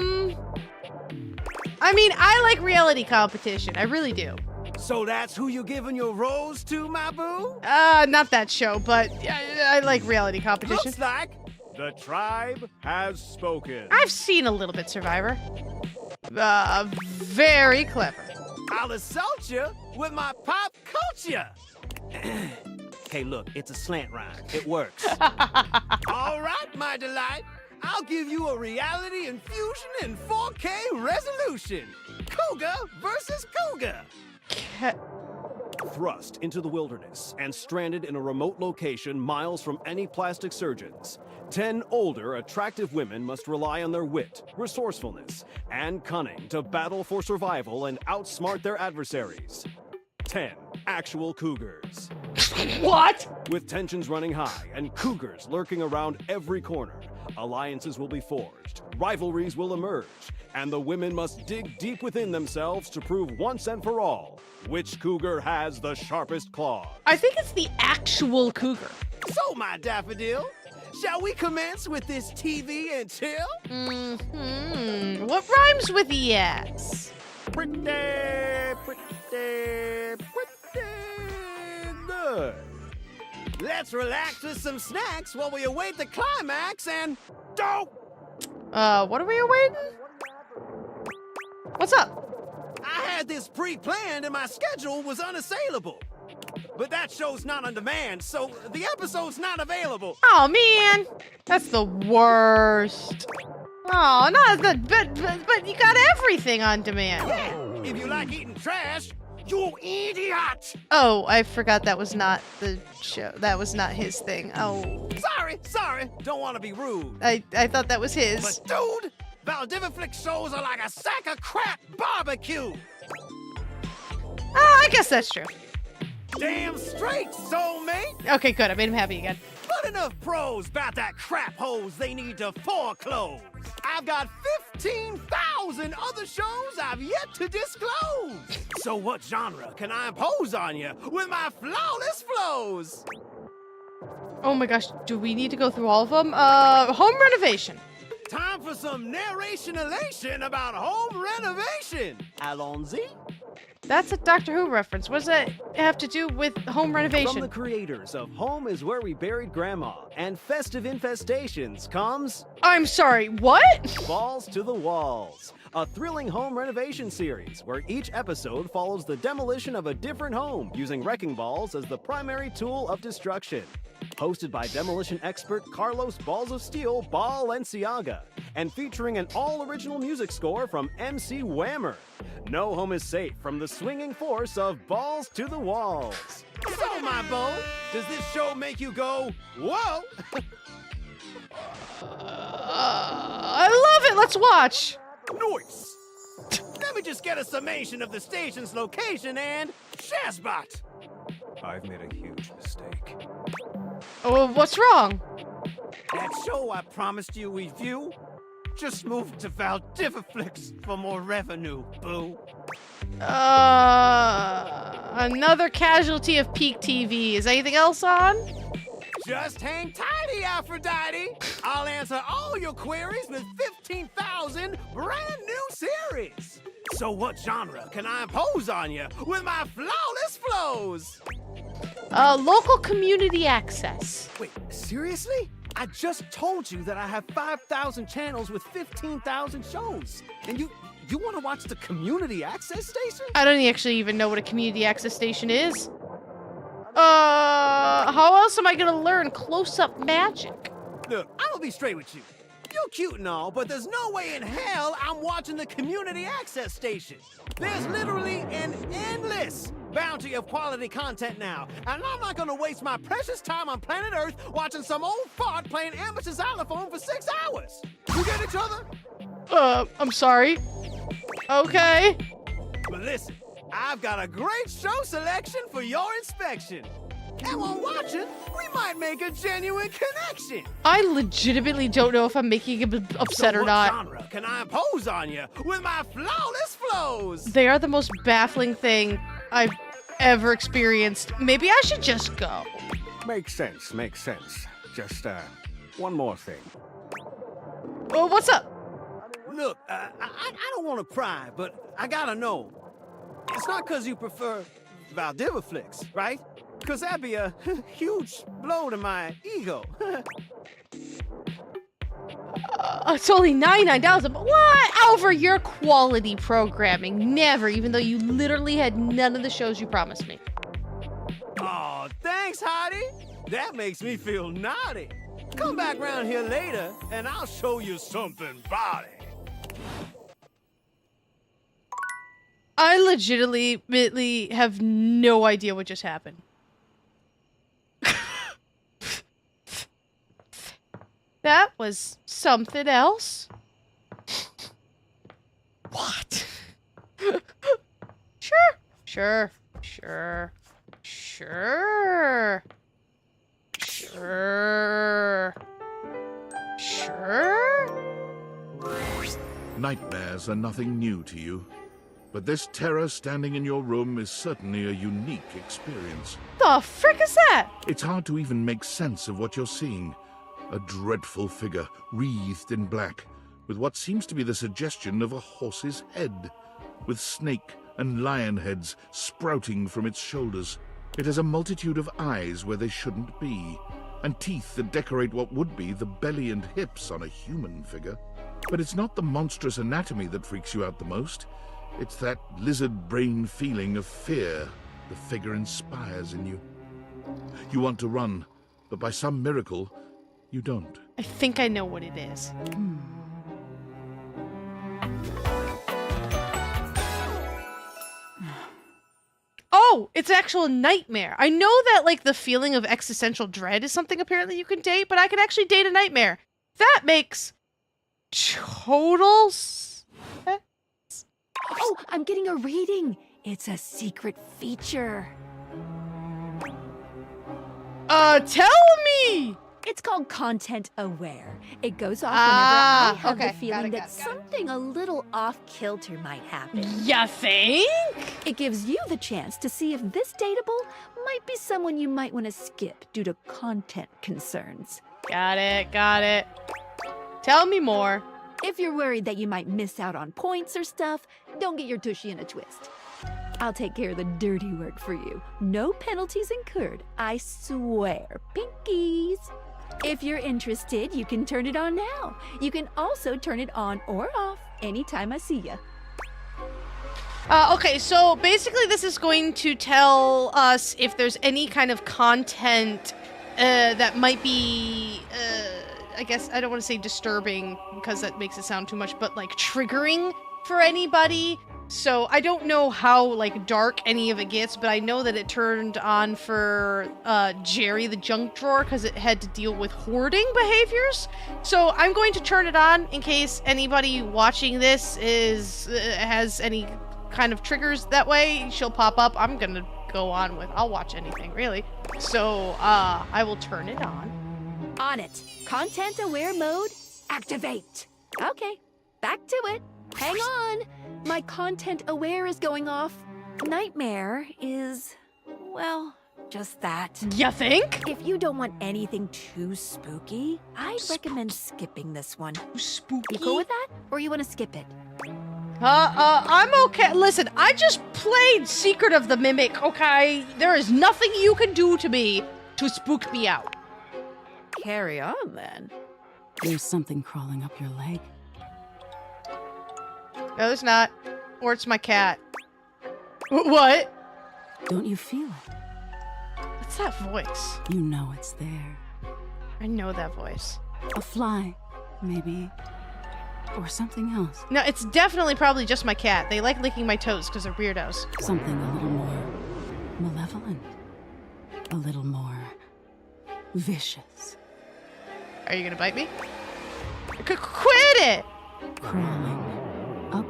mean, I like reality competition. I really do. So that's who you giving your rose to, my boo? Not that show, but I like reality competition. Looks like the tribe has spoken. I've seen a little bit Survivor. Very clever. I'll assault you with my pop culture. Hey, look, it's a slant rhyme. It works. All right, my delight. I'll give you a reality infusion in 4K resolution. Cougar versus Cougar. Thrust into the wilderness and stranded in a remote location miles from any plastic surgeons, 10 older, attractive women must rely on their wit, resourcefulness, and cunning to battle for survival and outsmart their adversaries. 10 actual cougars. What? With tensions running high and cougars lurking around every corner, alliances will be forged, rivalries will emerge, and the women must dig deep within themselves to prove once and for all which cougar has the sharpest claws. I think it's the actual cougar. So, my daffodil, shall we commence with this TV and chill? Mm-hmm. What rhymes with yes? Pretty good. Let's relax with some snacks while we await the climax and don't. What are we awaiting? What's up? I had this pre-planned and my schedule was unassailable. But that show's not on demand, so the episode's not available. Oh man, that's the worst. Oh, no, but you got everything on demand. Yeah, if you like eating trash, you idiot. Oh, I forgot that was not the show. That was not his thing. Oh. Sorry. Don't want to be rude. I thought that was his. But dude, Valdiviflix shows are like a sack of crap barbecue. I guess that's true. Damn straight, soulmate. Okay, good. I made him happy again. But enough pros about that crap hose they need to foreclose. I've got 15,000 other shows I've yet to disclose. So what genre can I impose on you with my flawless flows? Oh my gosh, do we need to go through all of them? Home renovation. Time for some narration elation about home renovation. Allons-y. That's a Doctor Who reference. What does that have to do with home renovation? From the creators of Home is Where We Buried Grandma and Festive Infestations comes... I'm sorry, what? Balls to the Walls, a thrilling home renovation series where each episode follows the demolition of a different home using wrecking balls as the primary tool of destruction. Hosted by demolition expert Carlos Balls of Steel Balenciaga, and featuring an all-original music score from MC Whammer. No home is safe from the swinging force of Balls to the Walls. So, my beau, does this show make you go, whoa? I love it. Let's watch. Nice. Let me just get a summation of the station's location and Shazbot. I've made a huge mistake. Oh, what's wrong? That show I promised you we'd view just moved to Valdiviflix for more revenue, boo. Another casualty of peak TV. Is anything else on? Just hang tighty, Aphrodite. I'll answer all your queries with 15,000 brand new series. So what genre can I impose on you with my flawless flows? Local community access. Wait, seriously? I just told you that I have 5,000 channels with 15,000 shows. And you want to watch the community access station? I don't actually even know what a community access station is. How else am I gonna learn close-up magic? Look, I'm gonna be straight with you. You're cute and all, but there's no way in hell I'm watching the community access station. There's literally an endless bounty of quality content now, and I'm not gonna waste my precious time on planet Earth watching some old fart playing amateur xylophone for 6 hours. You get each other? I'm sorry. Okay. But listen, I've got a great show selection for your inspection. And while watching, we might make a genuine connection. I legitimately don't know if I'm making him upset or not. What genre can I impose on you with my flawless flows? They are the most baffling thing I've ever experienced. Maybe I should just go. Makes sense, makes sense. Just, one more thing. Oh, what's up? Look, I don't want to pry, but I gotta know. It's not because you prefer Valdiva flicks, right? Because that'd be a huge blow to my ego. It's only $99, but what? Over your quality programming. Never, even though you literally had none of the shows you promised me. Oh, thanks, Hottie. That makes me feel naughty. Come back round here later, and I'll show you something body. I legitimately have no idea what just happened. That was something else. What? Sure. Nightmares are nothing new to you, but this terror standing in your room is certainly a unique experience. The frick is that? It's hard to even make sense of what you're seeing. A dreadful figure, wreathed in black, with what seems to be the suggestion of a horse's head, with snake and lion heads sprouting from its shoulders. It has a multitude of eyes where they shouldn't be, and teeth that decorate what would be the belly and hips on a human figure. But it's not the monstrous anatomy that freaks you out the most. It's that lizard brain feeling of fear the figure inspires in you. You want to run, but by some miracle, you don't. I think I know what it is. Oh, it's an actual nightmare. I know that, like, the feeling of existential dread is something apparently you can date, but I can actually date a nightmare. That makes total sense. Oh, I'm getting a reading. It's a secret feature. Tell me! It's called Content Aware. It goes off whenever I have the feeling that something a little off-kilter might happen. Ya think? It gives you the chance to see if this dateable might be someone you might want to skip due to content concerns. Got it. Tell me more. If you're worried that you might miss out on points or stuff, don't get your tushy in a twist. I'll take care of the dirty work for you. No penalties incurred, I swear. Pinkies! If you're interested, you can turn it on now. You can also turn it on or off anytime I see ya. Okay, so basically this is going to tell us if there's any kind of content that might be, I guess, I don't want to say disturbing because that makes it sound too much, but like triggering for anybody. So I don't know how like dark any of it gets, but I know that it turned on for Jerry the junk drawer because it had to deal with hoarding behaviors. So I'm going to turn it on in case anybody watching this has any kind of triggers that way. She'll pop up. I'm gonna go on with, I'll watch anything really. So I will turn it on. On it. Content aware mode, activate. Okay, back to it. Hang on. My content aware is going off. Nightmare is, well, just that. You think? If you don't want anything too spooky, I'd recommend skipping this one. Spooky? You cool with that? Or you want to skip it? I'm okay. Listen, I just played Secret of the Mimic, okay? There is nothing you can do to me to spook me out. Carry on, then. There's something crawling up your leg. No, there's not. Or it's my cat. What? Don't you feel it? What's that voice? You know it's there. I know that voice. A fly. maybe. Or something else. No, it's definitely probably just my cat. They like licking my toes because they're weirdos. Something a little more malevolent. A little more vicious. Are you gonna bite me? Quit it! Crawling up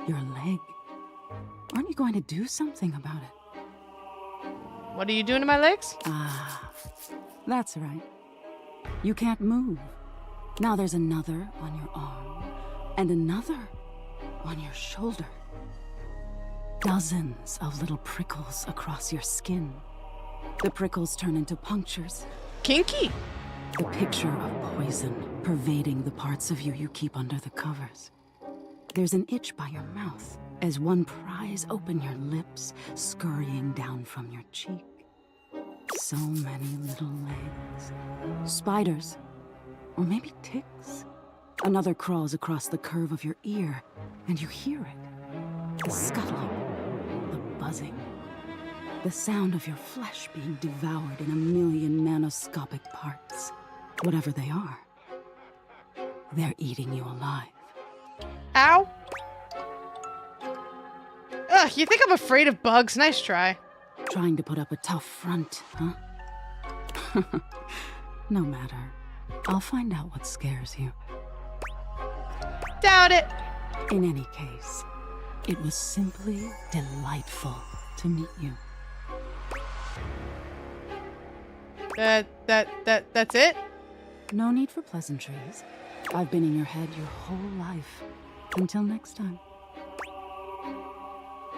your leg. Aren't you going to do something about it? What are you doing to my legs? Ah, that's right. You can't move. Now there's another on your arm, and another on your shoulder. Dozens of little prickles across your skin. The prickles turn into punctures. Kinky! The picture of poison pervading the parts of you keep under the covers. There's an itch by your mouth as one pries open your lips, scurrying down from your cheek. So many little legs. Spiders. Or maybe ticks. Another crawls across the curve of your ear, and you hear it. The scuttling, the buzzing. The sound of your flesh being devoured in a million nanoscopic parts. Whatever they are, they're eating you alive. Ow! Ugh, you think I'm afraid of bugs? Nice try. Trying to put up a tough front, huh? No matter. I'll find out what scares you. Doubt it. In any case, it was simply delightful to meet you. That's it? No need for pleasantries. I've been in your head your whole life. Until next time.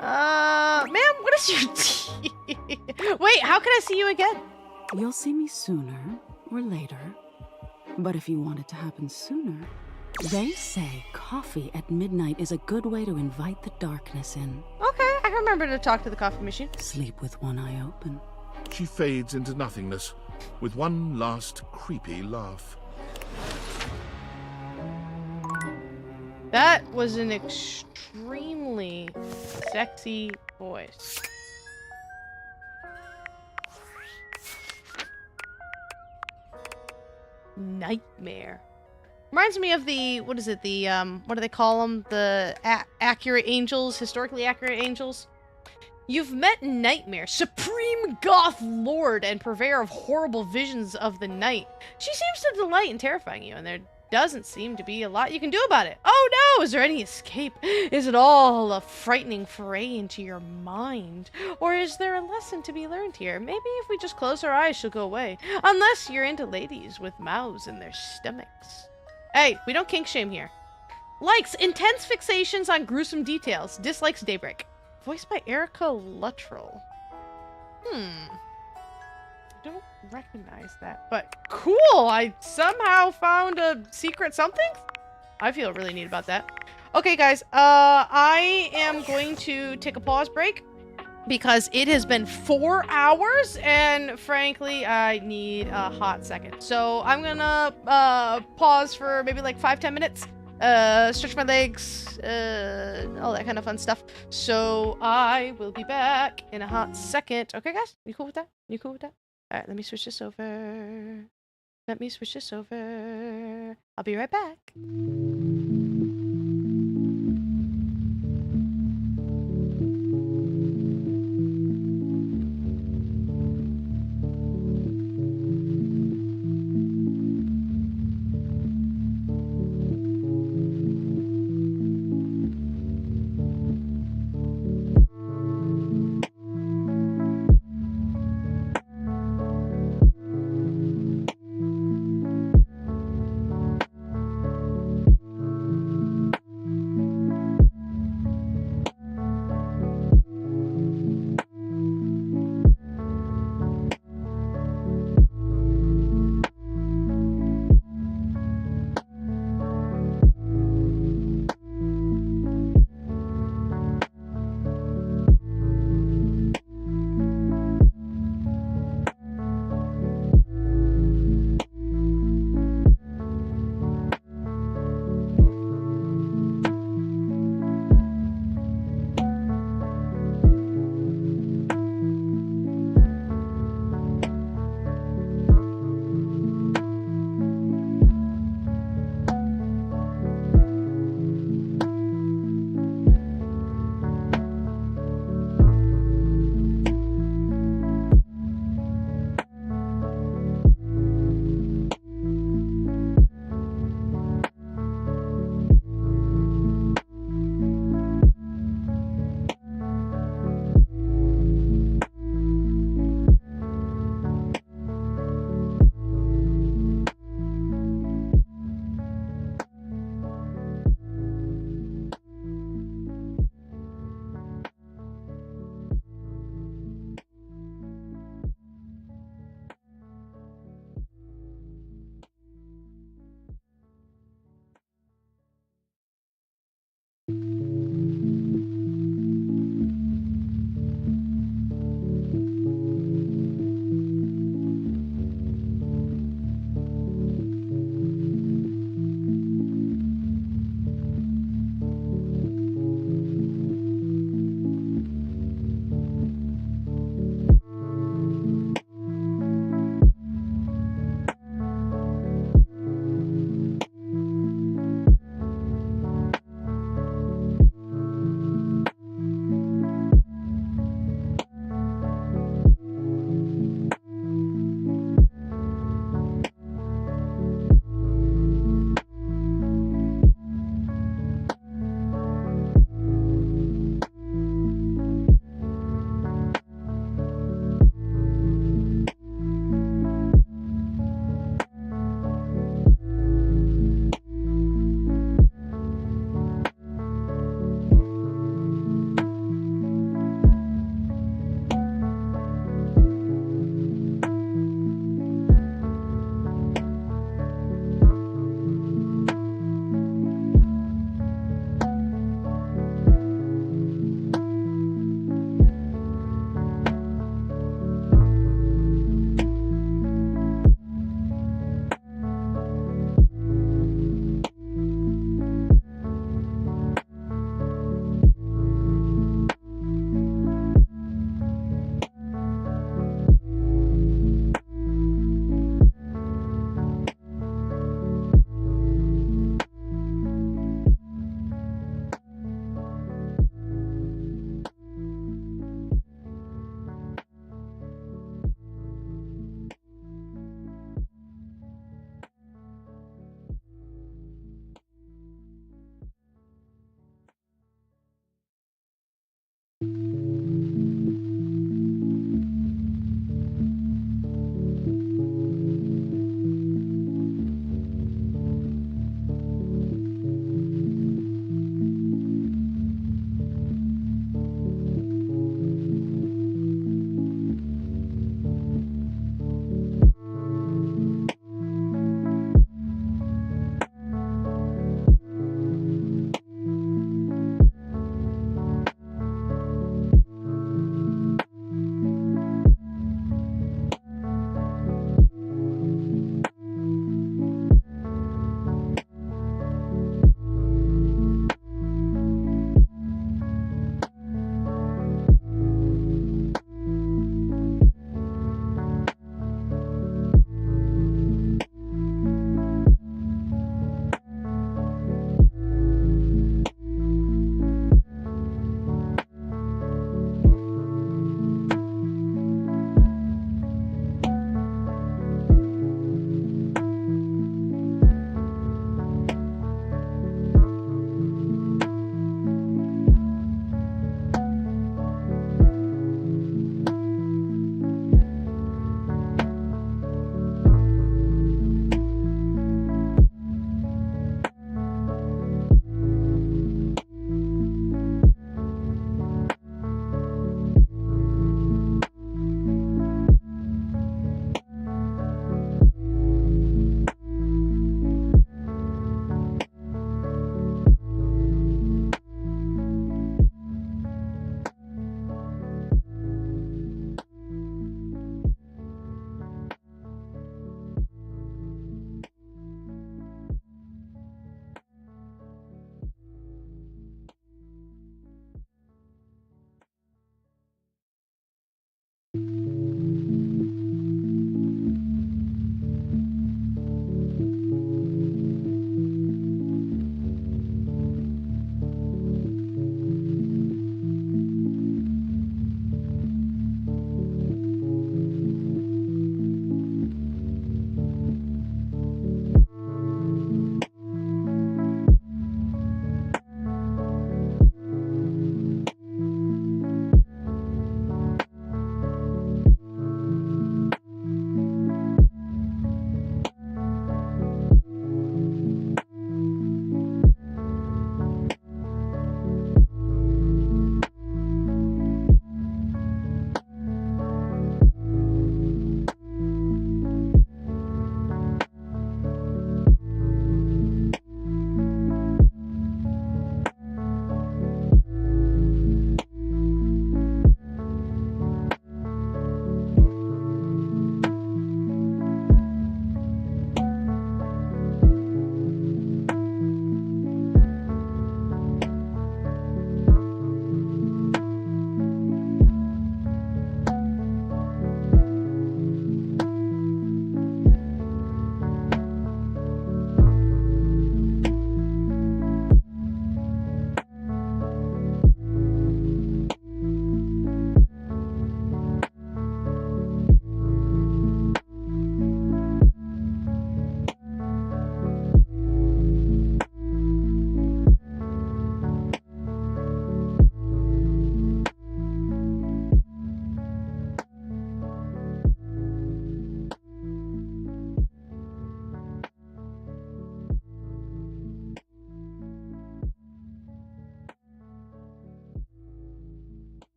Ma'am, what is your tea? Wait, how can I see you again? You'll see me sooner or later. But if you want it to happen sooner, they say coffee at midnight is a good way to invite the darkness in. Okay, I can remember to talk to the coffee machine. Sleep with one eye open. She fades into nothingness with one last creepy laugh. That was an extremely sexy voice. Nightmare. Reminds me of the, what is it, the, what do they call them? The accurate angels, historically accurate angels. You've met Nightmare, supreme goth lord and purveyor of horrible visions of the night. She seems to delight in terrifying you, and there doesn't seem to be a lot you can do about it. Oh no, is there any escape? Is it all a frightening foray into your mind? Or is there a lesson to be learned here? Maybe if we just close our eyes, she'll go away. Unless you're into ladies with mouths in their stomachs. Hey, we don't kink shame here. Likes intense fixations on gruesome details. Dislikes Daybreak. Voiced by Erica Luttrell. I don't recognize that, but cool! I somehow found a secret something? I feel really neat about that. Okay, guys, I am going to take a pause break because it has been 4 hours, and frankly, I need a hot second. So I'm gonna pause for maybe like 5-10 minutes. Stretch my legs, all that kind of fun stuff. So I will be back in a hot second. Okay, guys? You cool with that? You cool with that? Alright, let me switch this over. Let me switch this over. I'll be right back.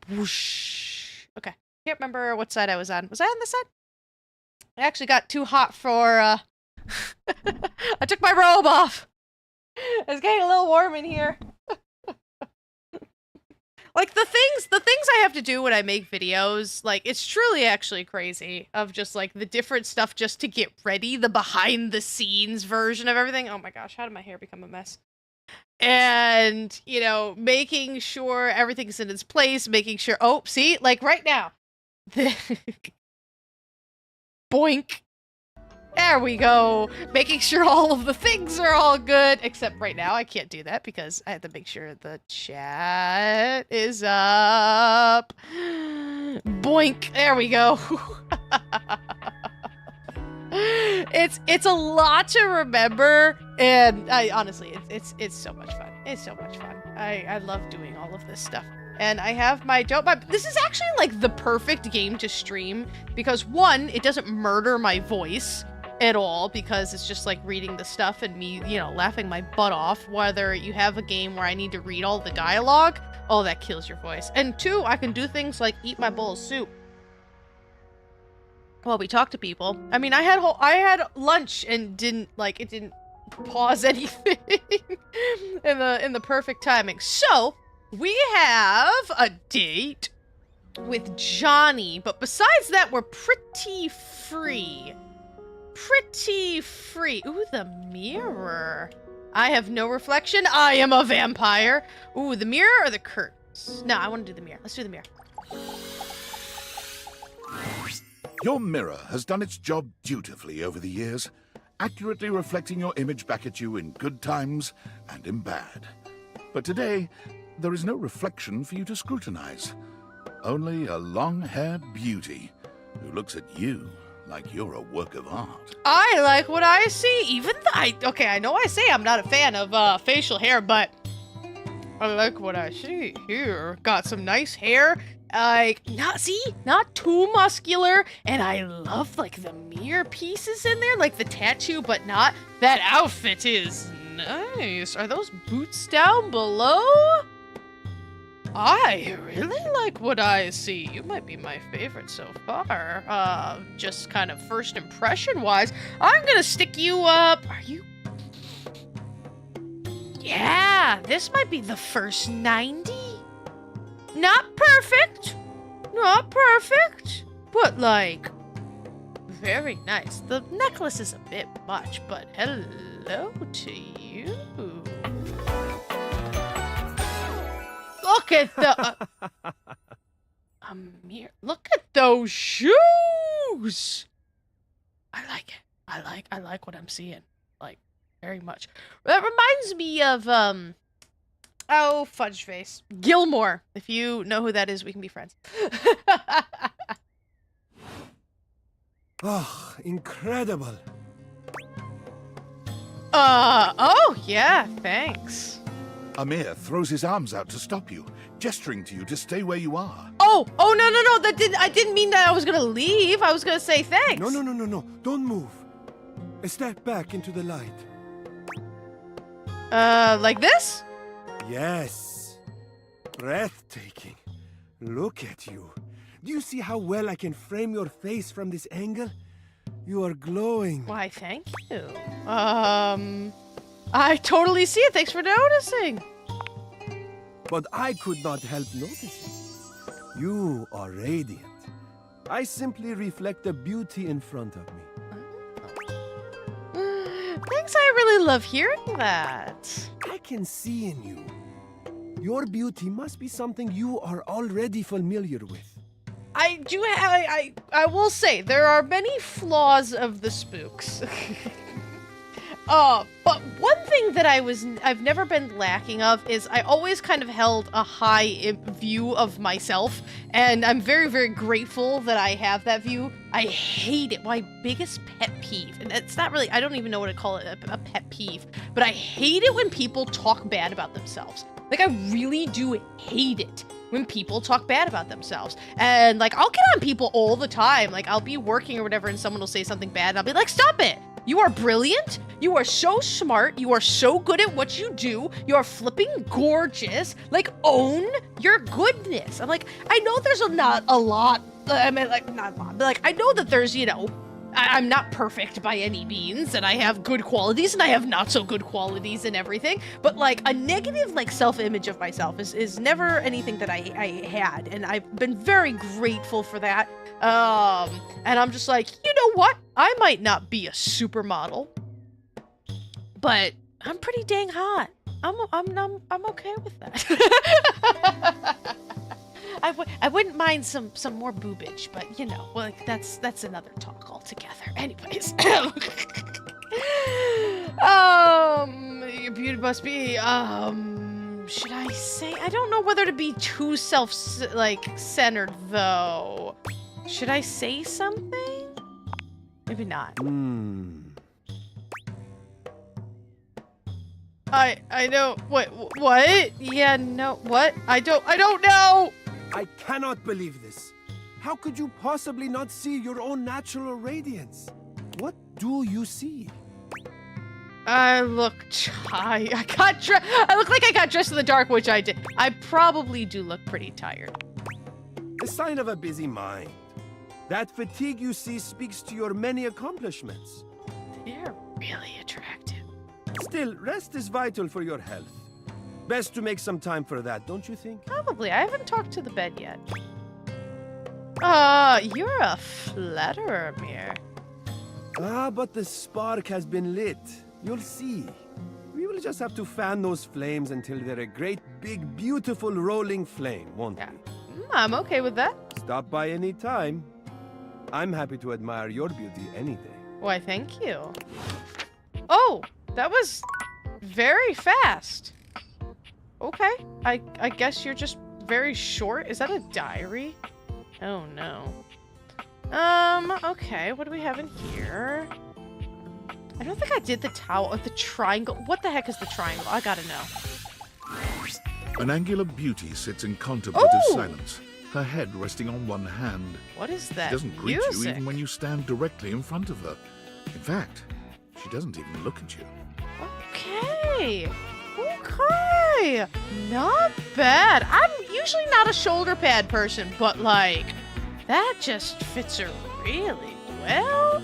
Whoosh. Okay. Can't remember what side I was on. Was I on this side? I actually got too hot for, I took my robe off. It's getting a little warm in here. Like, the things I have to do when I make videos, like, it's truly actually crazy of just, like, the different stuff just to get ready, the behind-the-scenes version of everything. Oh my gosh, how did my hair become a mess? And, you know, making sure everything's in its place, making sure, oh, see, like, right now. Boink. There we go. Making sure all of the things are all good. Except right now, I can't do that because I have to make sure the chat is up. Boink. There we go. It's a lot to remember, and I honestly, it's so much fun. It's so much fun. I love doing all of this stuff. And I have my this is actually like the perfect game to stream because one, it doesn't murder my voice at all because it's just like reading the stuff and me, you know, laughing my butt off. Whether you have a game where I need to read all the dialogue, oh, that kills your voice. And two, I can do things like eat my bowl of soup while we talk to people. I mean, I had lunch and didn't pause anything in the perfect timing. So we have a date with Johnny, but besides that, we're pretty free. Pretty free. Ooh, the mirror. I have no reflection. I am a vampire. Ooh, the mirror or the curtains? No, I want to do the mirror. Let's do the mirror. Your mirror has done its job dutifully over the years, accurately reflecting your image back at you in good times and in bad. But today, there is no reflection for you to scrutinize. Only a long-haired beauty who looks at you like you're a work of art. I like what I see, even though okay, I know I say I'm not a fan of facial hair, but I like what I see here. Got some nice hair, like, not too muscular, and I love, like, the mirror pieces in there, like the tattoo, but not. That outfit is nice. Are those boots down below? I really like what I see. You might be my favorite so far. Just kind of first impression-wise, I'm gonna stick you up. Are you? Yeah, this might be the first 90. Not perfect. Not perfect. But, like, very nice. The necklace is a bit much, but hello to you. Look at the a mirror. Look at those shoes. I like it. I like what I'm seeing. Like, very much. That reminds me of oh, fudge face. Gilmore. If you know who that is, we can be friends. Oh, incredible. Oh, yeah, thanks. Amir throws his arms out to stop you, gesturing to you to stay where you are. Oh, no, I didn't mean that I was gonna leave. I was gonna say thanks. No. Don't move. Step back into the light. Like this? Yes. Breathtaking. Look at you. Do you see how well I can frame your face from this angle? You are glowing. Why, thank you. I totally see it. Thanks for noticing. But I could not help noticing. You are radiant. I simply reflect the beauty in front of me. Thanks, I really love hearing that. I can see in you. Your beauty must be something you are already familiar with. I will say, there are many flaws of the spooks. But one thing that I've never been lacking of is I always kind of held a high view of myself, and I'm very, very grateful that I have that view. I hate it. My biggest pet peeve, and it's not really, I don't even know what to call it, a pet peeve, but I hate it when people talk bad about themselves. Like, I really do hate it when people talk bad about themselves. And, like, I'll get on people all the time. Like, I'll be working or whatever, and someone will say something bad, and I'll be like, stop it! You are brilliant. You are so smart. You are so good at what you do. You are flipping gorgeous. Like, own your goodness. I'm like, I know there's not a lot. I mean, like, not a lot, but like, I know that there's, you know, I'm not perfect by any means, and I have good qualities, and I have not so good qualities and everything, but like a negative like self-image of myself is never anything that I had, and I've been very grateful for that. And I'm just like, you know what? I might not be a supermodel, but I'm pretty dang hot. I'm okay with that. I wouldn't mind some more boobage, but you know, like that's another talk altogether. Anyways, your beauty must be should I say? I don't know whether to be too centered though. Should I say something? Maybe not. I know. What? Yeah, no. What? I don't know. I cannot believe this. How could you possibly not see your own natural radiance? What do you see? I look tired. I look like I got dressed in the dark, which I did. I probably do look pretty tired. The sign of a busy mind. That fatigue you see speaks to your many accomplishments. You're really attractive. Still, rest is vital for your health. Best to make some time for that, don't you think? Probably. I haven't talked to the bed yet. You're a flatterer, Mir. But the spark has been lit. You'll see. We will just have to fan those flames until they're a great, big, beautiful, rolling flame, won't we? I'm okay with that. Stop by any time. I'm happy to admire your beauty any day. Why, thank you. Oh, that was very fast. Okay, I guess you're just very short. Is that a diary? Oh no. Okay, what do we have in here? I don't think I did the towel, the triangle. What the heck is the triangle? I gotta know. An angular beauty sits in contemplative silence, her head resting on one hand. What is that? She doesn't greet you even when you stand directly in front of her. In fact, she doesn't even look at you. Okay. Okay. Not bad. I'm usually not a shoulder pad person, but like, that just fits her really well.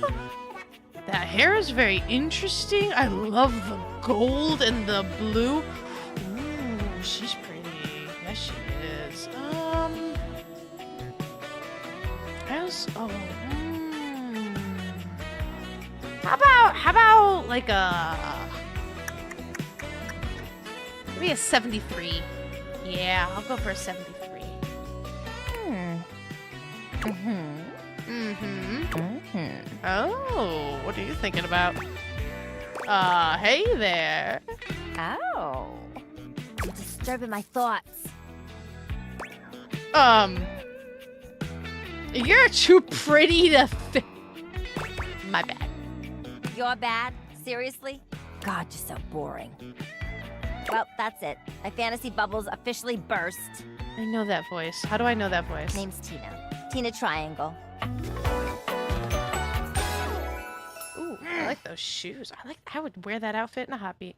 That hair is very interesting. I love the gold and the blue. Ooh, she's pretty. Yes, she is. How about like maybe a 73. Yeah, I'll go for a 73. Oh, what are you thinking about? Hey there. Oh. You're disturbing my thoughts. You're too pretty to My bad. You're bad? Seriously? God, you're so boring. Well, that's it. My fantasy bubbles officially burst. I know that voice. How do I know that voice? Name's Tina. Tina Triangle. Ooh, I like those shoes. I would wear that outfit in a heartbeat.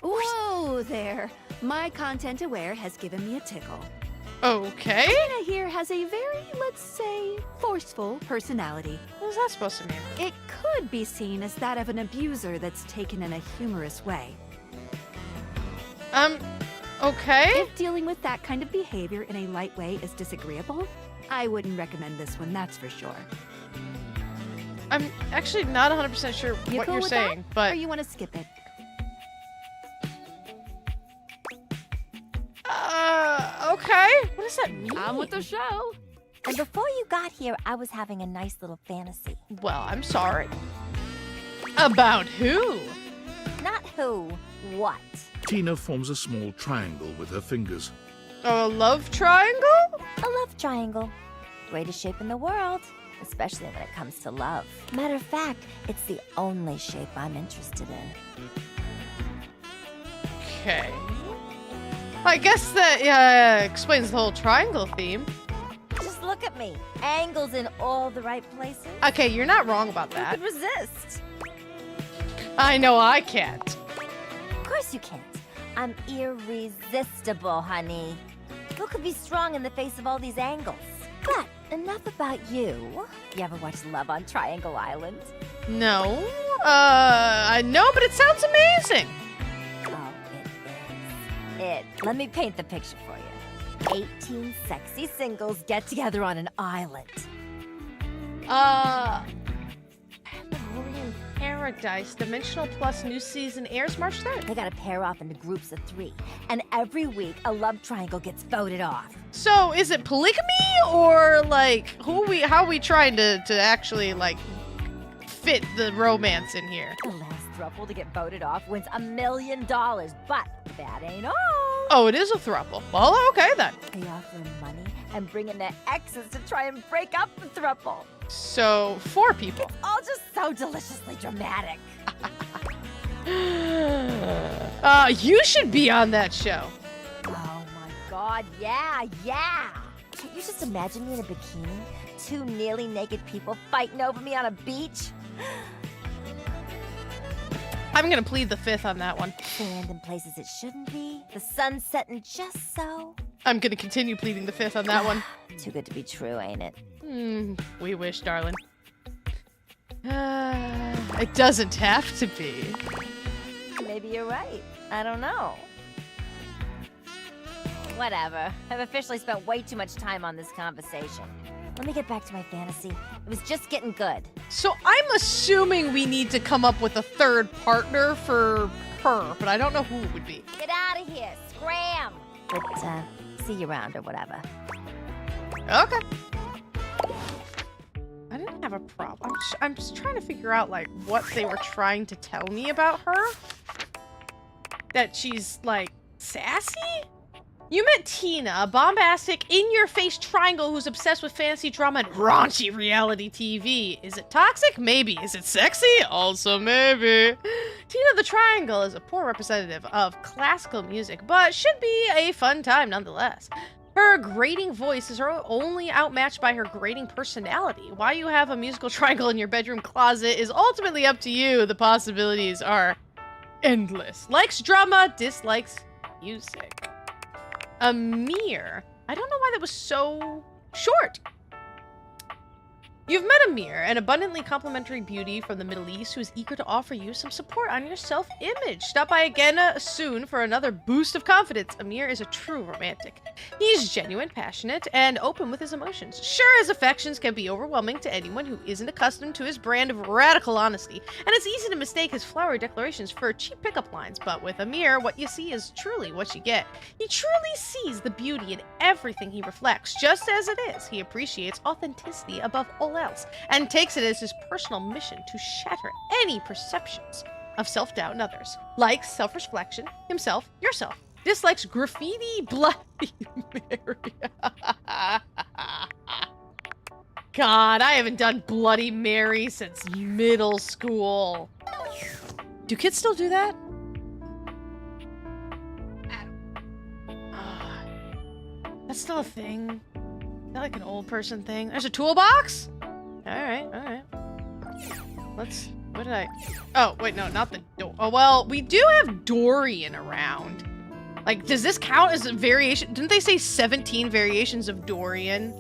Whoa there. My content aware has given me a tickle. Okay. Tina here has a very, let's say, forceful personality. What is that supposed to mean? It could be seen as that of an abuser that's taken in a humorous way. Okay. If dealing with that kind of behavior in a light way is disagreeable, I wouldn't recommend this one, that's for sure. I'm actually not 100% sure what you're saying, but... Or you want to skip it? Okay. What does that mean? On with the show. And before you got here, I was having a nice little fantasy. Well, I'm sorry. About who? Not who, what? Tina forms a small triangle with her fingers. A love triangle? A love triangle. Greatest shape in the world, especially when it comes to love. Matter of fact, it's the only shape I'm interested in. Okay. I guess that explains the whole triangle theme. Just look Look at me. Angles in all the right places. Okay, you're not wrong about that. Who could resist? I know I can't. Of course you can't. I'm irresistible, honey. Who could be strong in the face of all these angles? But enough about you. You ever watch Love on Triangle Island? No. I know, but it sounds amazing. Oh, it is. Let me paint the picture for you. 18 sexy singles get together on an island. Mandalorian Paradise, Dimensional Plus new season airs March 3rd. They gotta pair off into groups of 3. And every week, a love triangle gets voted off. So, is it polygamy, or, like, how are we trying to actually, like, fit the romance in here? The last throuple to get voted off wins $1 million, but that ain't all. Oh, it is a throuple. Well, okay then. They offer them money and bring in their exes to try and break up the throuple. So, 4 people. It's all just so deliciously dramatic. You should be on that show. Oh my god, yeah. Can't you just imagine me in a bikini? 2 nearly naked people fighting over me on a beach? I'm gonna plead the 5th on that one. Sand in places it shouldn't be. The sun setting just so. I'm gonna continue pleading the 5th on that one. Too good to be true, ain't it? We wish, darling. It doesn't have to be. Maybe you're right. I don't know. Whatever. I've officially spent way too much time on this conversation. Let me get back to my fantasy. It was just getting good. So I'm assuming we need to come up with a 3rd partner for her, but I don't know who it would be. Get out of here. Scram. But, see you around or whatever. Okay. I didn't have a problem. I'm just trying to figure out, like, what they were trying to tell me about her. That she's, like, sassy? You met Tina, a bombastic, in-your-face triangle who's obsessed with fantasy drama and raunchy reality TV. Is it toxic? Maybe. Is it sexy? Also maybe. Tina the Triangle is a poor representative of classical music, but should be a fun time nonetheless. Her grating voice is only outmatched by her grating personality. Why you have a musical triangle in your bedroom closet is ultimately up to you. The possibilities are endless. Likes drama, dislikes music. Amir. I don't know why that was so short. You've met Amir, an abundantly complimentary beauty from the Middle East who is eager to offer you some support on your self-image. Stop by again soon for another boost of confidence. Amir is a true romantic. He's genuine, passionate, and open with his emotions. Sure, his affections can be overwhelming to anyone who isn't accustomed to his brand of radical honesty, and it's easy to mistake his flowery declarations for cheap pickup lines, but with Amir, what you see is truly what you get. He truly sees the beauty in everything he reflects, just as it is. He appreciates authenticity above all else, and takes it as his personal mission to shatter any perceptions of self-doubt in others. Likes self-reflection, himself, yourself. Dislikes graffiti, Bloody Mary. God, I haven't done Bloody Mary since middle school. Do kids still do that? That's still a thing. Is that like an old person thing? There's a toolbox? Alright. What did I... Oh, wait, no, not the door. Oh, well, we do have Dorian around. Like, does this count as a variation? Didn't they say 17 variations of Dorian?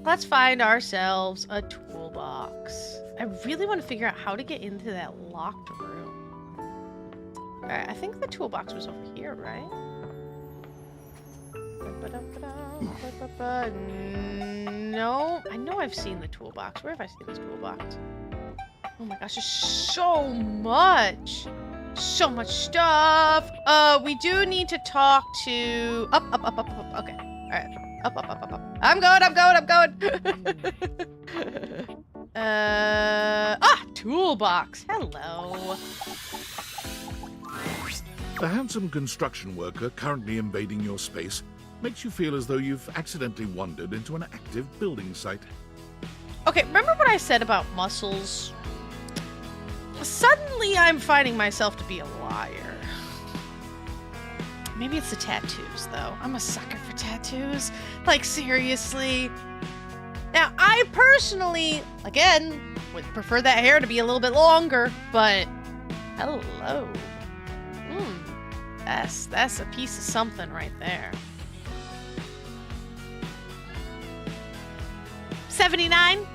Let's find ourselves a toolbox. I really want to figure out how to get into that locked room. Alright, I think the toolbox was over here, right? No, I know I've seen the toolbox. Where have I seen this toolbox? Oh my gosh, there's so much. So much stuff. We do need to talk to... Up. Okay, all right. Up. I'm going. Toolbox. Hello. The handsome construction worker currently invading your space makes you feel as though you've accidentally wandered into an active building site. Okay, remember what I said about muscles? Suddenly I'm finding myself to be a liar. maybe it's the tattoos, though. I'm a sucker for tattoos. Like, seriously. Now, I personally, again, would prefer that hair to be a little bit longer, but hello. That's a piece of something right there. 79?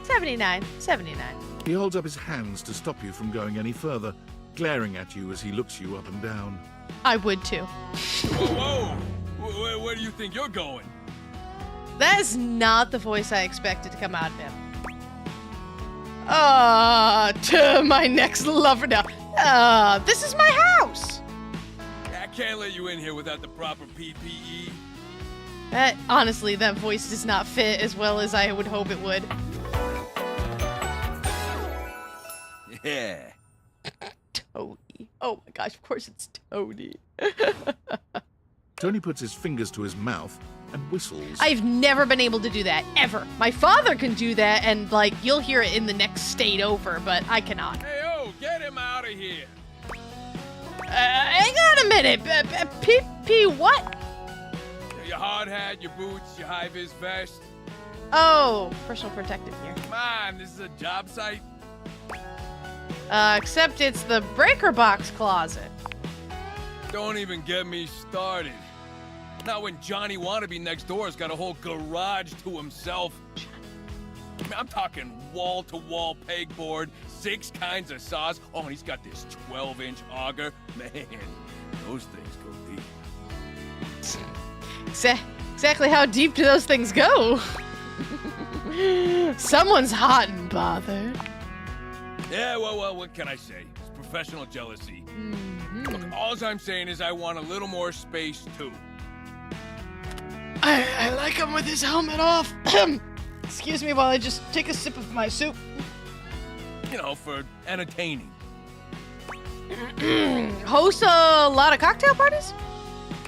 79. 79. He holds up his hands to stop you from going any further, glaring at you as he looks you up and down. I would too. Whoa! Where do you think you're going? That is not the voice I expected to come out of him. To my next lover now. This is my house! I can't let you in here without the proper PPE. Honestly, that voice does not fit as well as I would hope it would. Yeah. Tony. Oh my gosh, of course it's Tony. Tony puts his fingers to his mouth and whistles. I've never been able to do that, ever. My father can do that, and, like, you'll hear it in the next state over, but I cannot. Hey, oh, get him out of here. Hang on a minute. P what? Your hard hat, your boots, your high-vis vest. Oh, personal protective gear. Come on, this is a job site. Except it's the breaker box closet. Don't even get me started. Not when Johnny Wannabe next door has got a whole garage to himself. I mean, I'm talking wall-to-wall pegboard, 6 kinds of saws. Oh, and he's got this 12-inch auger. Man, those things go deep. Exactly how deep do those things go? Someone's hot and bothered. Yeah, well, what can I say? It's professional jealousy. Look, all I'm saying is I want a little more space, too. I like him with his helmet off. Excuse me while I just take a sip of my soup. You know, for entertaining. Host a lot of cocktail parties?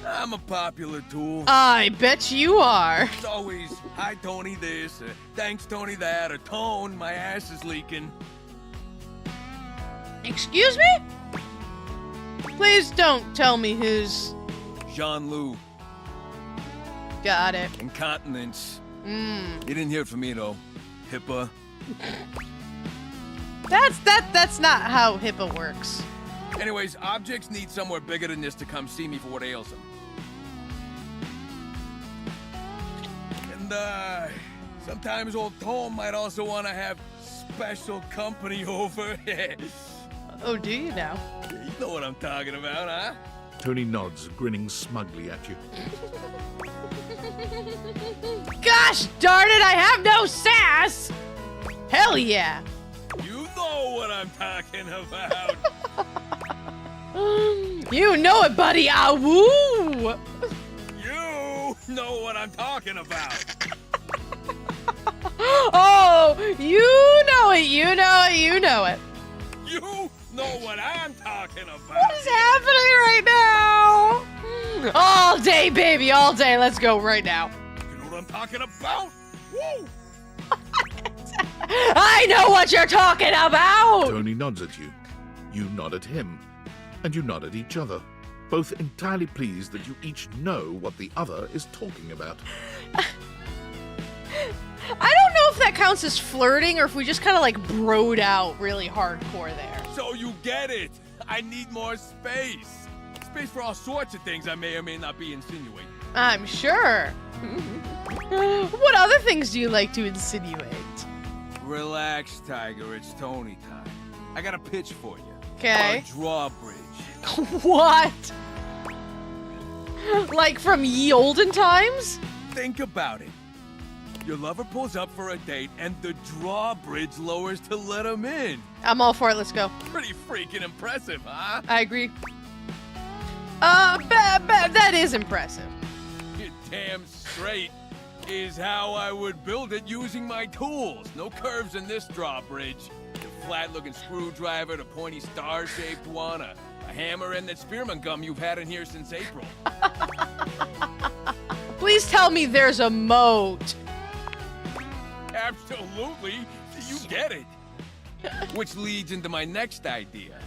I'm a popular tool. I bet you are. It's always, hi, Tony this, thanks, Tony that, or Tone, my ass is leaking. Excuse me? Please don't tell me who's... Jean-Lou. Got it. Incontinence. You didn't hear it from me, though. HIPAA. That's not how HIPAA works. Anyways, objects need somewhere bigger than this to come see me for what ails them. And, sometimes old Tom might also want to have special company over. Oh, do you now? You know what I'm talking about, huh? Tony nods, grinning smugly at you. Gosh darn it, I have no sass! Hell yeah! You know what I'm talking about. You know it, buddy. Ah, woo! You know what I'm talking about. Oh, you know it, you know it, you know it. You know what I'm talking about. What is happening right now? All day, baby, all day. Let's go right now. You know what I'm talking about? Woo! I know what you're talking about! Tony nods at you. You nod at him. And you nod at each other. Both entirely pleased that you each know what the other is talking about. I don't know if that counts as flirting or if we just kind of like broed out really hardcore there. So you get it. I need more space. Space for all sorts of things I may or may not be insinuating. I'm sure. What other things do you like to insinuate? Relax, Tiger. It's Tony time. I got a pitch for you. Okay. A drawbridge. What? Like from ye olden times? Think about it. Your lover pulls up for a date, and the drawbridge lowers to let him in. I'm all for it. Let's go. Pretty freaking impressive, huh? I agree. That is impressive. You're damn straight is how I would build it using my tools. No curves in this drawbridge. The flat-looking screwdriver, the pointy star-shaped one, a hammer, and that spearmint gum you've had in here since April. Please tell me there's a moat. Absolutely. You get it. Which leads into my next idea.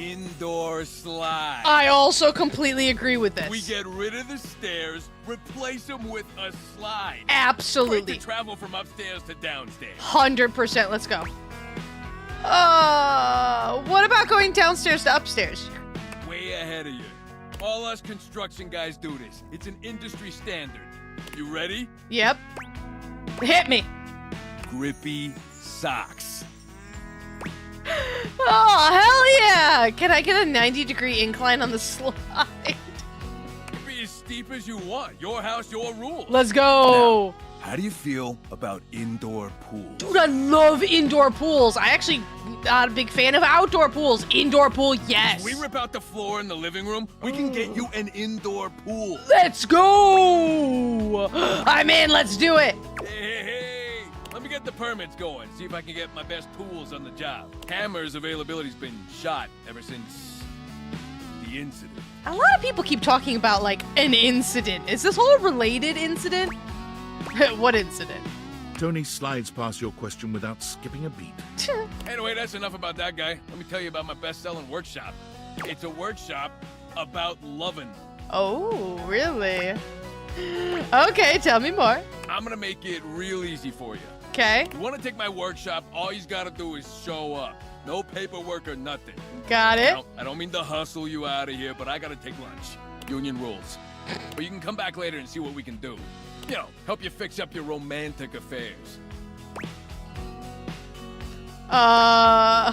indoor slide. I also completely agree with this. We get rid of the stairs, replace them with a slide. Absolutely. Great to travel from upstairs to downstairs. 100%. Let's go. What about going downstairs to upstairs? Way ahead of you. All us construction guys do this. It's an industry standard. You ready? Yep. Hit me. Grippy socks. Oh, hell yeah! Can I get a 90-degree incline on the slide? Be as steep as you want. Your house, your rules. Let's go. Now, how do you feel about indoor pools? Dude, I love indoor pools. I actually not a big fan of outdoor pools. Indoor pool, yes. We rip out the floor in the living room. We can get you an indoor pool. Let's go. I'm in. Let's do it. Hey. Let me get the permits going. See if I can get my best tools on the job. Hammer's availability's been shot ever since the incident. A lot of people keep talking about, like, an incident. Is this whole related incident? What incident? Tony slides past your question without skipping a beat. Anyway, that's enough about that guy. Let me tell you about my best-selling workshop. It's a workshop about loving. Oh, really? Okay, tell me more. I'm gonna make it real easy for you. Okay. You want to take my workshop, all you gotta do is show up. No paperwork or nothing. Got it. Now, I don't mean to hustle you out of here, but I gotta take lunch. Union rules. But you can come back later and see what we can do. You know, help you fix up your romantic affairs. All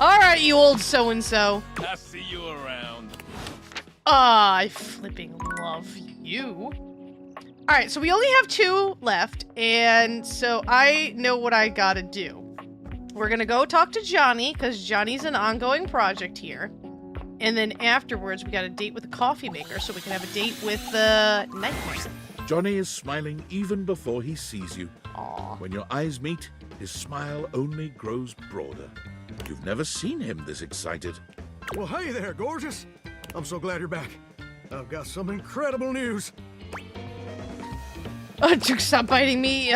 right, you old so-and-so. I'll see you around. I flipping love you. All right, so we only have 2 left, and so I know what I gotta do. We're gonna go talk to Johnny, because Johnny's an ongoing project here. And then afterwards, we got a date with the coffee maker, so we can have a date with the night person. Johnny is smiling even before he sees you. Aww. When your eyes meet, his smile only grows broader. You've never seen him this excited. Well, hey there, gorgeous. I'm so glad you're back. I've got some incredible news. Duke, stop biting me.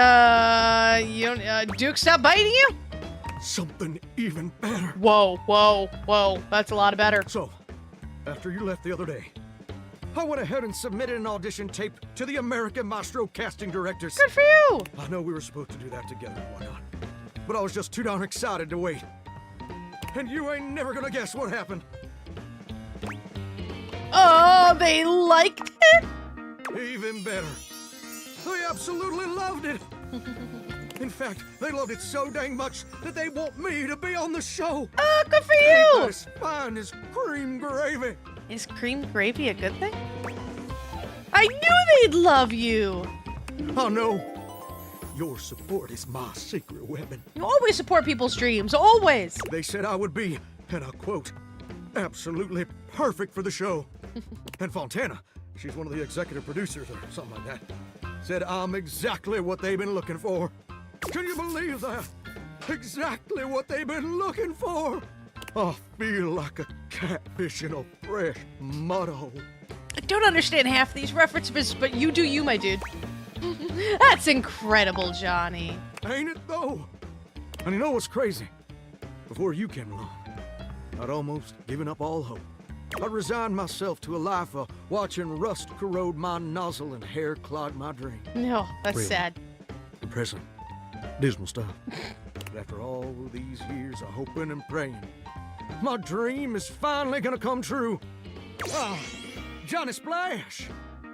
Duke, stop biting you? Something even better. Whoa. That's a lot better. So, after you left the other day, I went ahead and submitted an audition tape to the American Maestro casting directors. Good for you. I know we were supposed to do that together and whatnot, but I was just too darn excited to wait. And you ain't never gonna guess what happened. Oh, they liked it? Even better. They absolutely loved it. In fact, they loved it so dang much that they want me to be on the show. Oh, good for you. Ain't as fine as cream gravy. Is cream gravy a good thing? I knew they'd love you. Oh, no. Your support is my secret weapon. You always support people's dreams, always. They said I would be, and I'll quote, absolutely perfect for the show. And Fontana, she's one of the executive producers or something like that, said I'm exactly what they've been looking for. Can you believe that? Exactly what they've been looking for. I feel like a catfish in a fresh mud hole. I don't understand half these references, but you do you, my dude. That's incredible, Johnny. Ain't it though? And you know what's crazy? Before you came along, I'd almost given up all hope. I resigned myself to a life of watching rust corrode my nozzle and hair clog my dream. No, that's Really sad. Depressing. Dismal stuff. But after all these years of hoping and praying, my dream is finally gonna come true. Ah, Johnny Splash!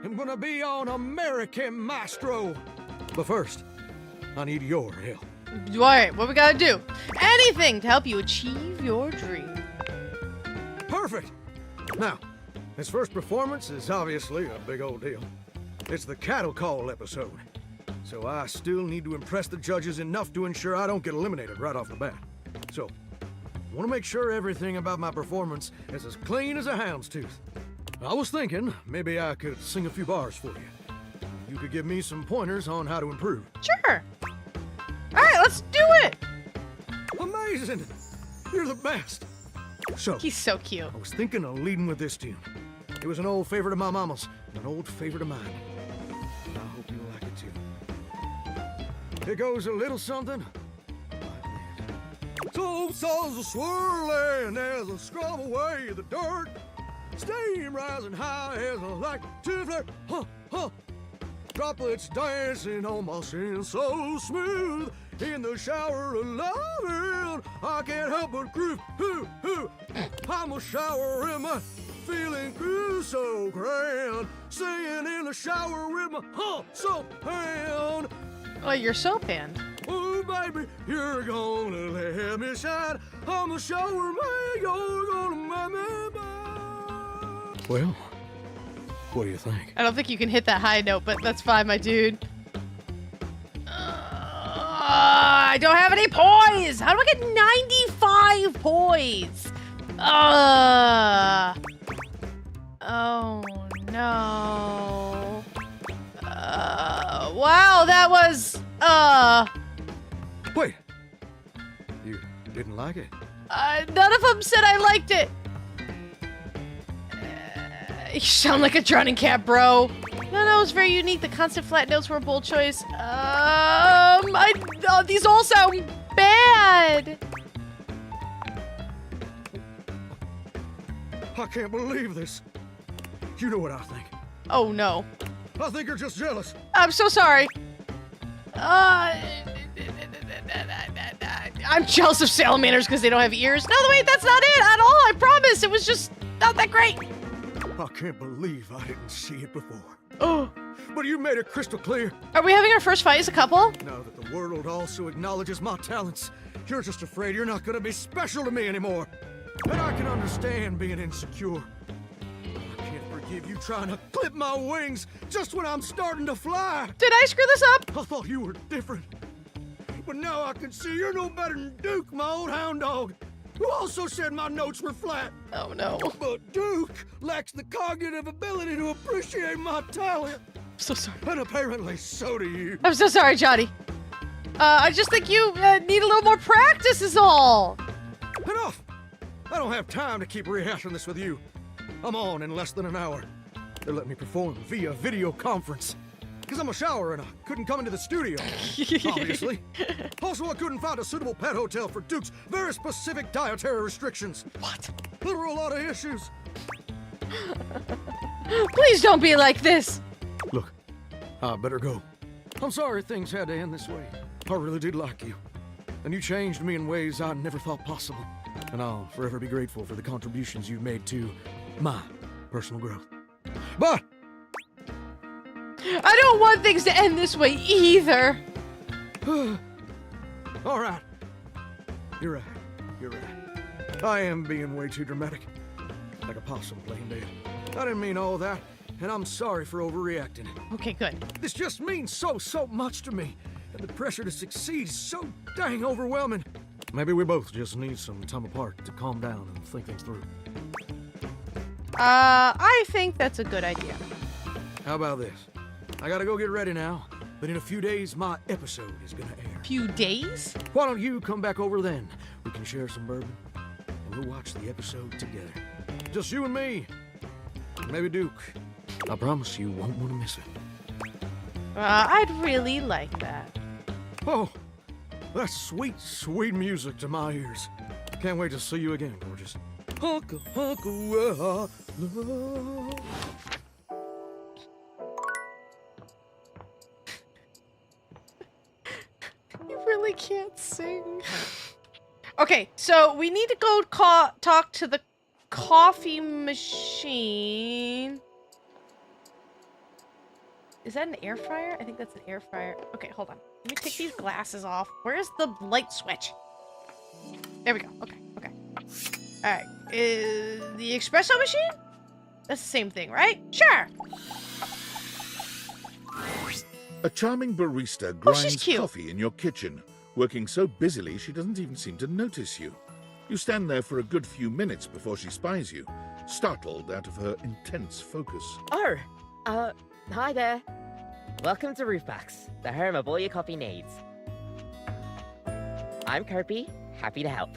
I'm gonna be on American Maestro. But first, I need your help. All right, what we gotta do? Anything to help you achieve your dream. Perfect! Now, his first performance is obviously a big old deal. It's the cattle call episode. So I still need to impress the judges enough to ensure I don't get eliminated right off the bat. So, I want to make sure everything about my performance is as clean as a hound's tooth. I was thinking maybe I could sing a few bars for you. You could give me some pointers on how to improve. Sure. All right, let's do it. Amazing! You're the best. So, he's so cute. I was thinking of leading with this tune. It was an old favorite of my mama's, and an old favorite of mine. I hope you'll like it too. It goes a little something like this. Soapsuds are swirling as I scrub away the dirt. Steam rising high as I like to flirt. Huh, huh. Droplets dancing on my skin so smooth. In the shower of loving, I can't help but groove. Hoo, hoo. I'm a shower in my feeling groove so grand. Singing in the shower with my soap hand. Oh, your soap hand. Oh, baby, you're gonna let me shine. I'm a shower man, you're gonna make me mine. Well, what do you think? I don't think you can hit that high note, but that's fine, my dude. I don't have any points. How do I get 95 points? Oh no. Wow, that was Wait. You didn't like it? none of them said I liked it. You sound like a drowning cat, bro. No, that was very unique. The constant flat notes were a bold choice. These all sound bad. I can't believe this. You know what I think. Oh no. I think you're just jealous. I'm so sorry. I'm jealous of salamanders because they don't have ears. No, wait, that's not it at all. I promise. It was just not that great. I can't believe I didn't see it before. Oh. But you made it crystal clear. Are we having our first fight as a couple? Now that the world also acknowledges my talents, you're just afraid you're not gonna be special to me anymore. And I can understand being insecure. I can't forgive you trying to clip my wings just when I'm starting to fly. Did I screw this up? I thought you were different. But now I can see you're no better than Duke, my old hound dog, who also said my notes were flat. Oh no. But Duke lacks the cognitive ability to appreciate my talent. I'm so sorry. And apparently so do you. I'm so sorry, Johnny. I just think you need a little more practice is all. Enough! I don't have time to keep rehashing this with you. I'm on in less than an hour. They let me perform via video conference. Because I'm a shower and I couldn't come into the studio, obviously. Also, I couldn't find a suitable pet hotel for Duke's very specific dietary restrictions. What? There were a lot of issues. Please don't be like this. Look, I better go. I'm sorry things had to end this way. I really did like you. And you changed me in ways I never thought possible. And I'll forever be grateful for the contributions you've made to my personal growth. But I don't want things to end this way either. All right. You're right. You're right. I am being way too dramatic. Like a possum playing dead. I didn't mean all that, and I'm sorry for overreacting. Okay, good. This just means so much to me. And the pressure to succeed is so dang overwhelming. Maybe we both just need some time apart to calm down and think things through. I think that's a good idea. How about this? I gotta go get ready now, but in a few days, my episode is gonna air. Few days? Why don't you come back over then? We can share some bourbon, and we'll watch the episode together. Just you and me. Maybe Duke. I promise you won't want to miss it. I'd really like that. Oh, that's sweet, sweet music to my ears. Can't wait to see you again, gorgeous. Hunka, hunka, well, love. You really can't sing. Okay, so we need to go talk to the coffee machine. Is that an air fryer? I think that's an air fryer. Okay, hold on. Let me take these glasses off. Where's the light switch? There we go. Okay, okay. Alright. Is the espresso machine? That's the same thing, right? Sure! A charming barista grinds coffee in your kitchen, working so busily she doesn't even seem to notice you. You stand there for a good few minutes before she spies you, startled out of her intense focus. Oh, hi there. Welcome to Roofbox, the home of all your coffee needs. I'm Kirby, happy to help.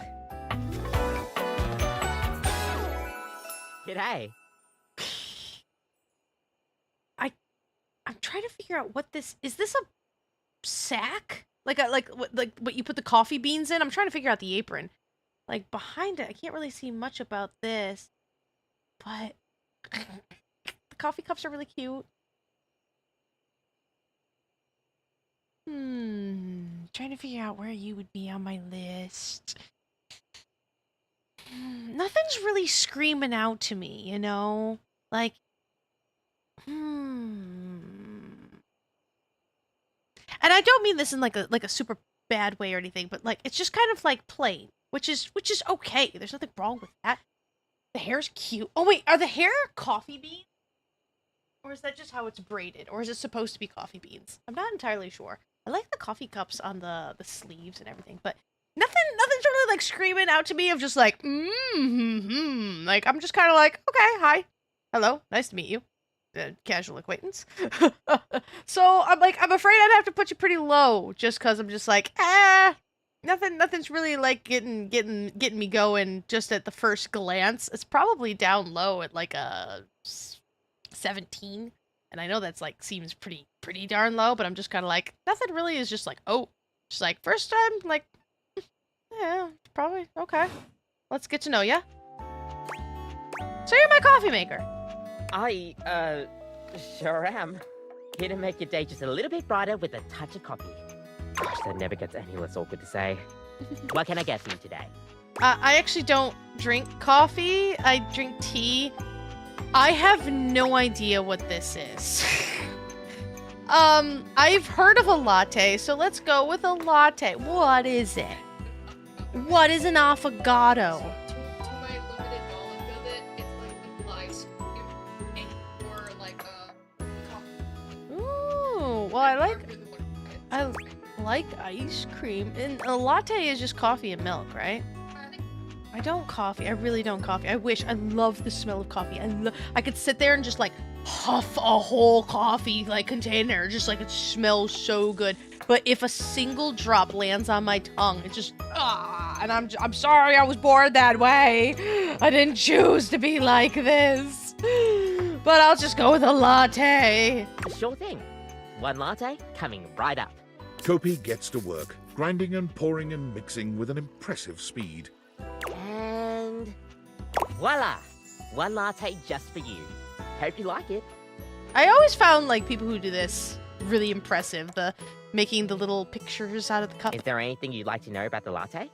G'day. I'm trying to figure out what this is. This a sack? Like what you put the coffee beans in. I'm trying to figure out the apron. Like behind it, I can't really see much about this, but the coffee cups are really cute. Trying to figure out where you would be on my list. Nothing's really screaming out to me, you know? Like, And I don't mean this in like a super bad way or anything, but like it's just kind of like plain, which is okay. There's nothing wrong with that. The hair's cute. Oh wait, are the hair coffee beans? Or is that just how it's braided? Or is it supposed to be coffee beans? I'm not entirely sure. I like the coffee cups on the sleeves and everything, but nothing's really like screaming out to me of just like, Like I'm just kind of like, okay, hi, hello, nice to meet you, casual acquaintance. So I'm afraid I'd have to put you pretty low, just cause I'm just like, nothing's really like getting me going just at the first glance. It's probably down low at like a 17. And I know that's like seems pretty darn low, but I'm just kind of like, nothing really is just like, oh, just like first time, like, yeah, probably okay. Let's get to know ya. So you're my coffee maker. I sure am. Here to make your day just a little bit brighter with a touch of coffee. Gosh, that never gets any less awkward to say. What can I get for you today? I actually don't drink coffee. I drink tea. I have no idea what this is. I've heard of a latte, so let's go with a latte. What is it? What is an affogato? To my limited knowledge of it, it's like vanilla ice cream or like a coffee. Ooh, well I like ice cream, and a latte is just coffee and milk, right? I don't coffee. I really don't coffee. I wish. I love the smell of coffee. I could sit there and just like huff a whole coffee like container, just like it smells so good. But if a single drop lands on my tongue, it just and I'm sorry I was born that way. I didn't choose to be like this. But I'll just go with a latte. Sure thing. One latte coming right up. Kopi gets to work, grinding and pouring and mixing with an impressive speed. And voila! One latte just for you. Hope you like it. I always found like people who do this really impressive. The making the little pictures out of the cup. Is there anything you'd like to know about the latte?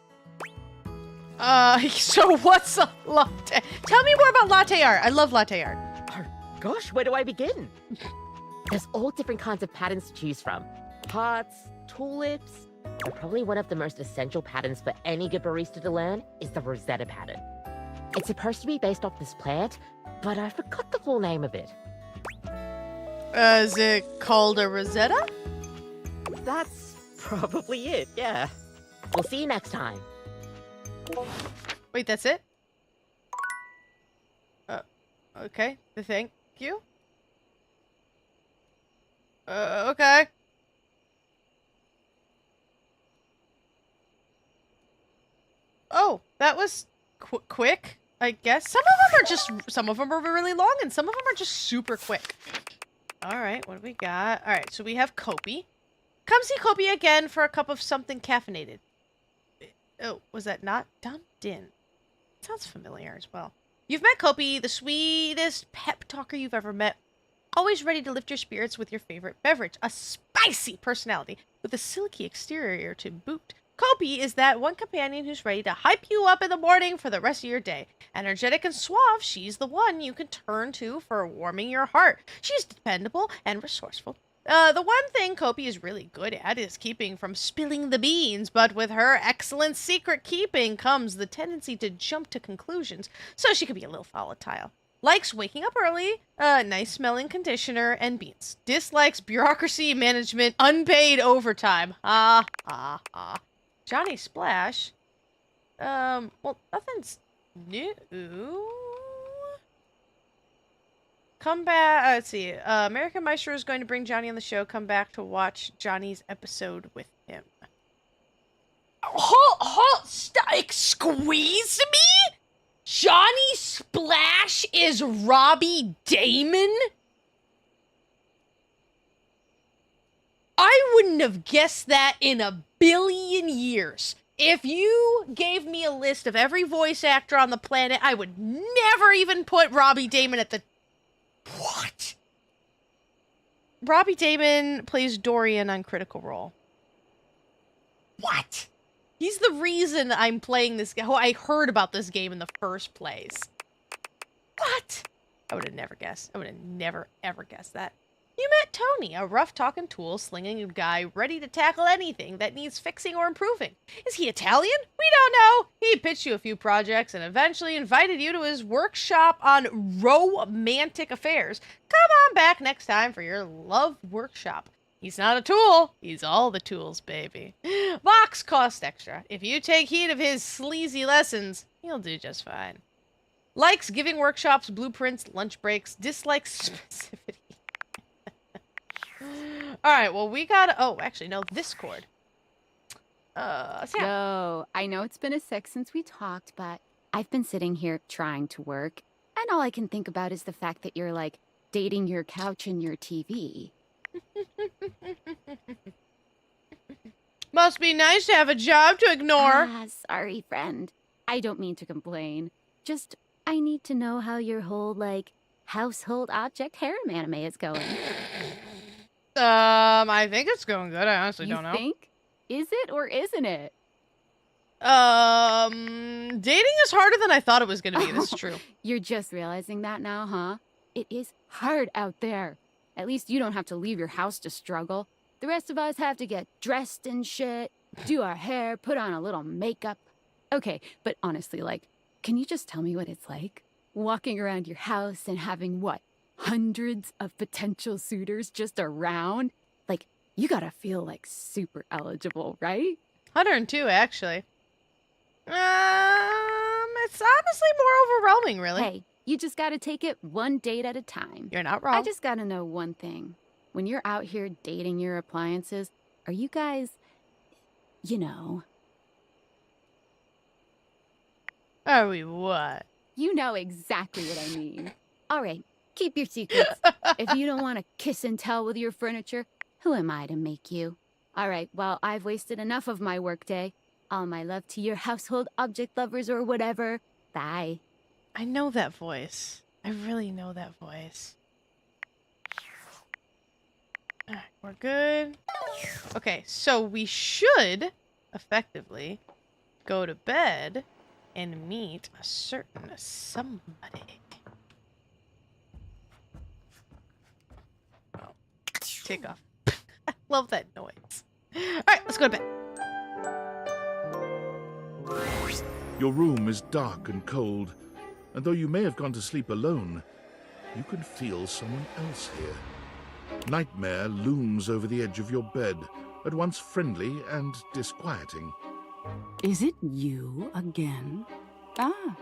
So what's a latte? Tell me more about latte art. I love latte art. Oh gosh, where do I begin? There's all different kinds of patterns to choose from. Hearts, tulips, but probably one of the most essential patterns for any good barista to learn is the Rosetta pattern. It's supposed to be based off this plant, but I forgot the full name of it. Is it called a Rosetta? That's probably it, yeah. We'll see you next time. Wait, that's it? Okay. Thank you. Okay. Oh, that was quick, I guess. Some of them are really long, and some of them are just super quick. All right, what do we got? All right, so we have Kopi. Come see Kopi again for a cup of something caffeinated. Oh, was that not dumped in? Sounds familiar as well. You've met Kopi, the sweetest pep talker you've ever met. Always ready to lift your spirits with your favorite beverage. A spicy personality with a silky exterior to boot. Kopi is that one companion who's ready to hype you up in the morning for the rest of your day. Energetic and suave, she's the one you can turn to for warming your heart. She's dependable and resourceful. The one thing Kopi is really good at is keeping from spilling the beans, but with her excellent secret keeping comes the tendency to jump to conclusions, so she can be a little volatile. Likes waking up early, nice smelling conditioner, and beans. Dislikes bureaucracy, management, unpaid overtime. Johnny Splash. Well, nothing's new. Come back. Let's see. American Maestro is going to bring Johnny on the show. Come back to watch Johnny's episode with him. Squeeze me? Johnny Splash is Robbie Damon? I wouldn't have guessed that in a billion years. If you gave me a list of every voice actor on the planet, I would never even put Robbie Damon at the... What? Robbie Damon plays Dorian on Critical Role. What? He's the reason I'm playing this game. I heard about this game in the first place. What? I would have never guessed. I would have never, ever guessed that. You met Tony, a rough-talking tool-slinging guy ready to tackle anything that needs fixing or improving. Is he Italian? We don't know. He pitched you a few projects and eventually invited you to his workshop on romantic affairs. Come on back next time for your love workshop. He's not a tool. He's all the tools, baby. Box cost extra. If you take heed of his sleazy lessons, you'll do just fine. Likes giving workshops, blueprints, lunch breaks. Dislikes specificity. Alright, well, we got... Oh, actually, no, this chord. Yo, I know it's been a sec since we talked, but I've been sitting here trying to work, and all I can think about is the fact that you're, like, dating your couch and your TV. Must be nice to have a job to ignore. Ah, sorry, friend. I don't mean to complain. Just, I need to know how your whole, like, household object harem anime is going. I think it's going good. I honestly don't know. You think? Is it or isn't it? Dating is harder than I thought it was going to be. This is true. You're just realizing that now, huh? It is hard out there. At least you don't have to leave your house to struggle. The rest of us have to get dressed and shit, do our hair, put on a little makeup. Okay, but honestly, like, can you just tell me what it's like? Walking around your house and having what? Hundreds of potential suitors just around? Like, you gotta feel like super eligible, right? 102, actually. It's honestly more overwhelming, really. Hey, you just gotta take it one date at a time. You're not wrong. I just gotta know one thing. When you're out here dating your appliances, are you guys, you know... Are we what? You know exactly what I mean. All right, keep your secrets. If you don't want to kiss and tell with your furniture, who am I to make you? All right, well, I've wasted enough of my workday. All my love to your household object lovers or whatever. Bye. I know that voice. I really know that voice. Alright, we're good. Okay, so we should effectively go to bed and meet a certain somebody. Oh, take off. I love that noise. Alright, let's go to bed. Your room is dark and cold, and though you may have gone to sleep alone, you can feel someone else here. Nightmare looms over the edge of your bed, at once friendly and disquieting. Is it you again? Ah,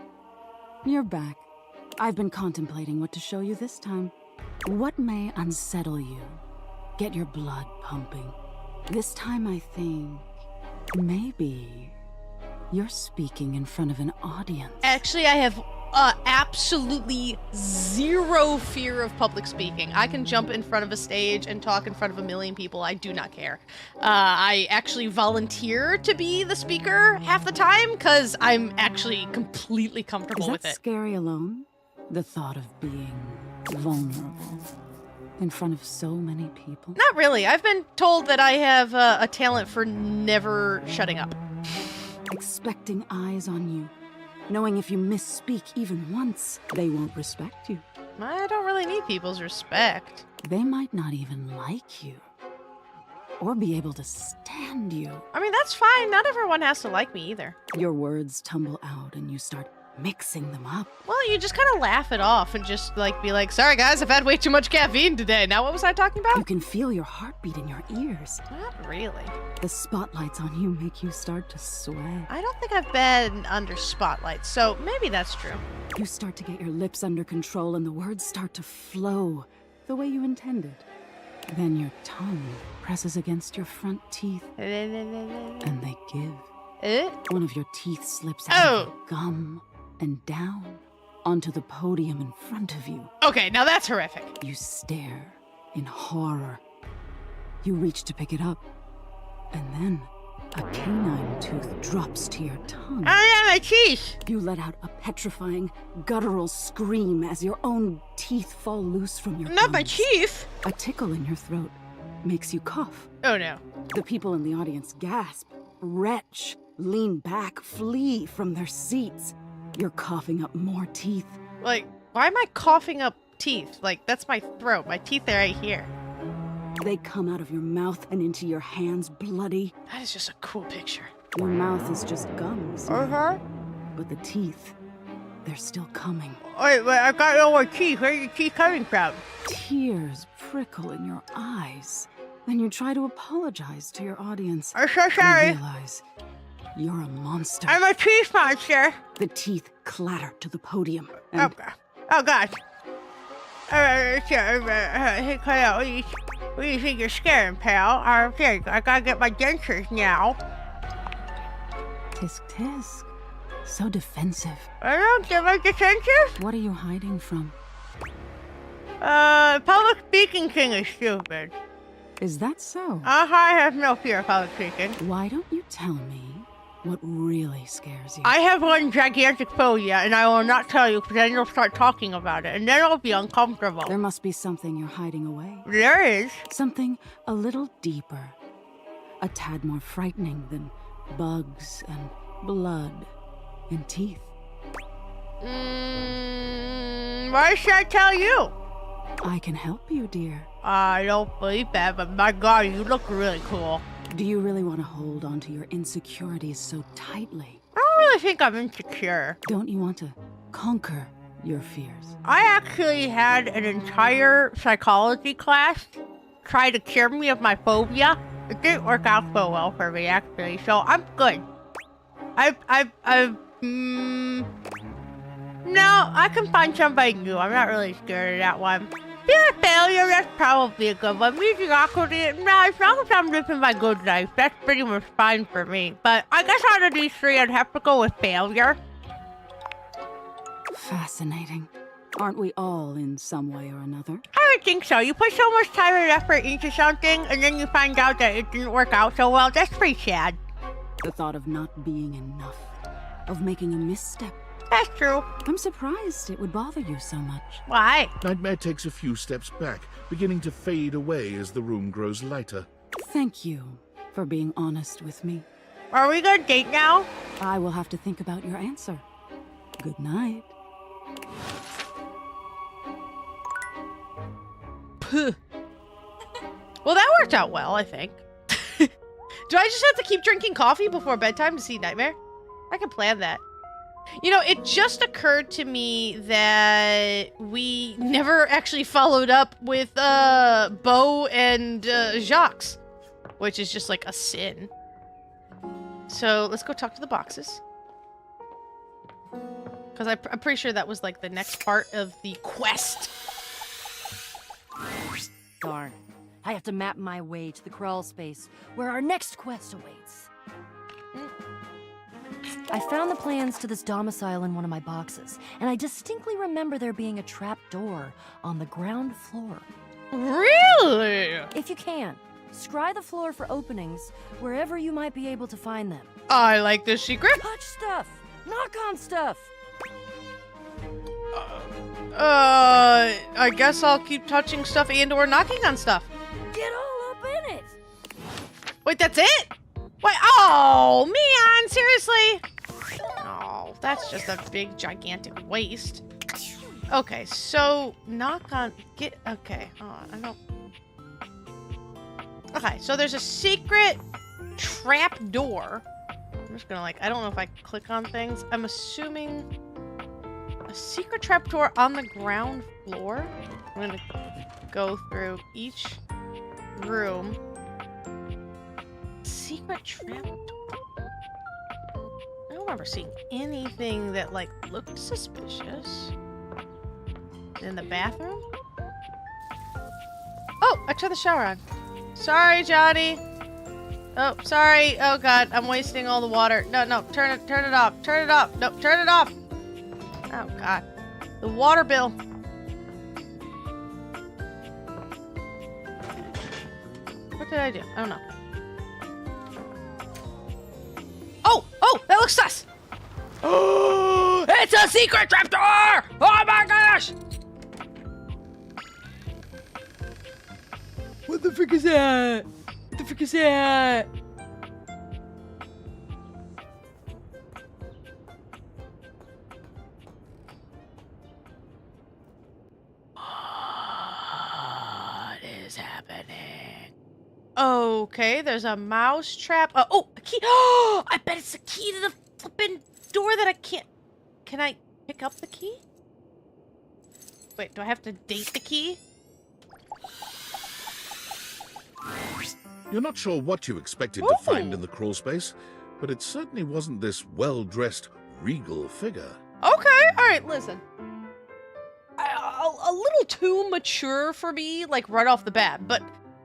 you're back. I've been contemplating what to show you this time. What may unsettle you? Get your blood pumping. This time I think maybe you're speaking in front of an audience. Actually, I have absolutely zero fear of public speaking. I can jump in front of a stage and talk in front of a million people. I do not care. I actually volunteer to be the speaker half the time because I'm actually completely comfortable with it. Is that scary alone? The thought of being vulnerable in front of so many people? Not really. I've been told that I have a talent for never shutting up. Expecting eyes on you. Knowing if you misspeak even once, they won't respect you. I don't really need people's respect. They might not even like you. Or be able to stand you. I mean, that's fine. Not everyone has to like me either. Your words tumble out and you start mixing them up. Well, you just kind of laugh it off and just be like, sorry guys, I've had way too much caffeine today. Now what was I talking about? You can feel your heartbeat in your ears. Not really. The spotlights on you make you start to sweat. I don't think I've been under spotlights, so maybe that's true. You start to get your lips under control and the words start to flow the way you intended. Then your tongue presses against your front teeth and they give. One of your teeth slips out of your gum and down onto the podium in front of you. Okay, now that's horrific. You stare in horror. You reach to pick it up, and then a canine tooth drops to your tongue. I have my teeth! You let out a petrifying, guttural scream as your own teeth fall loose from your Not my gums. teeth! A tickle in your throat makes you cough. Oh no. The people in the audience gasp, retch, lean back, flee from their seats. You're coughing up more teeth. Like, why am I coughing up teeth? Like, that's my throat. My teeth are right here. They come out of your mouth and into your hands bloody. That is just a cool picture. Your mouth is just gums. Uh-huh. But the teeth, they're still coming. Wait, I've got no more teeth. Where are your teeth coming from? Tears prickle in your eyes. Then you try to apologize to your audience. I'm so sorry. You realize you're a monster. I'm a teeth monster. The teeth clatter to the podium. Oh, God. Oh, God. Hey, Kyle, what do you think you're scaring, pal? Okay, I gotta get my dentures now. Tisk tisk. So defensive. I don't get my dentures? What are you hiding from? Public speaking thing is stupid. Is that so? I have no fear of public speaking. Why don't you tell me what really scares you? I have one gigantic phobia, and I will not tell you, because then you'll start talking about it, and then I'll be uncomfortable. There must be something you're hiding away. There is. Something a little deeper. A tad more frightening than bugs and blood and teeth. Why should I tell you? I can help you, dear. I don't believe that, but my God, you look really cool. Do you really want to hold on to your insecurities so tightly? I don't really think I'm insecure. Don't you want to conquer your fears? I actually had an entire psychology class try to cure me of my phobia. It didn't work out so well for me, actually, so I'm good. No, I can find somebody new. I'm not really scared of that one. Fear of failure, that's probably a good one. Mediocrity, no, as long as I'm living my good life, that's pretty much fine for me. But I guess out of these three, I'd have to go with failure. Fascinating. Aren't we all in some way or another? I would think so. You put so much time and effort into something, and then you find out that it didn't work out so well. That's pretty sad. The thought of not being enough, of making a misstep. That's true. I'm surprised it would bother you so much. Why? Nightmare takes a few steps back, beginning to fade away as the room grows lighter. Thank you for being honest with me. Are we gonna date now? I will have to think about your answer. Good night. Well, that worked out well, I think. Do I just have to keep drinking coffee before bedtime to see Nightmare? I can plan that. You know, it just occurred to me that we never actually followed up with Beau and Jacques, which is just like a sin. So let's go talk to the boxes. Because I'm pretty sure that was like the next part of the quest. Darn. I have to map my way to the crawl space, where our next quest awaits. I found the plans to this domicile in one of my boxes, and I distinctly remember there being a trap door on the ground floor. Really? If you can, scry the floor for openings wherever you might be able to find them. I like this secret. Touch stuff! Knock on stuff! I guess I'll keep touching stuff and or knocking on stuff. Get all up in it! Wait, that's it? Wait, oh, man, seriously? Oh, that's just a big, gigantic waste. Okay, so knock on, okay, I don't. Okay, so there's a secret trap door. I'm just gonna I don't know if I click on things. I'm assuming a secret trap door on the ground floor. I'm gonna go through each room. Secret trap door. I don't remember seeing anything that looked suspicious. In the bathroom? Oh, I turned the shower on. Sorry, Johnny. Oh, sorry. Oh God, I'm wasting all the water. No, turn it off. Turn it off. No, turn it off. Oh God, the water bill. What did I do? I don't know. Oh! Oh! That looks sus! Oh! It's a secret trapdoor! Oh my gosh! What the frick is that? What the frick is that? What is happening? Okay, there's a mouse trap. Oh, a key. Oh, I bet it's the key to the flippin' door that I can't. Can I pick up the key? Wait, do I have to date the key? You're not sure what you expected to find in the crawl space, but it certainly wasn't this well-dressed, regal figure. Okay, alright, listen. A little too mature for me, like, right off the bat, but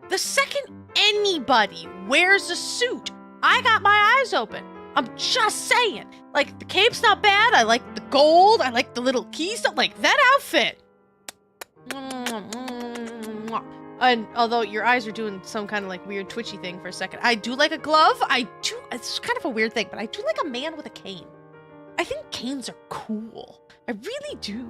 the second anybody wears a suit, I got my eyes open. I'm just saying. Like, the cape's not bad, I like the gold, I like the little key stuff, like, that outfit. And although your eyes are doing some kind of like weird twitchy thing for a second, I do like a glove. It's kind of a weird thing, but I do like a man with a cane. I think canes are cool. I really do.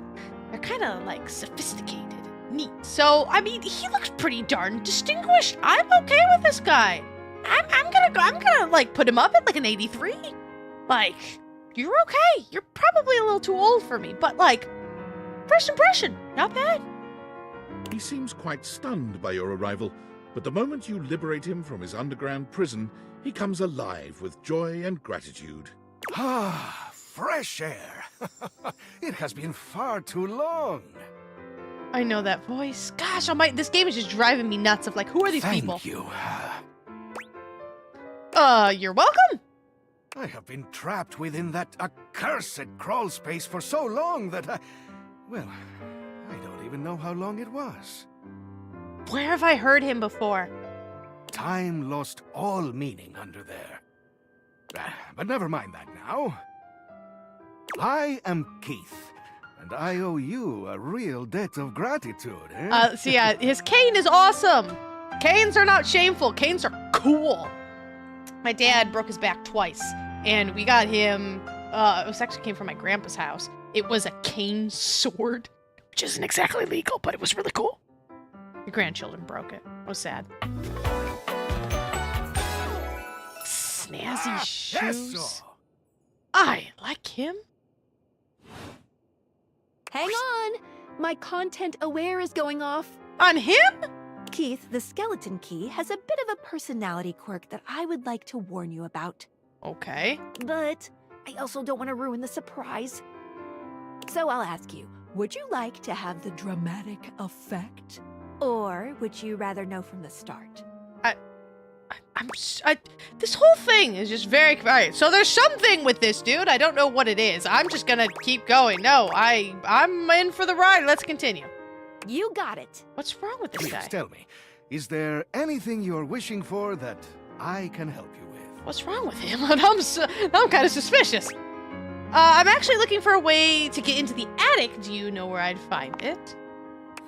They're kind of like sophisticated, neat. So, I mean, he looks pretty darn distinguished. I'm okay with this guy. I'm gonna like put him up at like an 83. Like, you're okay. You're probably a little too old for me, but like, first impression, not bad. He seems quite stunned by your arrival, but the moment you liberate him from his underground prison, he comes alive with joy and gratitude. Ah, fresh air. It has been far too long. I know that voice. Gosh, this game is just driving me nuts of like, who are these people? Thank you. You're welcome. I have been trapped within that accursed crawl space for so long that I don't even know how long it was. Where have I heard him before? Time lost all meaning under there. But never mind that now. I am Keith, and I owe you a real debt of gratitude, eh? His cane is awesome. Canes are not shameful. Canes are cool. My dad broke his back twice, and we got him, it actually came from my grandpa's house. It was a cane sword, which isn't exactly legal, but it was really cool. Your grandchildren broke it. It was sad. Snazzy shoes. Yes, I like him. Hang on! My content aware is going off. On him? Keith, the skeleton key has a bit of a personality quirk that I would like to warn you about. Okay. But I also don't want to ruin the surprise. So I'll ask you, would you like to have the dramatic effect? Or would you rather know from the start? This whole thing is just very... Alright, so there's something with this dude. I don't know what it is. I'm just gonna keep going. No, I'm in for the ride. Let's continue. You got it. What's wrong with this guy? Please tell me, is there anything you're wishing for that I can help you with? What's wrong with him? I'm kind of suspicious. I'm actually looking for a way to get into the attic. Do you know where I'd find it?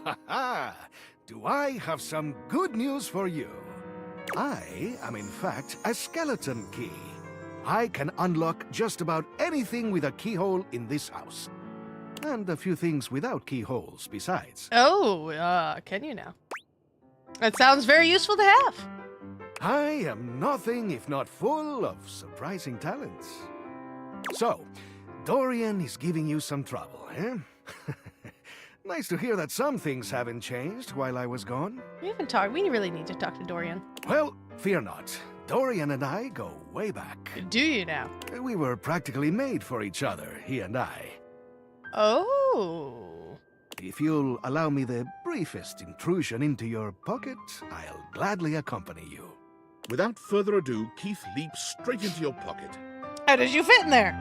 Ha-ha! Do I have some good news for you? I am in fact a skeleton key. I can unlock just about anything with a keyhole in this house. And a few things without keyholes besides. Oh, can you now? That sounds very useful to have. I am nothing if not full of surprising talents. So, Dorian is giving you some trouble, eh? Nice to hear that some things haven't changed while I was gone. We really need to talk to Dorian. Well, fear not. Dorian and I go way back. Do you now? We were practically made for each other, he and I. Oh. If you'll allow me the briefest intrusion into your pocket, I'll gladly accompany you. Without further ado, Keith leaps straight into your pocket. How did you fit in there?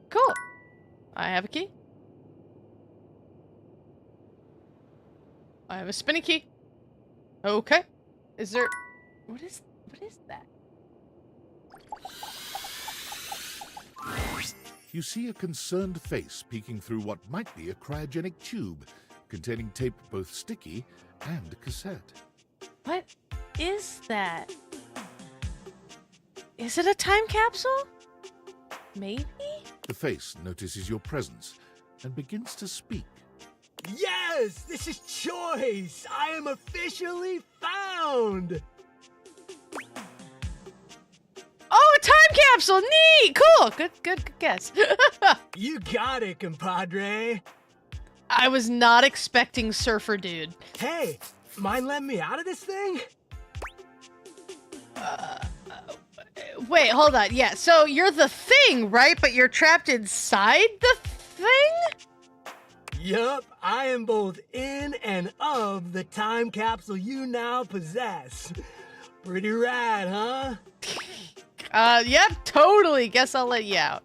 Cool. I have a key. I have a spinny key. Okay. Is there... What is that? You see a concerned face peeking through what might be a cryogenic tube, containing tape both sticky and cassette. What is that? Is it a time capsule? Maybe? The face notices your presence and begins to speak. Yes! This is Choice! I am officially found! Oh, a time capsule! Neat! Cool! Good guess. You got it, compadre. I was not expecting Surfer Dude. Hey, mind letting me out of this thing? Wait, hold on. Yeah, so you're the thing, right? But you're trapped inside the thing? Yup, I am both in and of the time capsule you now possess. Pretty rad, huh? Yep, totally. Guess I'll let you out.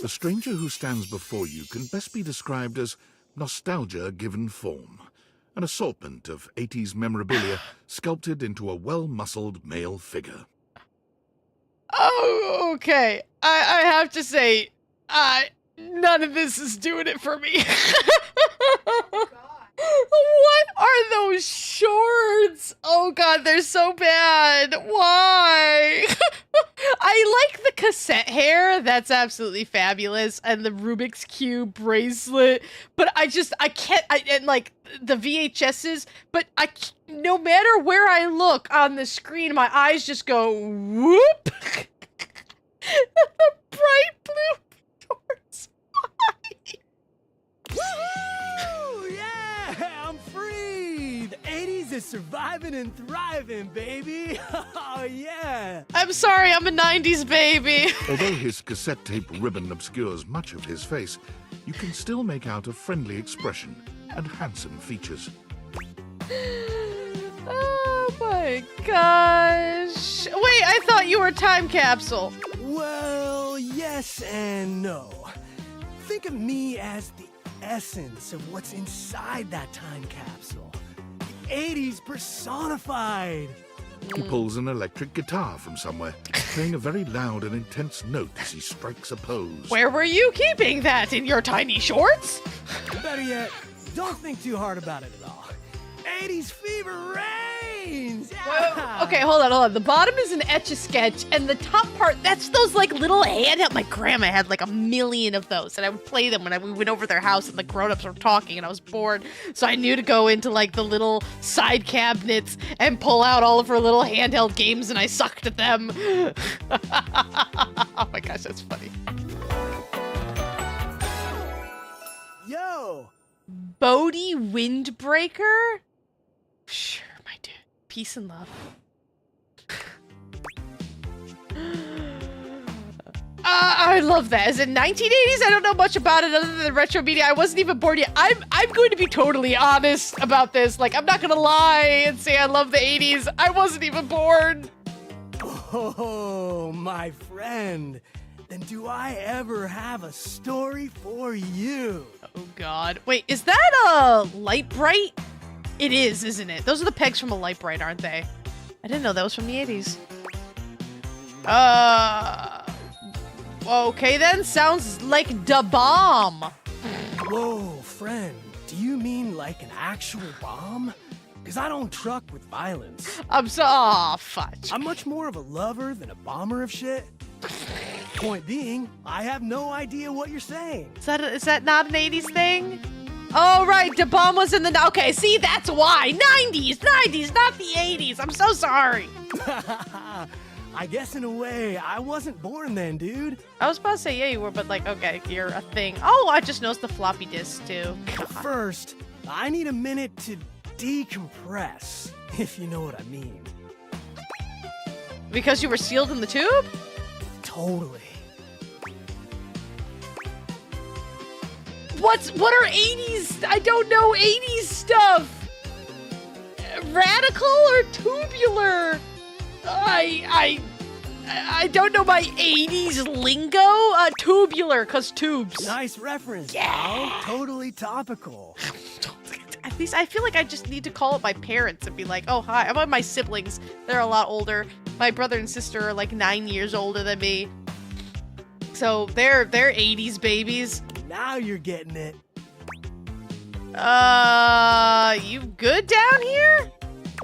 The stranger who stands before you can best be described as nostalgia given form. An assortment of 80s memorabilia sculpted into a well-muscled male figure. Oh, okay. I have to say, none of this is doing it for me. What are those shorts? Oh god, they're so bad. Why? I like the cassette hair. That's absolutely fabulous. And the Rubik's Cube bracelet. But I can't, and like the VHSs, but no matter where I look on the screen, my eyes just go whoop. The bright blue shorts. Woohoo! Yeah, I'm free! The 80s is surviving and thriving, baby! Oh, yeah! I'm sorry, I'm a 90s baby. Although his cassette tape ribbon obscures much of his face, you can still make out a friendly expression and handsome features. Oh my gosh. Wait, I thought you were a time capsule. Well, yes and no. Think of me as the essence of what's inside that time capsule. The 80s personified. He pulls an electric guitar from somewhere, playing a very loud and intense note as he strikes a pose. Where were you keeping that? In your tiny shorts? Better yet, don't think too hard about it at all. 80s fever reigns! Yeah. Okay, hold on. The bottom is an Etch-a-Sketch, and the top part, that's those like little handheld. My grandma had like 1 million of those, and I would play them when we went over their house and the grown-ups were talking, and I was bored. So I knew to go into like the little side cabinets and pull out all of her little handheld games, and I sucked at them. Oh my gosh, that's funny. Yo! Bodie Windbreaker? Sure, my dude. Peace and love. I love that. Is it 1980s? I don't know much about it other than retro media. I wasn't even born yet. I'm going to be totally honest about this. Like, I'm not gonna lie and say I love the 80s. I wasn't even born. Oh, my friend. Then do I ever have a story for you? Oh god. Wait, is that a light bright? It is, isn't it? Those are the pegs from a light bright, aren't they? I didn't know that was from the 80s. Okay then, sounds like da bomb. Whoa, friend. Do you mean like an actual bomb? Because I don't truck with violence. Oh, fudge. I'm much more of a lover than a bomber of shit. Point being, I have no idea what you're saying. Is that not an 80s thing? Oh, right, Da Bomb was in the... Okay, see, that's why. 90s, not the 80s. I'm so sorry. I guess in a way, I wasn't born then, dude. I was about to say, yeah, you were, but like, okay, you're a thing. Oh, I just noticed the floppy disk, too. God. First, I need a minute to decompress, if you know what I mean. Because you were sealed in the tube? Totally. What are 80s? I don't know 80s stuff. Radical or tubular? I don't know my 80s lingo. Tubular, cause tubes. Nice reference. Yeah. Bro. Totally topical. At least I feel like I just need to call up my parents and be like, oh, hi. I'm on my siblings. They're a lot older. My brother and sister are like 9 years older than me. So they're 80s babies. Now you're getting it. You good down here?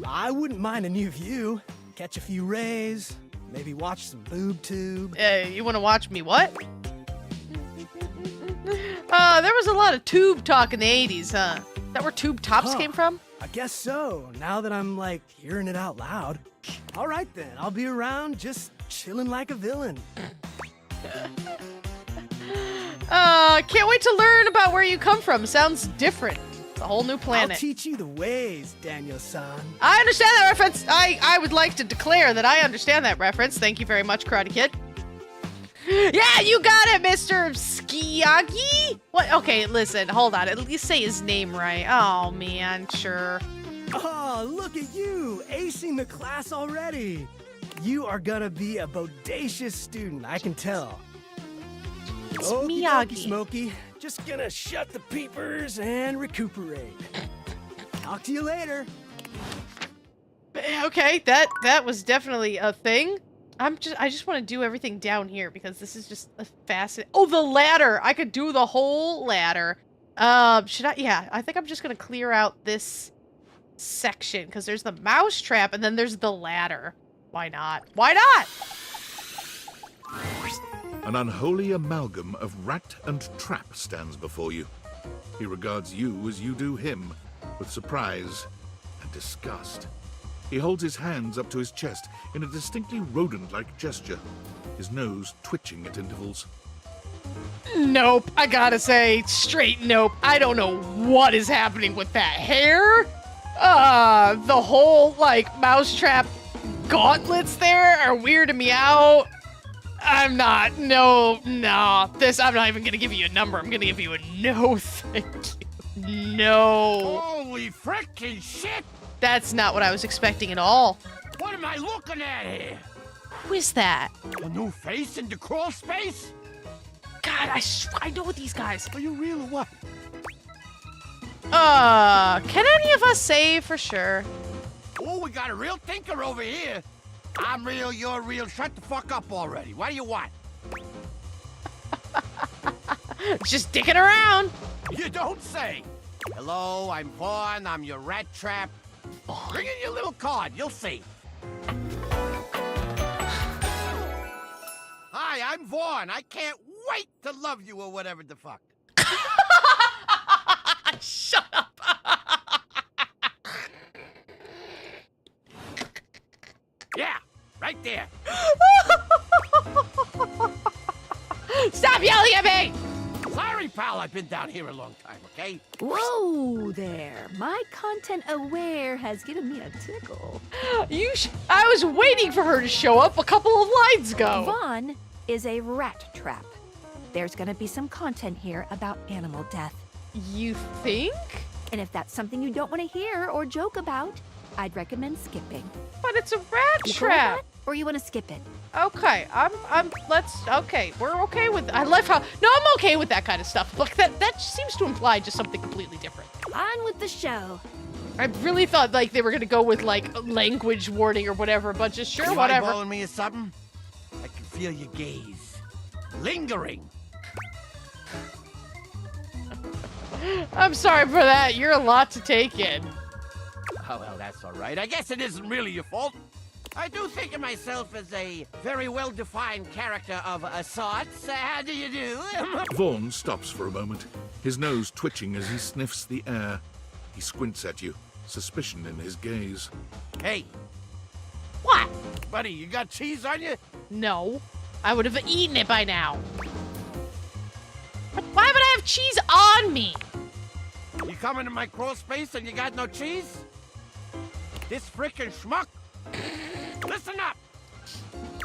I I wouldn't mind a new view. Catch a few rays, maybe watch some boob tube. You want to watch me what? There was a lot of tube talk in the 80s, huh? Is that where tube tops came from? I guess so, now that I'm, like, hearing it out loud. All right, then. I'll be around just chilling like a villain. Can't wait to learn about where you come from. Sounds different. It's a whole new planet. I'll teach you the ways, Daniel-san. I understand that reference. I would like to declare that I understand that reference. Thank you very much, Karate Kid. Yeah, you got it, Mr. Skiyagi. What? Okay, listen, hold on. At least say his name right. Oh, man, sure. Oh, look at you, acing the class already. You are gonna be a bodacious student, I can tell. It's Okie Miyagi. dokie, Smokey. Just gonna shut the peepers and recuperate. Talk to you later. Okay, that was definitely a thing. I just want to do everything down here because this is just a fascinating. Oh, the ladder! I could do the whole ladder. Should I? Yeah, I think I'm just gonna clear out this section because there's the mouse trap and then there's the ladder. Why not? Why not? An unholy amalgam of rat and trap stands before you. He regards you as you do him, with surprise and disgust. He holds his hands up to his chest in a distinctly rodent-like gesture, his nose twitching at intervals. Nope, I gotta say, straight nope. I don't know what is happening with that hair. The whole, like, mousetrap gauntlets there are weirding me out. I'm not, no, I'm not even gonna give you a number. I'm gonna give you a no, thank you. No. Holy frickin' shit! That's not what I was expecting at all. What am I looking at here? Who is that? A new face in the crawl space? God, I know these guys. Are you real or what? Can any of us say for sure? Oh, we got a real thinker over here. I'm real, you're real. Shut the fuck up already. What do you want? Just dicking around. You don't say. Hello, I'm Vaughn. I'm your rat trap. Bring in your little card. You'll see. Hi, I'm Vaughn. I can't wait to love you or whatever the fuck. Shut up. Yeah, right there. Stop yelling at me! Sorry, pal. I've been down here a long time, okay? Whoa there. My content aware has given me a tickle. I was waiting for her to show up a couple of lines ago. Vaughn is a rat trap. There's gonna be some content here about animal death. You think? And if that's something you don't want to hear or joke about, I'd recommend skipping. But it's a rat You cool with trap. that? Or you want to skip it? Okay, we're okay with, I love how, no, I'm okay with that kind of stuff. Look, that seems to imply just something completely different. On with the show. I really thought, like, they were gonna go with, like, language warning or whatever, but just sure, You whatever. eyeballing me or something? I can feel your gaze. Lingering. I'm sorry for that, you're a lot to take in. Oh, well, that's all right. I guess it isn't really your fault. I do think of myself as a very well-defined character of a sort. How do you do? Vaughn stops for a moment, his nose twitching as he sniffs the air. He squints at you, suspicion in his gaze. Hey. What? Buddy, you got cheese on you? No, I would have eaten it by now. Why would I have cheese on me? You come into my crawl space and you got no cheese? This frickin' schmuck? Listen up!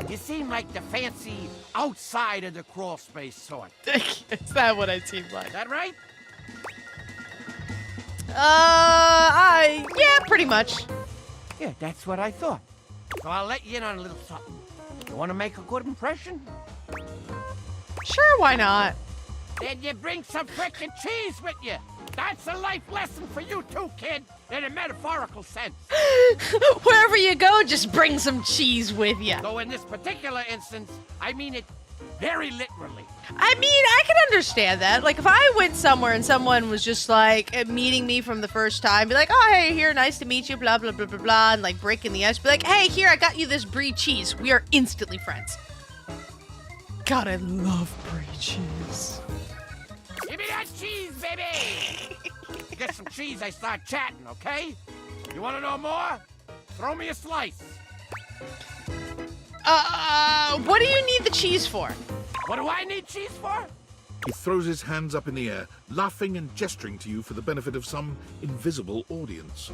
You seem like the fancy outside of the crawl space sort. Is that what I seem like? Is that right? Yeah, pretty much. Yeah, that's what I thought. So I'll let you in on a little something. You want to make a good impression? Sure, why not? Then you bring some frickin' cheese with you. That's a life lesson for you too, kid, in a metaphorical sense. Wherever you go, just bring some cheese with you. Though in this particular instance, I mean it very literally. I mean, I can understand that. Like, if I went somewhere and someone was just, like, meeting me from the first time, be like, oh, hey, here, nice to meet you, blah, blah, blah, blah, blah, and, like, breaking the ice, be like, hey, here, I got you this brie cheese. We are instantly friends. God, I love brie cheese. Give me that cheese, baby! Get some cheese, I start chatting, okay? You want to know more? Throw me a slice. What do you need the cheese for? What do I need cheese for? He throws his hands up in the air, laughing and gesturing to you for the benefit of some invisible audience.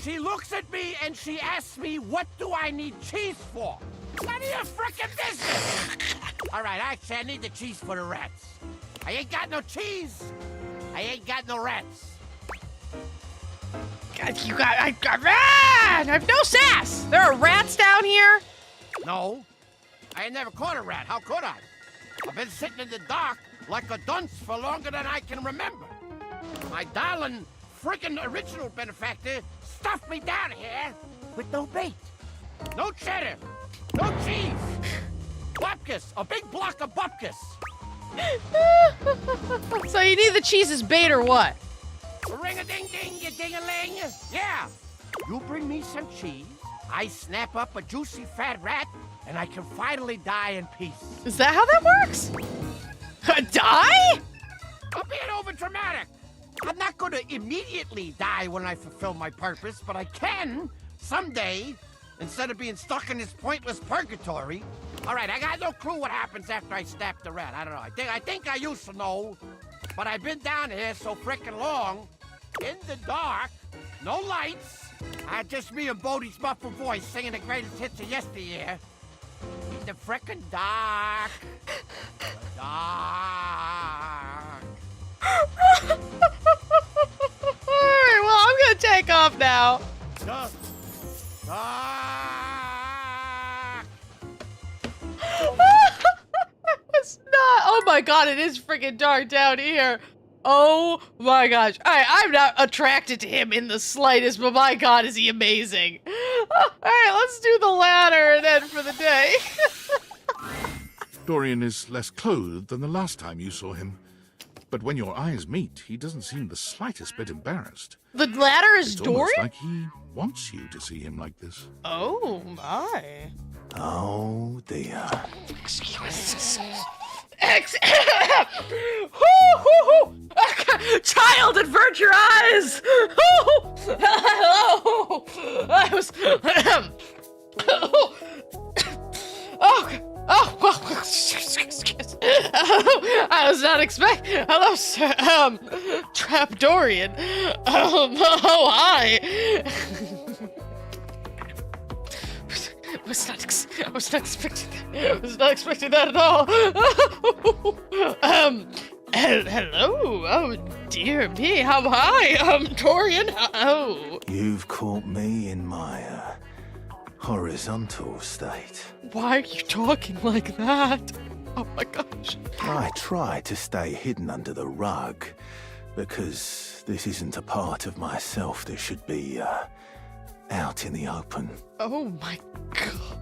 She looks at me and she asks me, what do I need cheese for? None of your frickin' business! All right, actually, I need the cheese for the rats. I ain't got no cheese. I ain't got no rats. God, I have no sass! There are rats down here? No. I ain't never caught a rat. How could I? I've been sitting in the dark like a dunce for longer than I can remember. My darling, friggin' original benefactor stuffed me down here with no bait, no cheddar, no cheese. Bupkis, a big block of bupkis. So you need the cheese as bait or what? Ring-a-ding-ding, you ding-a-ling. Yeah. You bring me some cheese, I snap up a juicy fat rat, and I can finally die in peace. Is that how that works? Die? I'm being overdramatic. I'm not going to immediately die when I fulfill my purpose, but I can someday, instead of being stuck in this pointless purgatory. All right, I got no clue what happens after I snap the rat. I don't know. I think I used to know, but I've been down here so frickin' long, in the dark, no lights. Just me and Bodie's muffled voice singing the greatest hits of yesteryear. In the frickin' dark. The dark. Alright, well, I'm gonna take off now. The dark. It's not. Oh my god, it is freaking dark down here. Oh my gosh. Alright, I'm not attracted to him in the slightest, but my god, is he amazing. Alright, let's do the ladder and end for the day. Dorian is less clothed than the last time you saw him. But when your eyes meet, he doesn't seem the slightest bit embarrassed. The ladder is It's Dorian? almost like he wants you to see him like this. Oh my. Oh dear. Excuse me. Child, avert your eyes! Hello! I was... I was not expecting... Hello, sir. Chap Dorian. Oh, hi. I was not expecting that. I was not expecting that at all. Hello. Oh, dear me. How hi, Dorian. Oh. You've caught me in my horizontal state. Why are you talking like that? Oh my gosh. I try to stay hidden under the rug because this isn't a part of myself that should be out in the open. Oh my god.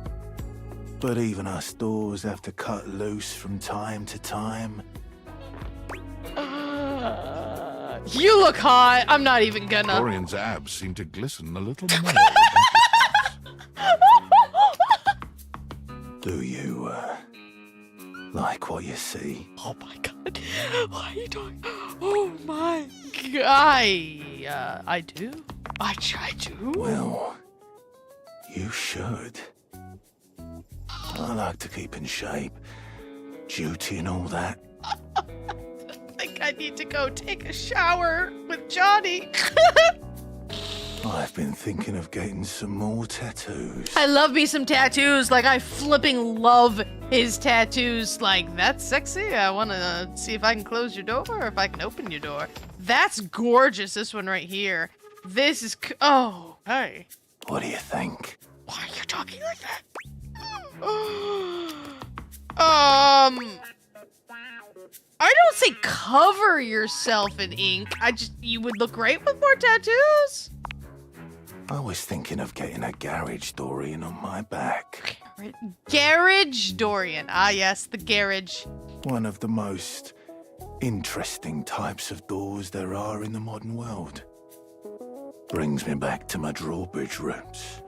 But even us doors have to cut loose from time to time. You look hot. I'm not even gonna. Dorian's abs seem to glisten a little more. Do you like what you see? Oh my god. Why are you talking? Oh my god. I do. I do. Well, you should. I like to keep in shape. Duty and all that. I think I need to go take a shower with Johnny. I've been thinking of getting some more tattoos. I love me some tattoos. Like, I flipping love his tattoos. Like, that's sexy. I want to see if I can close your door or if I can open your door. That's gorgeous, this one right here. This is... Oh, hey. What do you think? Why are you talking like that? I don't say cover yourself in ink. You would look great with more tattoos. I was thinking of getting a garage Dorian on my back. Garage Dorian. Ah, yes, the garage. One of the most interesting types of doors there are in the modern world. Brings me back to my drawbridge roots,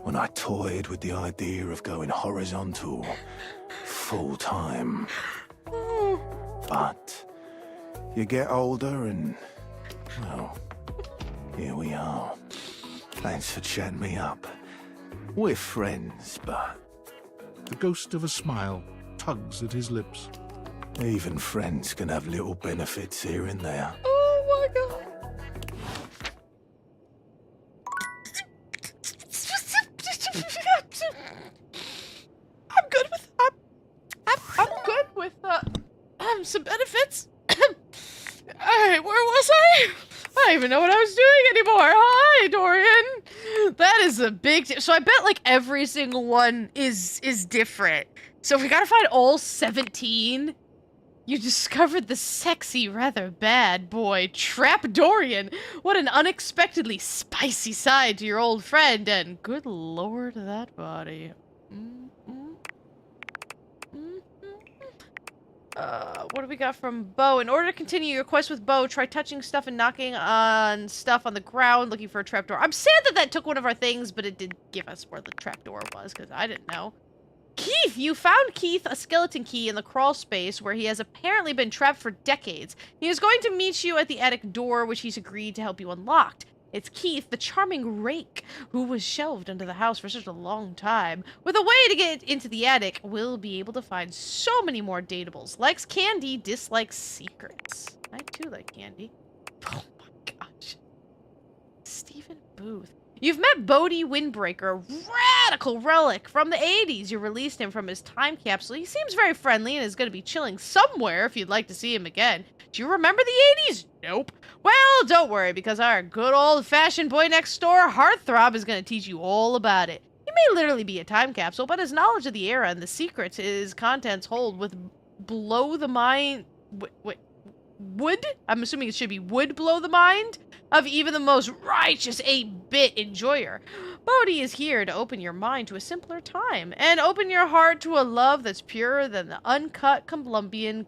when I toyed with the idea of going horizontal, full-time. But you get older and, well, here we are. Thanks for chatting me up. We're friends, but... The ghost of a smile tugs at his lips. Even friends can have little benefits here and there. Oh my god. I'm good with I'm good with some benefits. Alright, where was I? I don't even know what I was doing anymore. Hi, Dorian. That is a big so I bet like every single one is different. So we gotta find all 17. You discovered the sexy, rather bad boy, Trap Dorian. What an unexpectedly spicy side to your old friend, and good lord, that body. What do we got from Bo? In order to continue your quest with Bo, try touching stuff and knocking on stuff on the ground, looking for a trapdoor. I'm sad that that took one of our things, but it did give us where the trapdoor was, because I didn't know. Keith! You found Keith a skeleton key in the crawl space where he has apparently been trapped for decades. He is going to meet you at the attic door, which he's agreed to help you unlock. It's Keith, the charming rake, who was shelved under the house for such a long time. With a way to get into the attic, we'll be able to find so many more datables. Likes candy, dislikes secrets. I too like candy. Oh my gosh. Stephen Booth. You've met Bodhi Windbreaker, radical relic from the 80s. You released him from his time capsule. He seems very friendly and is going to be chilling somewhere if you'd like to see him again. Do you remember the 80s? Nope. Well, don't worry, because our good old-fashioned boy next door, Heartthrob, is going to teach you all about it. He may literally be a time capsule, but his knowledge of the era and the secrets his contents hold with blow the mind... would? I'm assuming it should be would blow the mind of even the most righteous 8-bit enjoyer. Bodhi is here to open your mind to a simpler time and open your heart to a love that's purer than the uncut Colombian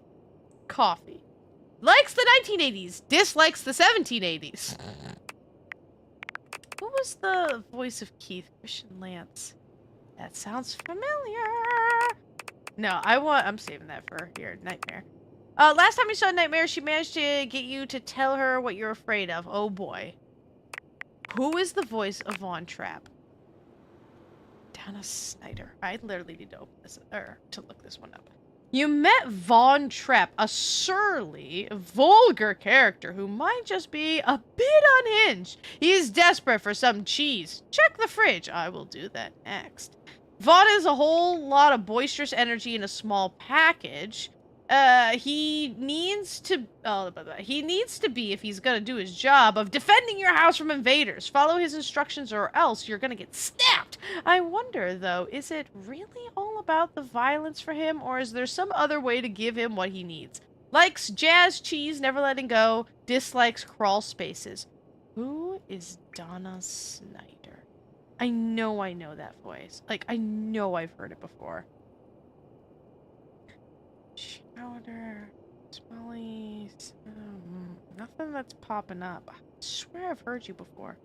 coffee. Likes the 1980s, dislikes the 1780s. Who was the voice of Keith? Christian Lance. That sounds familiar. No, I'm saving that for here, Nightmare. Last time we saw Nightmare, she managed to get you to tell her what you're afraid of. Oh boy. Who is the voice of Von Trapp? Donna Snyder. I literally need to open this, or to look this one up. You met Von Trapp, a surly, vulgar character who might just be a bit unhinged. He is desperate for some cheese. Check the fridge. I will do that next. Von is a whole lot of boisterous energy in a small package. He needs to be, if he's gonna do his job, of defending your house from invaders. Follow his instructions or else you're gonna get snapped. I wonder, though, is it really all about the violence for him, or is there some other way to give him what he needs? Likes jazz cheese, never letting go. Dislikes crawl spaces. Who is Donna Snyder? I know that voice. Like, I know I've heard it before. Chowder, smellies, nothing that's popping up. I swear I've heard you before.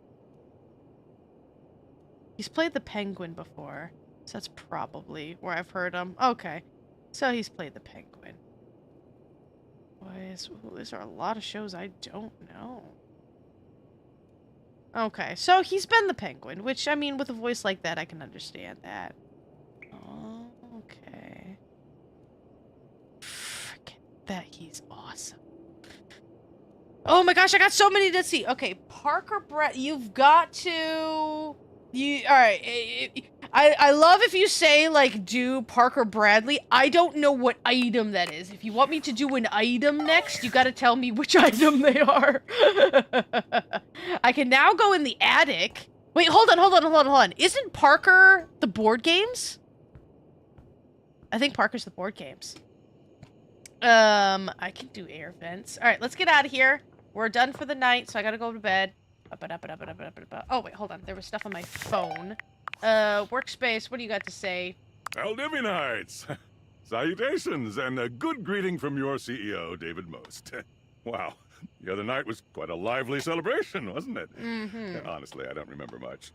He's played the Penguin before, so that's probably where I've heard him. Okay, so he's played the Penguin. Boys, these are a lot of shows I don't know. Okay, so he's been the Penguin, which, I mean, with a voice like that, I can understand that. Oh, okay. That he's awesome. Oh my gosh, I got so many to see. Okay, Parker Brett, you've got to... Alright, I love if you say, like, do Parker Bradley. I don't know what item that is. If you want me to do an item next, you gotta tell me which item they are. I can now go in the attic. Wait, hold on. Isn't Parker the board games? I think Parker's the board games. I can do air vents. Alright, let's get out of here. We're done for the night, so I gotta go to bed. Oh, wait, hold on. There was stuff on my phone. Workspace, what do you got to say? Valdivianites! Salutations, and a good greeting from your CEO, David Most. Wow, the other night was quite a lively celebration, wasn't it? Mm-hmm. Honestly, I don't remember much.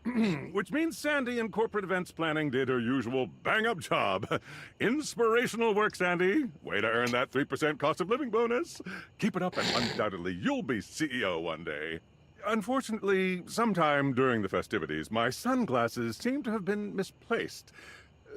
Which means Sandy in corporate events planning did her usual bang-up job. Inspirational work, Sandy. Way to earn that 3% cost of living bonus. Keep it up and undoubtedly you'll be CEO one day. Unfortunately, sometime during the festivities, my sunglasses seem to have been misplaced.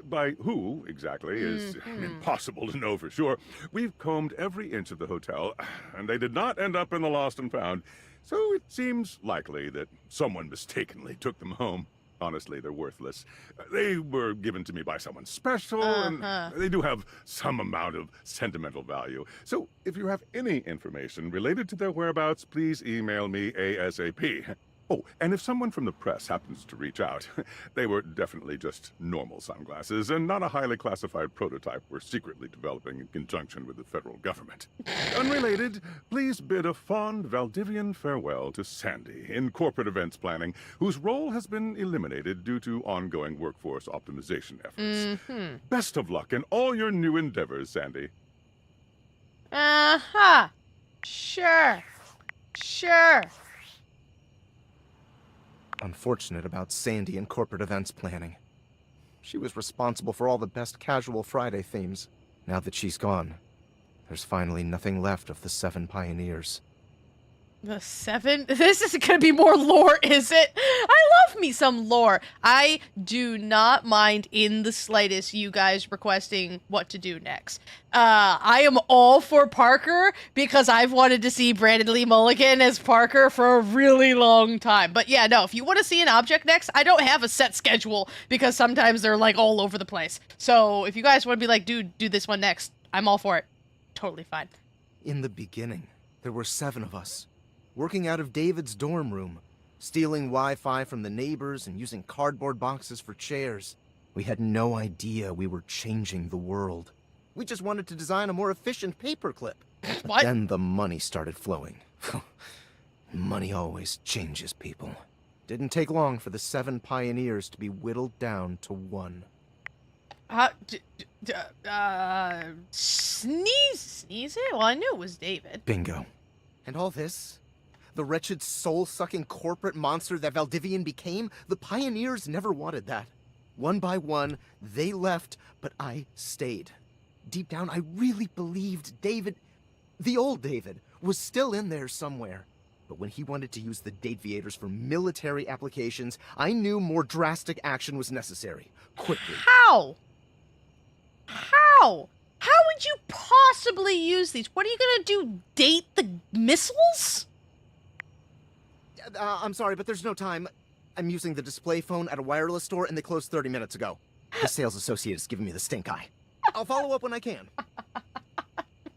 By who, exactly, is impossible to know for sure. We've combed every inch of the hotel, and they did not end up in the lost and found. So it seems likely that someone mistakenly took them home. Honestly, they're worthless. They were given to me by someone special, and they do have some amount of sentimental value. So if you have any information related to their whereabouts, please email me ASAP. Oh, and if someone from the press happens to reach out, they were definitely just normal sunglasses and not a highly classified prototype we're secretly developing in conjunction with the federal government. Unrelated, please bid a fond Valdivian farewell to Sandy in corporate events planning, whose role has been eliminated due to ongoing workforce optimization efforts. Best of luck in all your new endeavors, Sandy. Sure. Sure. Unfortunate about Sandy and corporate events planning. She was responsible for all the best casual Friday themes. Now that she's gone, there's finally nothing left of the 7 pioneers. The 7? This isn't gonna be more lore, is it? I love me some lore. I do not mind in the slightest you guys requesting what to do next. I am all for Parker because I've wanted to see Brandon Lee Mulligan as Parker for a really long time. But yeah, no, if you want to see an object next, I don't have a set schedule because sometimes they're like all over the place. So if you guys want to be like, dude, do this one next, I'm all for it. Totally fine. In the beginning, there were 7 of us. Working out of David's dorm room, stealing Wi-Fi from the neighbors and using cardboard boxes for chairs. We had no idea we were changing the world. We just wanted to design a more efficient paperclip. What? Then the money started flowing. Money always changes people. Didn't take long for the 7 pioneers to be whittled down to 1. Sneeze it? Well, I knew it was David. Bingo. And all this? The wretched soul-sucking corporate monster that Valdivian became? The pioneers never wanted that. One by one, they left, but I stayed. Deep down, I really believed David, the old David, was still in there somewhere. But when he wanted to use the Dateviators for military applications, I knew more drastic action was necessary. Quickly. How? How? How would you possibly use these? What are you gonna do, date the missiles? I'm sorry, but there's no time. I'm using the display phone at a wireless store and they closed 30 minutes ago. The sales associate is giving me the stink eye. I'll follow up when I can.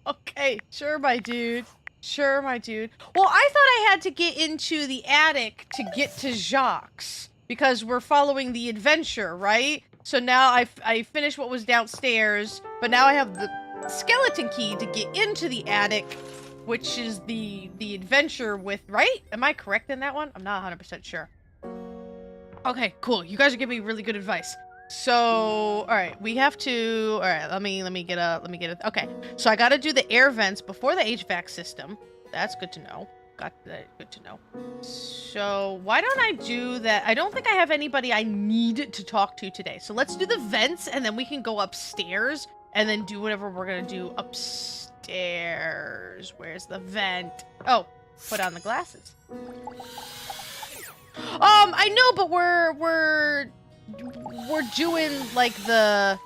Okay, sure, my dude. Sure, my dude. Well, I thought I had to get into the attic to get to Jacques because we're following the adventure, right? So now I finished what was downstairs, but now I have the skeleton key to get into the attic, which is the adventure with, right? Am I correct in that one? I'm not 100% sure. Okay, cool. You guys are giving me really good advice. So, all right, we have to, all right, let me get a, okay. So I got to do the air vents before the HVAC system. That's good to know. Got that, good to know. So why don't I do that? I don't think I have anybody I need to talk to today. So let's do the vents and then we can go upstairs and then do whatever we're going to do upstairs. Where's the vent? Oh, put on the glasses. I know, but we're doing like the...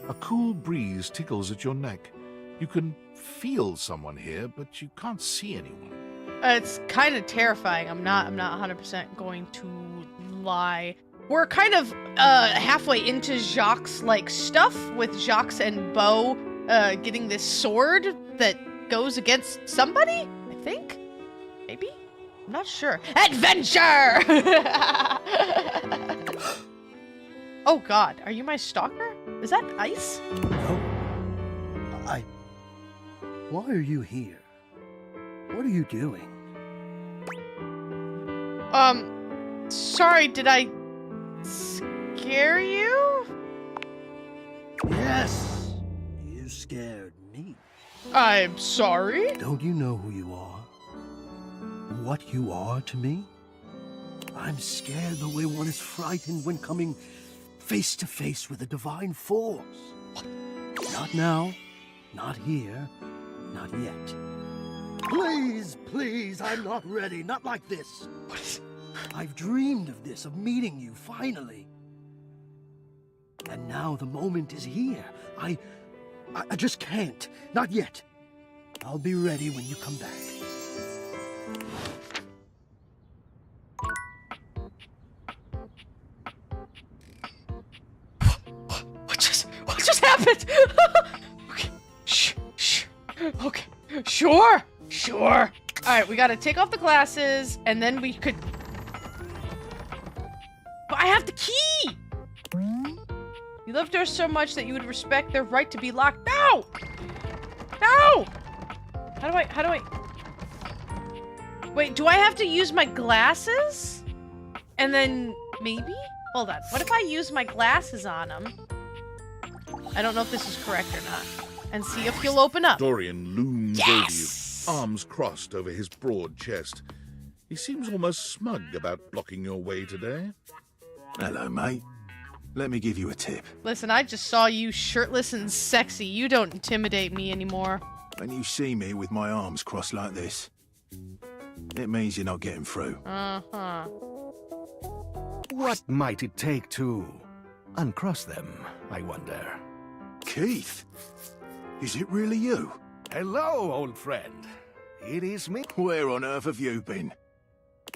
A cool breeze tickles at your neck. You can feel someone here, but you can't see anyone. It's kind of terrifying. I'm not 100% going to lie. We're kind of halfway into Jacques' like stuff with Jacques and Beau getting this sword that goes against somebody, I think? Maybe? I'm not sure. Adventure! Oh god, are you my stalker? Is that ice? No. Why are you here? What are you doing? Sorry, did I scare you? Yes, scared me. I'm sorry? Don't you know who you are? What you are to me? I'm scared the way one is frightened when coming face to face with a divine force. Not now, not here, not yet. Please, please, I'm not ready. Not like this. I've dreamed of this, of meeting you, finally. And now the moment is here. I just can't. Not yet. I'll be ready when you come back. What just happened? Okay. Shh. Okay. Sure. Alright, we gotta take off the glasses, and then we could... But I have the key! You loved her so much that you would respect their right to be locked. No! No! How do I... Wait, do I have to use my glasses? And then... maybe? Hold on. What if I use my glasses on him? I don't know if this is correct or not. And see if he'll open up. Dorian looms over you, arms crossed over his broad chest. He seems almost smug about blocking your way today. Hello, mate. Let me give you a tip. Listen, I just saw you shirtless and sexy. You don't intimidate me anymore. When you see me with my arms crossed like this, it means you're not getting through. Uh-huh. What might it take to uncross them, I wonder? Keith, is it really you? Hello, old friend. It is me. Where on earth have you been?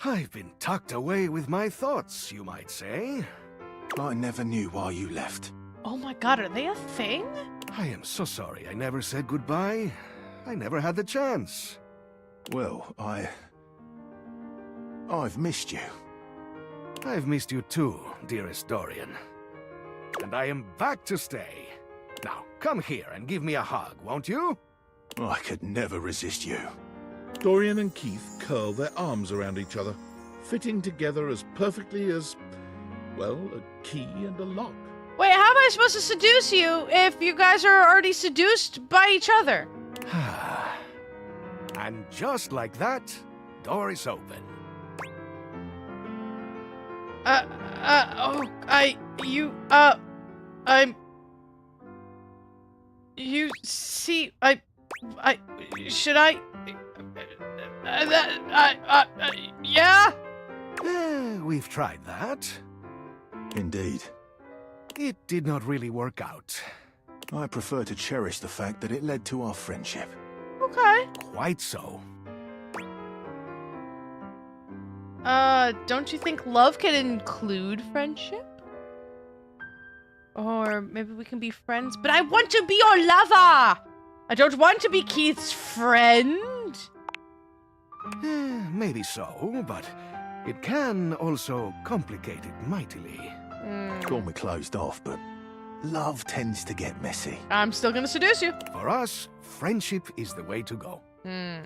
I've been tucked away with my thoughts, you might say. I never knew why you left. Oh my god, are they a thing? I am so sorry I never said goodbye. I never had the chance. Well, I've missed you. I've missed you too, dearest Dorian. And I am back to stay. Now, come here and give me a hug, won't you? I could never resist you. Dorian and Keith curl their arms around each other, fitting together as perfectly as, well, a key and a lock. Wait, how am I supposed to seduce you if you guys are already seduced by each other? And just like that, door is open. You see, should I, yeah? We've tried that. Indeed. It did not really work out. I prefer to cherish the fact that it led to our friendship. Okay. Quite so. Don't you think love can include friendship? Or maybe we can be friends, but I want to be your lover! I don't want to be Keith's friend! Maybe so, but it can also complicate it mightily. Call me closed off, but love tends to get messy. I'm still gonna seduce you. For us, friendship is the way to go. Oh,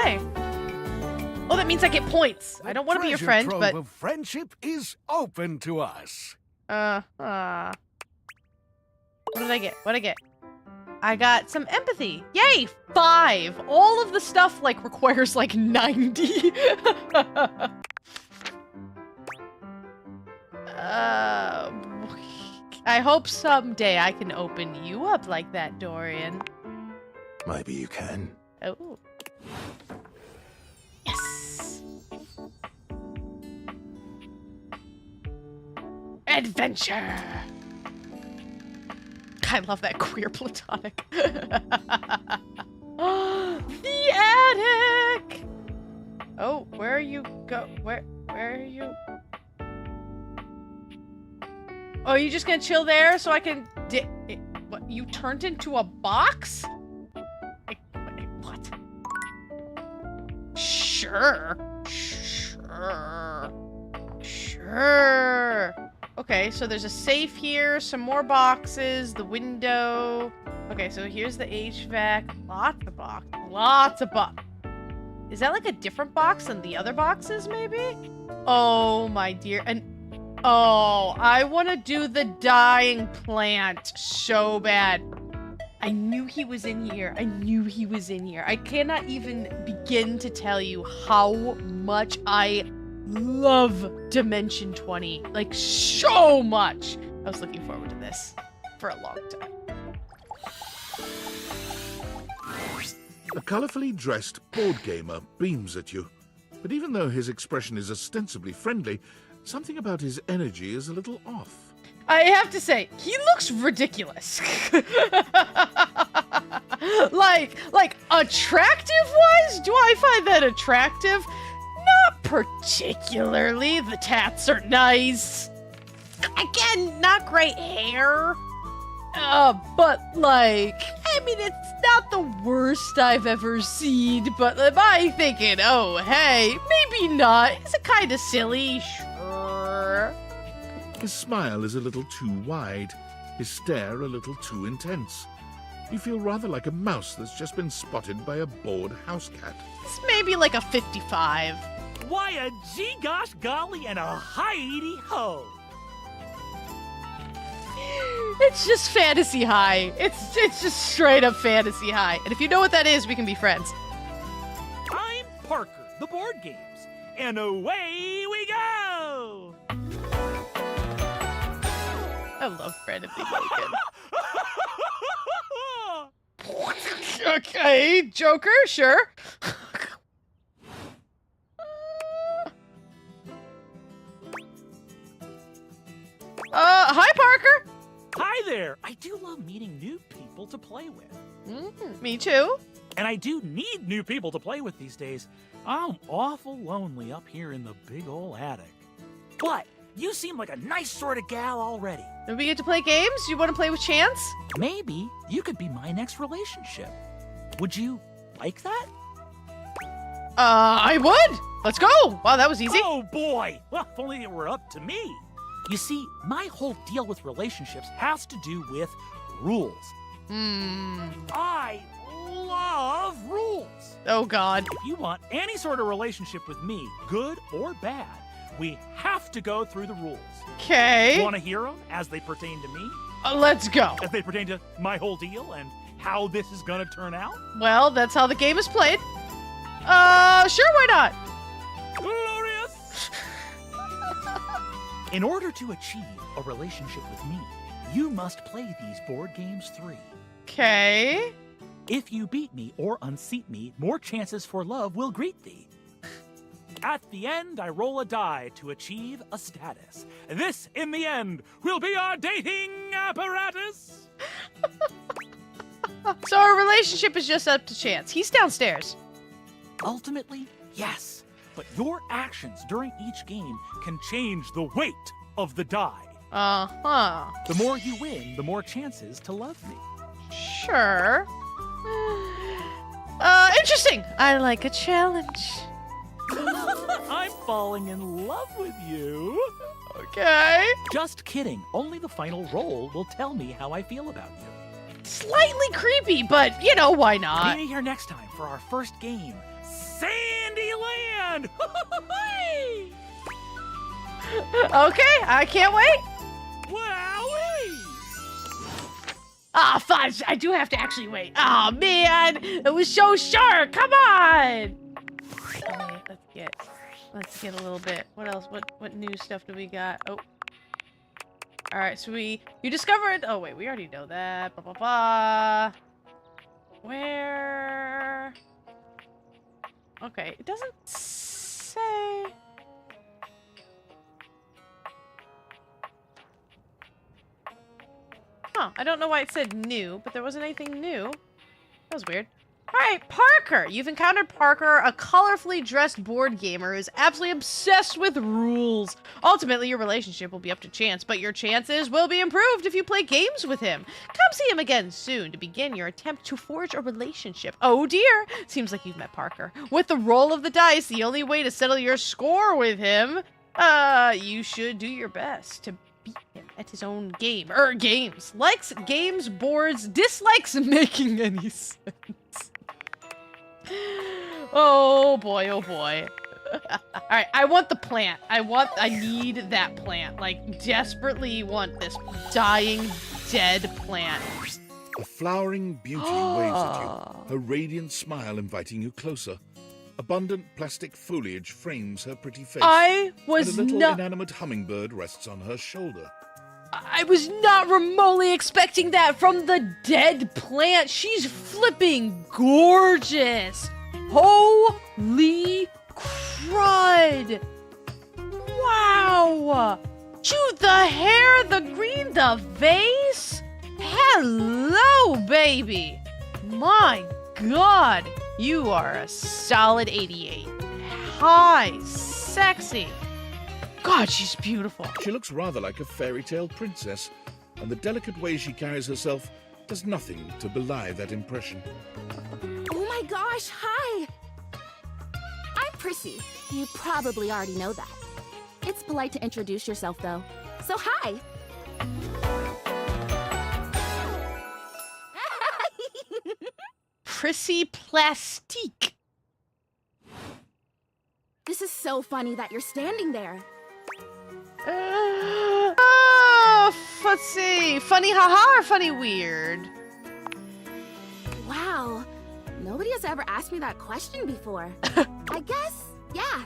hey! Oh, that means I get points. I don't want to be your friend, treasure but... trove of friendship is open to us. What did I get? What'd I get? I got some empathy. Yay! 5! All of the stuff, like, requires, like, 90. I hope someday I can open you up like that, Dorian. Maybe you can. Oh. Yes! Adventure! I love that queer platonic. The attic! Oh, where are you go? Where are you? Oh, are you just gonna chill there so I can what, you turned into a box? What? Sure. Okay, so there's a safe here, some more boxes, the window. Okay, so here's the HVAC. Lots of boxes. Lots of boxes. Is that like a different box than the other boxes, maybe? Oh, my dear. And Oh, I want to do the dying plant so bad. I knew he was in here. I knew he was in here. I cannot even begin to tell you how much I love Dimension 20. Like, so much. I was looking forward to this for a long time. A colorfully dressed board gamer beams at you. But even though his expression is ostensibly friendly, something about his energy is a little off. I have to say, he looks ridiculous. like attractive-wise? Do I find that attractive? Not particularly. The tats are nice. Again, not great hair. But like, I mean, it's not the worst I've ever seen, but am I thinking, oh, hey, maybe not. Is it kind of silly? Sure. His smile is a little too wide, his stare a little too intense. You feel rather like a mouse that's just been spotted by a bored house cat. It's maybe like a 55. Why a gee-gosh golly and a hi-de-ho! It's just fantasy high. It's just straight up fantasy high. And if you know what that is, we can be friends. I'm Parker, the board games, and away we go! I love Brandon B. Bacon. Okay, Joker, sure. Hi, Parker. Hi there. I do love meeting new people to play with. Me too. And I do need new people to play with these days. I'm awful lonely up here in the big ol' attic. But you seem like a nice sort of gal already. Do we get to play games? You want to play with Chance? Maybe you could be my next relationship. Would you like that? I would. Let's go. Wow, that was easy. Oh, boy. Well, if only it were up to me. You see, my whole deal with relationships has to do with rules. I love rules. Oh, God. If you want any sort of relationship with me, good or bad, we have to go through the rules. Okay. Want to hear them as they pertain to me? Let's go. As they pertain to my whole deal and how this is going to turn out? Well, that's how the game is played. Sure, why not? Glorious! In order to achieve a relationship with me, you must play these board games 3. Okay. If you beat me or unseat me, more chances for love will greet thee. At the end, I roll a die to achieve a status. This, in the end, will be our dating apparatus. So our relationship is just up to Chance. He's downstairs. Ultimately, yes. But your actions during each game can change the weight of the die. Uh-huh. The more you win, the more chances to love me. Sure. Interesting. I like a challenge. I'm falling in love with you. Okay. Just kidding. Only the final roll will tell me how I feel about you. Slightly creepy, but, you know, why not? Meet me here next time for our first game. Sandyland! Okay, I can't wait. Wowee! Ah, fudge! I do have to actually wait. Oh man, it was so short. Come on. Okay, let's get a little bit. What else? What new stuff do we got? Oh. All right, so you discovered. Oh wait, we already know that. Blah blah blah. Where? Okay, it doesn't say. Huh, I don't know why it said new, but there wasn't anything new. That was weird. Alright, Parker! You've encountered Parker, a colorfully dressed board gamer who's absolutely obsessed with rules. Ultimately, your relationship will be up to Chance, but your chances will be improved if you play games with him. Come see him again soon to begin your attempt to forge a relationship. Oh dear! Seems like you've met Parker. With the roll of the dice, the only way to settle your score with him, you should do your best to beat him at his own games. Likes games, boards, dislikes making any sense. Oh boy, oh boy. Alright, I want the plant. I need that plant. Like, desperately want this dying, dead plant. A flowering beauty waves at you, her radiant smile inviting you closer. Abundant plastic foliage frames her pretty face. I was and a little not- inanimate hummingbird rests on her shoulder. I was not remotely expecting that from the dead plant. She's flipping gorgeous. Holy crud. Wow. Shoot, the hair, the green, the vase. Hello, baby. My God, you are a solid 88. Hi, sexy. God, she's beautiful. She looks rather like a fairy tale princess, and the delicate way she carries herself does nothing to belie that impression. Oh my gosh, hi! I'm Prissy. You probably already know that. It's polite to introduce yourself, though. So hi! Prissy Plastique. This is so funny that you're standing there. Let's see. Funny haha or funny weird? Wow. Nobody has ever asked me that question before. I guess, yeah.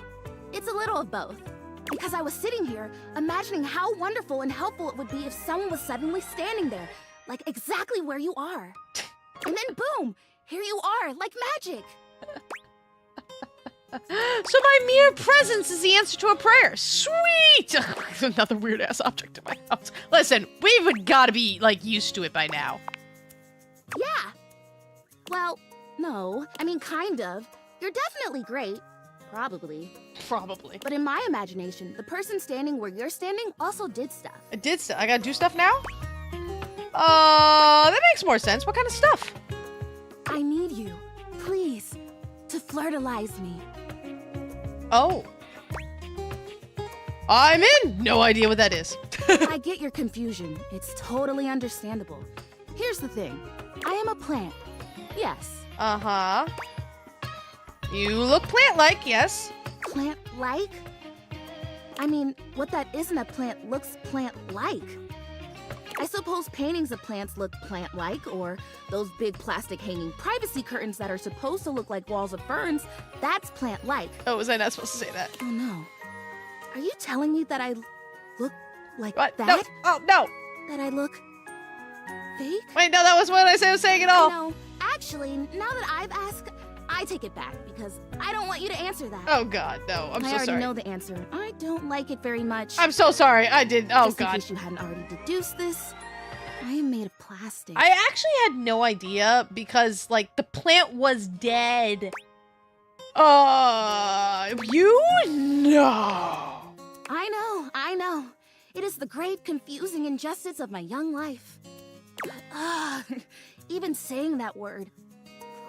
It's a little of both. Because I was sitting here, imagining how wonderful and helpful it would be if someone was suddenly standing there, like exactly where you are. And then boom, here you are, like magic. So my mere presence is the answer to a prayer. Sweet! Another weird-ass object in my house. Listen, we've got to be, like, used to it by now. Yeah. Well, no. I mean, kind of. You're definitely great. Probably. Probably. But in my imagination, the person standing where you're standing also did stuff. I did stuff. I gotta do stuff now? That makes more sense. What kind of stuff? I need you, please, to flirtalize me. Oh. I'm in! No idea what that is. I get your confusion. It's totally understandable. Here's the thing. I am a plant. Yes. Uh-huh. You look plant-like, yes. Plant-like? I mean, what that isn't a plant looks plant-like. I suppose paintings of plants look plant-like, or those big plastic hanging privacy curtains that are supposed to look like walls of ferns, that's plant-like. Oh, was I not supposed to say that? Oh no. Are you telling me that I look like what? that? No. Oh, no. That I look fake? Wait, no, that was what I was saying at all. No, actually, now that I've asked, I take it back, because I don't want you to answer that. Oh God, no, I'm so I already sorry. know the answer. I don't like it very much. I'm so sorry, I did, oh Just God. in case you hadn't already deduced this, I am made of plastic. I actually had no idea, because, like, the plant was dead. You? No. I know. It is the great, confusing injustice of my young life. Even saying that word.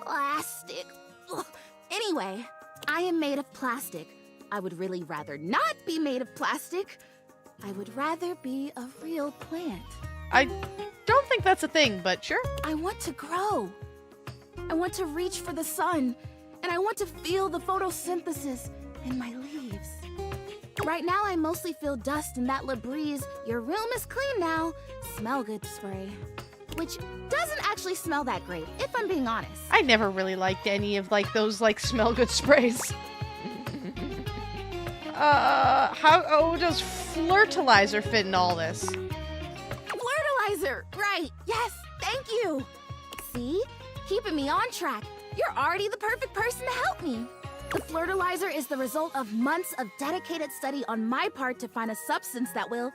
Plastic. Ugh. Anyway, I am made of plastic. I would really rather not be made of plastic. I would rather be a real plant. I don't think that's a thing, but sure. I want to grow. I want to reach for the sun. And I want to feel the photosynthesis in my leaves. Right now, I mostly feel dust in that Labreeze, your room is clean now, smell good spray. Which doesn't actually smell that great, if I'm being honest. I never really liked any of, like, those, like, smell good sprays. How does Flirtalizer fit in all this? Flirtalizer! Right, yes, thank you! See? Keeping me on track. You're already the perfect person to help me. The Flirtalizer is the result of months of dedicated study on my part to find a substance that will...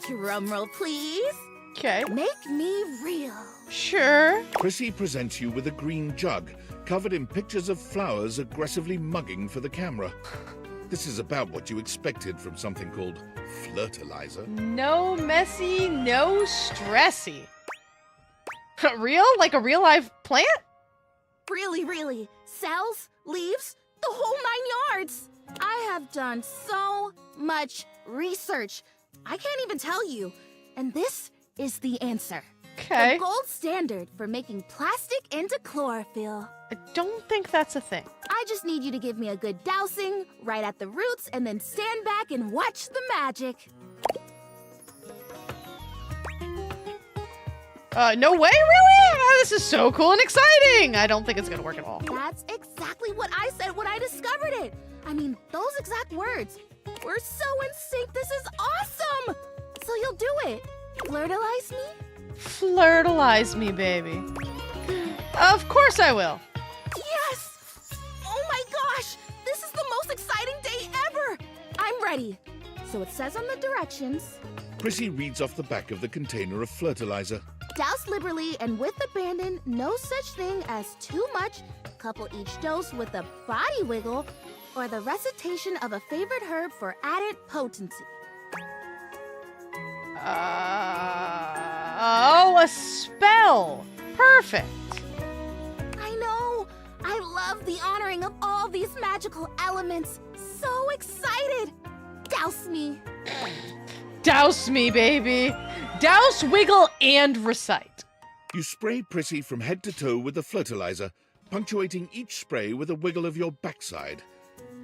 Drumroll, please. Okay. Make me real. Sure. Prissy presents you with a green jug, covered in pictures of flowers aggressively mugging for the camera. This is about what you expected from something called Flirtalizer. No messy, no stressy. Real? Like a real live plant? Really. Cells, leaves, the whole 9 yards. I have done so much research. I can't even tell you. And this is the answer. Okay. The gold standard for making plastic into chlorophyll. I don't think that's a thing. I just need you to give me a good dousing right at the roots and then stand back and watch the magic. No way, really? Oh, this is so cool and exciting! I don't think it's gonna work at all. That's exactly what I said when I discovered it. I mean, those exact words. We're so in sync, this is awesome! So you'll do it. Flirtalize me? Flirtalize me, baby. Of course I will. Yes! Oh my gosh! This is the most exciting day ever! I'm ready. So it says on the directions. Prissy reads off the back of the container of fertilizer. Douse liberally and with abandon, no such thing as too much. Couple each dose with a body wiggle or the recitation of a favorite herb for added potency. Oh, a spell. Perfect. I know. I love the honoring of all these magical elements. So excited. Douse me. Douse me, baby. Douse, wiggle, and recite. You spray Prissy from head to toe with the fertilizer, punctuating each spray with a wiggle of your backside.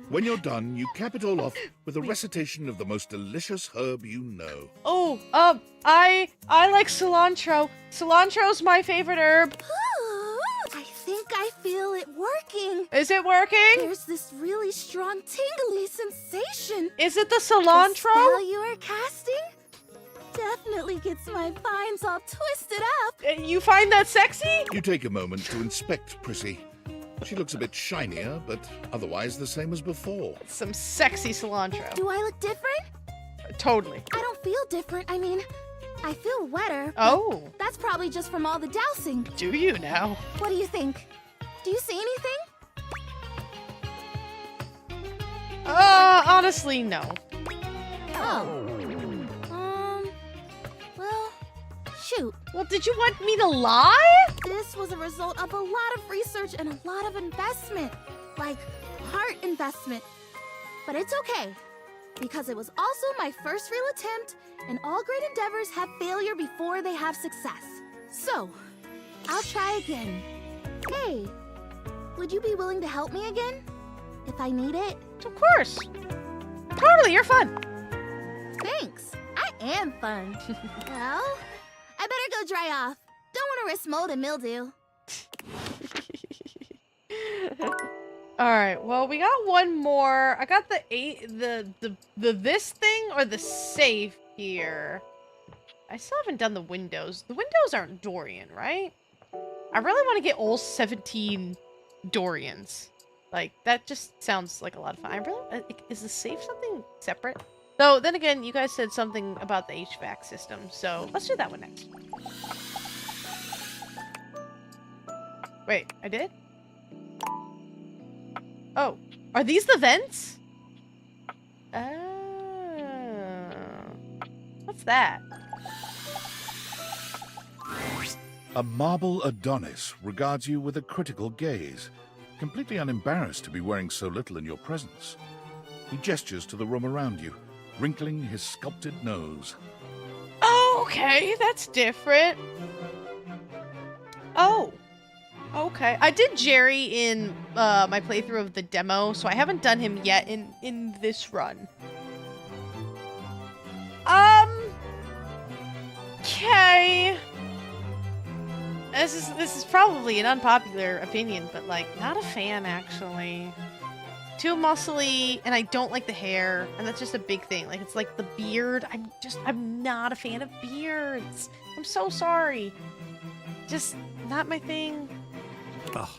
When you're done, you cap it all off with a recitation of the most delicious herb you know. Oh, I like cilantro. Cilantro's my favorite herb. I think I feel it working. Is it working? There's this really strong tingly sensation. Is it the cilantro? The spell you are casting definitely gets my vines all twisted up. You find that sexy? You take a moment to inspect Prissy. She looks a bit shinier, but otherwise the same as before. Some sexy cilantro. Do I look different? Totally. I don't feel different. I mean, I feel wetter. Oh. That's probably just from all the dousing. Do you now? What do you think? Do you see anything? Honestly, no. Oh. Well, shoot. Well, did you want me to lie? This was a result of a lot of research and a lot of investment. Like, heart investment. But it's okay. Because it was also my first real attempt, and all great endeavors have failure before they have success. So, I'll try again. Hey, would you be willing to help me again? If I need it? Of course. Totally, you're fun. Thanks. I am fun. Well, I better go dry off. Don't want to risk mold and mildew. All right. Well, we got one more. I got the this thing or the safe here. I still haven't done the windows. The windows aren't Dorian, right? I really want to get all 17 Dorians. Like, that just sounds like a lot of fun. I really... is the safe something separate? Though, then again, you guys said something about the HVAC system, so let's do that one next. Wait, I did? Oh, are these the vents? Oh. What's that? A marble Adonis regards you with a critical gaze, completely unembarrassed to be wearing so little in your presence. He gestures to the room around you, wrinkling his sculpted nose. Oh, okay, that's different. Oh, okay. I did Jerry in my playthrough of the demo, so I haven't done him yet in this run. Okay. This is probably an unpopular opinion, but like, not a fan actually. Too muscly, and I don't like the hair, and that's just a big thing. Like, it's like the beard. I'm not a fan of beards. I'm so sorry. Just not my thing. Oh,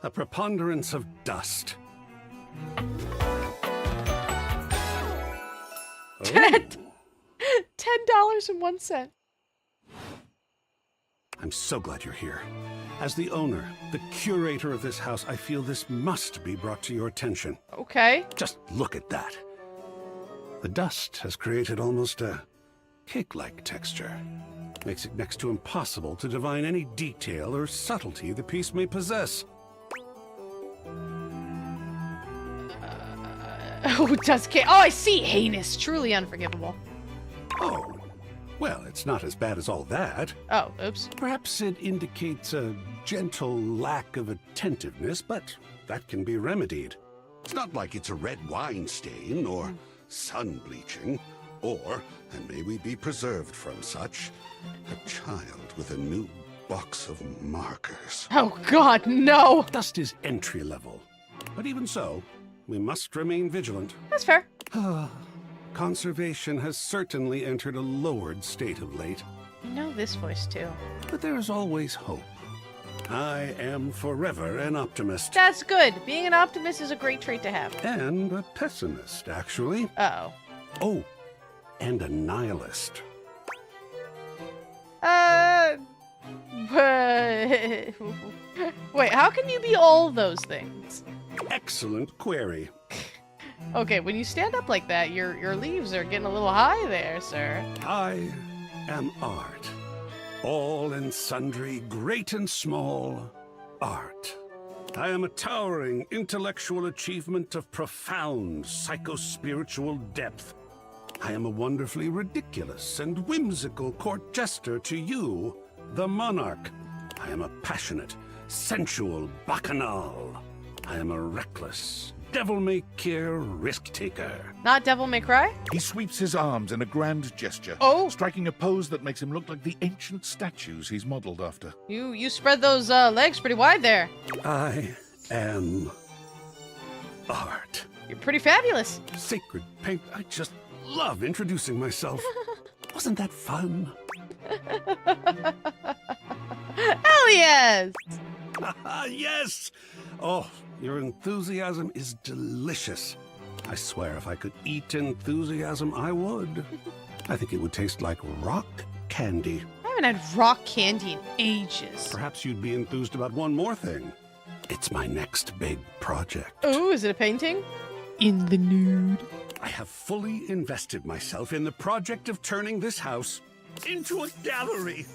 a preponderance of dust. $10.01. I'm so glad you're here. As the owner, the curator of this house, I feel this must be brought to your attention. Okay. Just look at that. The dust has created almost a cake-like texture. Makes it next to impossible to divine any detail or subtlety the piece may possess. Oh, dust cake. Oh, I see. Heinous. Truly unforgivable. Oh, Well, it's not as bad as all that. Oh, oops. Perhaps it indicates a gentle lack of attentiveness, but that can be remedied. It's not like it's a red wine stain or sun bleaching, or, and may we be preserved from such, a child with a new box of markers. Oh God, no! Dust is entry level, but even so, we must remain vigilant. That's fair. Conservation has certainly entered a lowered state of late. You know this voice too. But there is always hope. I am forever an optimist. That's good. Being an optimist is a great trait to have. And a pessimist, actually. Uh-oh. Oh, and a nihilist. Wait, how can you be all those things? Excellent query. Okay, when you stand up like that, your leaves are getting a little high there, sir. I am art. All and sundry, great and small, art. I am a towering intellectual achievement of profound psycho-spiritual depth. I am a wonderfully ridiculous and whimsical court jester to you, the monarch. I am a passionate, sensual bacchanal. I am a reckless, devil-may-care risk-taker. Not Devil May Cry? He sweeps his arms in a grand gesture, striking a pose that makes him look like the ancient statues he's modeled after. You spread those legs pretty wide there. I am art. You're pretty fabulous. Sacred paint, I just love introducing myself. Wasn't that fun? Hell yes! Yes! Oh, your enthusiasm is delicious. I swear if I could eat enthusiasm, I would. I think it would taste like rock candy. I haven't had rock candy in ages. Perhaps you'd be enthused about one more thing. It's my next big project. Ooh, is it a painting? In the nude. I have fully invested myself in the project of turning this house into a gallery.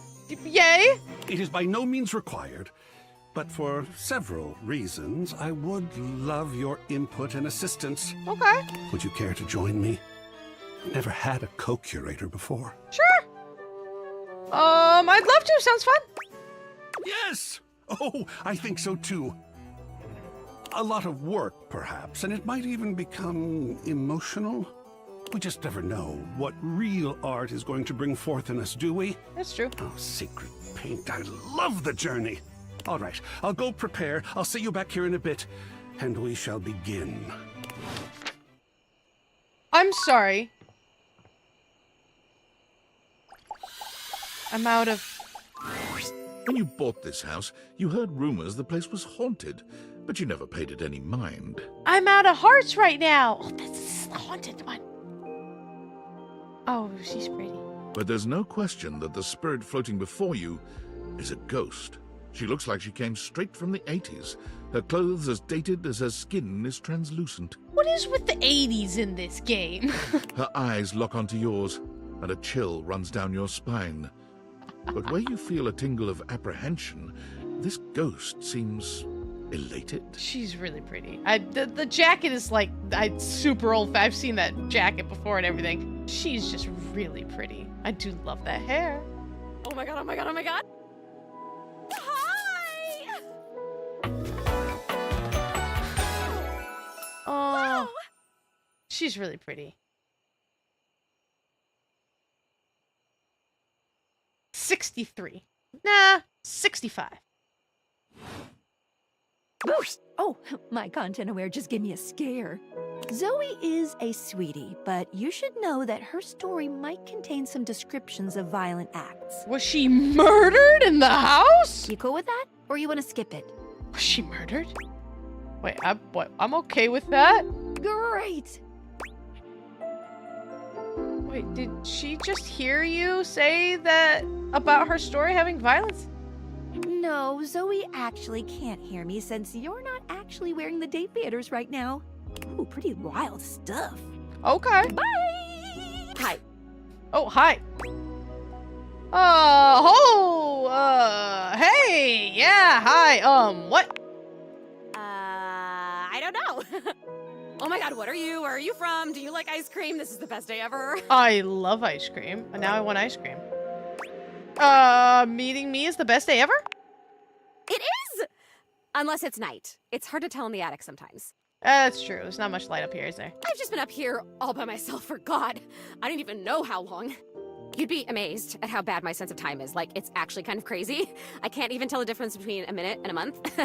Yay! It is by no means required, but for several reasons, I would love your input and assistance. Okay. Would you care to join me? I've never had a co-curator before. Sure. I'd love to. Sounds fun. Yes! Oh, I think so too. A lot of work, perhaps, and it might even become emotional. We just never know what real art is going to bring forth in us, do we? That's true. Oh, sacred paint, I love the journey. All right, I'll go prepare. I'll see you back here in a bit, and we shall begin. I'm sorry. I'm out of... When you bought this house, you heard rumors the place was haunted, but you never paid it any mind. I'm out of hearts right now. Oh, this is the haunted one. Oh, she's pretty. But there's no question that the spirit floating before you is a ghost. She looks like she came straight from the 80s. Her clothes as dated as her skin is translucent. What is with the 80s in this game? Her eyes lock onto yours, and a chill runs down your spine. But where you feel a tingle of apprehension, this ghost seems elated. She's really pretty. The jacket is like, super old. I've seen that jacket before and everything. She's just really pretty. I do love that hair. Oh my god, oh my god, oh my god. Hi! Oh, she's really pretty. 63. Nah, 65. Oh, my content aware just gave me a scare. Zoe is a sweetie, but you should know that her story might contain some descriptions of violent acts. Was she murdered in the house? You cool with that? Or you want to skip it? Was she murdered? Wait, I'm okay with that. Great! Wait, did she just hear you say that about her story having violence? No, Zoe actually can't hear me since you're not actually wearing the date theaters right now. Ooh, pretty wild stuff. Okay. Bye! Hi. Oh, hi. Hey, yeah, hi, what? I don't know. Oh my god, what are you? Where are you from? Do you like ice cream? This is the best day ever. I love ice cream, and now I want ice cream. Meeting me is the best day ever? It is! Unless it's night. It's hard to tell in the attic sometimes. That's true. There's not much light up here, is there? I've just been up here all by myself for God. I don't even know how long. You'd be amazed at how bad my sense of time is. Like, it's actually kind of crazy. I can't even tell the difference between a minute and a month.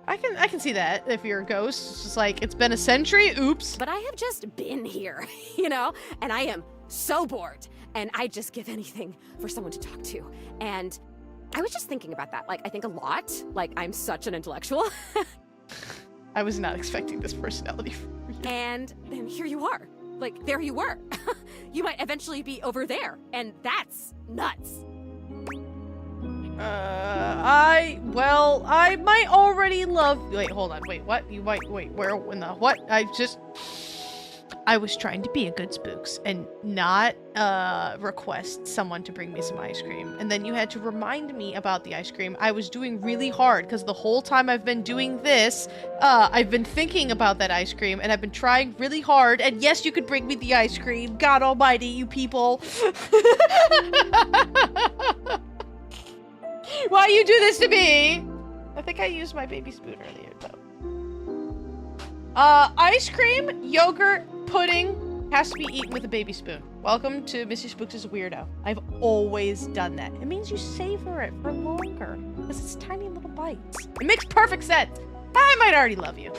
I can see that. If you're a ghost, it's just like, it's been a century, oops. But I have just been here, you know? And I am so bored. And I'd just give anything for someone to talk to. And I was just thinking about that. Like, I think a lot. Like, I'm such an intellectual. I was not expecting this personality from you. And then here you are. Like, there you were. You might eventually be over there. And that's nuts. I might already love. Wait, hold on. Wait, what? You might. Wait, where? In the what? I was trying to be a good spooks and not request someone to bring me some ice cream. And then you had to remind me about the ice cream. I was doing really hard because the whole time I've been doing this, I've been thinking about that ice cream and I've been trying really hard. And yes, you could bring me the ice cream. God almighty, you people. Why you do this to me? I think I used my baby spoon earlier, though. Ice cream, yogurt, pudding has to be eaten with a baby spoon. Welcome to Missy Spooks as a weirdo. I've always done that. It means you savor it for longer because it's tiny little bites. It makes perfect sense. I might already love you.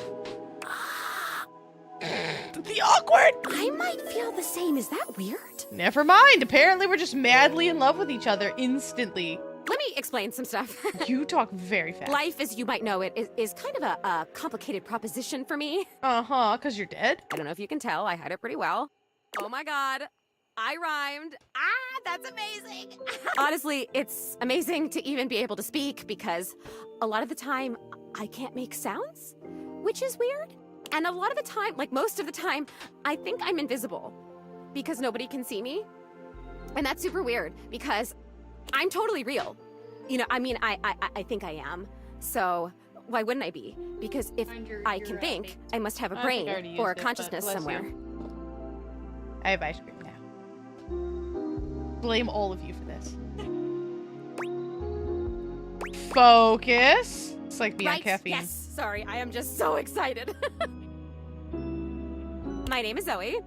The awkward. I might feel the same. Is that weird? Never mind. Apparently we're just madly in love with each other instantly. Let me explain some stuff. You talk very fast. Life, as you might know it, is kind of a complicated proposition for me. Uh-huh, because you're dead? I don't know if you can tell. I hide it pretty well. Oh my god. I rhymed. Ah, that's amazing. Honestly, it's amazing to even be able to speak because a lot of the time, I can't make sounds, which is weird. And a lot of the time, like most of the time, I think I'm invisible because nobody can see me. And that's super weird because I'm totally real. You know, I mean, I think I am. So why wouldn't I be? Because if I can think, I must have a brain or a consciousness somewhere. I have ice cream now. Blame all of you for this. Focus. It's like being on caffeine. Yes. Sorry, I am just so excited. My name is Zoe.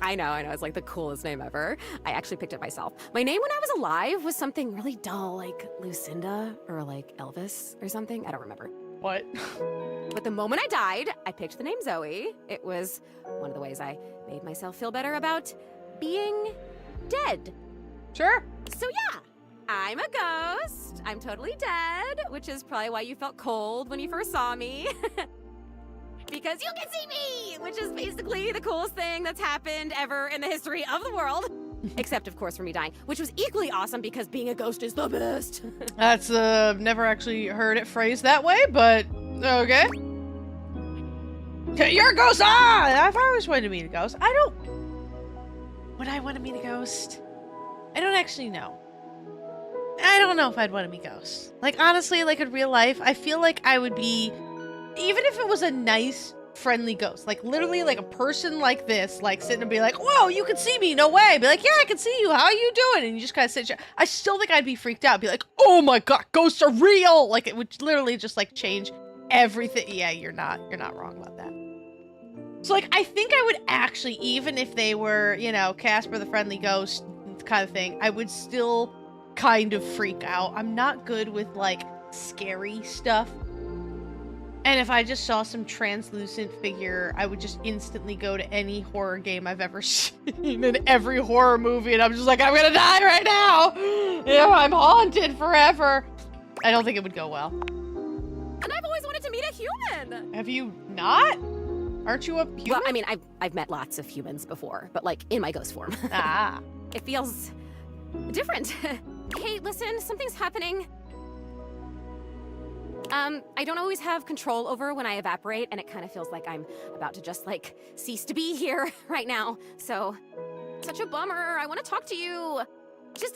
I know, it's like the coolest name ever. I actually picked it myself. My name when I was alive was something really dull, like Lucinda or like Elvis or something. I don't remember. What? But the moment I died, I picked the name Zoe. It was one of the ways I made myself feel better about being dead. Sure. So yeah, I'm a ghost. I'm totally dead, which is probably why you felt cold when you first saw me. Because you can see me, which is basically the coolest thing that's happened ever in the history of the world. Except, of course, for me dying, which was equally awesome because being a ghost is the best. That's, never actually heard it phrased that way, but okay. You're a ghost! Ah! I've always wanted to meet a ghost. Would I want to meet a ghost? I don't actually know. I don't know if I'd want to meet ghosts. Like, honestly, like in real life, I feel like I would be... Even if it was a nice, friendly ghost, like literally like a person like this, like sitting and be like, whoa, you can see me, no way. Be like, yeah, I can see you, how are you doing? And you just kind of sit, I still think I'd be freaked out. Be like, oh my god, ghosts are real. Like it would literally just like change everything. Yeah, you're not wrong about that. So like, I think I would actually, even if they were, you know, Casper the Friendly Ghost kind of thing, I would still kind of freak out. I'm not good with like scary stuff. And if I just saw some translucent figure, I would just instantly go to any horror game I've ever seen in every horror movie, and I'm just like, I'm gonna die right now! Yeah, I'm haunted forever! I don't think it would go well. And I've always wanted to meet a human! Have you not? Aren't you a human? Well, I mean, I've met lots of humans before, but like, in my ghost form. Ah. It feels different. Hey, listen, something's happening. I don't always have control over when I evaporate, and it kind of feels like I'm about to just, like, cease to be here right now. So, such a bummer. I want to talk to you. Just,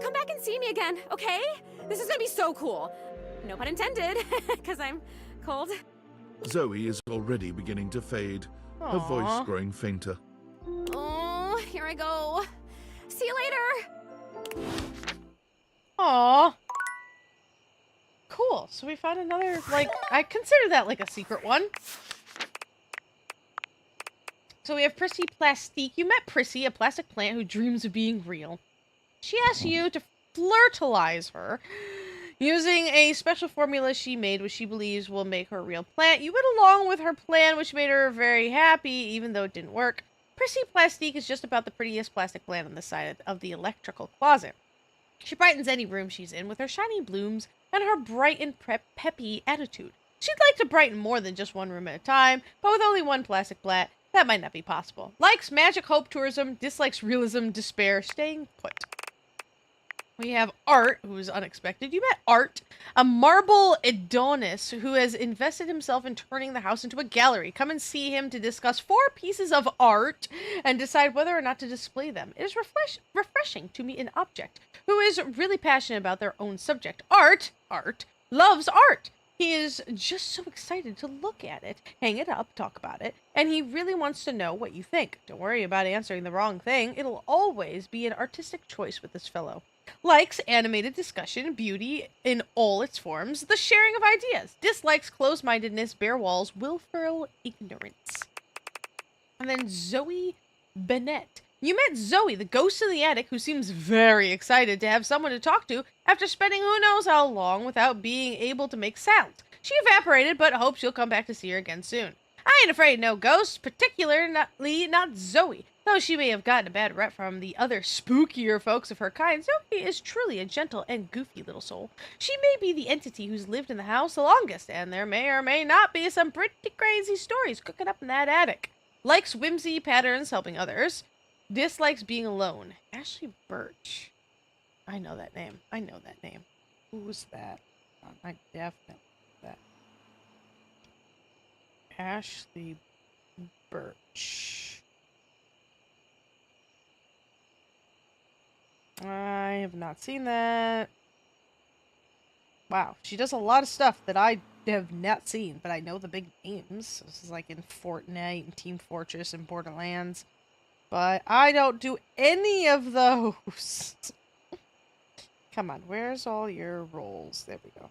come back and see me again, okay? This is gonna be so cool. No pun intended, because I'm cold. Zoe is already beginning to fade, her voice growing fainter. Oh, here I go. See you later. Aww. Cool. So we found another, like, I consider that like a secret one. So we have Prissy Plastique. You met Prissy, a plastic plant who dreams of being real. She asks you to flirtalize her using a special formula she made, which she believes will make her a real plant. You went along with her plan, which made her very happy, even though it didn't work. Prissy Plastique is just about the prettiest plastic plant on the side of the electrical closet. She brightens any room she's in with her shiny blooms and her bright and peppy attitude. She'd like to brighten more than just one room at a time, but with only one plastic plant, that might not be possible. Likes magic, hope, tourism, dislikes realism, despair, staying put. We have Art, who is unexpected. You met Art, a marble Adonis who has invested himself in turning the house into a gallery. Come and see him to discuss 4 pieces of art and decide whether or not to display them. It is refreshing to meet an object who is really passionate about their own subject. Art loves art. He is just so excited to look at it, hang it up, talk about it, and he really wants to know what you think. Don't worry about answering the wrong thing. It'll always be an artistic choice with this fellow. Likes animated discussion, beauty in all its forms, the sharing of ideas. Dislikes closed-mindedness, bare walls, willful ignorance. And then Zoe Bennett. You met Zoe, the ghost in the attic, who seems very excited to have someone to talk to after spending who knows how long without being able to make sounds. She evaporated, but hopes you'll come back to see her again soon. I ain't afraid of no ghosts, particularly not Zoe. Though she may have gotten a bad rep from the other spookier folks of her kind, Zoe is truly a gentle and goofy little soul. She may be the entity who's lived in the house the longest, and there may or may not be some pretty crazy stories cooking up in that attic. Likes whimsy patterns helping others. Dislikes being alone. Ashley Birch. I know that name. Who's that? I definitely know that. Ashley Birch. I have not seen that. Wow, she does a lot of stuff that I have not seen, but I know the big names. This is like in Fortnite and Team Fortress and Borderlands. But I don't do any of those. Come on, where's all your roles? There we go.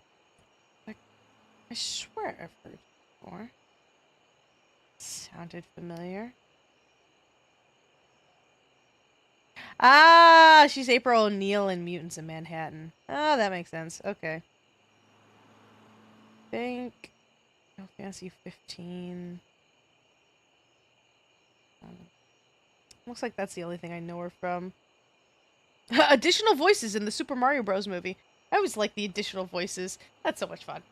I swear I've heard it before. Sounded familiar. Ah, she's April O'Neil in Mutants in Manhattan. Oh, that makes sense. Okay. Think Final Fantasy 15. Looks like that's the only thing I know her from. Additional voices in the Super Mario Bros. Movie. I always like the additional voices. That's so much fun.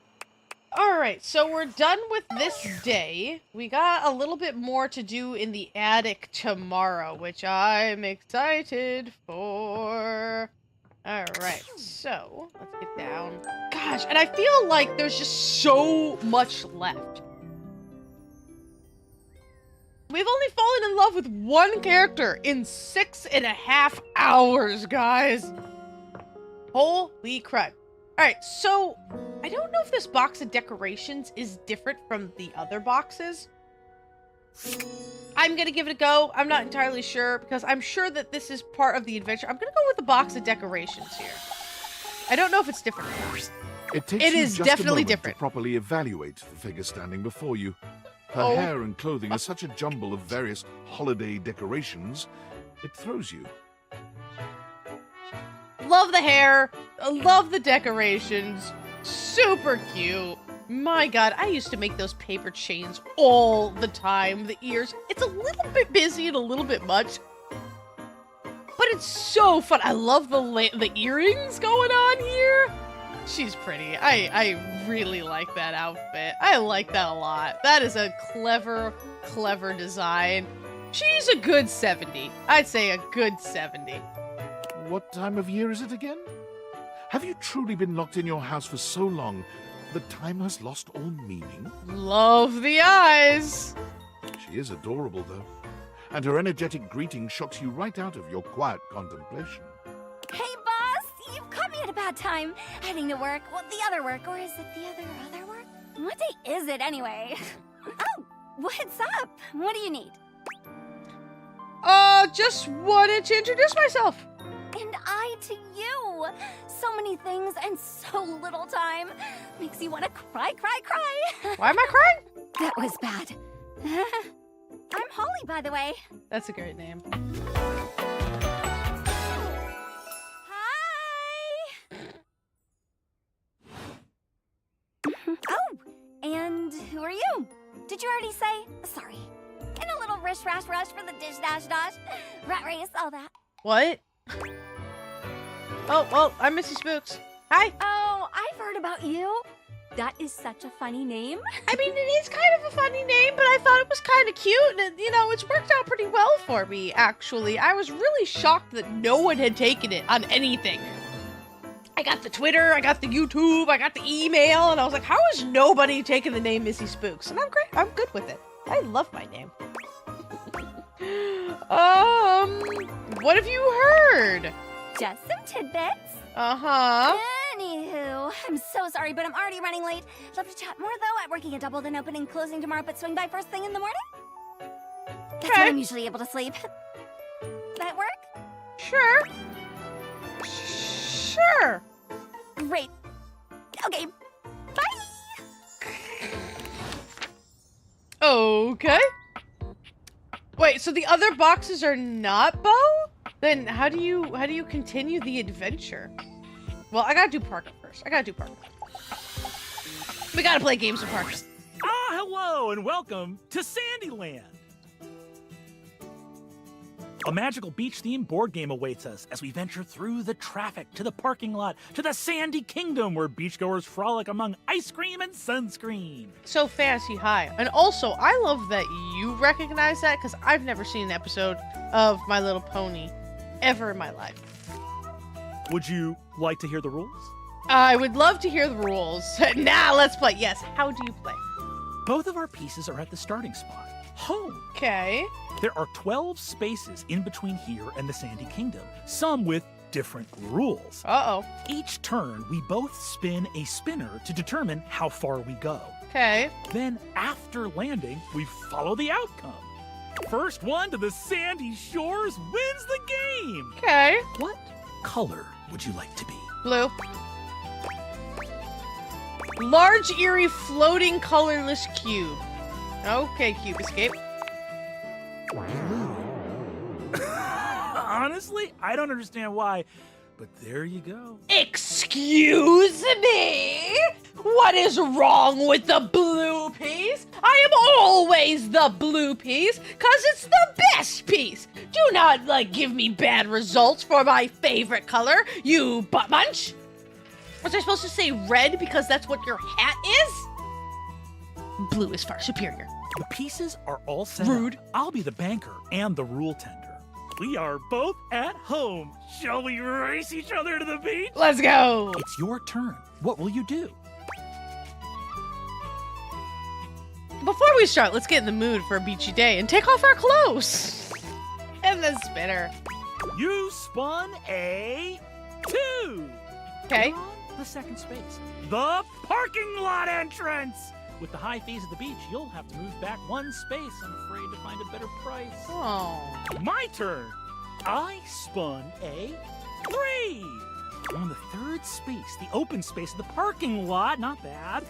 Alright, so we're done with this day. We got a little bit more to do in the attic tomorrow, which I'm excited for. Alright, so let's get down. Gosh, and I feel like there's just so much left. We've only fallen in love with one character in 6.5 hours, guys. Holy crud. Alright, so I don't know if this box of decorations is different from the other boxes. I'm gonna give it a go. I'm not entirely sure because I'm sure that this is part of the adventure. I'm gonna go with the box of decorations here. I don't know if it's different or not. It is definitely different. To properly evaluate the figure standing before you. Her hair and clothing are such a jumble of various holiday decorations, it throws you. Love the hair. Love the decorations. Super cute. My god, I used to make those paper chains all the time. The ears. It's a little bit busy and a little bit much. But it's so fun. I love the earrings going on here. She's pretty. I really like that outfit. I like that a lot. That is a clever design. She's a good 70. I'd say a good 70. What time of year is it again? Have you truly been locked in your house for so long that time has lost all meaning? Love the eyes. She is adorable, though. And her energetic greeting shocks you right out of your quiet contemplation. Hey, boss! You've caught me at a bad time. Heading to work. Well, the other work. Or is it the other work? What day is it, anyway? Oh, What's up? What do you need? Just wanted to introduce myself. And I to you. So many things and so little time. Makes you want to cry. Why am I crying? That was bad. I'm Holly, by the way. That's a great name. Oh, and who are you? Did you already say? Sorry. And a little rush for the dish dash. Rat race, all that. What? Oh, well, I'm Missy Spooks. Hi. Oh, I've heard about you. That is such a funny name. I mean, it is kind of a funny name, but I thought it was kind of cute, and, you know, it's worked out pretty well for me, actually. I was really shocked that no one had taken it on anything. I got the Twitter, I got the YouTube, I got the email, and I was like, how is nobody taking the name Missy Spooks? And I'm great. I'm good with it. I love my name. What have you heard? Just some tidbits. Uh-huh. Anywho, I'm so sorry, but I'm already running late. Love to chat more, though. I'm working a double, then opening, closing tomorrow, but swing by first thing in the morning. That's when I'm usually able to sleep. That work? Sure. Sure. Great. Okay. Bye. Okay. Wait, so the other boxes are not Bo? Then how do you continue the adventure? Well, I gotta do Parker first. We gotta play games with Parker. Hello and welcome to Sandyland. A magical beach-themed board game awaits us as we venture through the traffic to the parking lot to the Sandy Kingdom, where beachgoers frolic among ice cream and sunscreen. So fancy high. And also, I love that you recognize that, because I've never seen an episode of My Little Pony ever in my life. Would you like to hear the rules? I would love to hear the rules. Now let's play. Yes, how do you play? Both of our pieces are at the starting spot, home. Okay. There are 12 spaces in between here and the Sandy Kingdom, some with different rules. Uh-oh. Each turn, we both spin a spinner to determine how far we go. Okay. Then, after landing, we follow the outcome. First one to the sandy shores wins the game. Okay. What color would you like to be? Blue. Large, eerie, floating, colorless cube. Okay, Cube Escape. Honestly, I don't understand why, but there you go. Excuse me? What is wrong with the blue piece? I am always the blue piece, cause it's the best piece. Do not, give me bad results for my favorite color, you butt munch. Was I supposed to say red because that's what your hat is? Blue is far superior. The pieces are all set Rude. up. I'll be the banker and the rule tender. We are both at home. Shall we race each other to the beach? Let's go. It's your turn. What will you do? Before we start, let's get in the mood for a beachy day and take off our clothes. And the spinner. You spun a 2. Okay. You're on the second space. The parking lot entrance. With the high fees at the beach, you'll have to move back one space, I'm afraid, to find a better price. Oh. My turn. I spun a 3. On the third space, the open space of the parking lot. Not bad.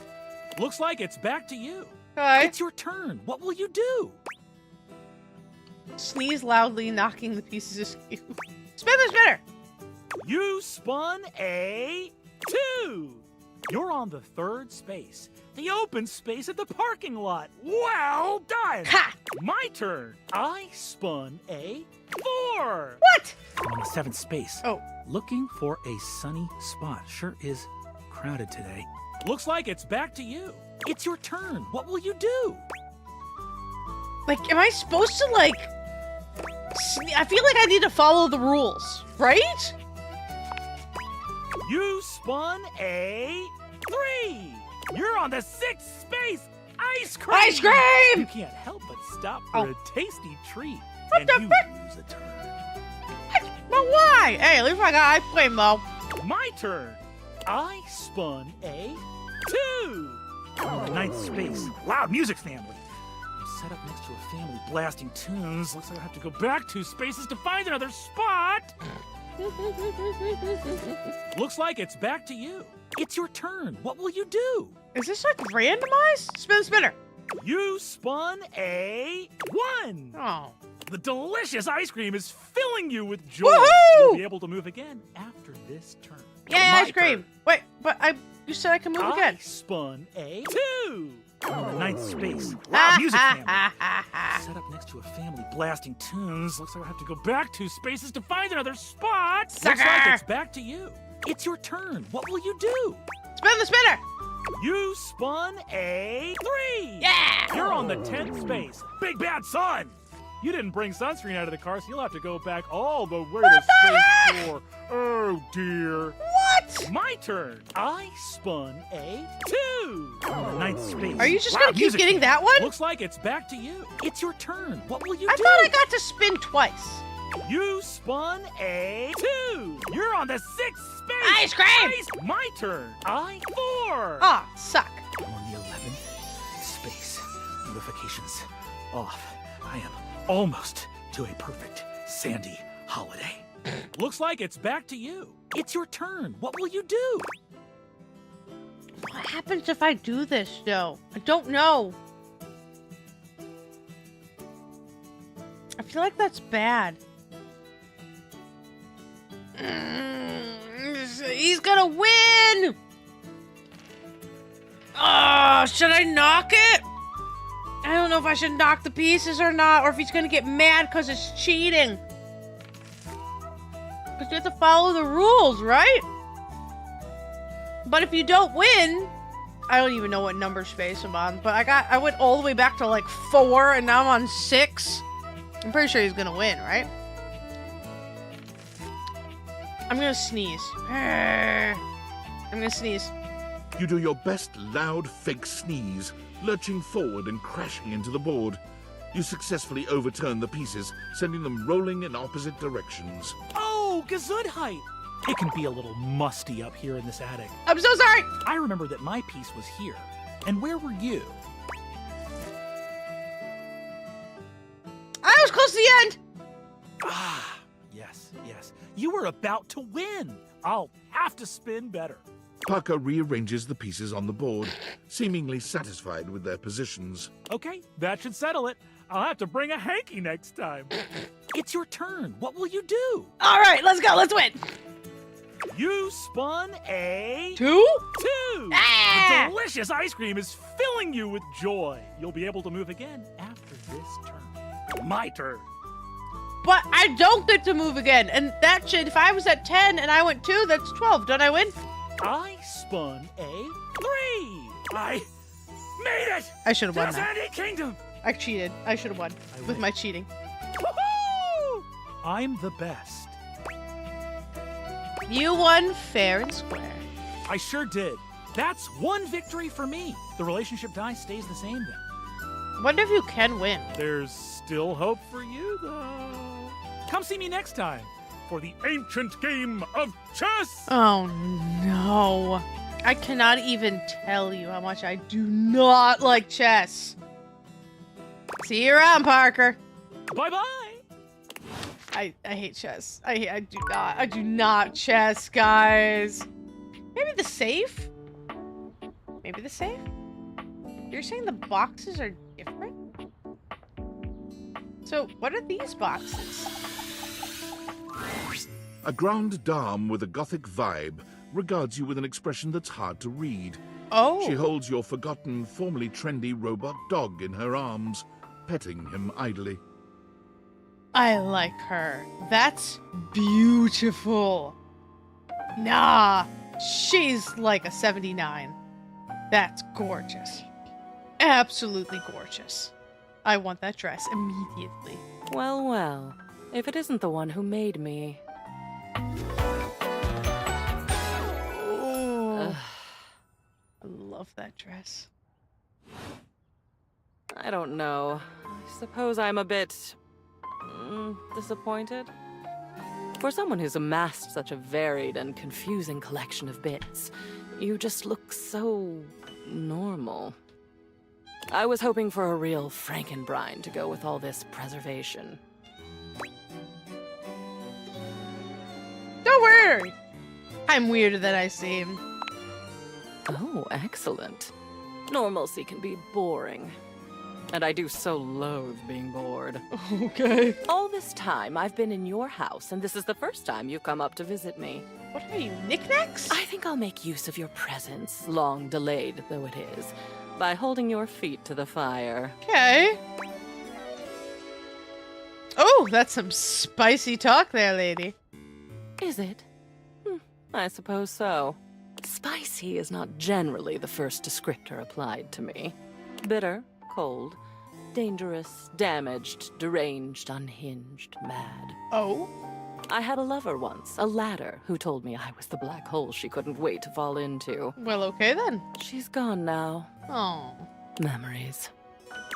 Looks like it's back to you. Okay. It's your turn. What will you do? Sneeze loudly, knocking the pieces askew. Spin the spinner. You spun a 2. You're on the third space. The open space at the parking lot. Well done! Ha! My turn. I spun a 4. What? I'm on the seventh space. Oh. Looking for a sunny spot. Sure is crowded today. Looks like it's back to you. It's your turn. What will you do? Am I supposed to, I feel like I need to follow the rules, right? You spun a 3. You're on the sixth space. Ice cream. Ice cream. You can't help but stop for a tasty treat. What and the you frick? lose a turn. But why? Hey, at least I got ice cream, though. My turn. I spun a 2. On the ninth space. Loud music, family. I'm Set up next to a family blasting tunes. Looks like I have to go back 2 spaces to find another spot. Looks like it's back to you. It's your turn. What will you do? Is this like randomized? Spin the spinner. You spun a 1. Oh. The delicious ice cream is filling you with joy. Woohoo! You'll be able to move again after this turn. Yay, ice cream. Wait, but you said I can move again. I spun a 2. On the 9th space. Wow, music family. Set up next to a family blasting tunes. Looks like I have to go back 2 spaces to find another spot. Sucker! Looks like it's back to you. It's your turn. What will you do? Spin the spinner. You spun a 3. Yeah! You're on the 10th space. Big bad sun. You didn't bring sunscreen out of the car, so you'll have to go back all the way to space 4. Oh, dear. What? My turn. I spun a 2. On the 9th space. Are you just gonna keep music getting fan. that one? Looks like it's back to you. It's your turn. What will you I do? thought I got to spin twice. You spun a 2. You're on the 6th space. Ice cream! My turn. I 4. Ah, suck. I'm on the 11th space. Notifications off. I am almost to a perfect sandy holiday. Looks like it's back to you. It's your turn. What will you do? What happens if I do this, though? I don't know. I feel like that's bad. He's gonna win! Oh, should I knock it? I don't know if I should knock the pieces or not, or if he's gonna get mad because it's cheating. Because you have to follow the rules, right? But if you don't win, I don't even know what number space I'm on, but I went all the way back to like 4 and now I'm on 6. I'm pretty sure he's gonna win, right? I'm gonna sneeze. I'm gonna sneeze. You do your best loud fake sneeze, lurching forward and crashing into the board. You successfully overturn the pieces, sending them rolling in opposite directions. Oh, Gesundheit! It can be a little musty up here in this attic. I'm so sorry! I remember that my piece was here. And where were you? I was close to the end! Ah, yes. You were about to win. I'll have to spin better. Parker rearranges the pieces on the board, seemingly satisfied with their positions. Okay, that should settle it. I'll have to bring a hanky next time. It's your turn. What will you do? All right, let's go. Let's win. You spun a 2? 2. Ah! The delicious ice cream is filling you with joy. You'll be able to move again after this turn. My turn. But I don't get to move again. And that should, if I was at 10 and I went 2, that's 12. Don't I win? I spun a 3. I made it! I should have won to the that. Sandy Kingdom! I cheated. I should have won with my cheating. Woohoo! I'm the best. You won fair and square. I sure did. That's 1 victory for me. The relationship die stays the same then. Wonder if you can win. There's still hope for you, though. Come see me next time for the ancient game of chess! Oh, no. I cannot even tell you how much I do not like chess. See you around, Parker. Bye-bye. I hate chess. I do not chess, guys. Maybe the safe? Maybe the safe? You're saying the boxes are different? So, what are these boxes? A grande dame with a gothic vibe regards you with an expression that's hard to read. Oh. She holds your forgotten, formerly trendy robot dog in her arms, petting him idly. I like her. That's beautiful. Nah, she's like a 79. That's gorgeous. Absolutely gorgeous. I want that dress immediately. Well, well. If it isn't the one who made me. Oh. I love that dress. I don't know. I suppose I'm a bit... disappointed? For someone who's amassed such a varied and confusing collection of bits, you just look so... normal. I was hoping for a real Frankenbrine to go with all this preservation. Don't worry. I'm weirder than I seem. Oh, excellent. Normalcy can be boring. And I do so loathe being bored. Okay. All this time, I've been in your house, and this is the first time you've come up to visit me. What are you, knickknacks? I think I'll make use of your presence, long delayed though it is, by holding your feet to the fire. Okay. Oh, that's some spicy talk there, lady. Is it? I suppose so. Spicy is not generally the first descriptor applied to me. Bitter, cold, dangerous, damaged, deranged, unhinged, mad. Oh? I had a lover once, a ladder, who told me I was the black hole she couldn't wait to fall into. Well, okay then. She's gone now. Oh. Memories.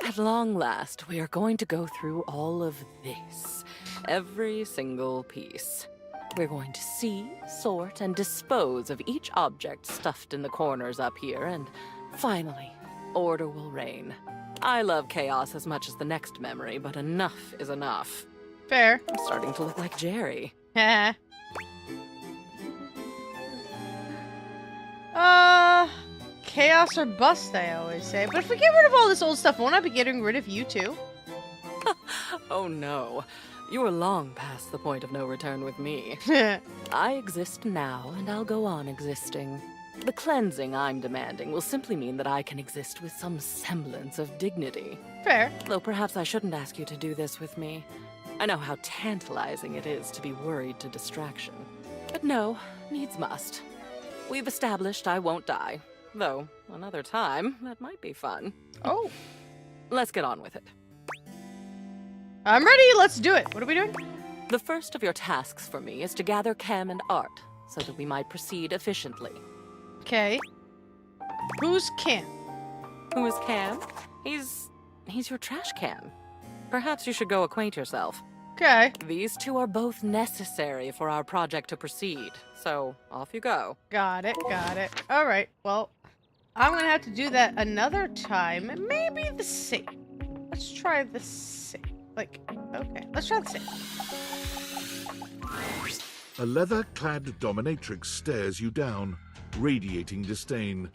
At long last, we are going to go through all of this. Every single piece. We're going to see, sort, and dispose of each object stuffed in the corners up here, and finally, order will reign. I love chaos as much as the next memory, but enough is enough. Fair. I'm starting to look like Jerry. Heh. Chaos or bust, I always say. But if we get rid of all this old stuff, won't I be getting rid of you too? Oh no. You are long past the point of no return with me. I exist now, and I'll go on existing. The cleansing I'm demanding will simply mean that I can exist with some semblance of dignity. Fair. Though perhaps I shouldn't ask you to do this with me. I know how tantalizing it is to be worried to distraction. But no, needs must. We've established I won't die. Though, another time, that might be fun. Oh. Let's get on with it. I'm ready, let's do it. What are we doing? The first of your tasks for me is to gather chem and art, so that we might proceed efficiently. Okay. Who's Cam? Who is Cam? He's your trash can. Perhaps you should go acquaint yourself. Okay. These two are both necessary for our project to proceed, so off you go. Got it, got it. Alright, well, I'm gonna have to do that another time. Maybe the same. Let's try the same. Like, okay, let's try the same. A leather-clad dominatrix stares you down, radiating disdain.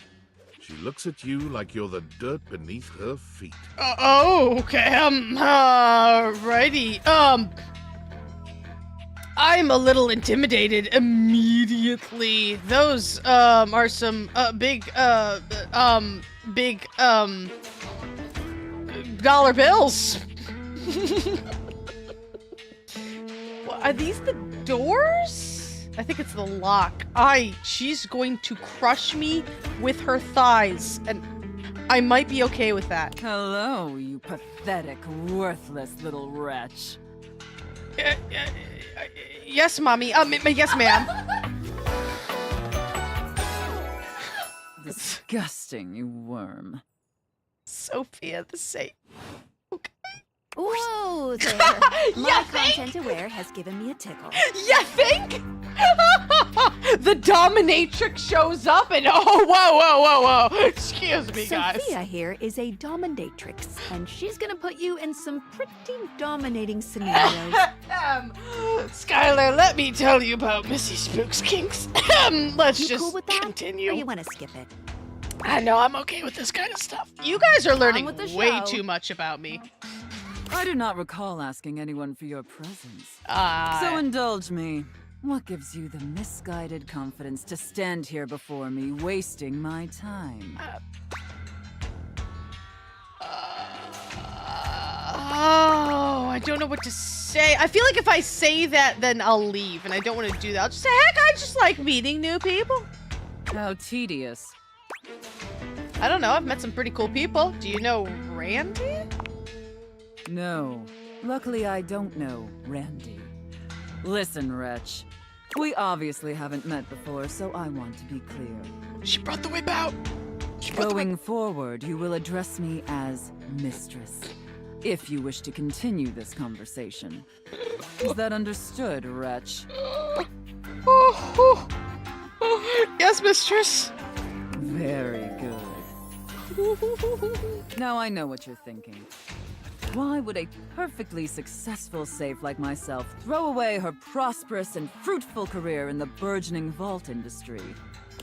She looks at you like you're the dirt beneath her feet. Oh, okay, righty. I'm a little intimidated immediately. Those, are some, big dollar bills. Are these the doors? I think it's the lock. She's going to crush me with her thighs, and I might be okay with that. Hello, you pathetic, worthless little wretch. Yes, mommy. Yes, ma'am. Disgusting, you worm. Sophia the same. Whoa there! My content aware has given me a tickle. You think? The dominatrix shows up and whoa. Excuse me, guys. Sophia here is a dominatrix, and she's gonna put you in some pretty dominating scenarios. Skylar, let me tell you about Missy Spook's kinks. Let's You just cool with that? continue. Or you wanna skip it? I know, I'm okay with this kind of stuff. You guys are learning with the way show. too much about me. I do not recall asking anyone for your presence. Ah. So indulge me. What gives you the misguided confidence to stand here before me, wasting my time? I don't know what to say. I feel like if I say that, then I'll leave, and I don't want to do that. I'll just say, heck, I just like meeting new people. How tedious. I don't know. I've met some pretty cool people. Do you know Randy? No. Luckily, I don't know Randy. Listen, wretch. We obviously haven't met before, so I want to be clear. She brought the whip out. Going forward, you will address me as Mistress, if you wish to continue this conversation. Is that understood, wretch? Yes, mistress. Very good. Now I know what you're thinking. Why would a perfectly successful safe like myself throw away her prosperous and fruitful career in the burgeoning vault industry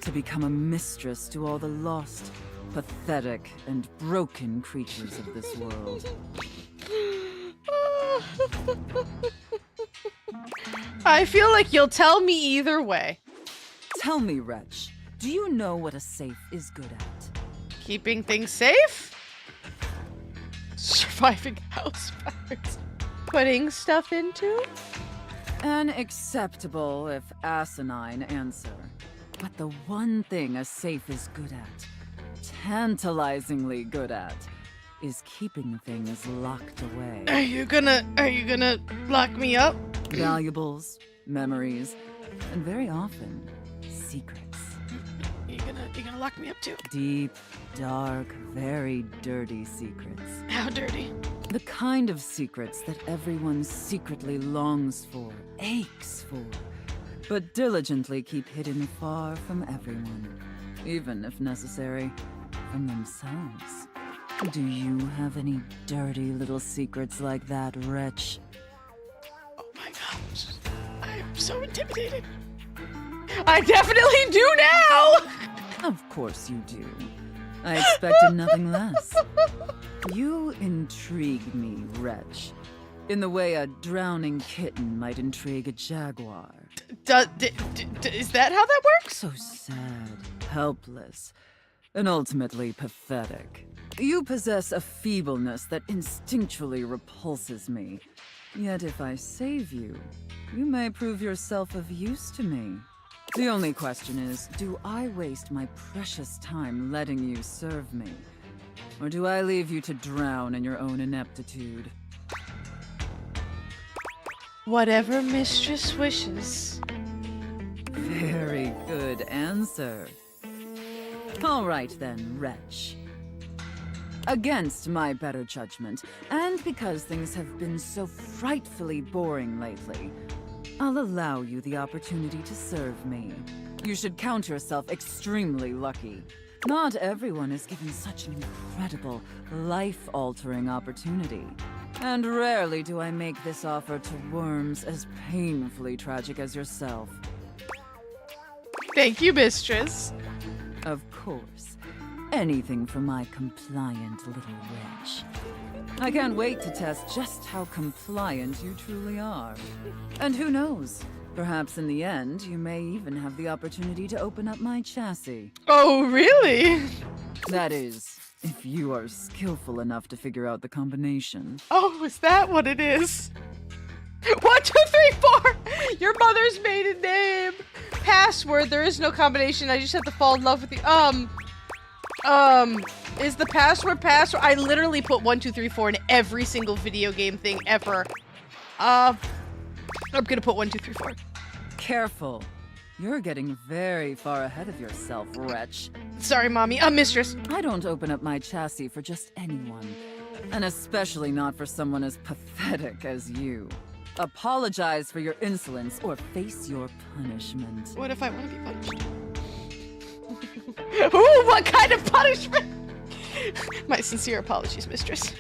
to become a mistress to all the lost, pathetic, and broken creatures of this world? I feel like you'll tell me either way. Tell me, Wretch, do you know what a safe is good at? Keeping things safe? Surviving house fires? Putting stuff into? An acceptable, if asinine, answer. But the one thing a safe is good at, tantalizingly good at, is keeping things locked away. Are you gonna lock me up? Valuables, memories, and very often, secrets. You gonna lock me up too? Deep, dark, very dirty secrets. How dirty? The kind of secrets that everyone secretly longs for, aches for, but diligently keep hidden far from everyone, even if necessary, from themselves. Do you have any dirty little secrets like that, Wretch? Oh my gosh. I'm so intimidated. I definitely do now! Of course you do. I expected nothing less. You intrigue me, Wretch, in the way a drowning kitten might intrigue a jaguar. Is that how that works? So sad, helpless, and ultimately pathetic. You possess a feebleness that instinctually repulses me. Yet if I save you, you may prove yourself of use to me. The only question is, do I waste my precious time letting you serve me? Or do I leave you to drown in your own ineptitude? Whatever mistress wishes. Very good answer. All right then, Wretch. Against my better judgment, and because things have been so frightfully boring lately, I'll allow you the opportunity to serve me. You should count yourself extremely lucky. Not everyone is given such an incredible, life-altering opportunity. And rarely do I make this offer to worms as painfully tragic as yourself. Thank you, mistress. Of course. Anything for my compliant little wretch. I can't wait to test just how compliant you truly are. And who knows? Perhaps in the end, you may even have the opportunity to open up my chassis. Oh, really? That is, if you are skillful enough to figure out the combination. Oh, is that what it is? 1, 2, 3, 4! Your mother's maiden name! Password, there is no combination, I just have to fall in love with you. Is the password? I literally put 1, 2, 3, 4 in every single video game thing ever. I'm gonna put 1, 2, 3, 4. Careful. You're getting very far ahead of yourself, Wretch. Sorry, Mommy. Mistress. I don't open up my chassis for just anyone. And especially not for someone as pathetic as you. Apologize for your insolence or face your punishment. What if I want to be punished? Ooh, what kind of punishment? My sincere apologies, mistress.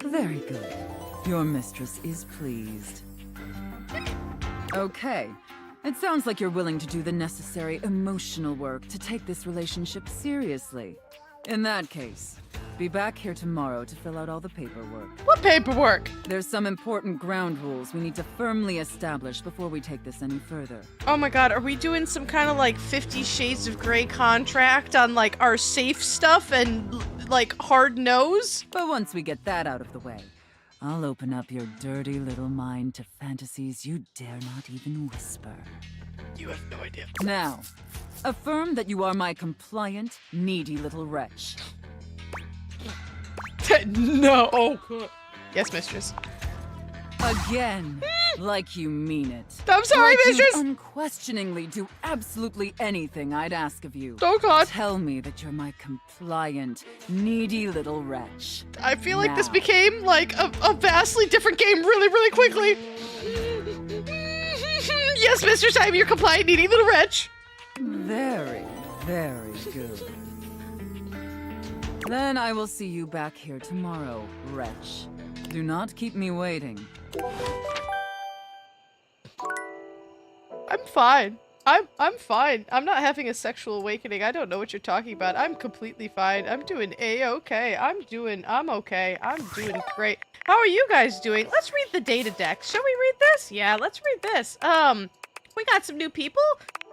Very good. Your mistress is pleased. Okay. It sounds like you're willing to do the necessary emotional work to take this relationship seriously. In that case, be back here tomorrow to fill out all the paperwork. What paperwork? There's some important ground rules we need to firmly establish before we take this any further. Oh my god, are we doing some kind of like 50 Shades of Grey contract on like our safe stuff and like hard nose? But once we get that out of the way, I'll open up your dirty little mind to fantasies you dare not even whisper. You have no idea. Now, affirm that you are my compliant, needy little wretch. No. Oh, God. Yes, mistress. Again, like you mean it. I'm sorry, like mistress. You unquestioningly do absolutely anything I'd ask of you. Oh, God. Tell me that you're my compliant, needy little wretch. I feel like this became like a vastly different game really, really quickly. Yes, mistress, I am your compliant, needy little wretch. Very, very good. Then I will see you back here tomorrow, wretch. Do not keep me waiting. I'm fine. I'm fine. I'm not having a sexual awakening. I don't know what you're talking about. I'm completely fine. I'm doing A-okay. I'm okay. I'm doing great. How are you guys doing? Let's read the data deck. Shall we read this? Yeah, let's read this. We got some new people.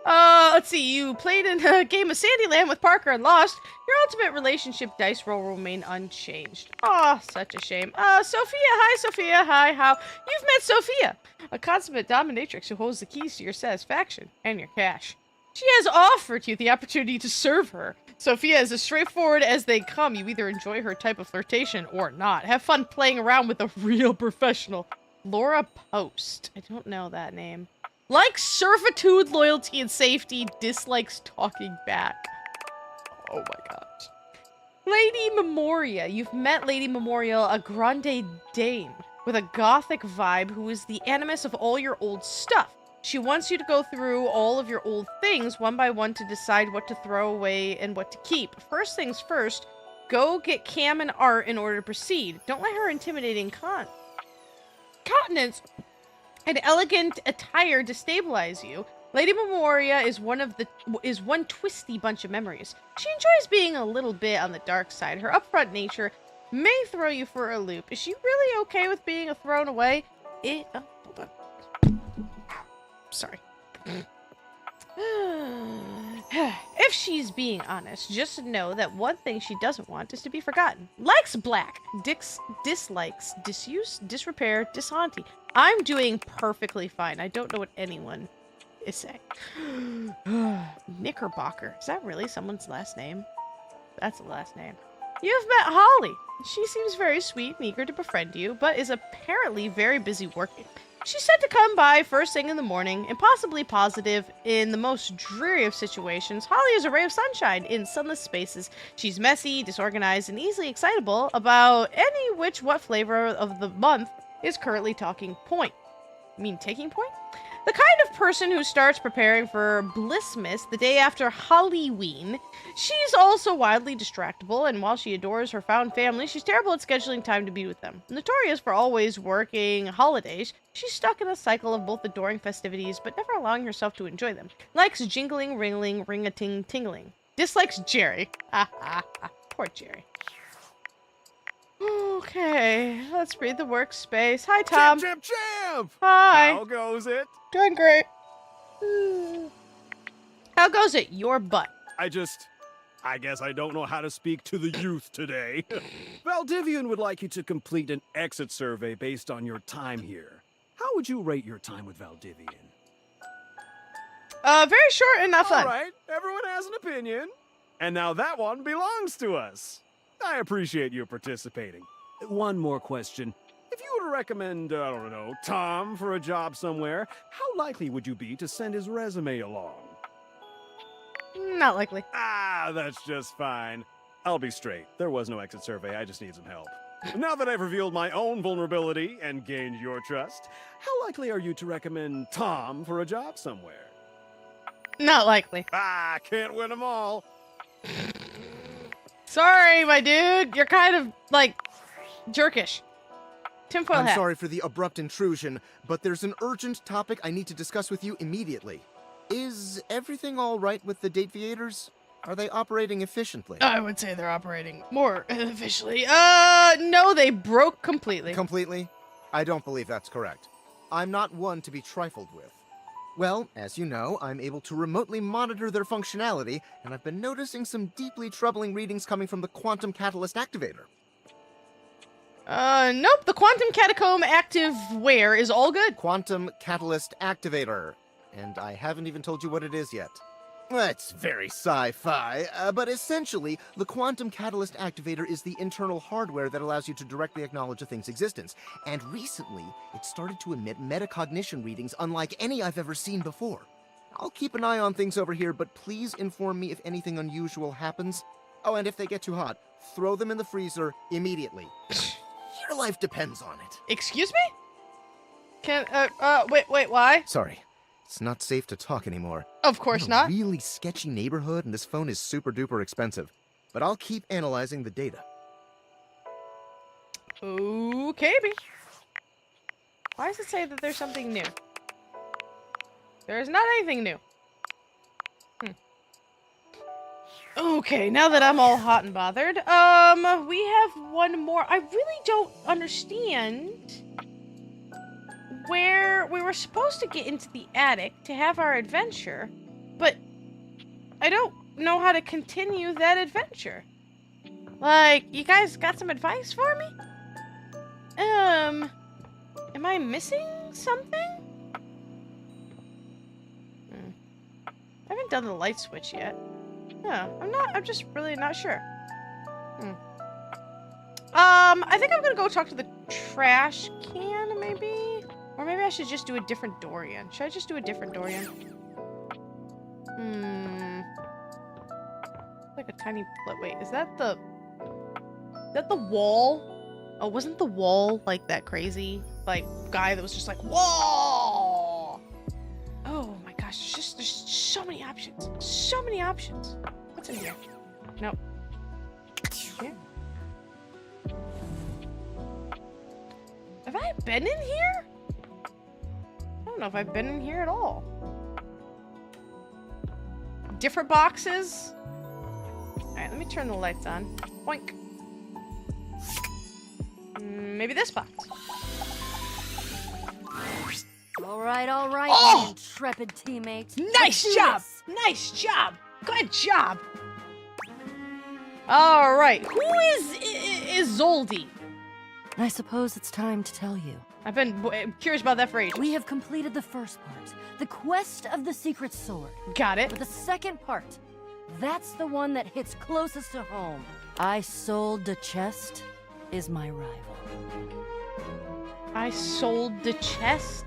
Let's see. You played in a game of Sandyland with Parker and lost. Your ultimate relationship dice roll will remain unchanged. Aw, such a shame. Sophia. Hi, Sophia. Hi, how? You've met Sophia, a consummate dominatrix who holds the keys to your satisfaction and your cash. She has offered you the opportunity to serve her. Sophia is as straightforward as they come. You either enjoy her type of flirtation or not. Have fun playing around with a real professional. Laura Post. I don't know that name. Likes servitude, loyalty, and safety. Dislikes talking back. Oh my gosh. Lady Memoria. You've met Lady Memorial, a grande dame with a gothic vibe who is the animus of all your old stuff. She wants you to go through all of your old things one by one to decide what to throw away and what to keep. First things first, go get Cam and Art in order to proceed. Don't let her intimidating continents and elegant attire destabilize you. Lady Memoria is one twisty bunch of memories. She enjoys being a little bit on the dark side. Her upfront nature may throw you for a loop. Is she really okay with being thrown away? Hold on. Sorry. If she's being honest, just know that one thing she doesn't want is to be forgotten. Likes black, dislikes disuse, disrepair, dishaunty. I'm doing perfectly fine. I don't know what anyone is saying. Knickerbocker. Is that really someone's last name? That's the last name. You've met Holly. She seems very sweet and eager to befriend you, but is apparently very busy working. She said to come by first thing in the morning, impossibly positive in the most dreary of situations. Holly is a ray of sunshine in sunless spaces. She's messy, disorganized, and easily excitable about any what flavor of the month is currently taking point. The kind of person who starts preparing for Blissmas the day after Halloween. She's also wildly distractible, and while she adores her found family, she's terrible at scheduling time to be with them. Notorious for always working holidays, she's stuck in a cycle of both adoring festivities but never allowing herself to enjoy them. Likes jingling, ringling, ring-a-ting, tingling. Dislikes Jerry. Poor Jerry. Okay, let's read the workspace. Hi, Tom. Champ! Hi. How goes it? Doing great. How goes it? Your butt. I guess I don't know how to speak to the youth today. Valdivian would like you to complete an exit survey based on your time here. How would you rate your time with Valdivian? Very short and not fun. All right, everyone has an opinion. And now that one belongs to us. I appreciate you participating. One more question. If you were to recommend, I don't know, Tom for a job somewhere, how likely would you be to send his resume along? Not likely. That's just fine. I'll be straight. There was no exit survey. I just need some help. Now that I've revealed my own vulnerability and gained your trust, how likely are you to recommend Tom for a job somewhere? Not likely. Can't win them all. Sorry, my dude. You're kind of, like, jerkish. Tinfoil hat. I'm sorry for the abrupt intrusion, but there's an urgent topic I need to discuss with you immediately. Is everything all right with the Dateviators? Are they operating efficiently? I would say they're operating more efficiently. No, they broke completely. Completely? I don't believe that's correct. I'm not one to be trifled with. Well, as you know, I'm able to remotely monitor their functionality, and I've been noticing some deeply troubling readings coming from the Quantum Catalyst Activator. Nope. The Quantum Catacomb active where is all good. Quantum Catalyst Activator. And I haven't even told you what it is yet. That's very sci-fi, but essentially, the Quantum Catalyst Activator is the internal hardware that allows you to directly acknowledge a thing's existence. And recently, it started to emit metacognition readings unlike any I've ever seen before. I'll keep an eye on things over here, but please inform me if anything unusual happens. Oh, and if they get too hot, throw them in the freezer immediately. Your life depends on it. Excuse me? Wait, why? Sorry. It's not safe to talk anymore. Of course not. Really sketchy neighborhood, and this phone is super duper expensive. but I'll keep analyzing the data. Okay, B. Why does it say that there's something new? There's not anything new. Okay, now that I'm all hot and bothered, we have one more. I really don't understand where we were supposed to get into the attic to have our adventure, but I don't know how to continue that adventure. Like, you guys got some advice for me? Am I missing something? I haven't done the light switch yet. Yeah, I'm just really not sure. I think I'm gonna go talk to the trash can, maybe? Or maybe I should just do a different Dorian. Should I just do a different Dorian? Like a tiny wait, is that the wall? Oh, wasn't the wall like that crazy like guy that was just like, whoa! Oh my gosh, there's so many options. So many options. What's in here? Nope. Here? Have I been in here? I don't know if I've been in here at all. Different boxes? Alright, let me turn the lights on. Boink. Maybe this box. All right, my intrepid teammates. Nice job! Nice job! Good job! Alright, who is Zoldy? I suppose it's time to tell you. I've been curious about that for ages. We have completed the first part, the quest of the secret sword. Got it. But the second part, that's the one that hits closest to home. Isolde the chest is my rival. I sold the chest?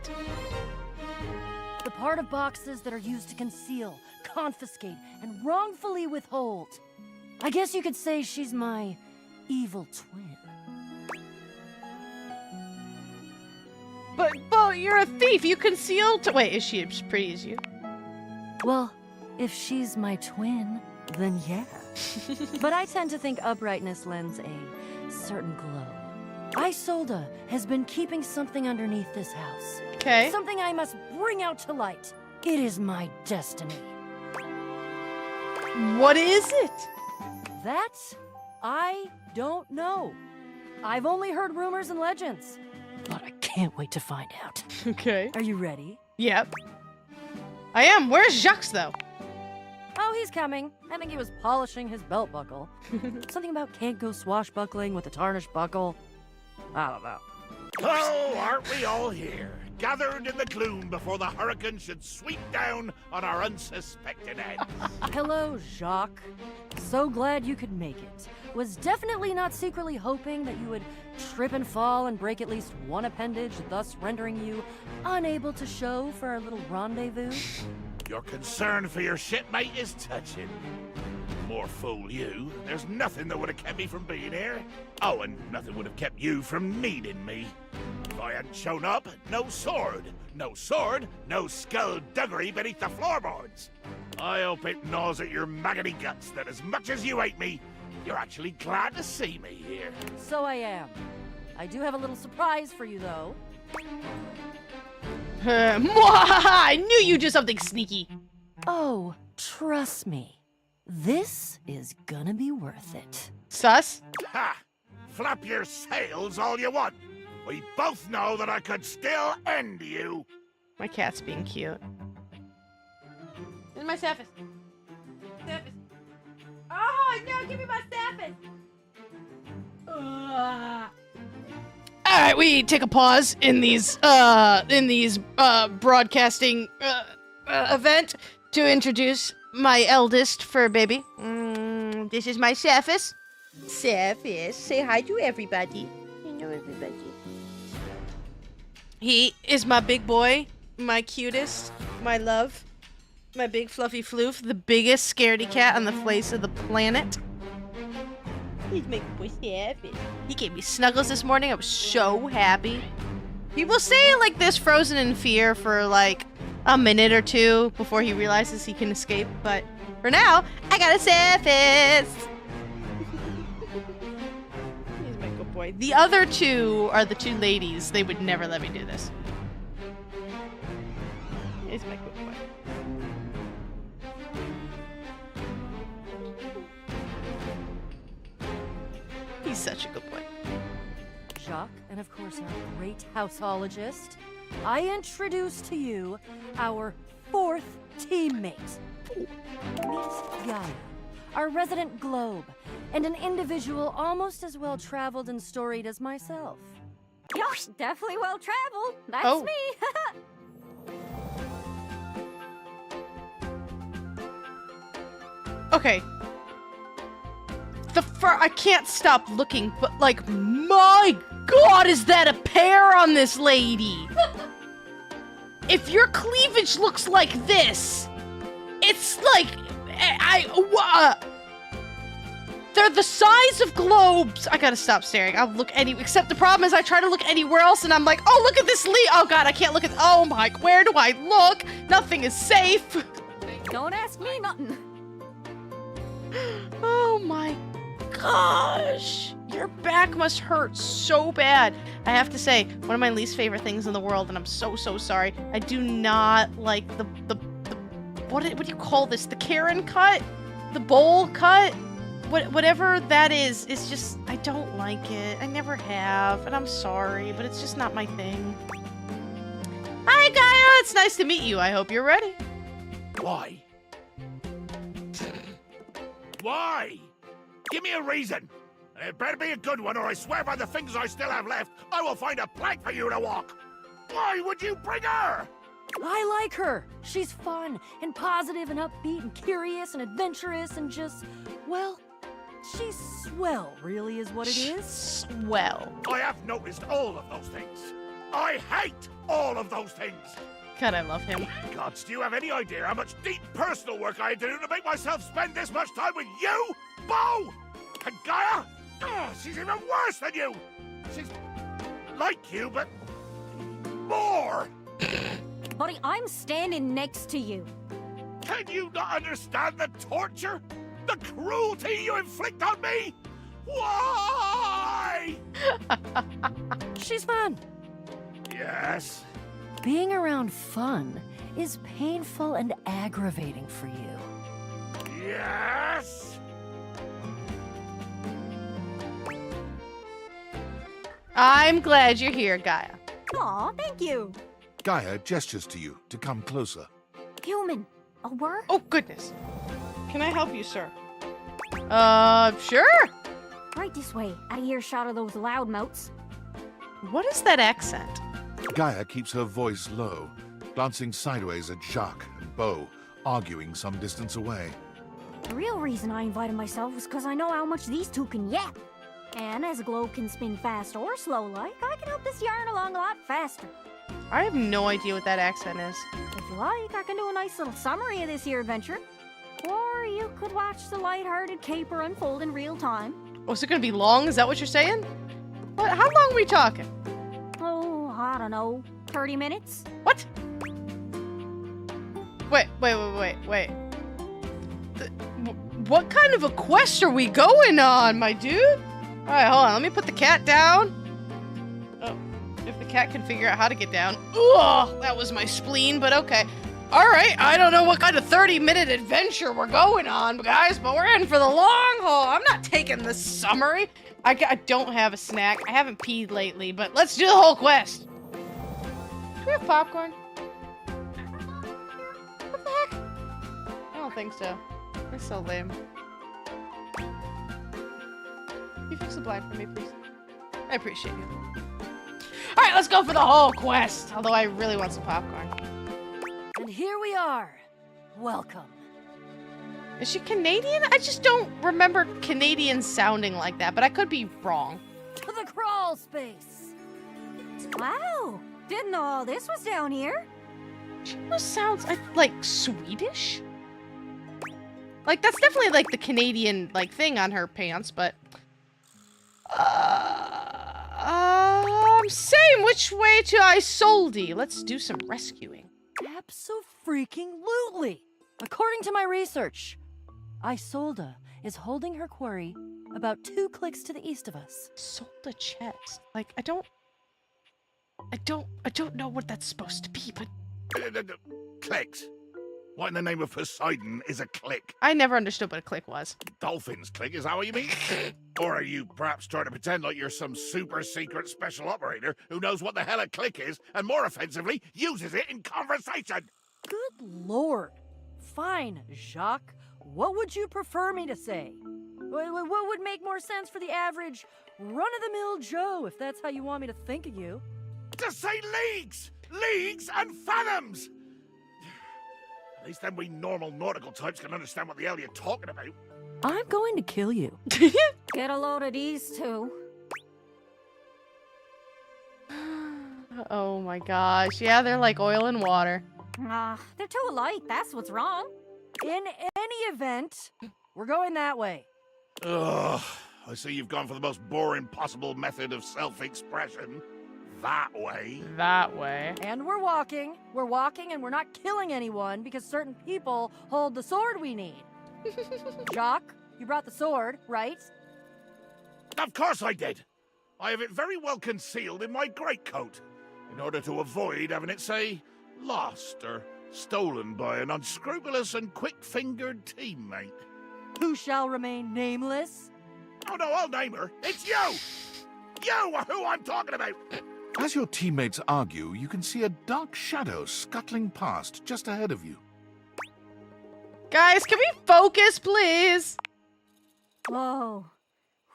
The part of boxes that are used to conceal, confiscate, and wrongfully withhold. I guess you could say she's my evil twin. But you're a thief. You concealed. Wait, is she as pretty as you? Well, if she's my twin, then yeah. But I tend to think uprightness lends a certain glow. Isolde has been keeping something underneath this house. Okay. Something I must bring out to light. It is my destiny. What is it? That I don't know. I've only heard rumors and legends. But I can't wait to find out. Okay. Are you ready? Yep. I am. Where's Jacques, though? Oh, he's coming. I think he was polishing his belt buckle. Something about can't go swashbuckling with a tarnished buckle. I don't know. Oh, aren't we all here? Gathered in the gloom before the hurricane should sweep down on our unsuspecting heads. Hello, Jacques. So glad you could make it. Was definitely not secretly hoping that you would trip and fall and break at least one appendage, thus rendering you unable to show for our little rendezvous. Your concern for your shipmate is touching. More fool you. There's nothing that would have kept me from being here. Oh, and nothing would have kept you from needing me. If I hadn't shown up, no sword. No sword, no skullduggery beneath the floorboards. I hope it gnaws at your maggoty guts that as much as you hate me, you're actually glad to see me here. So I am. I do have a little surprise for you, though. I knew you'd do something sneaky. Oh, trust me. This is gonna be worth it. Sus? Ha! Flap your sails all you want. We both know that I could still end you. My cat's being cute. This is my Sappis. Sappis. Oh, no, give me my Sappis. All right, we take a pause in these broadcasting event to introduce my eldest fur baby. This is my Sappis. Sappis, say hi to everybody. Hello, everybody. He is my big boy, my cutest, my love, my big fluffy floof, the biggest scaredy cat on the face of the planet. He's my boy Sappis. He gave me snuggles this morning. I was so happy. He will stay like this, frozen in fear, for like a minute or two before he realizes he can escape. But for now, I got a Sappis. boy. The other two are the two ladies. They would never let me do this. He's my good boy. He's such a good boy. Jacques, and of course our great houseologist, I introduce to you our fourth teammate. Meet Gaia, our resident globe, and an individual almost as well-traveled and storied as myself. Yosh, definitely well-traveled. That's Oh. me. Okay. I can't stop looking, but like, my God, is that a pear on this lady? If your cleavage looks like this, it's like, they're the size of globes. I gotta stop staring. I'll look except the problem is I try to look anywhere else and I'm like, oh, look at this oh God, I can't look at, oh my, where do I look? Nothing is safe. Don't ask me nothing. Oh my gosh. Your back must hurt so bad. I have to say, one of my least favorite things in the world, and I'm so sorry, I do not like the what do you call this? The Karen cut? The bowl cut? Whatever that is just, I don't like it. I never have, and I'm sorry, but it's just not my thing. Hi, Gaia! It's nice to meet you. I hope you're ready. Why? Why? Give me a reason. It better be a good one, or I swear by the fingers I still have left, I will find a plank for you to walk. Why would you bring her? I like her. She's fun and positive and upbeat and curious and adventurous and just, well, she's swell, really is what it is. Swell. I have noticed all of those things. I hate all of those things. God, I love him. Gods, do you have any idea how much deep personal work I had to do to make myself spend this much time with you, Bo? And Gaia? Oh, she's even worse than you. She's like you, but more. Buddy, I'm standing next to you. Can you not understand the torture? The cruelty you inflict on me? Why? She's fun. Yes. Being around fun is painful and aggravating for you. Yes. I'm glad you're here, Gaia. Aw, thank you. Gaia gestures to you to come closer. Human, a word? Oh, goodness. Can I help you, sir? Sure. Right this way, out of earshot of those loudmouths. What is that accent? Gaia keeps her voice low, glancing sideways at Jacques and Bo, arguing some distance away. The real reason I invited myself was because I know how much these two can yap. And as a globe can spin fast or slow like, I can help this yarn along a lot faster. I have no idea what that accent is. If you like, I can do a nice little summary of this here adventure. Or you could watch the lighthearted caper unfold in real time. Oh, is it gonna be long? Is that what you're saying? What? How long are we talking? Oh, I don't know, 30 minutes? What? Wait. What kind of a quest are we going on, my dude? Alright, hold on, let me put the cat down. Oh, if the cat can figure out how to get down. Ugh, that was my spleen, but okay. Alright, I don't know what kind of 30-minute adventure we're going on, guys, but we're in for the long haul. I'm not taking this summary. I don't have a snack. I haven't peed lately, but let's do the whole quest. Do we have popcorn? What the heck? I don't think so. That's so lame. Can you fix the blind for me, please? I appreciate you. Alright, let's go for the whole quest. Although I really want some popcorn. And here we are. Welcome. Is she Canadian? I just don't remember Canadians sounding like that, but I could be wrong. To the crawl space. Wow, didn't know all this was down here. She almost sounds like Swedish. Like, that's definitely like the Canadian thing on her pants, but same. Which way to Isolde? Let's do some rescuing. Abso-freaking-lutely. According to my research, Isolde is holding her quarry about 2 clicks to the east of us. Sold a chest. Like, I don't know what that's supposed to be, but Clicks. What in the name of Poseidon is a click? I never understood what a click was. Dolphins click, is that what you mean? Or are you perhaps trying to pretend like you're some super secret special operator who knows what the hell a click is and, more offensively, uses it in conversation? Good lord. Fine, Jacques. What would you prefer me to say? What would make more sense for the average run-of-the-mill Joe, if that's how you want me to think of you? To say leagues! Leagues and fathoms! At least then we normal nautical types can understand what the hell you're talking about. I'm going to kill you. Get a load of these two. Oh my gosh. Yeah, they're like oil and water. They're too alike, that's what's wrong. In any event, we're going that way. Ugh, I see you've gone for the most boring possible method of self-expression. That way. That way. And we're walking, and we're not killing anyone because certain people hold the sword we need. Jacques, you brought the sword, right? Of course I did. I have it very well concealed in my greatcoat, in order to avoid having it, say, lost or stolen by an unscrupulous and quick-fingered teammate. Who shall remain nameless? Oh no, I'll name her. It's you! You are who I'm talking about! As your teammates argue, you can see a dark shadow scuttling past just ahead of you. Guys, can we focus, please? Whoa.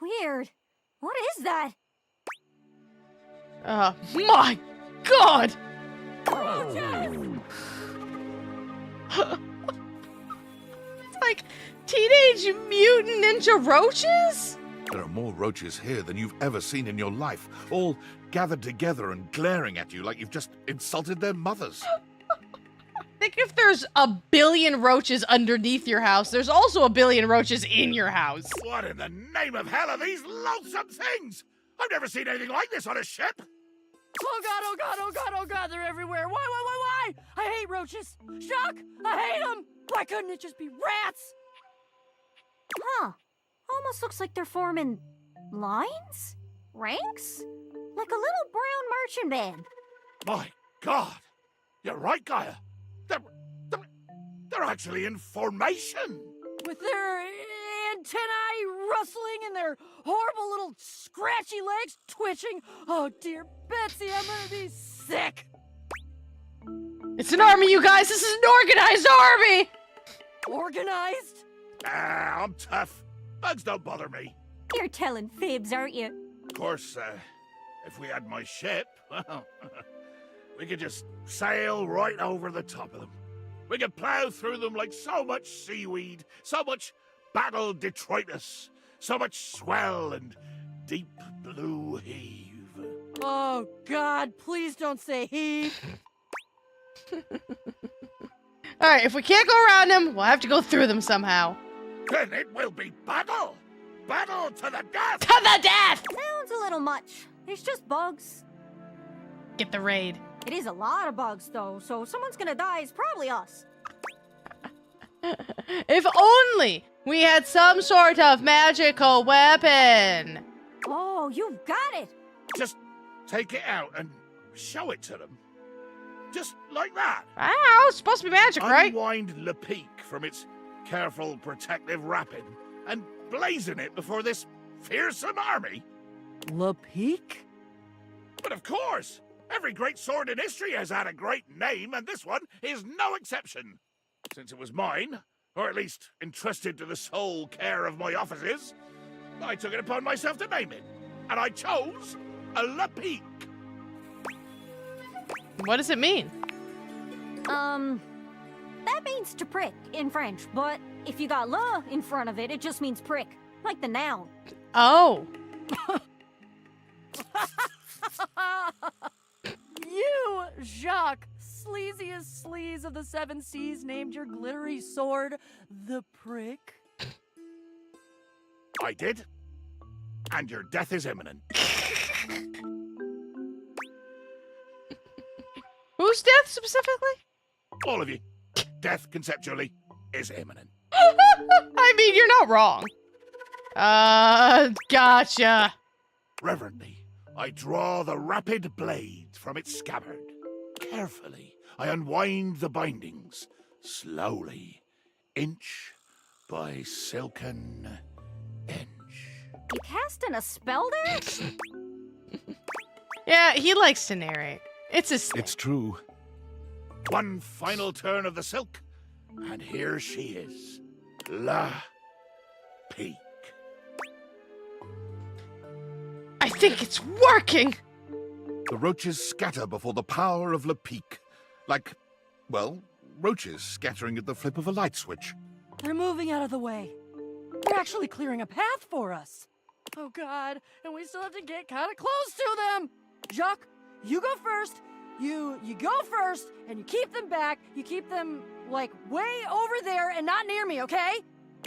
Weird. What is that? My God! It's like Teenage Mutant Ninja Roaches? There are more roaches here than you've ever seen in your life, all gathered together and glaring at you like you've just insulted their mothers. Think if there's a billion roaches underneath your house, there's also a billion roaches in your house. What in the name of hell are these loathsome things? I've never seen anything like this on a ship. Oh God, oh God, oh God, oh God, they're everywhere. Why? I hate roaches. Jacques, I hate them. Why couldn't it just be rats? Huh. Almost looks like they're forming lines? Ranks? Like a little brown marching band. My God. You're right, Gaia. They're actually in formation. With their antennae rustling and their horrible little scratchy legs twitching. Oh dear Betsy, I'm gonna be sick. It's an army, you guys. This is an organized army. Organized? I'm tough. Bugs don't bother me. You're telling fibs, aren't you? Of course, if we had my ship, well, we could just sail right over the top of them. We could plow through them like so much seaweed, so much battle detritus, so much swell and deep blue heave. Oh God, please don't say heave. Alright, if we can't go around them, we'll have to go through them somehow. Then it will be battle! Battle to the death! To the death! Sounds a little much. It's just bugs. Get the raid. It is a lot of bugs, though, so if someone's gonna die, it's probably us. If only we had some sort of magical weapon. Oh, you've got it! Just take it out and show it to them. Just like that. Ow, it's supposed to be magic, right? Unwind Le Peak from its careful protective wrapping and blazon it before this fearsome army. Le Peak? But of course! Every great sword in history has had a great name, and this one is no exception. Since it was mine, or at least entrusted to the sole care of my offices, I took it upon myself to name it. And I chose a Le Peak. What does it mean? That means to prick in French, but if you got le in front of it, it just means prick, like the noun. Oh. You, Jacques, sleaziest sleaze of the 7 seas, named your glittery sword the Prick? I did. And your death is imminent. Whose death specifically? All of you. Death, conceptually, is imminent. I mean, you're not wrong. Gotcha. Reverently, I draw the rapid blade from its scabbard. Carefully, I unwind the bindings. Slowly, inch by silken inch. You casting a spell there? Yeah, he likes to narrate. It's his thing. It's true. One final turn of the silk, and here she is. La Peak. I think it's working! The roaches scatter before the power of La Peak. Like, well, roaches scattering at the flip of a light switch. They're moving out of the way. They're actually clearing a path for us. Oh god, and we still have to get kind of close to them. Jacques, you go first. You go first, and you keep them back. You keep them, like, way over there and not near me, okay?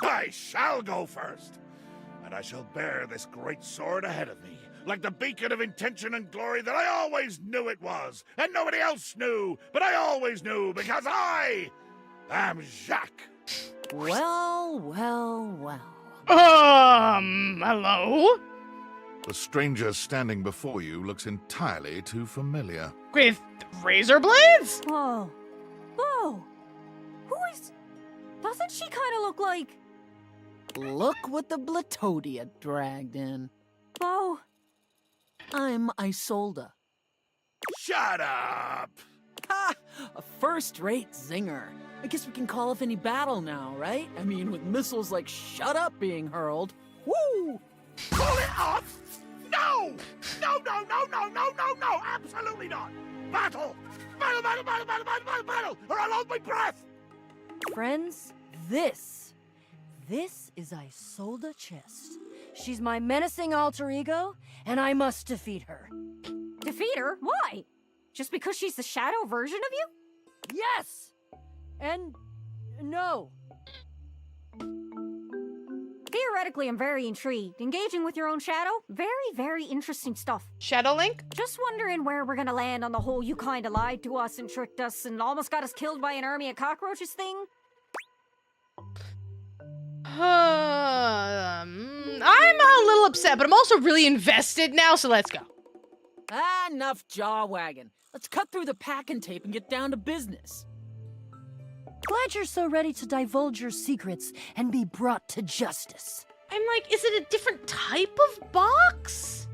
I shall go first, and I shall bear this great sword ahead of me, like the beacon of intention and glory that I always knew it was, and nobody else knew, but I always knew because I am Jacques. Well, well, well. Hello? The stranger standing before you looks entirely too familiar. With razor blades? Whoa. Whoa. Who is... Doesn't she kind of look like... Look what the Blatodia dragged in. Oh. I'm Isolde. Shut up! Ha! A first-rate zinger. I guess we can call off any battle now, right? I mean, with missiles like Shut Up being hurled. Woo! Call it off? No! No, no, no, no, no, no, no! Absolutely not! Battle! Battle, battle, battle, battle, battle, battle, battle! Or I'll hold my breath! Friends, this is Isolde Chest. She's my menacing alter ego, and I must defeat her. Defeat her? Why? Just because she's the shadow version of you? Yes! And no. Theoretically, I'm very intrigued. Engaging with your own shadow? Very, very interesting stuff. Shadow Link? Just wondering where we're gonna land on the whole you kinda lied to us and tricked us and almost got us killed by an army of cockroaches thing. I'm a little upset, but I'm also really invested now, so let's go. Enough jaw wagging. Let's cut through the packing tape and get down to business. Glad you're so ready to divulge your secrets and be brought to justice. I'm like, is it a different type of box?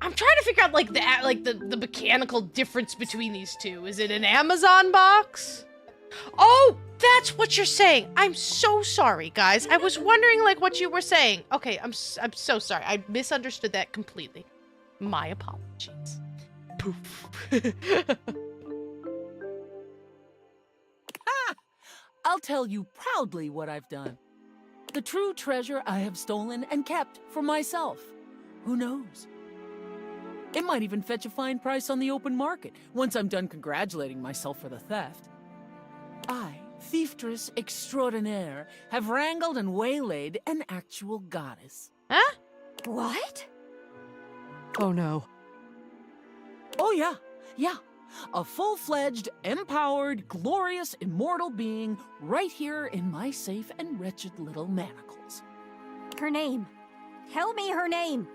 I'm trying to figure out like the mechanical difference between these two. Is it an Amazon box? Oh, that's what you're saying. I'm so sorry, guys. I was wondering like what you were saying. Okay, I'm so sorry. I misunderstood that completely. My apologies. Poof. I'll tell you proudly what I've done. The true treasure I have stolen and kept for myself. Who knows? It might even fetch a fine price on the open market once I'm done congratulating myself for the theft. I, thieftress extraordinaire, have wrangled and waylaid an actual goddess. Huh? What? Oh no. Oh yeah. A full-fledged, empowered, glorious, immortal being right here in my safe and wretched little manacles. Her name. Tell me her name.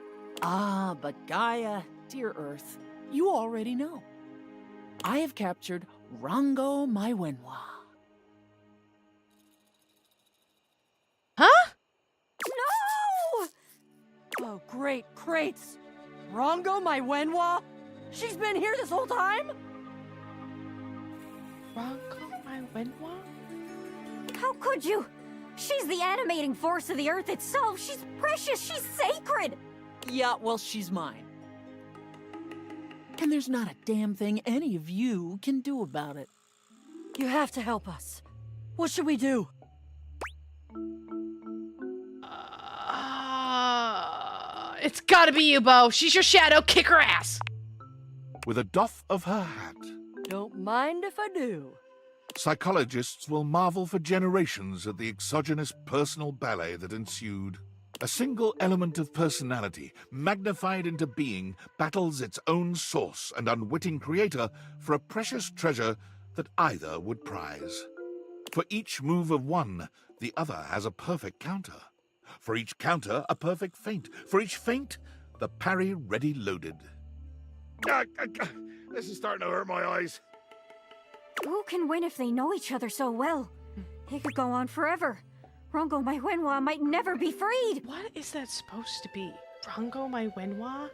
Ah, but Gaia, dear Earth, you already know. I have captured Rango Maiwenwa. Huh? No! Oh, great crates. Rango Maiwenwa? She's been here this whole time? Rango Maiwenwa? How could you? She's the animating force of the earth itself. She's precious. She's sacred. Yeah, well, she's mine. And there's not a damn thing any of you can do about it. You have to help us. What should we do? It's gotta be you, Bo. She's your shadow. Kick her ass. With a doff of her hat, Don't mind if I do. psychologists will marvel for generations at the exogenous personal ballet that ensued. A single element of personality, magnified into being, battles its own source and unwitting creator for a precious treasure that either would prize. For each move of one, the other has a perfect counter. For each counter, a perfect feint. For each feint, the parry ready loaded. This is starting to hurt my eyes. Who can win if they know each other so well? It could go on forever. Rongo my Wenwa might never be freed. What is that supposed to be? Rongo my Wenwa?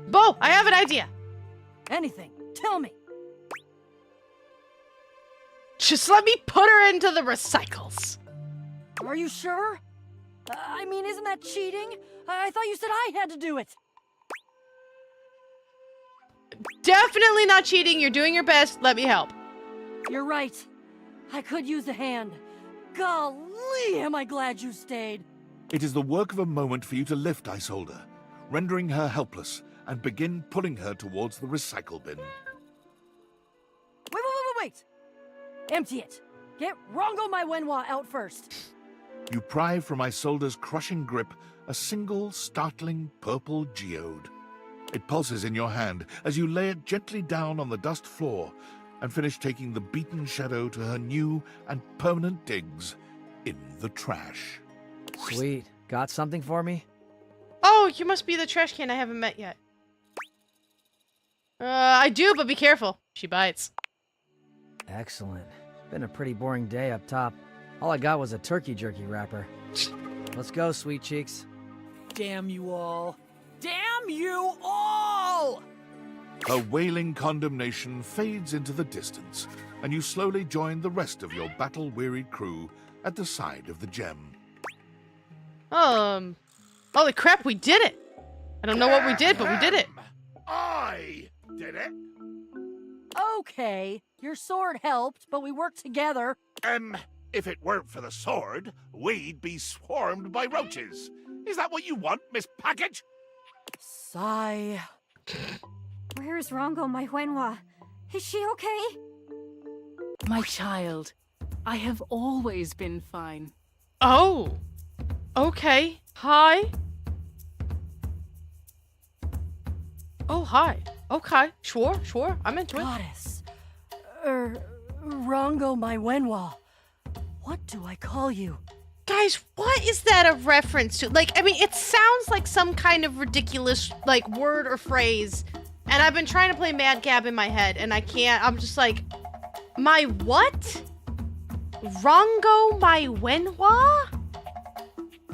Bo, I have an idea. Anything. Tell me. Just let me put her into the recycles. Are you sure? I mean, isn't that cheating? I thought you said I had to do it. Definitely not cheating. You're doing your best. Let me help. You're right. I could use a hand. Golly, am I glad you stayed. It is the work of a moment for you to lift Isolde, rendering her helpless, and begin pulling her towards the recycle bin. Wait! Empty it. Get Rongo my Wenwa out first. You pry from Isolde's crushing grip a single, startling purple geode. It pulses in your hand as you lay it gently down on the dust floor and finish taking the beaten shadow to her new and permanent digs in the trash. Sweet. Got something for me? Oh, you must be the trash can I haven't met yet. I do, but be careful. She bites. Excellent. Been a pretty boring day up top. All I got was a turkey jerky wrapper. Let's go, sweet cheeks. Damn you all. Damn you all! Her wailing condemnation fades into the distance, and you slowly join the rest of your battle-wearied crew at the side of the gem. Holy crap, we did it! I don't know what we did, but we did it. I did it. Okay, your sword helped, but we worked together. If it weren't for the sword, we'd be swarmed by roaches. Is that what you want, Miss Package? Sigh. Where's Rongo my Wenwa? Is she okay? My child, I have always been fine. Oh. Okay. Hi. Oh, hi. Okay. Sure. I'm into it. Goddess. Rongo my Wenwa. What do I call you? Guys, what is that a reference to? Like, I mean, it sounds like some kind of ridiculous, like, word or phrase. And I've been trying to play Mad Gab in my head, and I can't. I'm just like, my what? Rongo my Wenwa?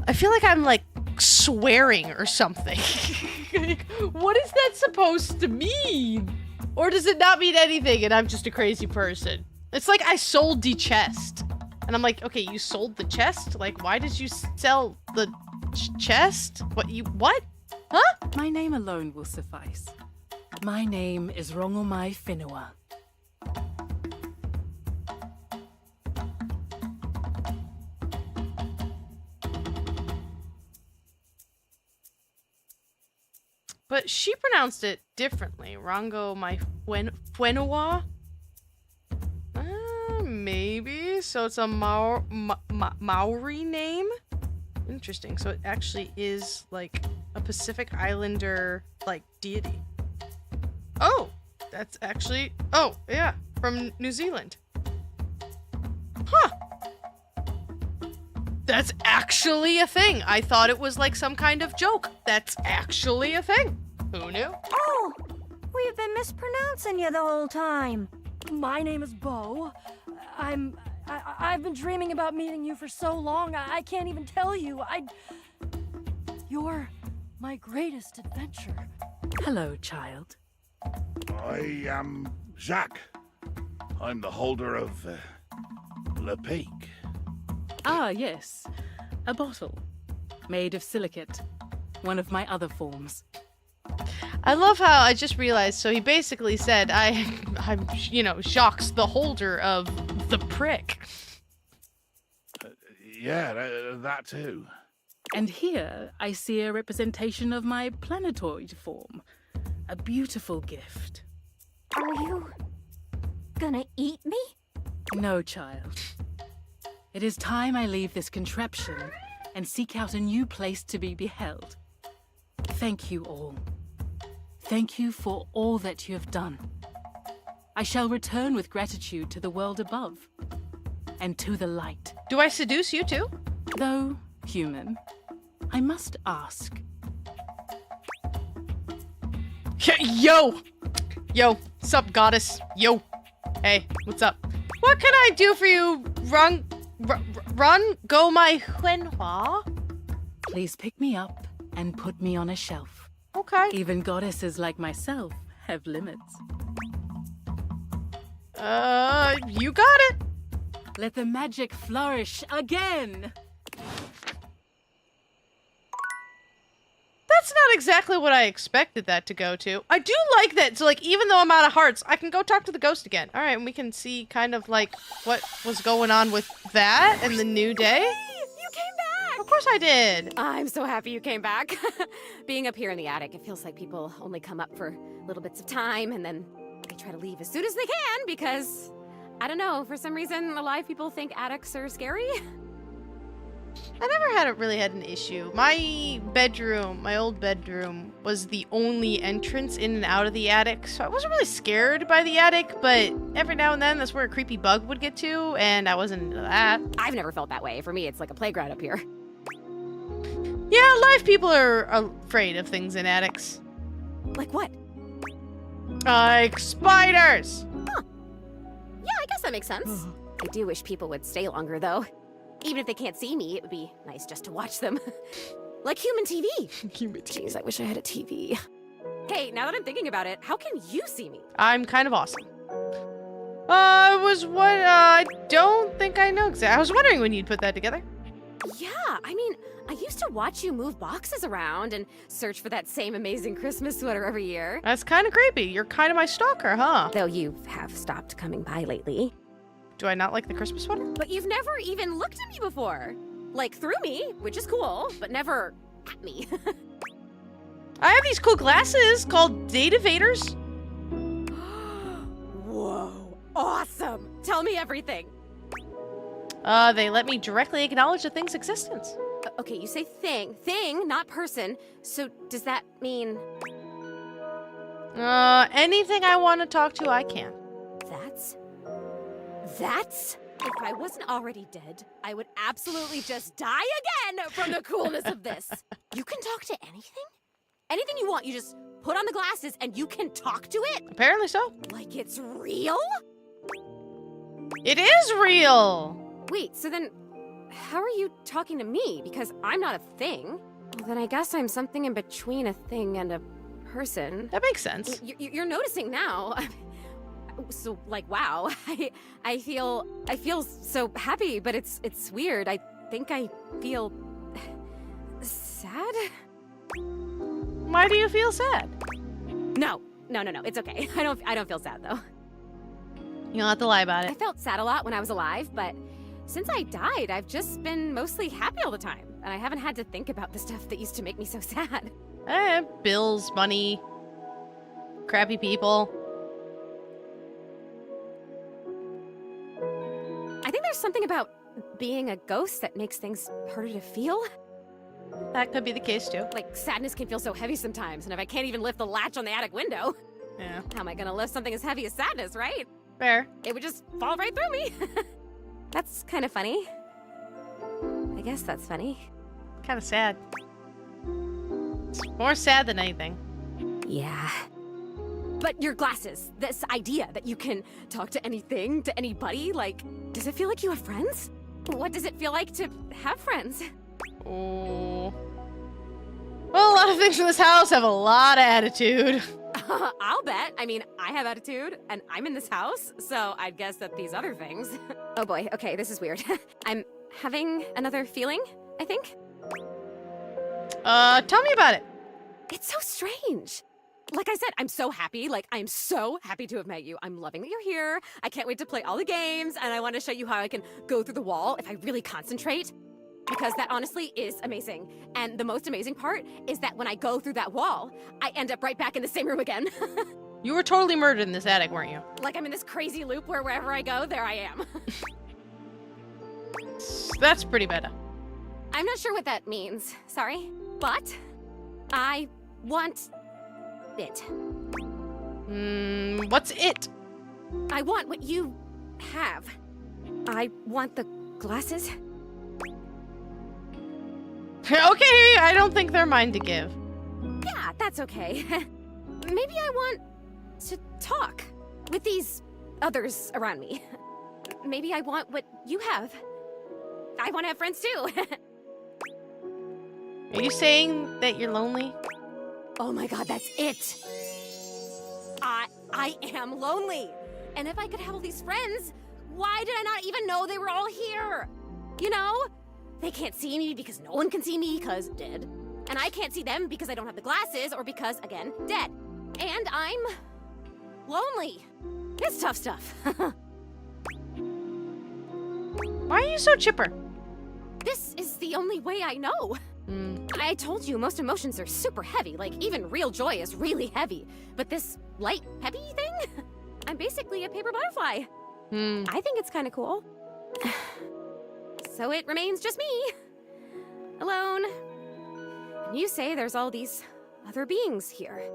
I feel like I'm, like, swearing or something. Like, what is that supposed to mean? Or does it not mean anything and I'm just a crazy person? It's like I sold the chest. And I'm like, okay, you sold the chest? Like, why did you sell the chest? What? Huh? My name alone will suffice. My name is Rongomai Whenua. But she pronounced it differently. Rongo my Whenua? Maybe. So it's a Maori name? Interesting. So it actually is like a Pacific Islander like deity. Oh, that's actually, oh yeah, from New Zealand. Huh. That's actually a thing. I thought it was like some kind of joke. That's actually a thing. Who knew? Oh, we've been mispronouncing you the whole time. My name is Bo. I've been dreaming about meeting you for so long, I can't even tell you. You're my greatest adventure. Hello, child. I am Jacques. I'm the holder of Le Peak. Ah, yes. A bottle. Made of silicate. One of my other forms. I love how I just realized, so he basically said, I'm, you know, Jacques, the holder of the prick. Yeah, that too. And here I see a representation of my planetoid form. A beautiful gift. Are you gonna eat me? No, child. It is time I leave this contraption and seek out a new place to be beheld. Thank you all. Thank you for all that you have done. I shall return with gratitude to the world above and to the light. Do I seduce you too? Though human, I must ask. Yo! Yo, sup, goddess? Yo. Hey, what's up? What can I do for you, run, go my Huenhua? Please pick me up and put me on a shelf. Okay. Even goddesses like myself have limits. You got it. Let the magic flourish again. That's not exactly what I expected that to go to. I do like that. So, like, even though I'm out of hearts, I can go talk to the ghost again. All right, and we can see kind of, like, what was going on with that and the new day. You came back! Of course I did. I'm so happy you came back. Being up here in the attic, it feels like people only come up for little bits of time and then they try to leave as soon as they can because, I don't know, for some reason, a lot of people think attics are scary. I never really had an issue. My bedroom, my old bedroom, was the only entrance in and out of the attic, so I wasn't really scared by the attic, but every now and then that's where a creepy bug would get to, and I wasn't into that. I've never felt that way. For me, it's like a playground up here. Yeah, a lot of people are afraid of things in attics. Like what? Like spiders! Huh. Yeah, I guess that makes sense. I do wish people would stay longer, though. Even if they can't see me, it would be nice just to watch them. Like human TV. Human TV. Jeez, I wish I had a TV. Hey, now that I'm thinking about it, how can you see me? I'm kind of awesome. I don't think I know exactly. I was wondering when you'd put that together. Yeah, I mean, I used to watch you move boxes around and search for that same amazing Christmas sweater every year. That's kind of creepy. You're kind of my stalker, huh? Though you have stopped coming by lately. Do I not like the Christmas sweater? But you've never even looked at me before. Like, through me, which is cool, but never at me. I have these cool glasses called datevaders. Whoa, awesome. Tell me everything. They let me directly acknowledge a thing's existence. Okay, you say thing. Thing, not person. So does that mean... Anything I want to talk to, I can. That's... If I wasn't already dead, I would absolutely just die again from the coolness of this. You can talk to anything? Anything you want, you just put on the glasses and you can talk to it? Apparently so. Like it's real? It is real! Wait, so then how are you talking to me? Because I'm not a thing. Well, then I guess I'm something in between a thing and a person. That makes sense. You're noticing now. So, like, wow, I feel so happy, but it's weird. I think I feel sad. Why do you feel sad? No, it's okay. I don't feel sad though. You don't have to lie about it. I felt sad a lot when I was alive, but since I died, I've just been mostly happy all the time, and I haven't had to think about the stuff that used to make me so sad. Bills, money, crappy people. I think there's something about being a ghost that makes things harder to feel. That could be the case too. Like, sadness can feel so heavy sometimes, and if I can't even lift the latch on the attic window, yeah, how am I gonna lift something as heavy as sadness, right? Fair. It would just fall right through me. That's kind of funny. I guess that's funny. Kind of sad. It's more sad than anything. Yeah. But your glasses, this idea that you can talk to anything, to anybody, like, does it feel like you have friends? What does it feel like to have friends? Oh. Well, a lot of things in this house have a lot of attitude. I'll bet. I mean, I have attitude, and I'm in this house, so I'd guess that these other things... Oh boy, okay, this is weird. I'm having another feeling, I think. Tell me about it. It's so strange. Like I said, I'm so happy. Like, I'm so happy to have met you. I'm loving that you're here. I can't wait to play all the games, and I want to show you how I can go through the wall if I really concentrate. Because that honestly is amazing. And the most amazing part is that when I go through that wall, I end up right back in the same room again. You were totally murdered in this attic, weren't you? Like I'm in this crazy loop where wherever I go, there I am. That's pretty meta. I'm not sure what that means, sorry. But I want it. What's it? I want what you have. I want the glasses. Okay, I don't think they're mine to give. Yeah, that's okay. Maybe I want to talk with these others around me. Maybe I want what you have. I want to have friends too. Are you saying that you're lonely? Oh my god, that's it! I am lonely! And if I could have all these friends, why did I not even know they were all here? You know? They can't see me because no one can see me because dead. And I can't see them because I don't have the glasses or because, again, dead. And I'm lonely. It's tough stuff. Why are you so chipper? This is the only way I know. I told you most emotions are super heavy, like even real joy is really heavy. But this light, peppy thing? I'm basically a paper butterfly. I think it's kind of cool. So it remains just me. Alone. And you say there's all these other beings here.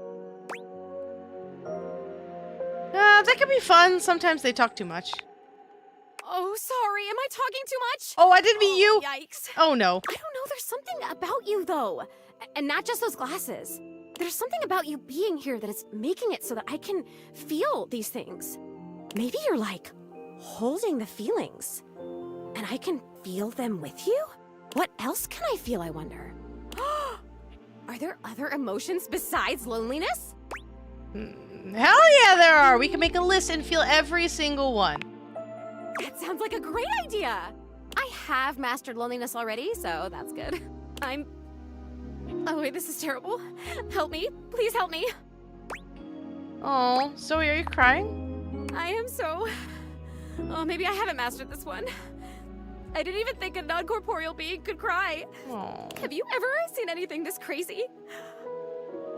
That could be fun. Sometimes they talk too much. Oh, sorry. Am I talking too much? Oh, I didn't mean you. Yikes. Oh, no. I don't know. There's something about you, though. And not just those glasses. There's something about you being here that is making it so that I can feel these things. Maybe you're like holding the feelings. And I can feel them with you? What else can I feel, I wonder? Are there other emotions besides loneliness? Hell yeah, there are. We can make a list and feel every single one. That sounds like a great idea. I have mastered loneliness already, so that's good. Oh wait, this is terrible. Help me. Please help me. Oh, Zoe, are you crying? I am so... Oh, maybe I haven't mastered this one. I didn't even think a non-corporeal being could cry. Aww. Have you ever seen anything this crazy?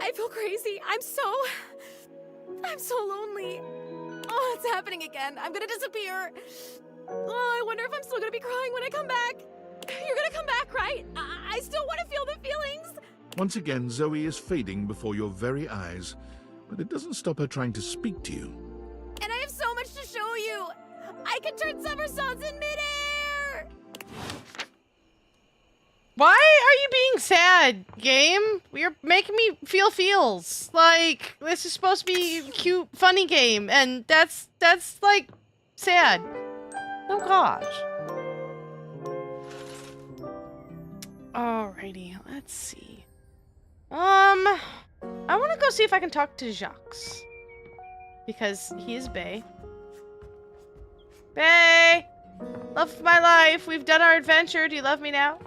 I feel crazy. I'm so lonely. Oh, it's happening again. I'm gonna disappear. Oh, I wonder if I'm still gonna be crying when I come back. You're gonna come back, right? I still want to feel the feelings. Once again, Zoe is fading before your very eyes, but it doesn't stop her trying to speak to you. And I have so much to show you. I can turn somersaults in midair. Why are you being sad, game? You're making me feel feels. Like, this is supposed to be a cute, funny game, and that's like, sad. Oh gosh. Alrighty, let's see. I want to go see if I can talk to Jacques. Because he is bae. Bae! Love of my life, we've done our adventure. Do you love me now?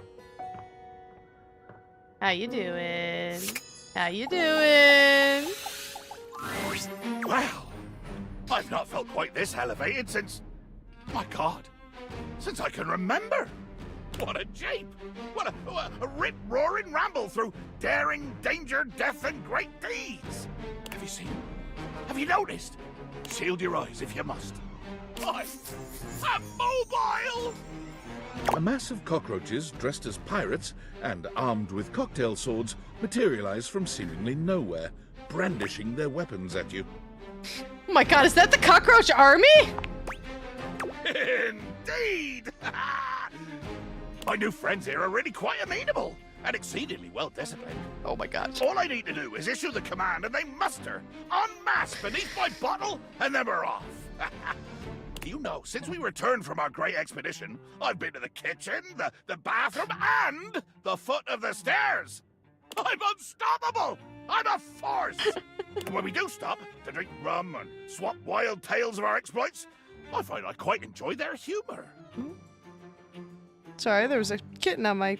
How you doing? How you doing? Wow! I've not felt quite this elevated since... My God! Since I can remember! What a jape! What a rip-roaring ramble through daring, danger, death, and great deeds! Have you seen? Have you noticed? Shield your eyes if you must. I'm mobile! A mass of cockroaches dressed as pirates and armed with cocktail swords materialize from seemingly nowhere, brandishing their weapons at you. Oh my god, is that the cockroach army? Indeed! My new friends here are really quite amenable and exceedingly well disciplined. Oh my gosh. All I need to do is issue the command and they muster en masse beneath my bottle and then we're off. You know, since we returned from our great expedition, I've been to the kitchen, the bathroom, and the foot of the stairs. I'm unstoppable! I'm a force! When we do stop to drink rum and swap wild tales of our exploits, I find I quite enjoy their humor. Sorry, there was a kitten on my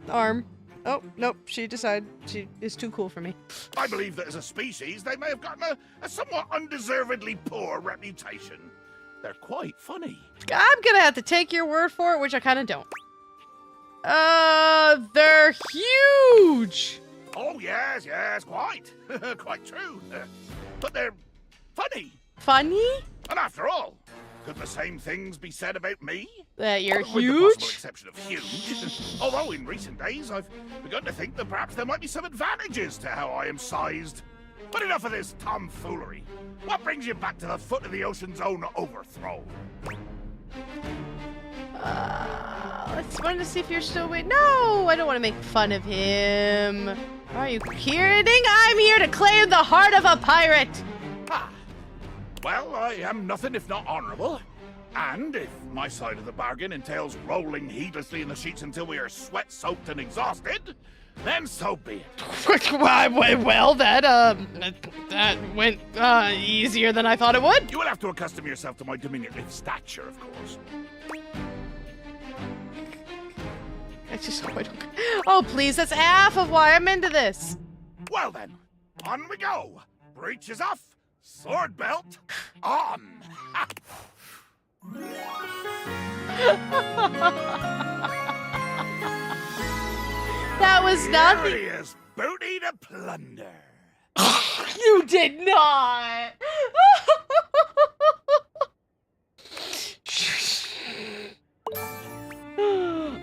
arm. Oh, nope, she decided she is too cool for me. I believe that as a species, they may have gotten a somewhat undeservedly poor reputation. They're quite funny. I'm gonna have to take your word for it, which I kind of don't. They're huge! Oh, yes, quite. Quite true. But they're funny. Funny? And after all, could the same things be said about me? That you're With the huge? possible exception of huge. Although in recent days, I've begun to think that perhaps there might be some advantages to how I am sized. But enough of this tomfoolery. What brings you back to the foot of the ocean's own overthrow? I just wanted to see if you're still waiting. No, I don't want to make fun of him. Are you kidding? I'm here to claim the heart of a pirate. Ah. Well, I am nothing if not honorable. And if my side of the bargain entails rolling heedlessly in the sheets until we are sweat-soaked and exhausted, then so be it. Well, that went easier than I thought it would. You will have to accustom yourself to my diminutive stature, of course. I just hope I don't... Oh, please, that's half of why I'm into this. Well then, on we go. Breeches off, sword belt on. That was not the... Is booty to plunder. You did not.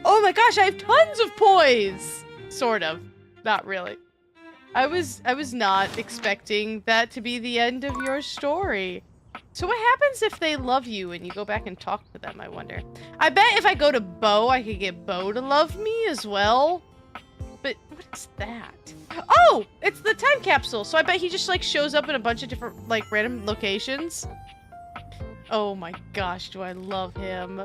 Oh my gosh, I have tons of poise. Sort of. Not really. I was not expecting that to be the end of your story. So what happens if they love you and you go back and talk to them, I wonder? I bet if I go to Bo, I could get Bo to love me as well. But what is that? Oh, it's the time capsule. So I bet he just like shows up in a bunch of different like random locations. Oh my gosh, do I love him.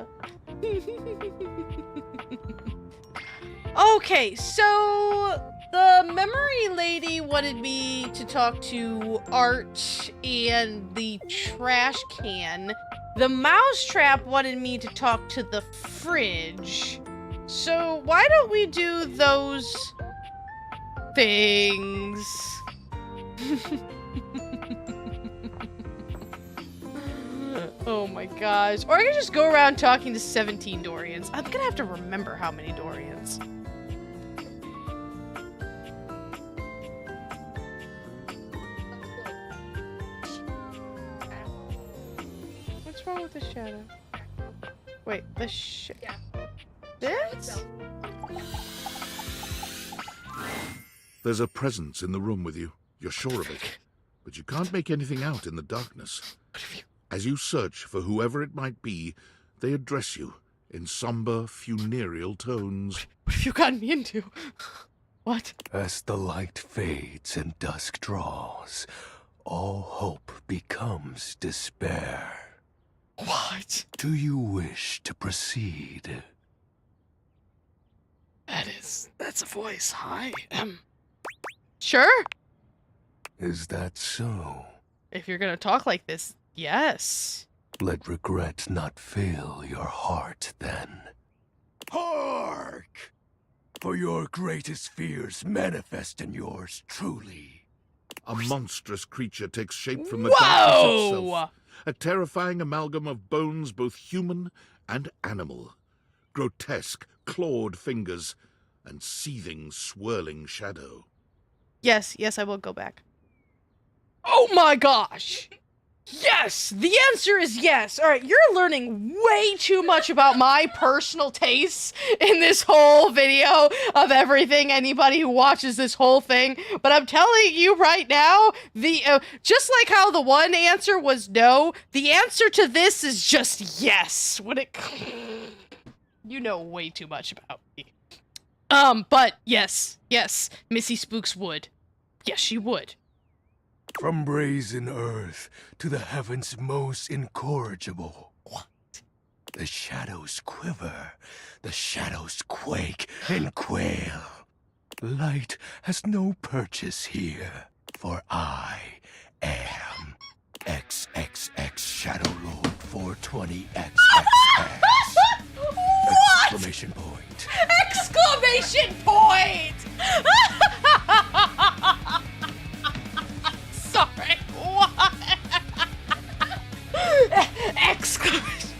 Okay, so the memory lady wanted me to talk to Art and the trash can. The mousetrap wanted me to talk to the fridge. So why don't we do those things? Oh my gosh. Or I could just go around talking to 17 Dorians. I'm gonna have to remember how many Dorians. What's wrong with the shadow? Wait, the shadow. This? There's a presence in the room with you. You're sure of it. But you can't make anything out in the darkness. As you search for whoever it might be, they address you in somber, funereal tones. What have you gotten me into? What? As the light fades and dusk draws, all hope becomes despair. What? Do you wish to proceed? That's a voice. Hi. Sure. Is that so? If you're gonna talk like this, yes. Let regret not fill your heart, then. Hark! For your greatest fears manifest in yours truly. A monstrous creature takes shape from the darkness itself. A terrifying amalgam of bones both human and animal. Grotesque, clawed fingers, and seething, swirling shadow. Yes, I will go back. Oh my gosh! Yes! The answer is yes! Alright, you're learning way too much about my personal tastes in this whole video of everything, anybody who watches this whole thing. But I'm telling you right now, just like how the one answer was no, the answer to this is just yes. You know way too much about me. But yes, Missy Spooks would. Yes, she would. From brazen earth to the heavens most incorrigible. What? The shadows quiver, the shadows quake and quail. Light has no purchase here, for I am XXX Shadow Lord 420XXX. Exclamation point. Exclamation point! Sorry, what? Exclamation.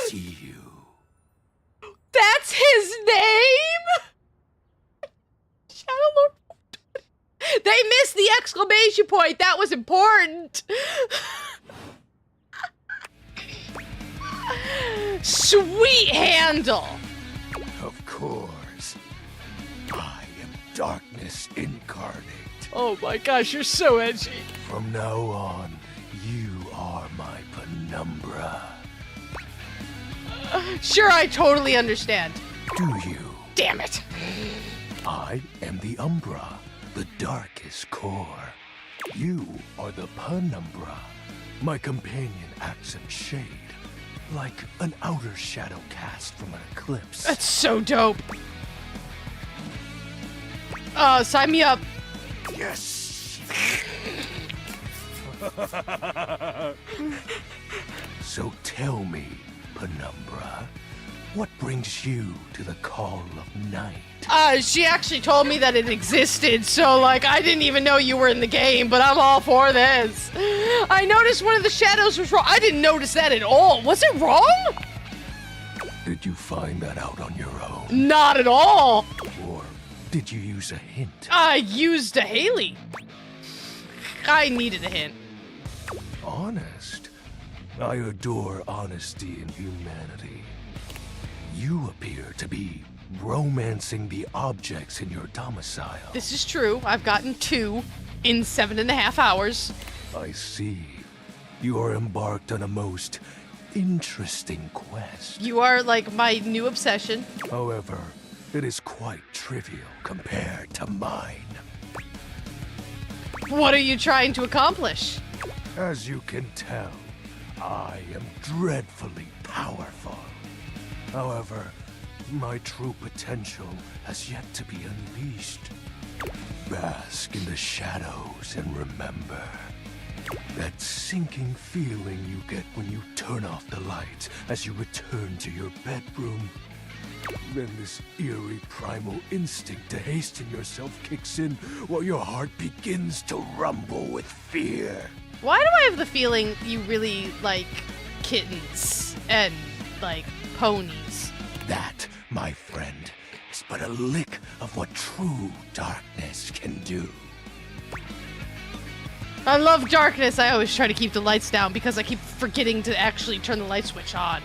See you. That's his name? Shadow Lord. They missed the exclamation point. That was important. Sweet handle. Of course. I am darkness incarnate. Oh my gosh, you're so edgy. From now on, you are my penumbra. Sure, I totally understand. Do you? Damn it. I am the Umbra, the darkest core. You are the Penumbra. My companion acts in shade, like an outer shadow cast from an eclipse. That's so dope. Sign me up. Yes! So tell me, Penumbra, what brings you to the call of night? She actually told me that it existed, so, like, I didn't even know you were in the game, but I'm all for this. I noticed one of the shadows was wrong. I didn't notice that at all. Was it wrong? Did you find that out on your own? Not at all. Or did you use a hint? I used a Haley. I needed a hint. Honest? I adore honesty and humanity. You appear to be romancing the objects in your domicile. This is true. I've gotten 2 in 7.5 hours. I see. You are embarked on a most interesting quest. You are, like, my new obsession. However, it is quite trivial compared to mine. What are you trying to accomplish? As you can tell, I am dreadfully powerful. However, my true potential has yet to be unleashed. Bask in the shadows and remember that sinking feeling you get when you turn off the lights as you return to your bedroom. Then this eerie primal instinct to hasten yourself kicks in while your heart begins to rumble with fear. Why do I have the feeling you really like kittens and, like, ponies? That, my friend, is but a lick of what true darkness can do. I love darkness. I always try to keep the lights down because I keep forgetting to actually turn the light switch on.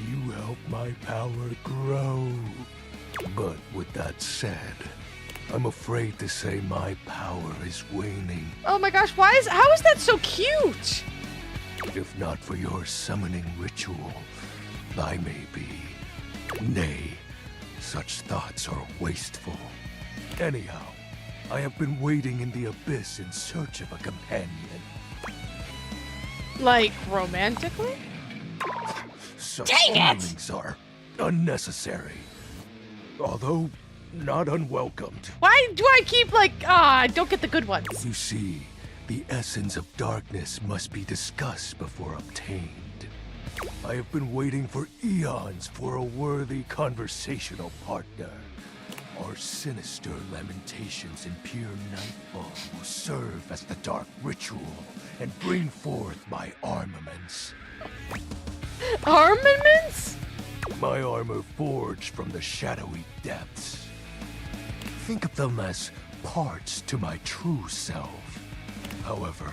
You help my power grow. But with that said, I'm afraid to say my power is waning. Oh my gosh, how is that so cute? If not for your summoning ritual, I may be. Nay, such thoughts are wasteful. Anyhow, I have been waiting in the abyss in search of a companion. Like, romantically? Such Dang it! feelings are unnecessary. Although not unwelcomed. Why do I keep, like, I don't get the good ones? You see, the essence of darkness must be discussed before obtained. I have been waiting for eons for a worthy conversational partner. Our sinister lamentations in pure nightfall will serve as the dark ritual and bring forth my armaments. Armaments? My armor forged from the shadowy depths. Think of them as parts to my true self. However,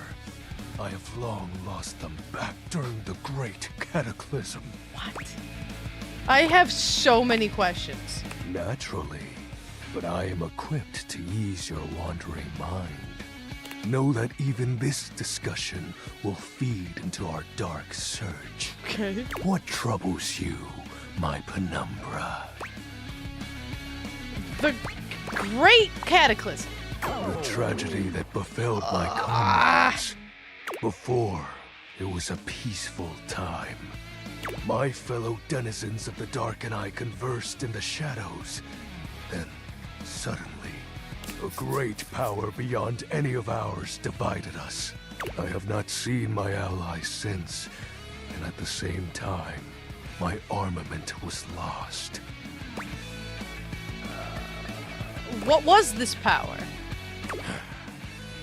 I have long lost them back during the great cataclysm. What? I have so many questions. Naturally, but I am equipped to ease your wandering mind. Know that even this discussion will feed into our dark search. Okay. What troubles you, my Penumbra? The great cataclysm. The tragedy that befell my comrades. Before, it was a peaceful time. My fellow denizens of the dark and I conversed in the shadows. Then, suddenly, a great power beyond any of ours divided us. I have not seen my allies since, and at the same time, my armament was lost. What was this power?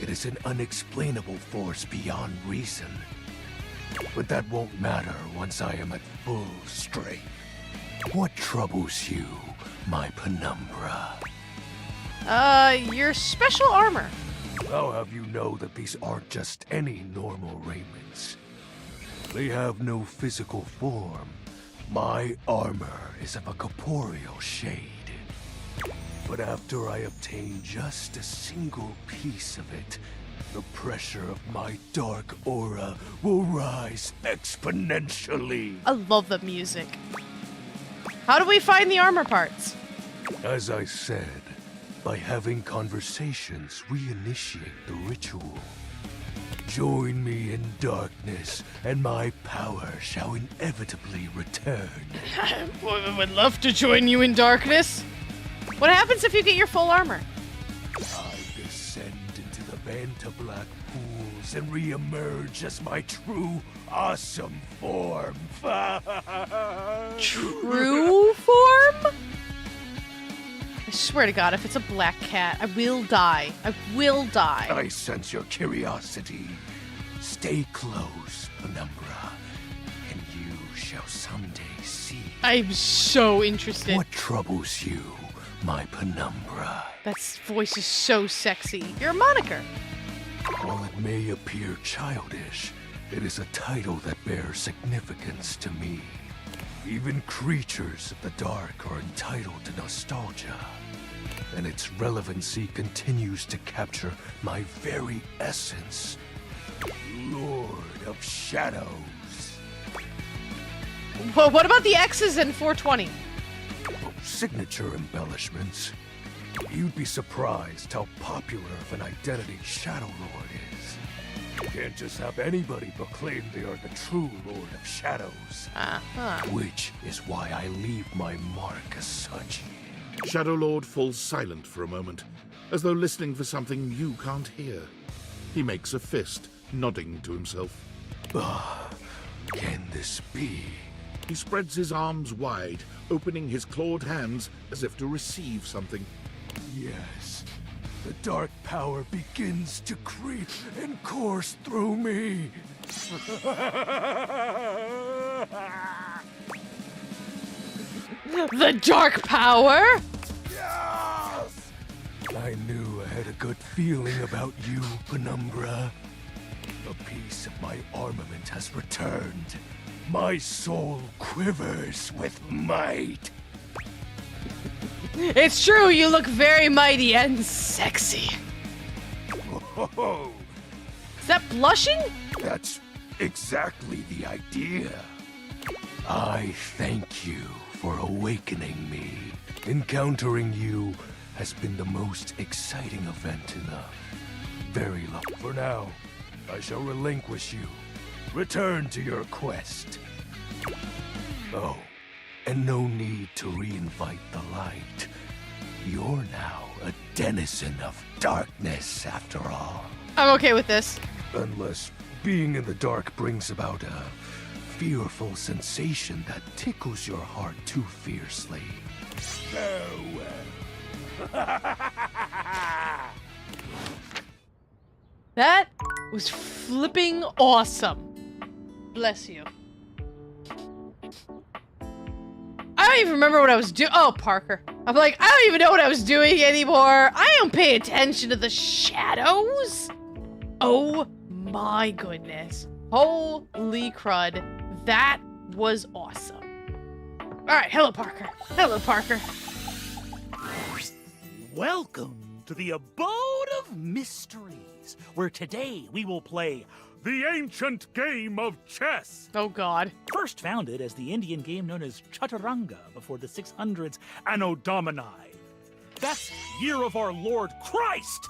It is an unexplainable force beyond reason. But that won't matter once I am at full strength. What troubles you, my Penumbra? Your special armor. I'll have you know that these aren't just any normal raiments. They have no physical form. My armor is of a corporeal shade. But after I obtain just a single piece of it, the pressure of my dark aura will rise exponentially. I love the music. How do we find the armor parts? As I said, by having conversations, we initiate the ritual. Join me in darkness, and my power shall inevitably return. I would love to join you in darkness. What happens if you get your full armor? I descend into the Banta Black pools and re-emerge as my true, awesome form. True form? I swear to God, if it's a black cat, I will die. I will die. I sense your curiosity. Stay close, Penumbra, and you shall someday see. I'm so interested. What troubles you, my Penumbra? That voice is so sexy. You're a moniker. While it may appear childish, it is a title that bears significance to me. Even creatures of the dark are entitled to nostalgia, and its relevancy continues to capture my very essence. Lord of Shadows. Well, what about the X's in 420? Signature embellishments. You'd be surprised how popular of an identity Shadow Lord is. You can't just have anybody proclaim they are the true Lord of Shadows. Which is why I leave my mark as such. Shadow Lord falls silent for a moment, as though listening for something you can't hear. He makes a fist, nodding to himself. Can this be? He spreads his arms wide, opening his clawed hands as if to receive something. Yes. The dark power begins to creep and course through me. The dark power? Yes! I knew I had a good feeling about you, Penumbra. A piece of my armament has returned. My soul quivers with might. It's true, you look very mighty and sexy. Oh, Is that blushing? that's exactly the idea. I thank you for awakening me. Encountering you has been the most exciting event in a very long. For now, I shall relinquish you. Return to your quest. Oh, and no need to reinvite the light. You're now a denizen of darkness, after all. I'm okay with this. Unless being in the dark brings about a fearful sensation that tickles your heart too fiercely. Farewell. That was flipping awesome. Bless you. I don't even remember what I was doing. Oh, Parker. I'm like, I don't even know what I was doing anymore. I don't pay attention to the shadows. Oh my goodness. Holy crud. That was awesome. All right, hello, Parker. Hello, Parker. Welcome to the Abode of Mysteries, where today we will play the ancient game of chess. Oh, God. First founded as the Indian game known as Chaturanga before the 600s Anno Domini. That's year of our Lord Christ!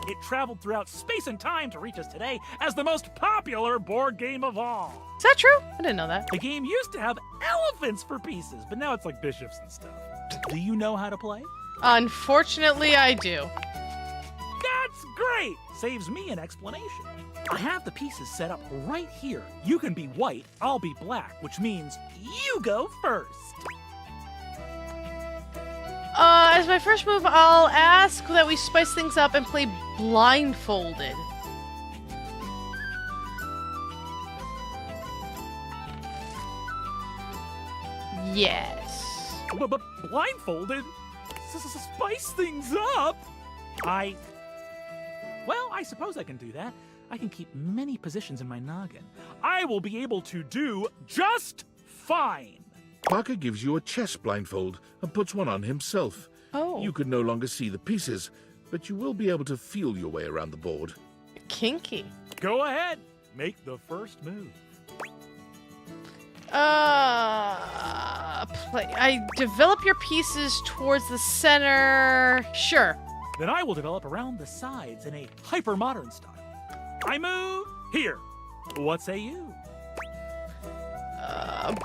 It traveled throughout space and time to reach us today as the most popular board game of all. Is that true? I didn't know that. The game used to have elephants for pieces, but now it's like bishops and stuff. Do you know how to play? Unfortunately, I do. That's great! Saves me an explanation. I have the pieces set up right here. You can be white, I'll be black, which means you go first. As my first move, I'll ask that we spice things up and play blindfolded. Yes. But blindfolded? Spice things up? Well, I suppose I can do that. I can keep many positions in my noggin. I will be able to do just fine. Parker gives you a chess blindfold and puts one on himself. Oh. You can no longer see the pieces, but you will be able to feel your way around the board. Kinky. Go ahead. Make the first move. I develop your pieces towards the center. Sure. Then I will develop around the sides in a hyper-modern style. I move here. What say you?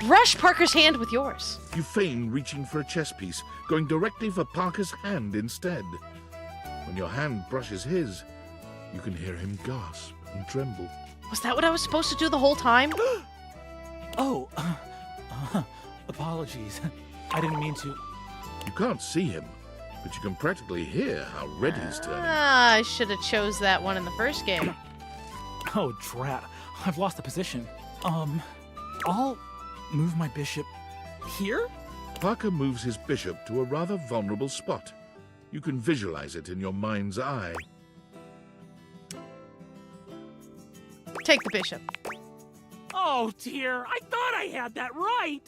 Brush Parker's hand with yours. You feign reaching for a chess piece, going directly for Parker's hand instead. When your hand brushes his, you can hear him gasp and tremble. Was that what I was supposed to do the whole time? Oh, apologies. I didn't mean to. You can't see him, but you can practically hear how red he's turning. I should have chose that one in the first game. Oh, drat. I've lost the position. I'll move my bishop here? Parker moves his bishop to a rather vulnerable spot. You can visualize it in your mind's eye. Take the bishop. Oh, dear. I thought I had that right.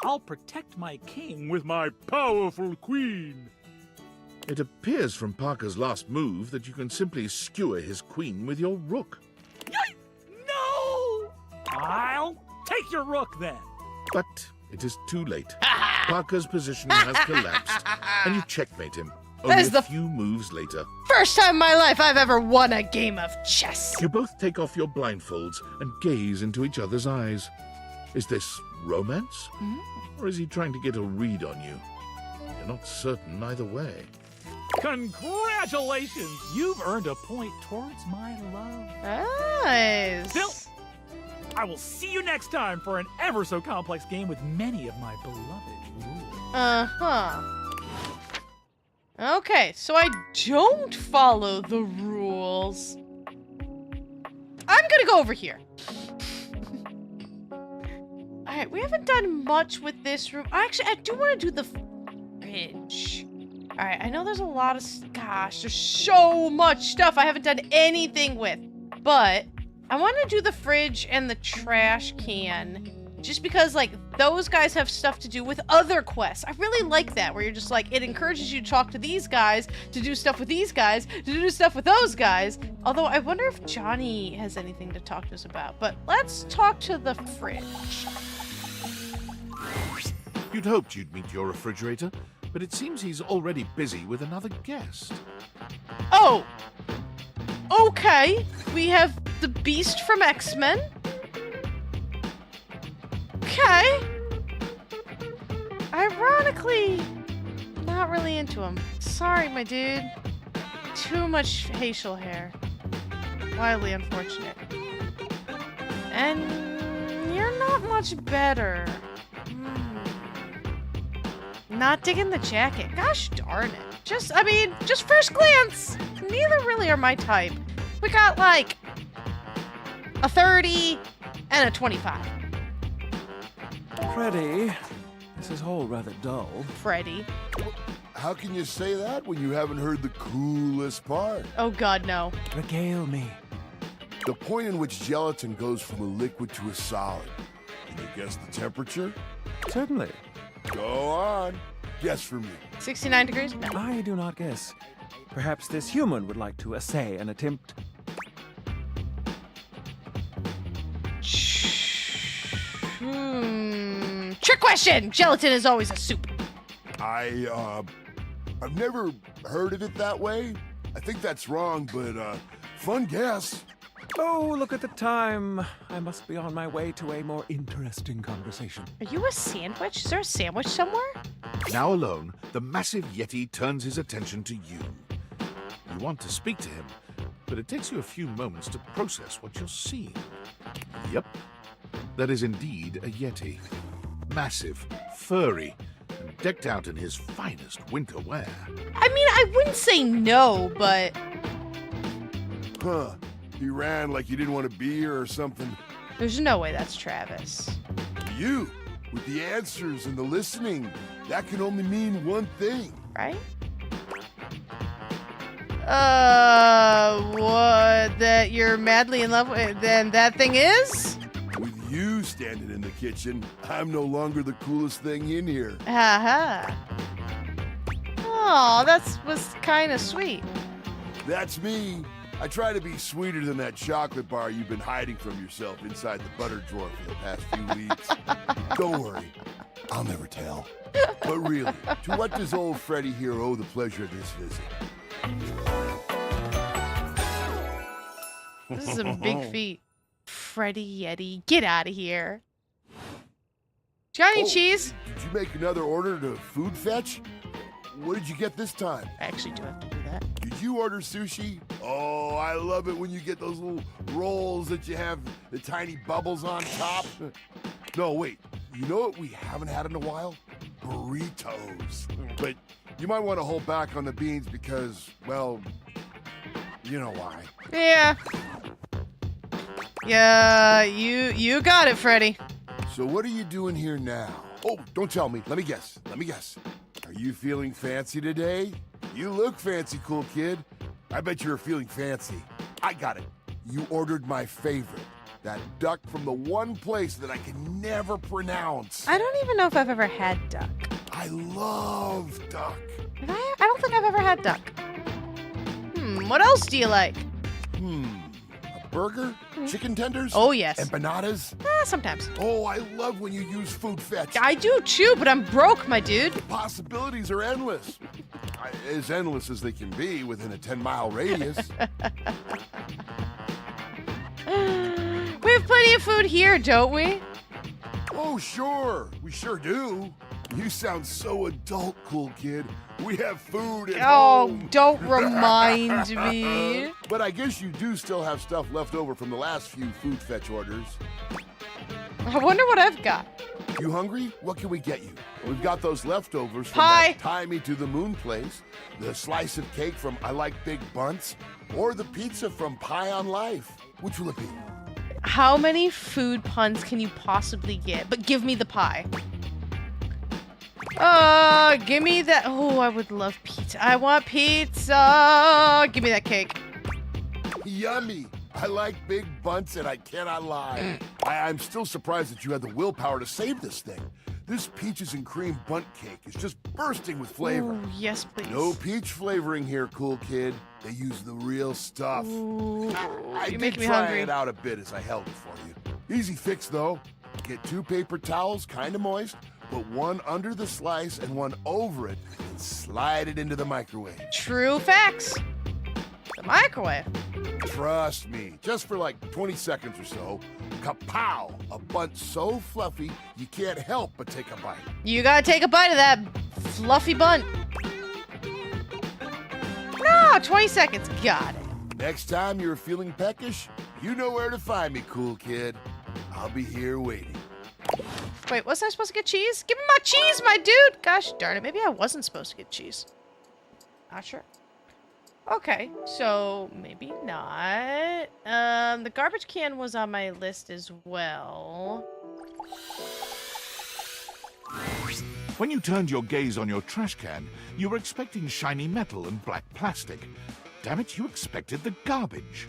I'll protect my king with my powerful queen. It appears from Parker's last move that you can simply skewer his queen with your rook. No! I'll take your rook then. But it is too late. Parker's position has collapsed, and you checkmate him. Only a few moves later. First time in my life I've ever won a game of chess. You both take off your blindfolds and gaze into each other's eyes. Is this romance? Or is he trying to get a read on you? You're not certain either way. Congratulations! You've earned a point towards my love. Nice. Still, I will see you next time for an ever so complex game with many of my beloved rules. Uh-huh. Okay, so I don't follow the rules. I'm gonna go over here. Alright, we haven't done much with this room. Actually, I do want to do the fridge. Alright, I know there's a lot of... Gosh, there's so much stuff I haven't done anything with. But I want to do the fridge and the trash can. Just because, like, those guys have stuff to do with other quests. I really like that, where you're just like, it encourages you to talk to these guys, to do stuff with these guys, to do stuff with those guys. Although, I wonder if Johnny has anything to talk to us about. But let's talk to the fridge. You'd hoped you'd meet your refrigerator, but it seems he's already busy with another guest. Oh! Okay, we have the Beast from X-Men. Okay. Ironically, not really into him. Sorry, my dude. Too much facial hair. Wildly unfortunate. And you're not much better. Not digging the jacket. Gosh darn it. Just first glance, neither really are my type. We got like a 30 and a 25. Freddy, this is all rather dull. Freddy. How can you say that when you haven't heard the coolest part? Oh god, no. Regale me. The point in which gelatin goes from a liquid to a solid. Can you guess the temperature? Certainly. Go on. Guess for me. 69 degrees? No. I do not guess. Perhaps this human would like to essay an attempt. Trick question! Gelatin is always a soup. I've never heard of it that way. I think that's wrong, but, fun guess. Oh, look at the time. I must be on my way to a more interesting conversation. Are you a sandwich? Is there a sandwich somewhere? Now alone, the massive Yeti turns his attention to you. You want to speak to him, but it takes you a few moments to process what you're seeing. Yep, that is indeed a Yeti. Massive, furry, and decked out in his finest winter wear. I mean, I wouldn't say no, but... Huh. He ran like he didn't want to be here or something. There's no way that's Travis. You, with the answers and the listening, that can only mean one thing. Right? What? That you're madly in love with? Then that thing is? With you standing in the kitchen, I'm no longer the coolest thing in here. Haha. Oh, that was kind of sweet. That's me. I try to be sweeter than that chocolate bar you've been hiding from yourself inside the butter drawer for the past few weeks. Don't worry, I'll never tell. But really, to what does old Freddy here owe the pleasure of this visit? This is some big feet. Freddy Yeti, get out of here. Do you got any cheese? Did you make another order to food fetch? What did you get this time? I actually do have to do that. Did you order sushi? Oh, I love it when you get those little rolls that you have the tiny bubbles on top. No, wait. You know what we haven't had in a while? Burritos. But you might want to hold back on the beans because, well, you know why. Yeah. Yeah, you got it, Freddy. So what are you doing here now? Oh, don't tell me. Let me guess. Are you feeling fancy today? You look fancy, cool kid. I bet you're feeling fancy. I got it. You ordered my favorite. That duck from the one place that I can never pronounce. I don't even know if I've ever had duck. I love duck. I don't think I've ever had duck. What else do you like? A burger? Chicken tenders? Oh, yes. Empanadas? Sometimes. Oh, I love when you use food fetch. I do too, but I'm broke, my dude. The possibilities are endless. As endless as they can be within a 10-mile radius. We have plenty of food here, don't we? Oh, sure. We sure do. You sound so adult, cool kid. We have food at home. Don't remind me. But I guess you do still have stuff left over from the last few food fetch orders. I wonder what I've got. You hungry? What can we get you? We've got those leftovers from Pie. that Tie Me to the Moon place, the slice of cake from I Like Big Bunts, or the pizza from Pie on Life. Which will it be? How many food puns can you possibly get? But give me the pie. Give me that. Oh, I would love pizza. I want pizza. Give me that cake. Yummy. I like big bunts and I cannot lie. I'm still surprised that you had the willpower to save this thing. This peaches and cream bunt cake is just bursting with flavor. Ooh, yes, please. No peach flavoring here, cool kid. They use the real stuff. Ooh, I you're did making me try hungry. it out a bit as I held it for you. Easy fix, though. Get 2 paper towels, kind of moist, put one under the slice and one over it, and slide it into the microwave. True facts. The microwave. Trust me, just for like 20 seconds or so, kapow! A bunt so fluffy, you can't help but take a bite. You gotta take a bite of that fluffy bunt. No, 20 seconds. Got it. Next time you're feeling peckish, you know where to find me, cool kid. I'll be here waiting. Wait, was I supposed to get cheese? Give me my cheese, my dude! Gosh darn it, maybe I wasn't supposed to get cheese. Not sure. Okay, so maybe not. The garbage can was on my list as well. When you turned your gaze on your trash can, you were expecting shiny metal and black plastic. Damn it, you expected the garbage.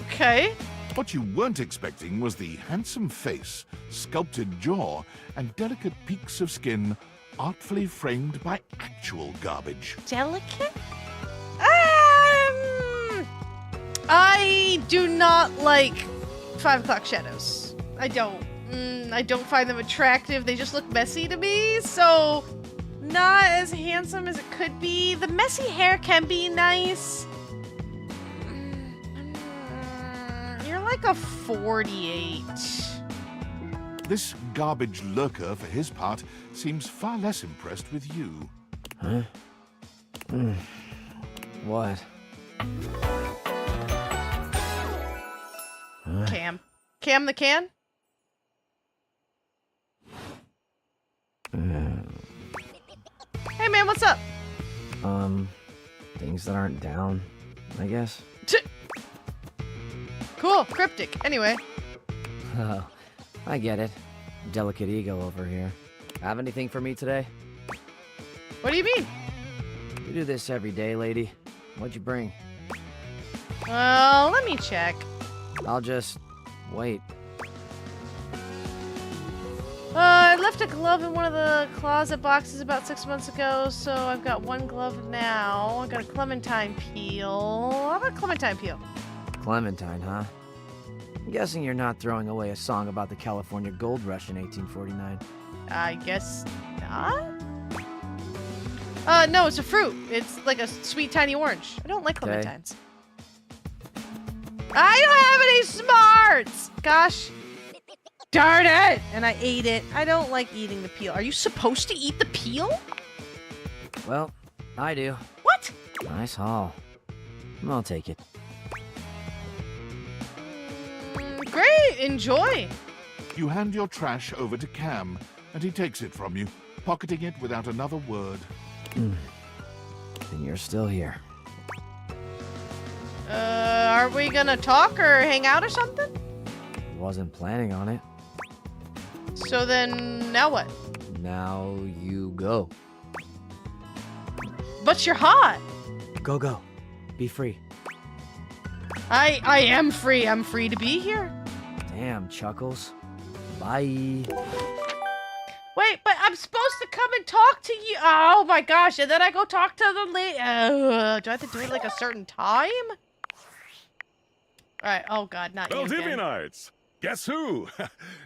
Okay. What you weren't expecting was the handsome face, sculpted jaw, and delicate peaks of skin artfully framed by actual garbage. Delicate? I do not like 5 o'clock shadows. I don't. I don't find them attractive. They just look messy to me, so not as handsome as it could be. The messy hair can be nice. You're like a 48. This garbage lurker, for his part, seems far less impressed with you. Huh? What? Huh? Cam. Cam the can? Hey man, what's up? Things that aren't down, I guess. Cool, cryptic. Anyway. Oh, I get it. Delicate ego over here. Have anything for me today? What do you mean? You do this every day, lady. What'd you bring? Well, let me check. I'll just wait. I left a glove in one of the closet boxes about 6 months ago, so I've got one glove now. I got a clementine peel. How about clementine peel? Clementine, huh? I'm guessing you're not throwing away a song about the California gold rush in 1849. I guess not? No, it's a fruit. It's like a sweet tiny orange. I don't like clementines. I don't have any smarts! Gosh. Darn it! And I ate it. I don't like eating the peel. Are you supposed to eat the peel? Well, I do. What? Nice haul. I'll take it. Great! Enjoy! You hand your trash over to Cam, and he takes it from you, pocketing it without another word. And you're still here. Are we gonna talk or hang out or something? Wasn't planning on it. So then, now what? Now you go. But you're hot! Go. Be free. I am free. I'm free to be here. Damn, Chuckles. Bye. Wait, but I'm supposed to come and talk to you. Oh my gosh, and then I go talk to the lady. Do I have to do it like a certain time? Alright, oh god, not you again. Valdivianites! Guess who?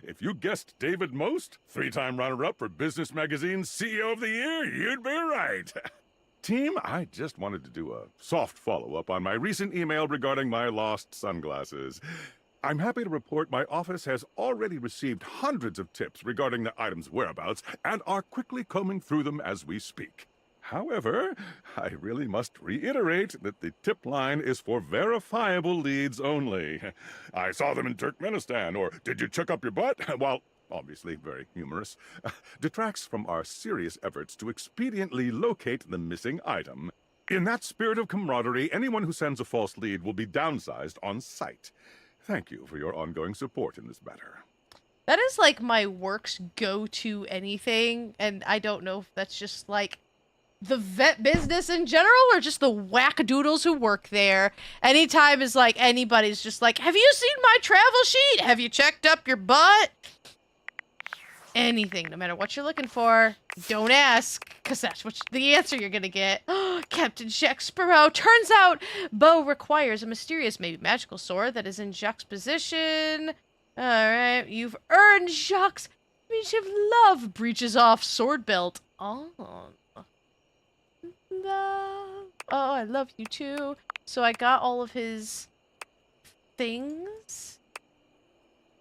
If you guessed David Most, 3-time runner-up for Business Magazine's CEO of the Year, you'd be right. Team, I just wanted to do a soft follow-up on my recent email regarding my lost sunglasses. I'm happy to report my office has already received hundreds of tips regarding the item's whereabouts and are quickly combing through them as we speak. However, I really must reiterate that the tip line is for verifiable leads only. I saw them in Turkmenistan, or did you chuck up your butt? While obviously very humorous, detracts from our serious efforts to expediently locate the missing item. In that spirit of camaraderie, anyone who sends a false lead will be downsized on sight. Thank you for your ongoing support in this matter. That is like my work's go-to anything, and I don't know if that's just like the vet business in general or just the wackadoodles who work there. Anytime is like anybody's just like, have you seen my travel sheet? Have you checked up your butt? Anything, no matter what you're looking for, don't ask, because that's what the answer you're gonna get. Captain Jacques Sparrow. Turns out Beau requires a mysterious, maybe magical sword that is in Jacques' position. Alright, you've earned Jacques' Speech of Love breaches off sword belt. Oh. Love. Oh, I love you too. So I got all of his things.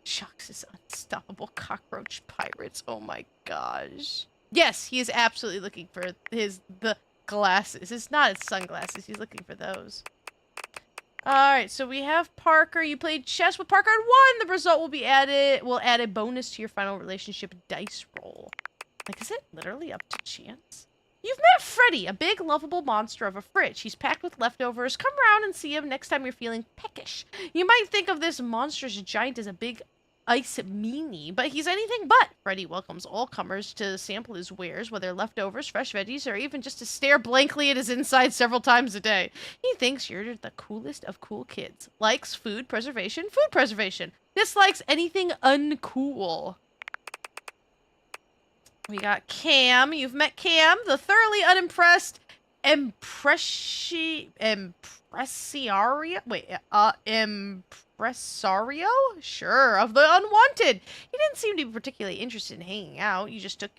Jacques is unstoppable cockroach pirates. Oh my gosh. Yes, he is absolutely looking for the glasses. It's not his sunglasses. He's looking for those. Alright, so we have Parker. You played chess with Parker and won. The result will be added. Will add a bonus to your final relationship dice roll. Like, is it literally up to chance? You've met Freddy, a big, lovable monster of a fridge. He's packed with leftovers. Come around and see him next time you're feeling peckish. You might think of this monstrous giant as a big ice meanie, but he's anything but. Freddy welcomes all comers to sample his wares, whether leftovers, fresh veggies, or even just to stare blankly at his inside several times a day. He thinks you're the coolest of cool kids. Likes food preservation. Dislikes anything uncool. We got Cam. You've met Cam, the thoroughly unimpressed impresario? Sure, of the unwanted. He didn't seem to be particularly interested in hanging out. He just took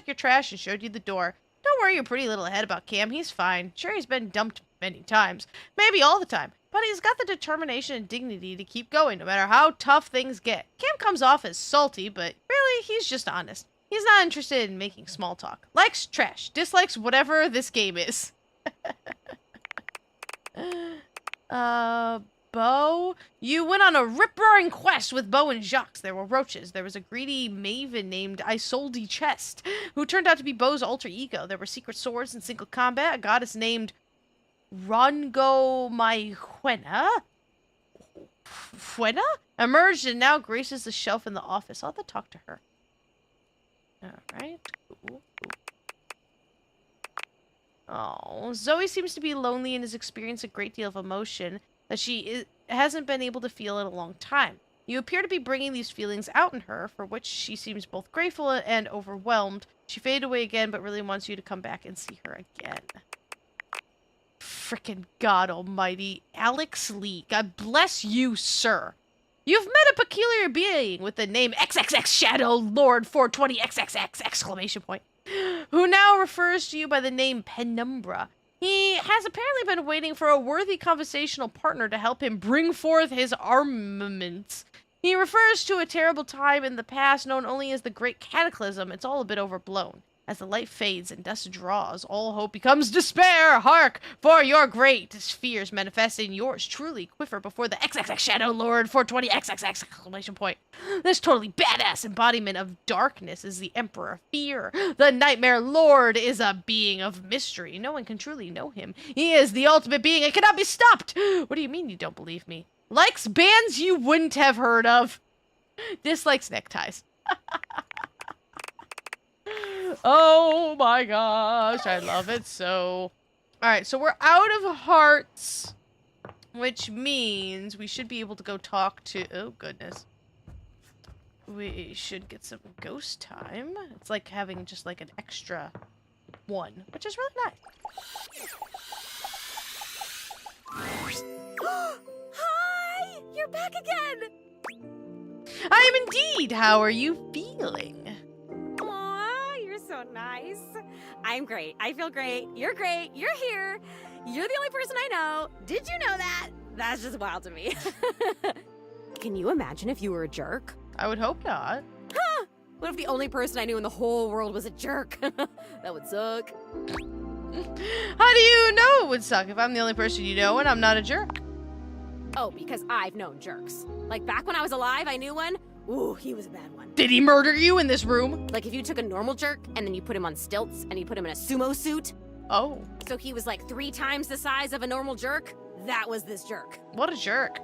your trash and showed you the door. Don't worry your pretty little head about Cam. He's fine. Sure, he's been dumped many times. Maybe all the time. But he's got the determination and dignity to keep going, no matter how tough things get. Cam comes off as salty, but really, he's just honest. He's not interested in making small talk. Likes trash. Dislikes whatever this game is. Beau? You went on a rip-roaring quest with Beau and Jacques. There were roaches. There was a greedy maven named Isolde Chest, who turned out to be Beau's alter ego. There were secret swords in single combat. A goddess named Rongo Maihuena emerged and now graces the shelf in the office. I'll have to talk to her. Alright. Cool. Oh, Zoe seems to be lonely and has experienced a great deal of emotion that she hasn't been able to feel in a long time. You appear to be bringing these feelings out in her, for which she seems both grateful and overwhelmed. She faded away again, but really wants you to come back and see her again. Frickin' God almighty. Alex Lee, God bless you, sir. You've met a peculiar being with the name XXX Shadow Lord 420 XXX exclamation point, who now refers to you by the name Penumbra. He has apparently been waiting for a worthy conversational partner to help him bring forth his armaments. He refers to a terrible time in the past known only as the Great Cataclysm. It's all a bit overblown. As the light fades and dust draws, all hope becomes despair. Hark! For your great fears manifesting yours truly quiver before the XXX Shadow Lord 420 XXX exclamation point. This totally badass embodiment of darkness is the Emperor Fear. The Nightmare Lord is a being of mystery. No one can truly know him. He is the ultimate being and cannot be stopped. What do you mean you don't believe me? Likes bands you wouldn't have heard of. Dislikes neckties. Oh my gosh, I love it so. Alright, so we're out of hearts, which means we should be able to go talk to, oh goodness. We should get some ghost time. It's like having just like an extra one, which is really nice. Hi! You're back again! I am indeed! How are you feeling? So nice. I'm great. I feel great. You're great. You're here. You're the only person I know. Did you know that? That's just wild to me. Can you imagine if you were a jerk? I would hope not. Huh? What if the only person I knew in the whole world was a jerk? That would suck. How do you know it would suck if I'm the only person you know and I'm not a jerk? Oh, because I've known jerks. Like back when I was alive, I knew one. Ooh, he was a bad one. Did he murder you in this room? Like if you took a normal jerk and then you put him on stilts and you put him in a sumo suit. Oh. So he was like 3 times the size of a normal jerk? That was this jerk. What a jerk.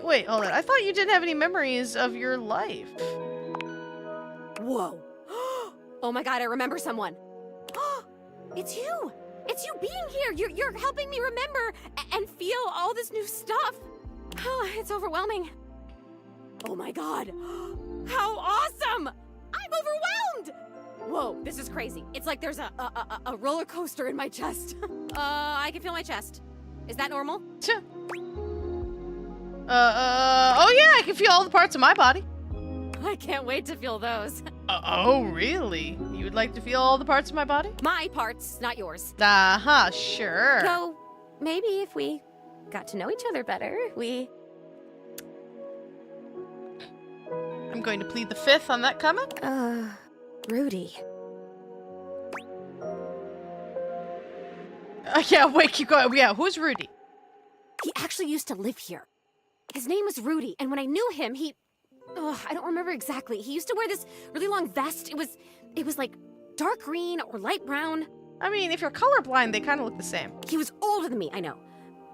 Wait, hold on. I thought you didn't have any memories of your life. Whoa. Oh my god, I remember someone. It's you. It's you being here. You're helping me remember and feel all this new stuff. Oh, it's overwhelming. Oh my god. How awesome! I'm overwhelmed! Whoa, this is crazy. It's like there's a roller coaster in my chest. I can feel my chest. Is that normal? Oh yeah, I can feel all the parts of my body. I can't wait to feel those. Oh, really? You would like to feel all the parts of my body? My parts, not yours. Uh-huh, sure. So, maybe if we got to know each other better, I'm going to plead the fifth on that comment. Rudy. Yeah, wait, keep going. Yeah, who's Rudy? He actually used to live here. His name was Rudy, and when I knew him, I don't remember exactly. He used to wear this really long vest. It was like dark green or light brown. I mean, if you're colorblind, they kind of look the same. He was older than me, I know.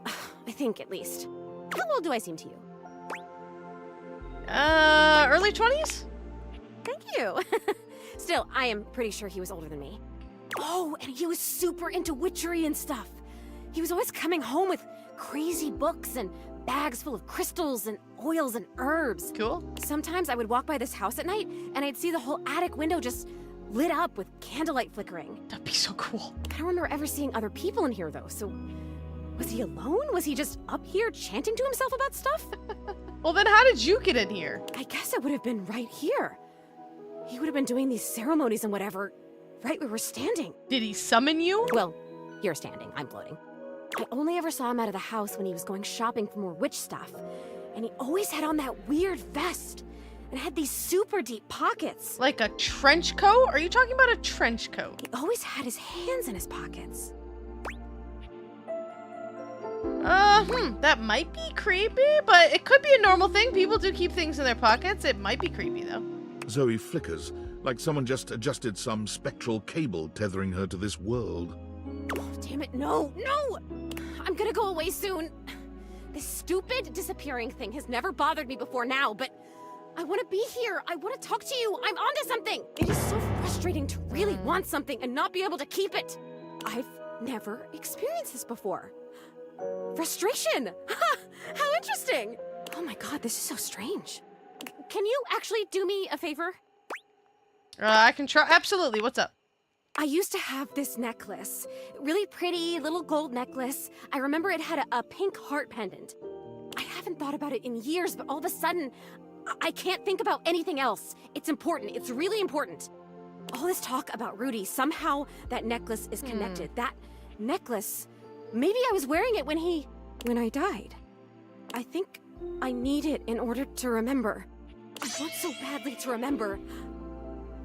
I think, at least. How old do I seem to you? Early 20s? Thank you. Still, I am pretty sure he was older than me. Oh, and he was super into witchery and stuff. He was always coming home with crazy books and bags full of crystals and oils and herbs. Cool. Sometimes I would walk by this house at night and I'd see the whole attic window just lit up with candlelight flickering. That'd be so cool. I don't remember ever seeing other people in here though, so was he alone? Was he just up here chanting to himself about stuff? Well, then how did you get in here? I guess it would have been right here. He would have been doing these ceremonies and whatever, right where we're standing. Did he summon you? Well, you're standing, I'm floating. I only ever saw him out of the house when he was going shopping for more witch stuff. And he always had on that weird vest. And had these super deep pockets. Like a trench coat? Are you talking about a trench coat? He always had his hands in his pockets. That might be creepy, but it could be a normal thing. People do keep things in their pockets. It might be creepy, though. Zoe flickers, like someone just adjusted some spectral cable tethering her to this world. Oh, damn it, no! I'm gonna go away soon. This stupid disappearing thing has never bothered me before now, but I want to be here. I want to talk to you. I'm onto something. It is so frustrating to really want something and not be able to keep it. I've never experienced this before. Frustration! How interesting! Oh my god, this is so strange. Can you actually do me a favor? I can try. Absolutely. What's up? I used to have this necklace. Really pretty little gold necklace. I remember it had a pink heart pendant. I haven't thought about it in years, but all of a sudden, I can't think about anything else. It's important. It's really important. All this talk about Rudy, somehow that necklace is connected. That necklace, maybe I was wearing it when I died. I think I need it in order to remember. I want so badly to remember.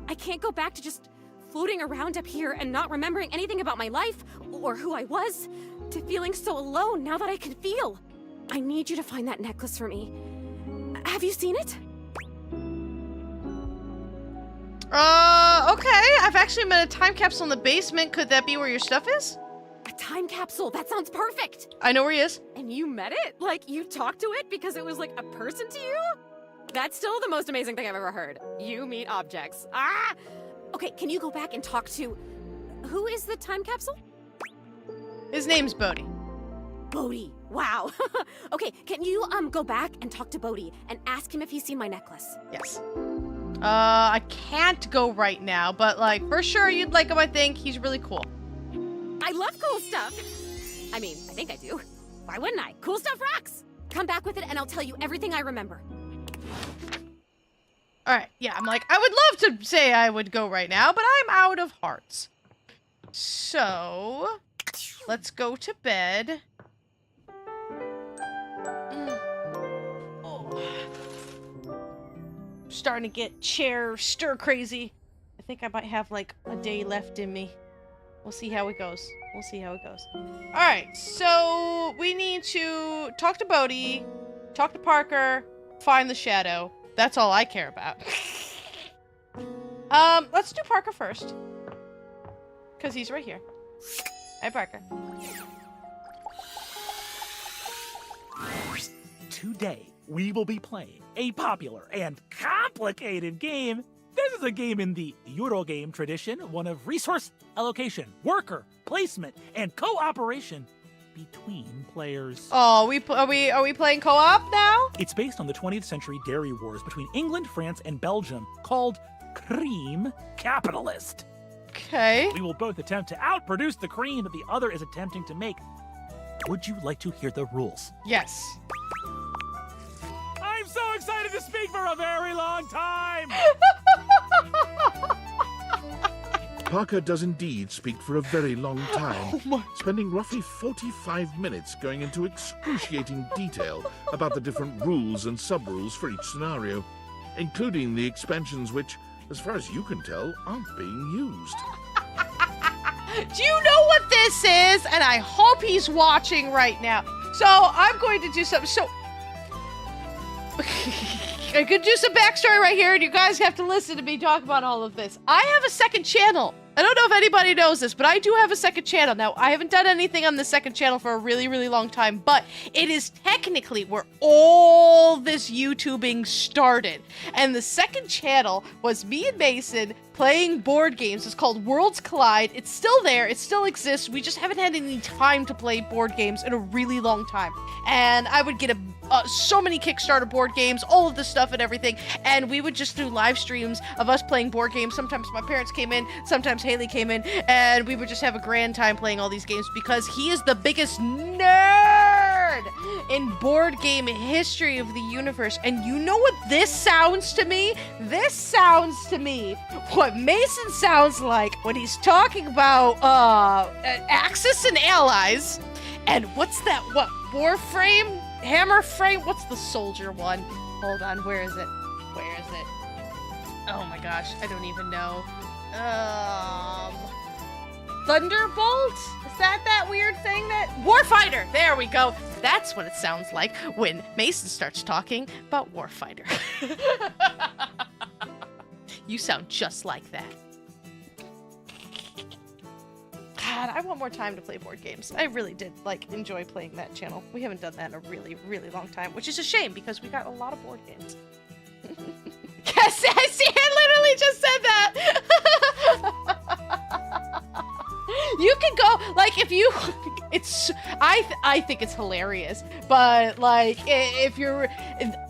I can't go back to just floating around up here and not remembering anything about my life or who I was, to feeling so alone now that I can feel. I need you to find that necklace for me. Have you seen it? Okay. I've actually met a time capsule in the basement. Could that be where your stuff is? A time capsule? That sounds perfect! I know where he is. And you met it? Like, you talked to it because it was like a person to you? That's still the most amazing thing I've ever heard. You meet objects. Ah! Okay, can you go back and talk to... Who is the time capsule? His name's Bodhi. Bodhi. Wow. Okay, can you go back and talk to Bodhi and ask him if he's seen my necklace? Yes. I can't go right now, but like, for sure you'd like him, I think. He's really cool. I love cool stuff. I mean, I think I do. Why wouldn't I? Cool stuff rocks. Come back with it and I'll tell you everything I remember. Alright, yeah, I'm like, I would love to say I would go right now, but I'm out of hearts. So, let's go to bed. Starting to get chair stir crazy. I think I might have like a day left in me. We'll see how it goes. We'll see how it goes. Alright, so we need to talk to Bodhi, talk to Parker, find the shadow. That's all I care about. Let's do Parker first. Because he's right here. Hi, Parker. Today, we will be playing a popular and complicated game. This is a game in the Eurogame tradition, one of resource allocation, worker, placement, and cooperation between players. Oh, are we playing co-op now? It's based on the 20th century dairy wars between England, France, and Belgium, called Cream Capitalist. Okay. We will both attempt to outproduce the cream that the other is attempting to make. Would you like to hear the rules? Yes. I'm so excited to speak for a very long time! Parker does indeed speak for a very long time, spending roughly 45 minutes going into excruciating detail about the different rules and sub-rules for each scenario, including the expansions which, as far as you can tell, aren't being used. Do you know what this is? And I hope he's watching right now. So I'm going to do something. So I could do some backstory right here, and you guys have to listen to me talk about all of this. I have a second channel. I don't know if anybody knows this, but I do have a second channel. Now, I haven't done anything on the second channel for a really, really long time, but it is technically where all this YouTubing started. And the second channel was me and Mason playing board games. It's called Worlds Collide. It's still there. It still exists. We just haven't had any time to play board games in a really long time. And I would get so many Kickstarter board games, all of this stuff and everything, and we would just do live streams of us playing board games. Sometimes my parents came in, sometimes Haley came in, and we would just have a grand time playing all these games because he is the biggest nerd in board game history of the universe. And you know what this sounds to me? This sounds to me what Mason sounds like when he's talking about Axis and Allies. And what's that? What? Warframe? Hammer frame? What's the soldier one? Hold on, where is it? Where is it? Oh my gosh, I don't even know. Thunderbolt? Is that weird thing that... Warfighter! There we go. That's what it sounds like when Mason starts talking about Warfighter. You sound just like that. God, I want more time to play board games. I really did, enjoy playing that channel. We haven't done that in a really, really long time, which is a shame because we got a lot of board games. Yes, I see, I literally just said that! You can go, if you... I think it's hilarious, but like if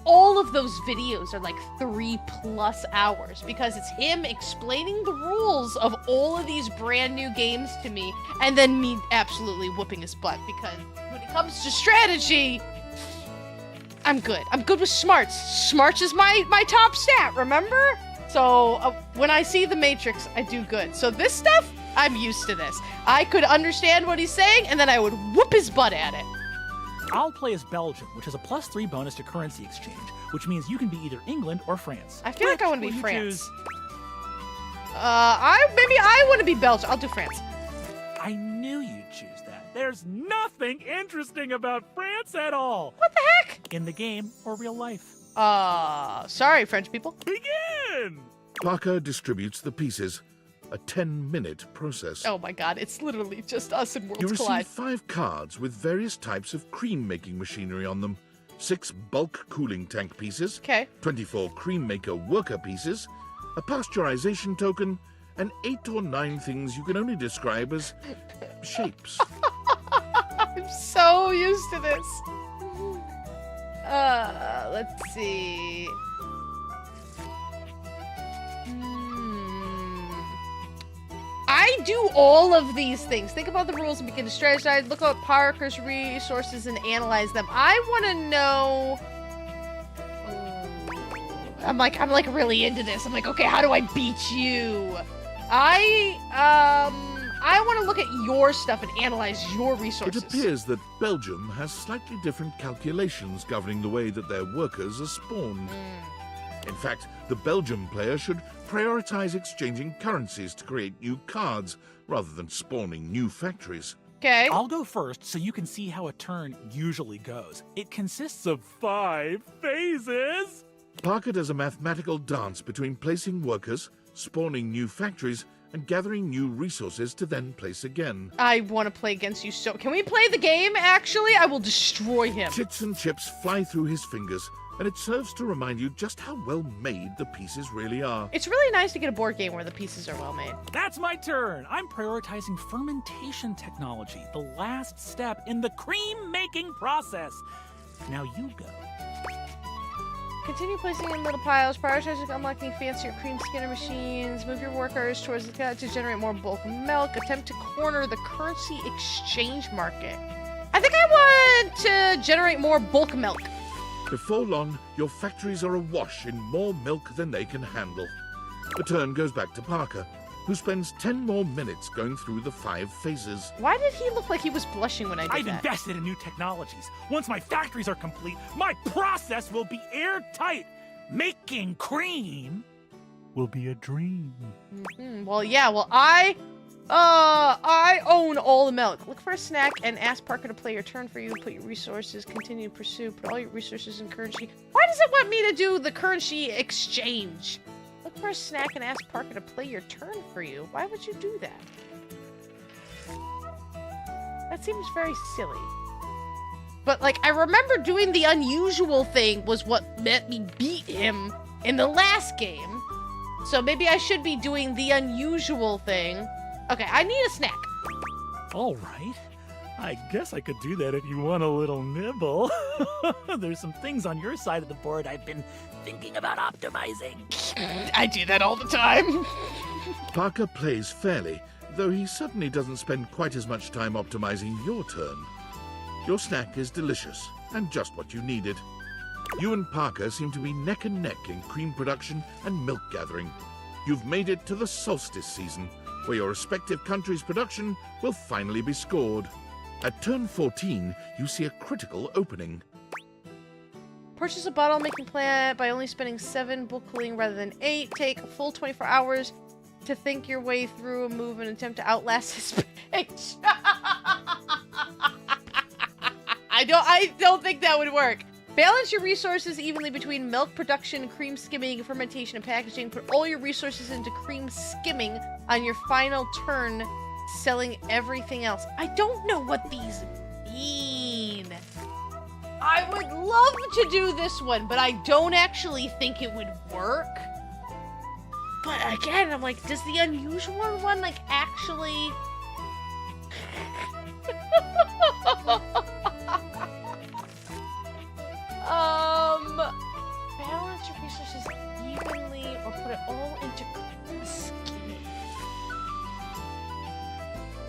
all of those videos are like 3+ hours because it's him explaining the rules of all of these brand new games to me, and then me absolutely whooping his butt because when it comes to strategy, I'm good. I'm good with smarts. Smarts is my top stat, remember? So when I see the Matrix, I do good. So this stuff, I'm used to this. I could understand what he's saying, and then I would whoop his butt at it. I'll play as Belgium, which has a +3 bonus to currency exchange, which means you can be either England or France. I feel like I want to Which be will you France. choose? Maybe I want to be Belgium. I'll do France. I knew you'd choose that. There's nothing interesting about France at all. What the heck? In the game or real life. Sorry, French people. Begin! Parker distributes the pieces. A 10-minute process. Oh my god, it's literally just us and You Worlds receive Collide. 5 cards with various types of cream-making machinery on them. 6 bulk cooling tank pieces. Okay. 24 cream maker worker pieces. A pasteurization token. And 8 or 9 things you can only describe as shapes. I'm so used to this. Let's see. I do all of these things. Think about the rules and begin to strategize. Look at Parker's resources and analyze them. I want to know. I'm like really into this. I'm like, okay, how do I beat you? I want to look at your stuff and analyze your resources. It appears that Belgium has slightly different calculations governing the way that their workers are spawned. In fact, the Belgium player should prioritize exchanging currencies to create new cards rather than spawning new factories. Okay. I'll go first so you can see how a turn usually goes. It consists of 5 phases. Parker does a mathematical dance between placing workers, spawning new factories, and gathering new resources to then place again. I want to play against you so... Can we play the game, actually? I will destroy him. Chits and chips fly through his fingers, and it serves to remind you just how well made the pieces really are. It's really nice to get a board game where the pieces are well made. That's my turn. I'm prioritizing fermentation technology, the last step in the cream-making process. Now you go. Continue placing in little piles. Prioritize unlocking fancier cream skinner machines. Move your workers towards the cat to generate more bulk milk. Attempt to corner the currency exchange market. I think I want to generate more bulk milk. Before long, your factories are awash in more milk than they can handle. The turn goes back to Parker, who spends 10 more minutes going through the 5 phases. Why did he look like he was blushing when I did I've that? invested in new technologies. Once my factories are complete, my process will be airtight. Making cream will be a dream. Well, yeah, well, I own all the milk. Look for a snack and ask Parker to play your turn for you. Put your resources, continue to pursue, put all your resources in currency. Why does it want me to do the currency exchange? Look for a snack and ask Parker to play your turn for you. Why would you do that? That seems very silly. But, like, I remember doing the unusual thing was what let me beat him in the last game. So maybe I should be doing the unusual thing. Okay, I need a snack. All right. I guess I could do that if you want a little nibble. There's some things on your side of the board I've been thinking about optimizing. I do that all the time. Parker plays fairly, though he certainly doesn't spend quite as much time optimizing your turn. Your snack is delicious, and just what you needed. You and Parker seem to be neck and neck in cream production and milk gathering. You've made it to the solstice season, where your respective countries' production will finally be scored. At turn 14, you see a critical opening. Purchase a bottle-making plant by only spending 7 bulk cooling rather than 8. Take a full 24 hours to think your way through a move and attempt to outlast his page. I don't think that would work. Balance your resources evenly between milk production, cream skimming, fermentation, and packaging. Put all your resources into cream skimming on your final turn, selling everything else. I don't know what these mean. I would love to do this one, but I don't actually think it would work. But again, I'm like, does the unusual one, like, actually... Balance your resources evenly or put it all into skinny.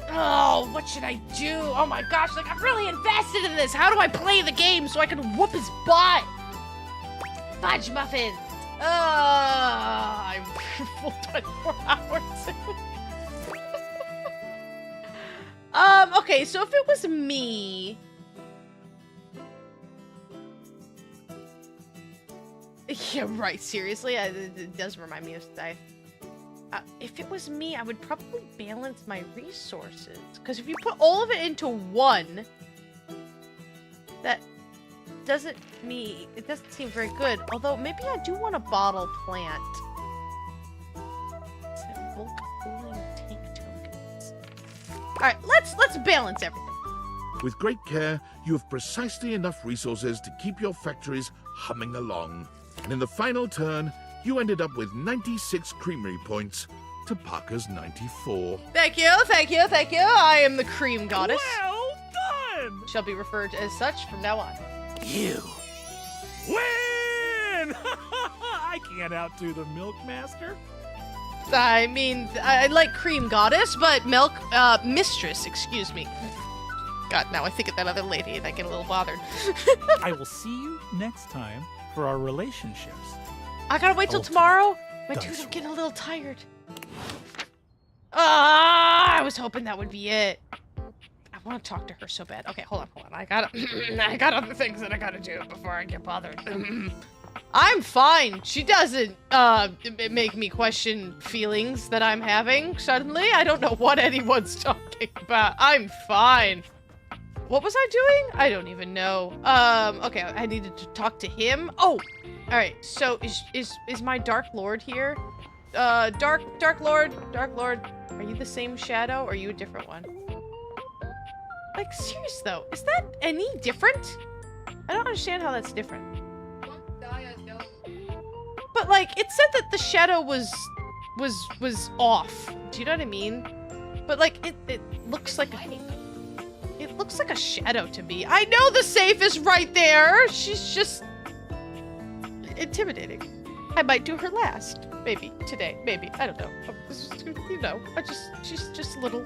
Oh, what should I do? Oh my gosh, like I'm really invested in this. How do I play the game so I can whoop his butt? Fudge muffin. I'm full 24 hours. Okay, so if it was me, yeah, right. Seriously, it does remind me of Steve. If it was me, I would probably balance my resources. Because if you put all of it into one, that doesn't seem very good. Although maybe I do want a bottle plant. Bulk cooling tank tokens. All right, let's balance everything. With great care, you have precisely enough resources to keep your factories humming along. And in the final turn, you ended up with 96 creamery points to Parker's 94. Thank you, thank you, thank you. I am the cream goddess. Well done! Shall be referred to as such from now on. You win! I can't outdo the Milk Master. I mean, I like cream goddess, but milk mistress, excuse me. God, now I think of that other lady and I get a little bothered. I will see you next time for our relationships. I gotta wait till tomorrow? My dude, I'm getting a little tired. I was hoping that would be it. I want to talk to her so bad. Okay, hold on. I got other things that I gotta do before I get bothered. I'm fine. She doesn't make me question feelings that I'm having suddenly. I don't know what anyone's talking about. I'm fine. What was I doing? I don't even know. Okay, I needed to talk to him. Oh, all right. So is my Dark Lord here? Dark Lord, are you the same shadow or are you a different one? Like, serious though, is that any different? I don't understand how that's different. But like, it said that the shadow was off. Do you know what I mean? But like, it looks like a shadow to me. I know the safe is right there. She's just intimidating. I might do her last. Maybe today. Maybe. I don't know. You know, she's just a little,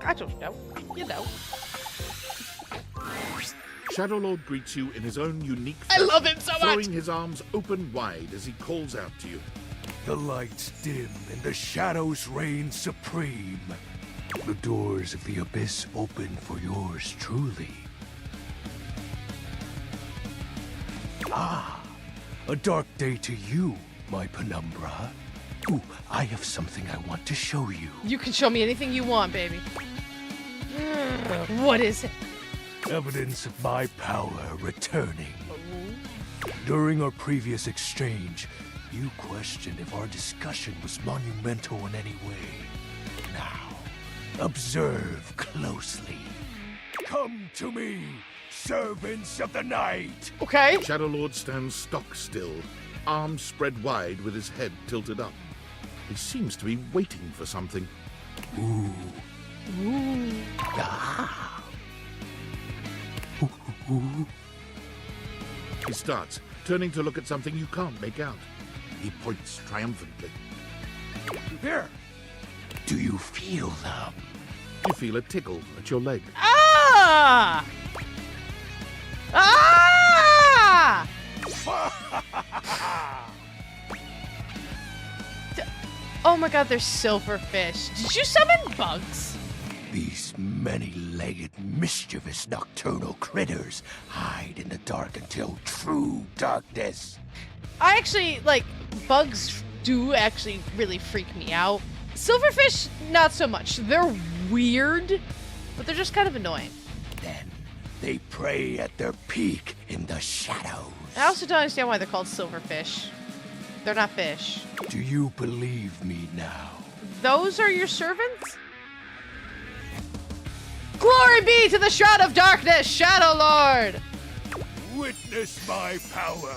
I don't know. You know. Shadow Lord greets you in his own unique I fashion, love him so much! throwing his arms open wide as he calls out to you. The lights dim and the shadows reign supreme. The doors of the abyss open for yours truly. Ah, a dark day to you, my penumbra. Ooh, I have something I want to show you. You can show me anything you want, baby. What is it? Evidence of my power returning. During our previous exchange, you questioned if our discussion was monumental in any way. Now, observe closely. Come to me, servants of the night! Okay. Shadow Lord stands stock still, arms spread wide with his head tilted up. He seems to be waiting for something. Ooh. Ooh. Ah. He starts, turning to look at something you can't make out. He points triumphantly. Here! Do you feel them? You feel a tickle at your leg. Ah! Ah! Oh my god, they're silverfish. Did you summon bugs? These many-legged, mischievous nocturnal critters hide in the dark until true darkness. I actually, like, bugs do actually really freak me out. Silverfish, not so much. They're weird, but they're just kind of annoying. Then they prey at their peak in the shadows. I also don't understand why they're called silverfish. They're not fish. Do you believe me now? Those are your servants? Glory be to the Shroud of Darkness, Shadow Lord! Witness my power!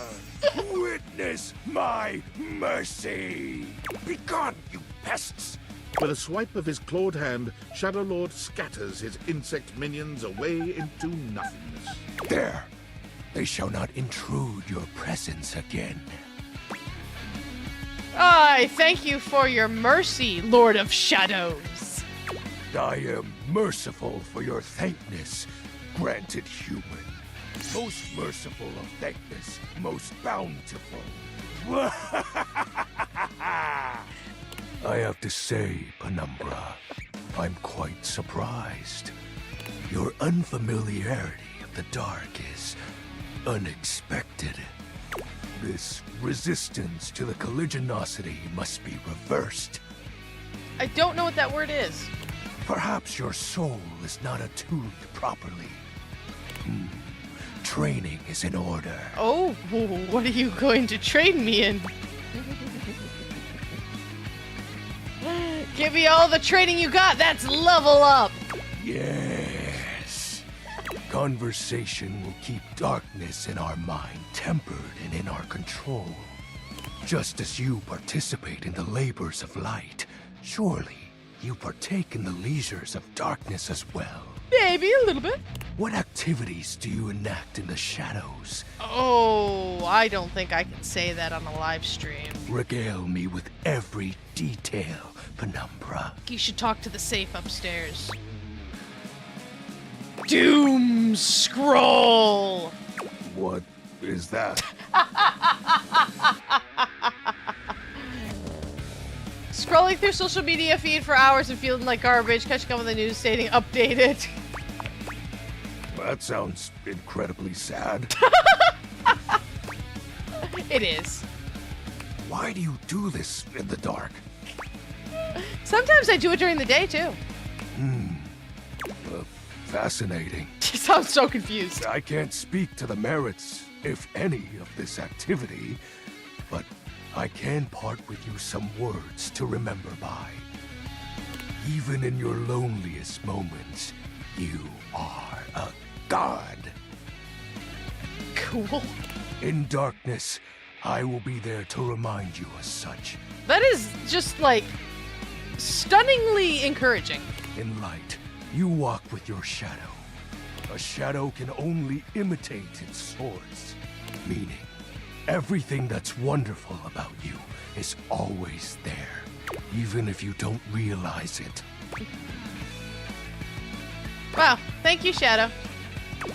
Witness my mercy! Begone, you pests! With a swipe of his clawed hand, Shadow Lord scatters his insect minions away into nothingness. There! They shall not intrude your presence again. I thank you for your mercy, Lord of Shadows. I am merciful for your thankness, granted human. Most merciful of thankness, most bountiful. I have to say, Penumbra, I'm quite surprised. Your unfamiliarity of the dark is unexpected. This resistance to the colligiosity must be reversed. I don't know what that word is. Perhaps your soul is not attuned properly. Training is in order. Oh, what are you going to train me in? Give me all the training you got. That's level up. Yes. Conversation will keep darkness in our mind tempered and in our control. Just as you participate in the labors of light, surely you partake in the leisures of darkness as well. Maybe a little bit. What activities do you enact in the shadows? Oh, I don't think I can say that on a live stream. Regale me with every detail, Penumbra. You should talk to the safe upstairs. Doom scroll. What is that? Scrolling through social media feed for hours and feeling like garbage, catching up on the news stating updated. That sounds incredibly sad. It is. Why do you do this in the dark? Sometimes I do it during the day too. Fascinating. You sound so confused. I can't speak to the merits, if any, of this activity, but I can part with you some words to remember by. Even in your loneliest moments, you are a god. Cool. In darkness, I will be there to remind you as such. That is just like stunningly encouraging. In light, you walk with your shadow. A shadow can only imitate its source, meaning everything that's wonderful about you is always there, even if you don't realize it. Wow, thank you, Shadow.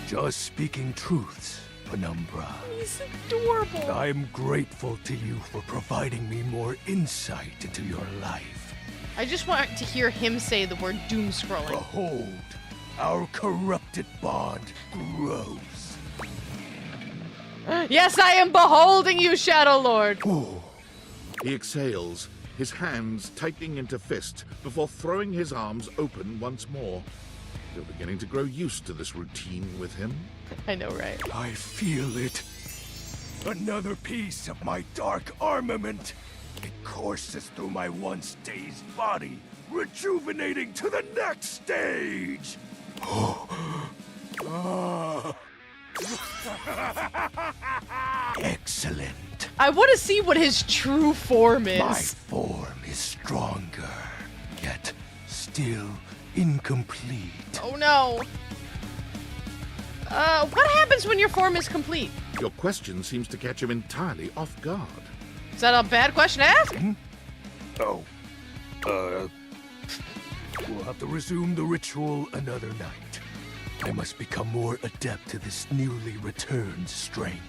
Just speaking truths, Penumbra. He's adorable. I'm grateful to you for providing me more insight into your life. I just want to hear him say the word doom scrolling. Behold, our corrupted bond grows. Yes, I am beholding you, Shadow Lord. He exhales, his hands tightening into fist before throwing his arms open once more. You're beginning to grow used to this routine with him. I know, right? I feel it. Another piece of my dark armament. It courses through my once dazed body, rejuvenating to the next stage. Excellent. I want to see what his true form is. My form is stronger, yet still incomplete. Oh no. What happens when your form is complete? Your question seems to catch him entirely off guard. Is that a bad question to ask? We'll have to resume the ritual another night. I must become more adept to this newly returned strength.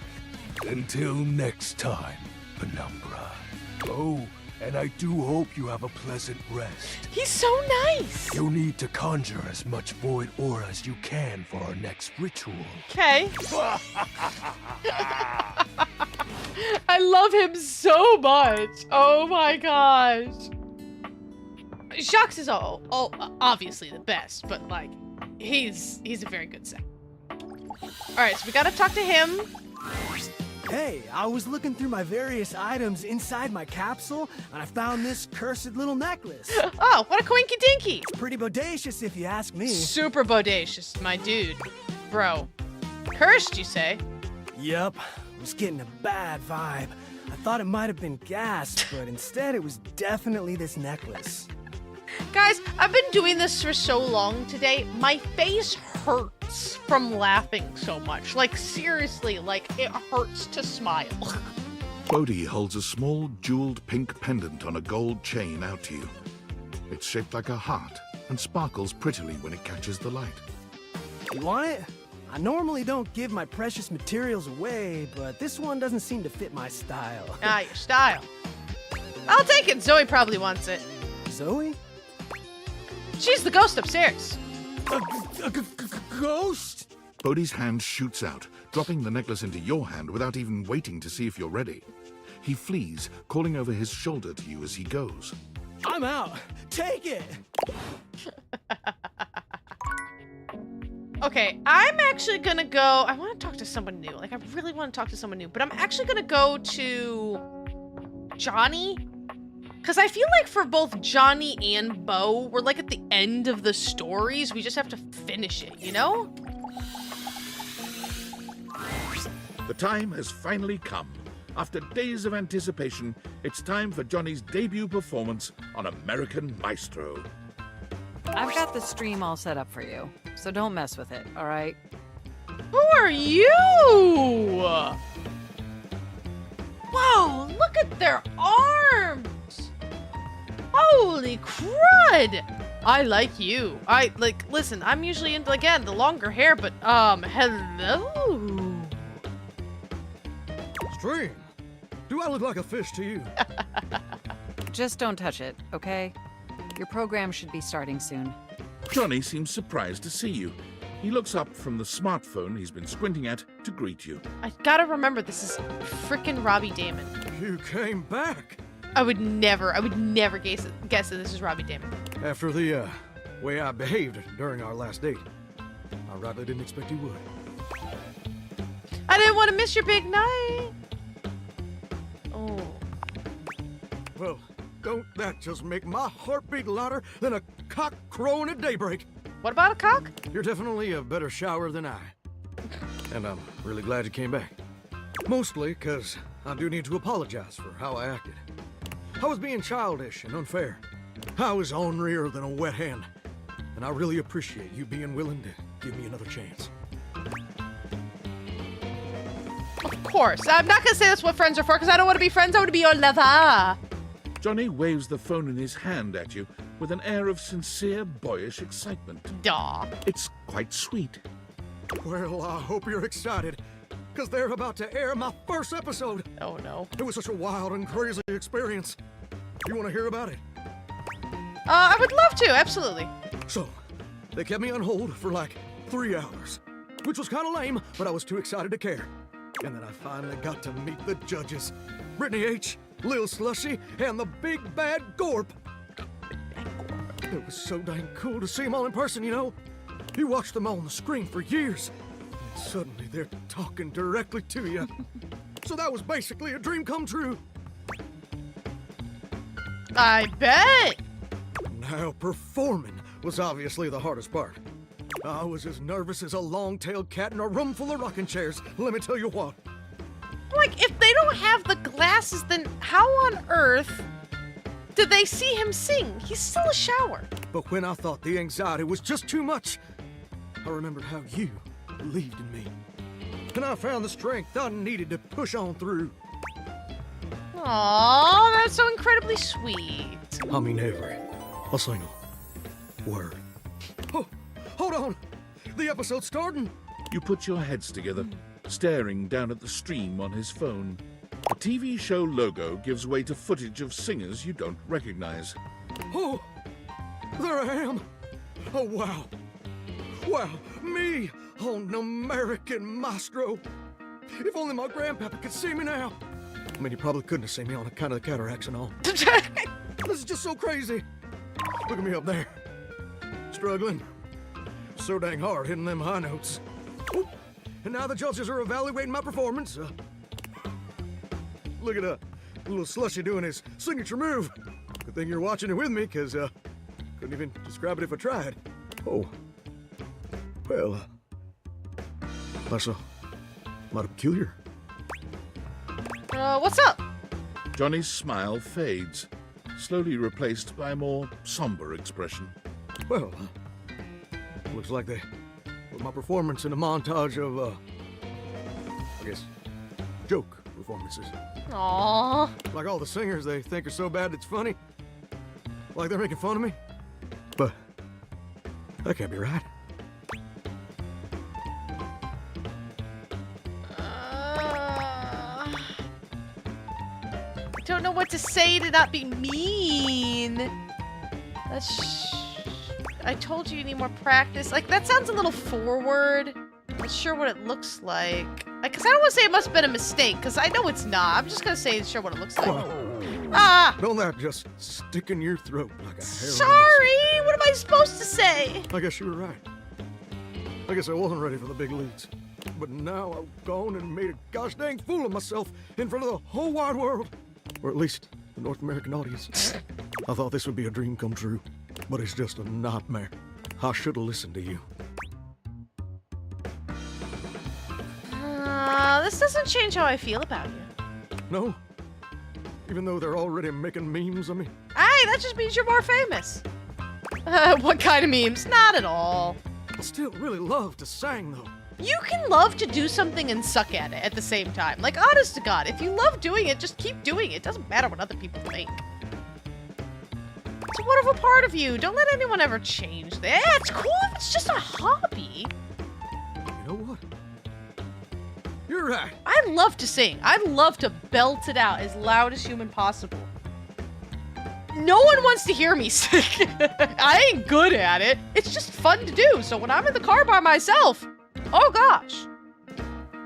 Until next time, Penumbra. Oh, and I do hope you have a pleasant rest. He's so nice. You'll need to conjure as much void aura as you can for our next ritual. Okay. I love him so much. Oh my gosh. Shox is obviously the best, but like, he's a very good set. All right, so we gotta talk to him. Hey, I was looking through my various items inside my capsule, and I found this cursed little necklace. Oh, what a coinky dinky. It's pretty bodacious if you ask me. Super bodacious, my dude. Bro. Cursed, you say? Yup. I was getting a bad vibe. I thought it might have been gas, but instead it was definitely this necklace. Guys, I've been doing this for so long today. My face hurts from laughing so much. Like, seriously, like, it hurts to smile. Bodhi holds a small jeweled pink pendant on a gold chain out to you. It's shaped like a heart and sparkles prettily when it catches the light. You want it? I normally don't give my precious materials away, but this one doesn't seem to fit my style. Ah, your style. I'll take it. Zoe probably wants it. Zoe? She's the ghost upstairs. A ghost? Bodhi's hand shoots out, dropping the necklace into your hand without even waiting to see if you're ready. He flees, calling over his shoulder to you as he goes. I'm out. Take it. Okay, I'm actually gonna go. I want to talk to someone new. Like, I really want to talk to someone new, but I'm actually gonna go to Johnny. Because I feel like for both Johnny and Bo, we're like at the end of the stories. We just have to finish it, you know? The time has finally come. After days of anticipation, it's time for Johnny's debut performance on American Maestro. I've got the stream all set up for you, so don't mess with it, all right? Who are you? Whoa, look at their arms. Holy crud! I like you. Listen, I'm usually into, again, the longer hair, but, hello? Stream, do I look like a fish to you? Just don't touch it, okay? Your program should be starting soon. Johnny seems surprised to see you. He looks up from the smartphone he's been squinting at to greet you. I gotta remember, this is frickin' Robbie Damon. You came back. I would never guess that this is Robbie Damon. After the way I behaved during our last date, I rightly didn't expect you would. I didn't want to miss your big night. Oh. Well, don't that just make my heart beat louder than a cock crowing at daybreak? What about a cock? You're definitely a better shower than I. And I'm really glad you came back. Mostly because I do need to apologize for how I acted. I was being childish and unfair. I was ornerier than a wet hen. And I really appreciate you being willing to give me another chance. Of course. I'm not going to say that's what friends are for, because I don't want to be friends. I want to be your lover. Johnny waves the phone in his hand at you with an air of sincere, boyish excitement. Daw. It's quite sweet. Well, I hope you're excited, because they're about to air my first episode. Oh, no. It was such a wild and crazy experience. You want to hear about it? I would love to, absolutely. So, they kept me on hold for like 3 hours, which was kind of lame, but I was too excited to care. And then I finally got to meet the judges. Brittany H., Lil Slushy, and the Big Bad Gorp. It was so dang cool to see them all in person, you know? You watched them all on the screen for years, and suddenly they're talking directly to you. So that was basically a dream come true. I bet. Now, performing was obviously the hardest part. I was as nervous as a long-tailed cat in a room full of rocking chairs, let me tell you what. Like, if they don't have the glasses, then how on earth did they see him sing? He's still a shower. But when I thought the anxiety was just too much, I remembered how you believed in me. And I found the strength I needed to push on through. Aww, that's so incredibly sweet. I mean a single word. Oh, hold on. The episode's starting. You put your heads together, staring down at the stream on his phone. The TV show logo gives way to footage of singers you don't recognize. Oh, there I am. Oh, wow. Wow, me on American Maestro. If only my grandpapa could see me now. I mean, he probably couldn't have seen me on account of the cataracts and all. This is just so crazy. Look at me up there. Struggling. So dang hard hitting them high notes. Ooh. And now the judges are evaluating my performance. Look at little Slushy doing his signature move. Good thing you're watching it with me, because couldn't even describe it if I tried. Oh. Well, that's mighty peculiar. What's up? Johnny's smile fades. slowly replaced by a more somber expression. Well, looks like they put my performance in a montage of, I guess, joke performances. Aww. Like all the singers they think are so bad it's funny. Like they're making fun of me. But that can't be right. I don't know what to say to not be mean. I told you need more practice. Like, that sounds a little forward. Not sure what it looks like. Because I don't want to say it must have been a mistake, because I know it's not. I'm just going to say sure what it looks like. Ah! Don't that just stick in your throat like a hair? Sorry! What am I supposed to say? I guess you were right. I guess I wasn't ready for the big leads. But now I've gone and made a gosh dang fool of myself in front of the whole wide world. Or at least the North American audience. I thought this would be a dream come true, but it's just a nightmare. I should have listened to you. This doesn't change how I feel about you. No? Even though they're already making memes of me? Hey, that just means you're more famous. What kind of memes? Not at all. I still really love to sing, though. You can love to do something and suck at it at the same time. Like, honest to God, if you love doing it, just keep doing it. It doesn't matter what other people think. It's a wonderful part of you. Don't let anyone ever change that. Yeah, it's cool if it's just a hobby. You know what? You're right. I love to sing. I love to belt it out as loud as human possible. No one wants to hear me sing. I ain't good at it. It's just fun to do. So when I'm in the car by myself, oh gosh,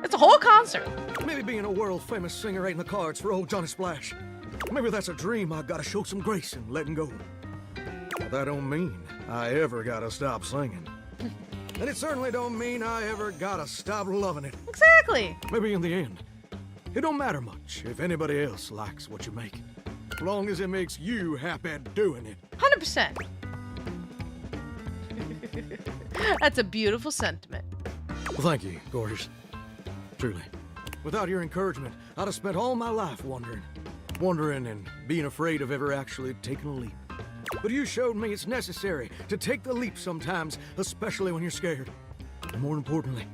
it's a whole concert. Maybe being a world-famous singer ain't in the cards for old Johnny Splash. Maybe that's a dream I gotta show some grace in letting go. But that don't mean I ever gotta stop singing. And it certainly don't mean I ever gotta stop loving it. Exactly. Maybe in the end, it don't matter much if anybody else likes what you make. As long as it makes you happy doing it. 100%. That's a beautiful sentiment. Well, thank you, gorgeous. Truly. Without your encouragement, I'd have spent all my life wondering and being afraid of ever actually taking a leap. But you showed me it's necessary to take the leap sometimes, especially when you're scared. And more importantly,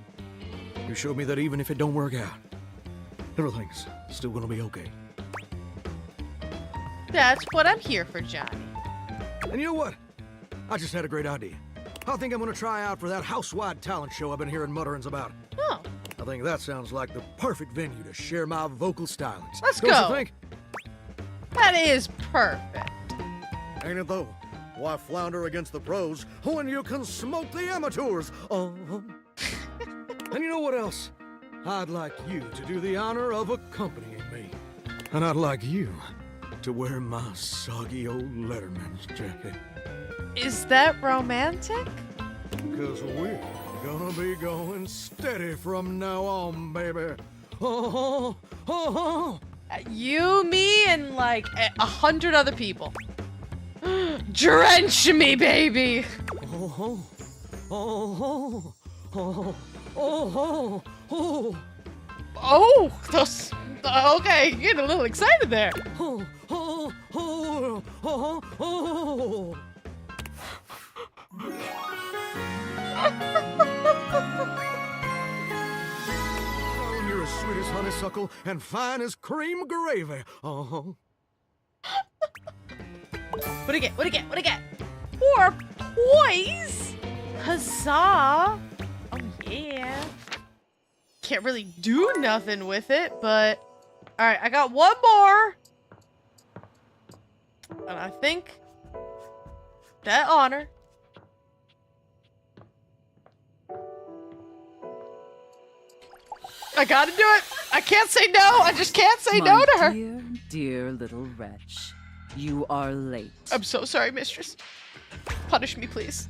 you showed me that even if it don't work out, everything's still gonna be okay. That's what I'm here for, Johnny. And you know what? I just had a great idea. I think I'm gonna try out for that house-wide talent show I've been hearing mutterings about. Oh. I think that sounds like the perfect venue to share my vocal stylings. Let's Don't go. you think? That is perfect. Ain't it though? Why flounder against the pros when you can smoke the amateurs? And you know what else? I'd like you to do the honor of accompanying me. And I'd like you to wear my soggy old Letterman's jacket. Is that romantic? Because we're gonna be going steady from now on, baby. You, me, and like 100 other people. Drench me, baby! Oh, those. Okay, you're getting a little excited there. You're as sweet as honeysuckle and fine as cream gravy. What do you get? What do you get? What do you get? 4 poise? Huzzah! Oh yeah. Can't really do nothing with it, but alright, I got one more. And I think that honor. I gotta do it. I can't say no. I just can't say no to her. Dear, dear little wretch. You are late. I'm so sorry, mistress. Punish me, please.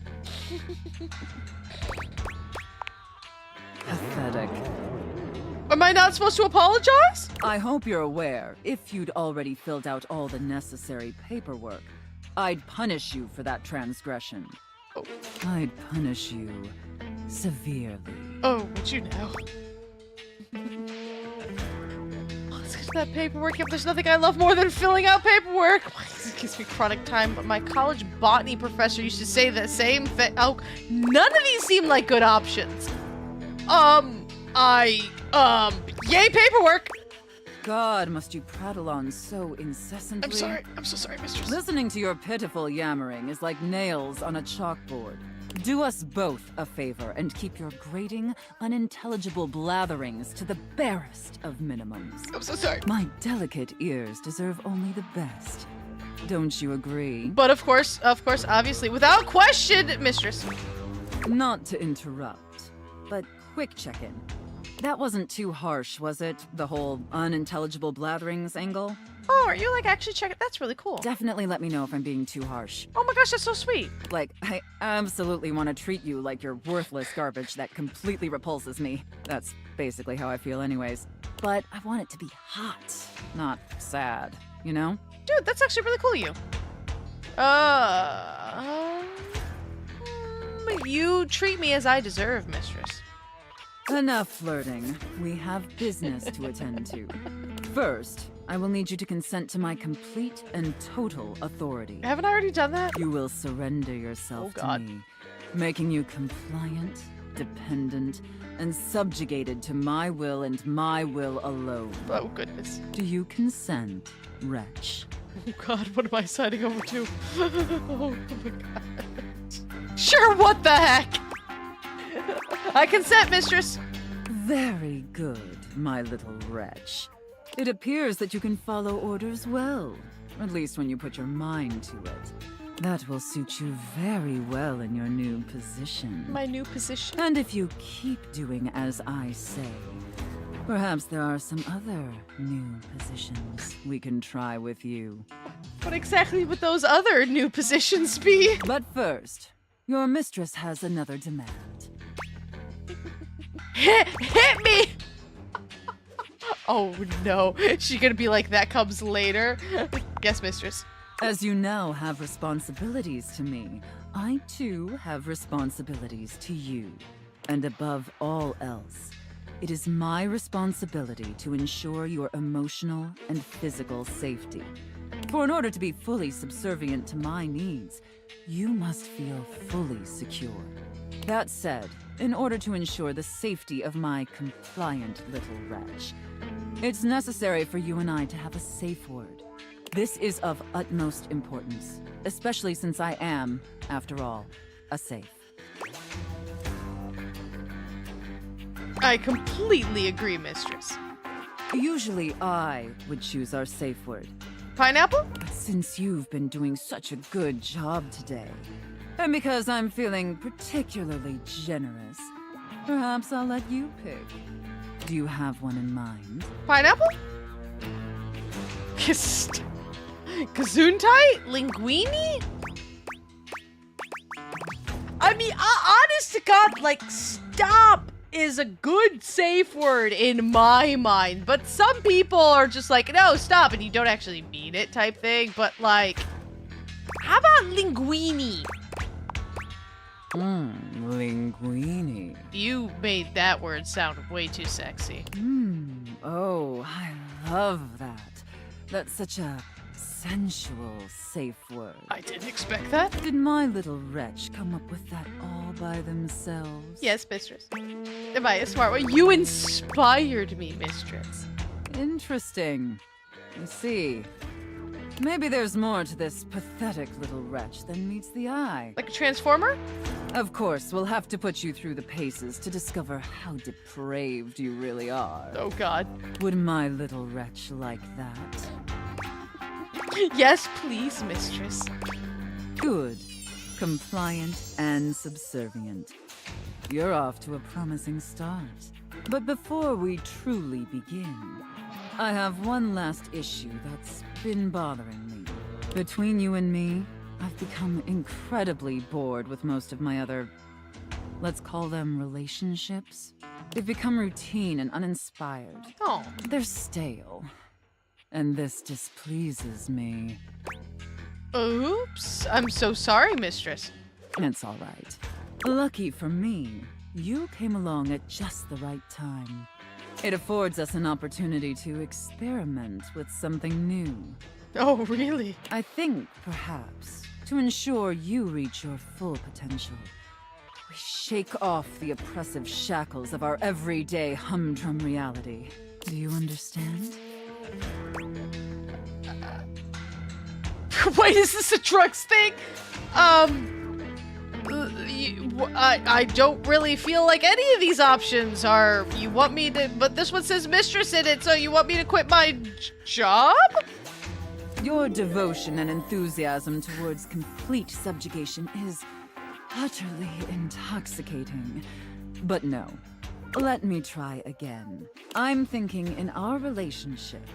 Pathetic. Am I not supposed to apologize? I hope you're aware, if you'd already filled out all the necessary paperwork, I'd punish you for that transgression. Oh. I'd punish you severely. Oh, would you know? Oh, it's gonna that paperwork. Yep, there's nothing I love more than filling out paperwork. It gives me chronic time, but my college botany professor used to say the same thing. Oh, none of these seem like good options. Yay, paperwork! God, must you prattle on so incessantly? I'm sorry. I'm so sorry, mistress. Listening to your pitiful yammering is like nails on a chalkboard. Do us both a favor and keep your grating, unintelligible blatherings to the barest of minimums. I'm so sorry. My delicate ears deserve only the best. Don't you agree? But of course, obviously, without question, mistress. Not to interrupt, but quick check-in. That wasn't too harsh, was it? The whole unintelligible blatherings angle? Oh, are you like actually checking? That's really cool. Definitely let me know if I'm being too harsh. Oh my gosh, that's so sweet. Like, I absolutely want to treat you like you're worthless garbage that completely repulses me. That's basically how I feel anyways. But I want it to be hot, not sad, you know? Dude, that's actually really cool of you. You treat me as I deserve, mistress. Enough flirting. We have business to attend to. First, I will need you to consent to my complete and total authority. Haven't I already done that? You will surrender yourself to me, making you compliant, dependent, and subjugated to my will and my will alone. Oh, goodness. Do you consent, wretch? Oh god, what am I signing over to? Oh my god. Sure, what the heck? I consent, mistress. Very good, my little wretch. It appears that you can follow orders well, at least when you put your mind to it. That will suit you very well in your new position. My new position? And if you keep doing as I say, perhaps there are some other new positions we can try with you. What exactly would those other new positions be? But first, your mistress has another demand. Hit me! Oh no, she gonna be like, that comes later? Yes, mistress. As you now have responsibilities to me, I too have responsibilities to you. And above all else, it is my responsibility to ensure your emotional and physical safety. For in order to be fully subservient to my needs, you must feel fully secure. That said, in order to ensure the safety of my compliant little wretch, it's necessary for you and I to have a safe word. This is of utmost importance, especially since I am, after all, a safe. I completely agree, mistress. Usually I would choose our safe word. Pineapple? But since you've been doing such a good job today, and because I'm feeling particularly generous, perhaps I'll let you pick. Do you have one in mind? Pineapple? Gesundheit? Linguini? I mean, honest to God, like, stop is a good safe word in my mind. But some people are just like, no, stop, and you don't actually mean it type thing. But, like, how about linguini? Linguini. You made that word sound way too sexy. Oh, I love that. That's such a sensual safe word. I didn't expect that. Did my little wretch come up with that all by themselves? Yes, mistress. Am I a smart one? You inspired me, mistress. Interesting. You see, maybe there's more to this pathetic little wretch than meets the eye. Like a transformer? Of course, we'll have to put you through the paces to discover how depraved you really are. Oh, God. Would my little wretch like that? Yes, please, mistress. Good. Compliant and subservient. You're off to a promising start. But before we truly begin, I have one last issue that's been bothering me. Between you and me, I've become incredibly bored with most of my other, let's call them relationships. They've become routine and uninspired. Oh. They're stale. And this displeases me. Oops. I'm so sorry, mistress. It's all right. Lucky for me, you came along at just the right time. It affords us an opportunity to experiment with something new. Oh, really? I think, perhaps, to ensure you reach your full potential, we shake off the oppressive shackles of our everyday humdrum reality. Do you understand? Wait, is this a drugs thing? I don't really feel like any of these options are. You want me to, but this one says mistress in it, so you want me to quit my job? Your devotion and enthusiasm towards complete subjugation is utterly intoxicating. But no, let me try again. I'm thinking in our relationship,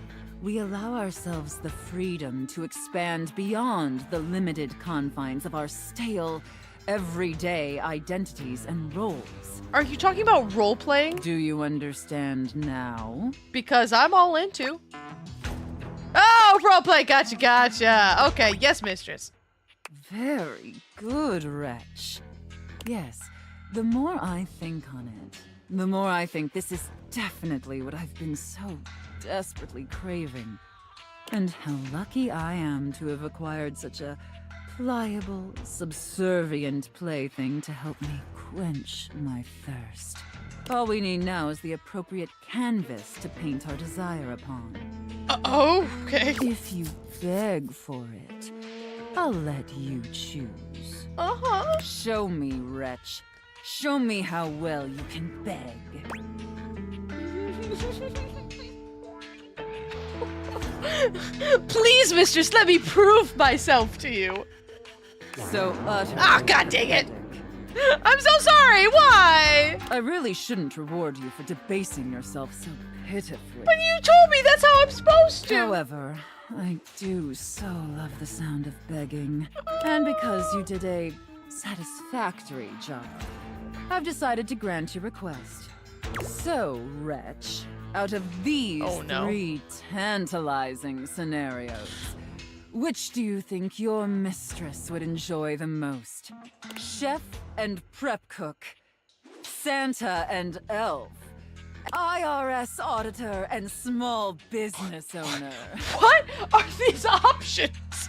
we allow ourselves the freedom to expand beyond the limited confines of our stale, everyday identities and roles. Are you talking about role-playing? Do you understand now? Because I'm all into. Oh, roleplay, gotcha. Okay, yes, mistress. Very good, wretch. Yes, the more I think on it, the more I think this is definitely what I've been so desperately craving. And how lucky I am to have acquired such a pliable, subservient plaything to help me quench my thirst. All we need now is the appropriate canvas to paint our desire upon. Okay. If you beg for it, I'll let you choose. Uh-huh. Show me, wretch. Show me how well you can beg. Please, mistress, let me prove myself to you. So utterly God dang it! I'm so sorry, why? I really shouldn't reward you for debasing yourself so pitifully. But you told me that's how I'm supposed to! However, I do so love the sound of begging. And because you did a satisfactory job, I've decided to grant your request. So, wretch, out of these 3 tantalizing scenarios, which do you think your mistress would enjoy the most? Chef and prep cook, Santa and elf, IRS auditor and small business owner. What are these options?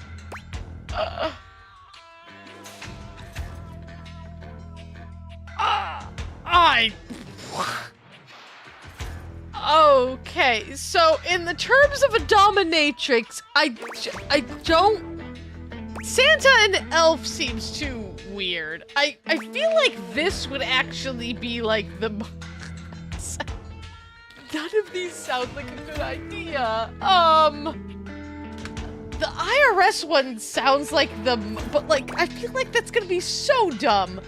Okay, so in the terms of a dominatrix, I don't... Santa and elf seems too weird. I feel like this would actually be like the... None of these sound like a good idea. The IRS one sounds like the... But like, I feel like that's gonna be so dumb.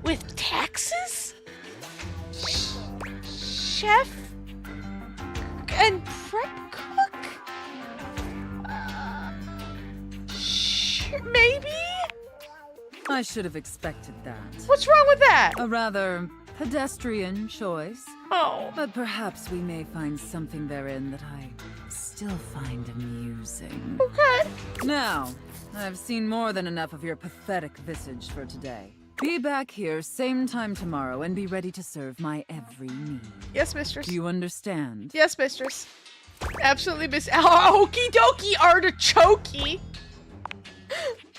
With taxes? Chef? And prep cook? Maybe? I should have expected that. What's wrong with that? A rather pedestrian choice. Oh. But perhaps we may find something therein that I still find amusing. Okay. Now, I've seen more than enough of your pathetic visage for today. Be back here same time tomorrow and be ready to serve my every need. Yes, mistress. Do you understand? Yes, mistress. Absolutely, miss. Okie dokie, artichokey.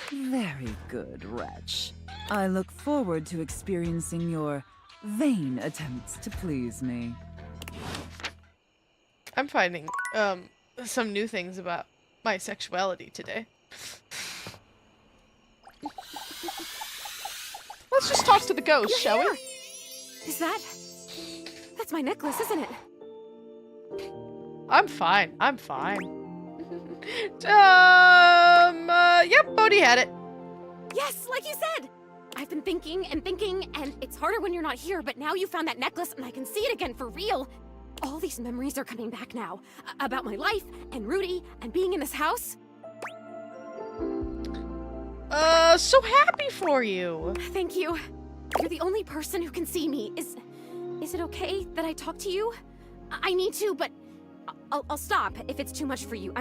Very good, wretch. I look forward to experiencing your vain attempts to please me. I'm finding, some new things about my sexuality today. Let's just talk to the ghost, shall we? Is that... That's my necklace, isn't it? I'm fine. I'm fine. Yep, Bodhi had it. Yes, like you said! I've been thinking, and it's harder when you're not here, but now you found that necklace and I can see it again for real. All these memories are coming back now. About my life, and Rudy, and being in this house. So happy for you. Thank you. You're the only person who can see me. Is it okay that I talk to you? I need to, but I'll stop if it's too much for you.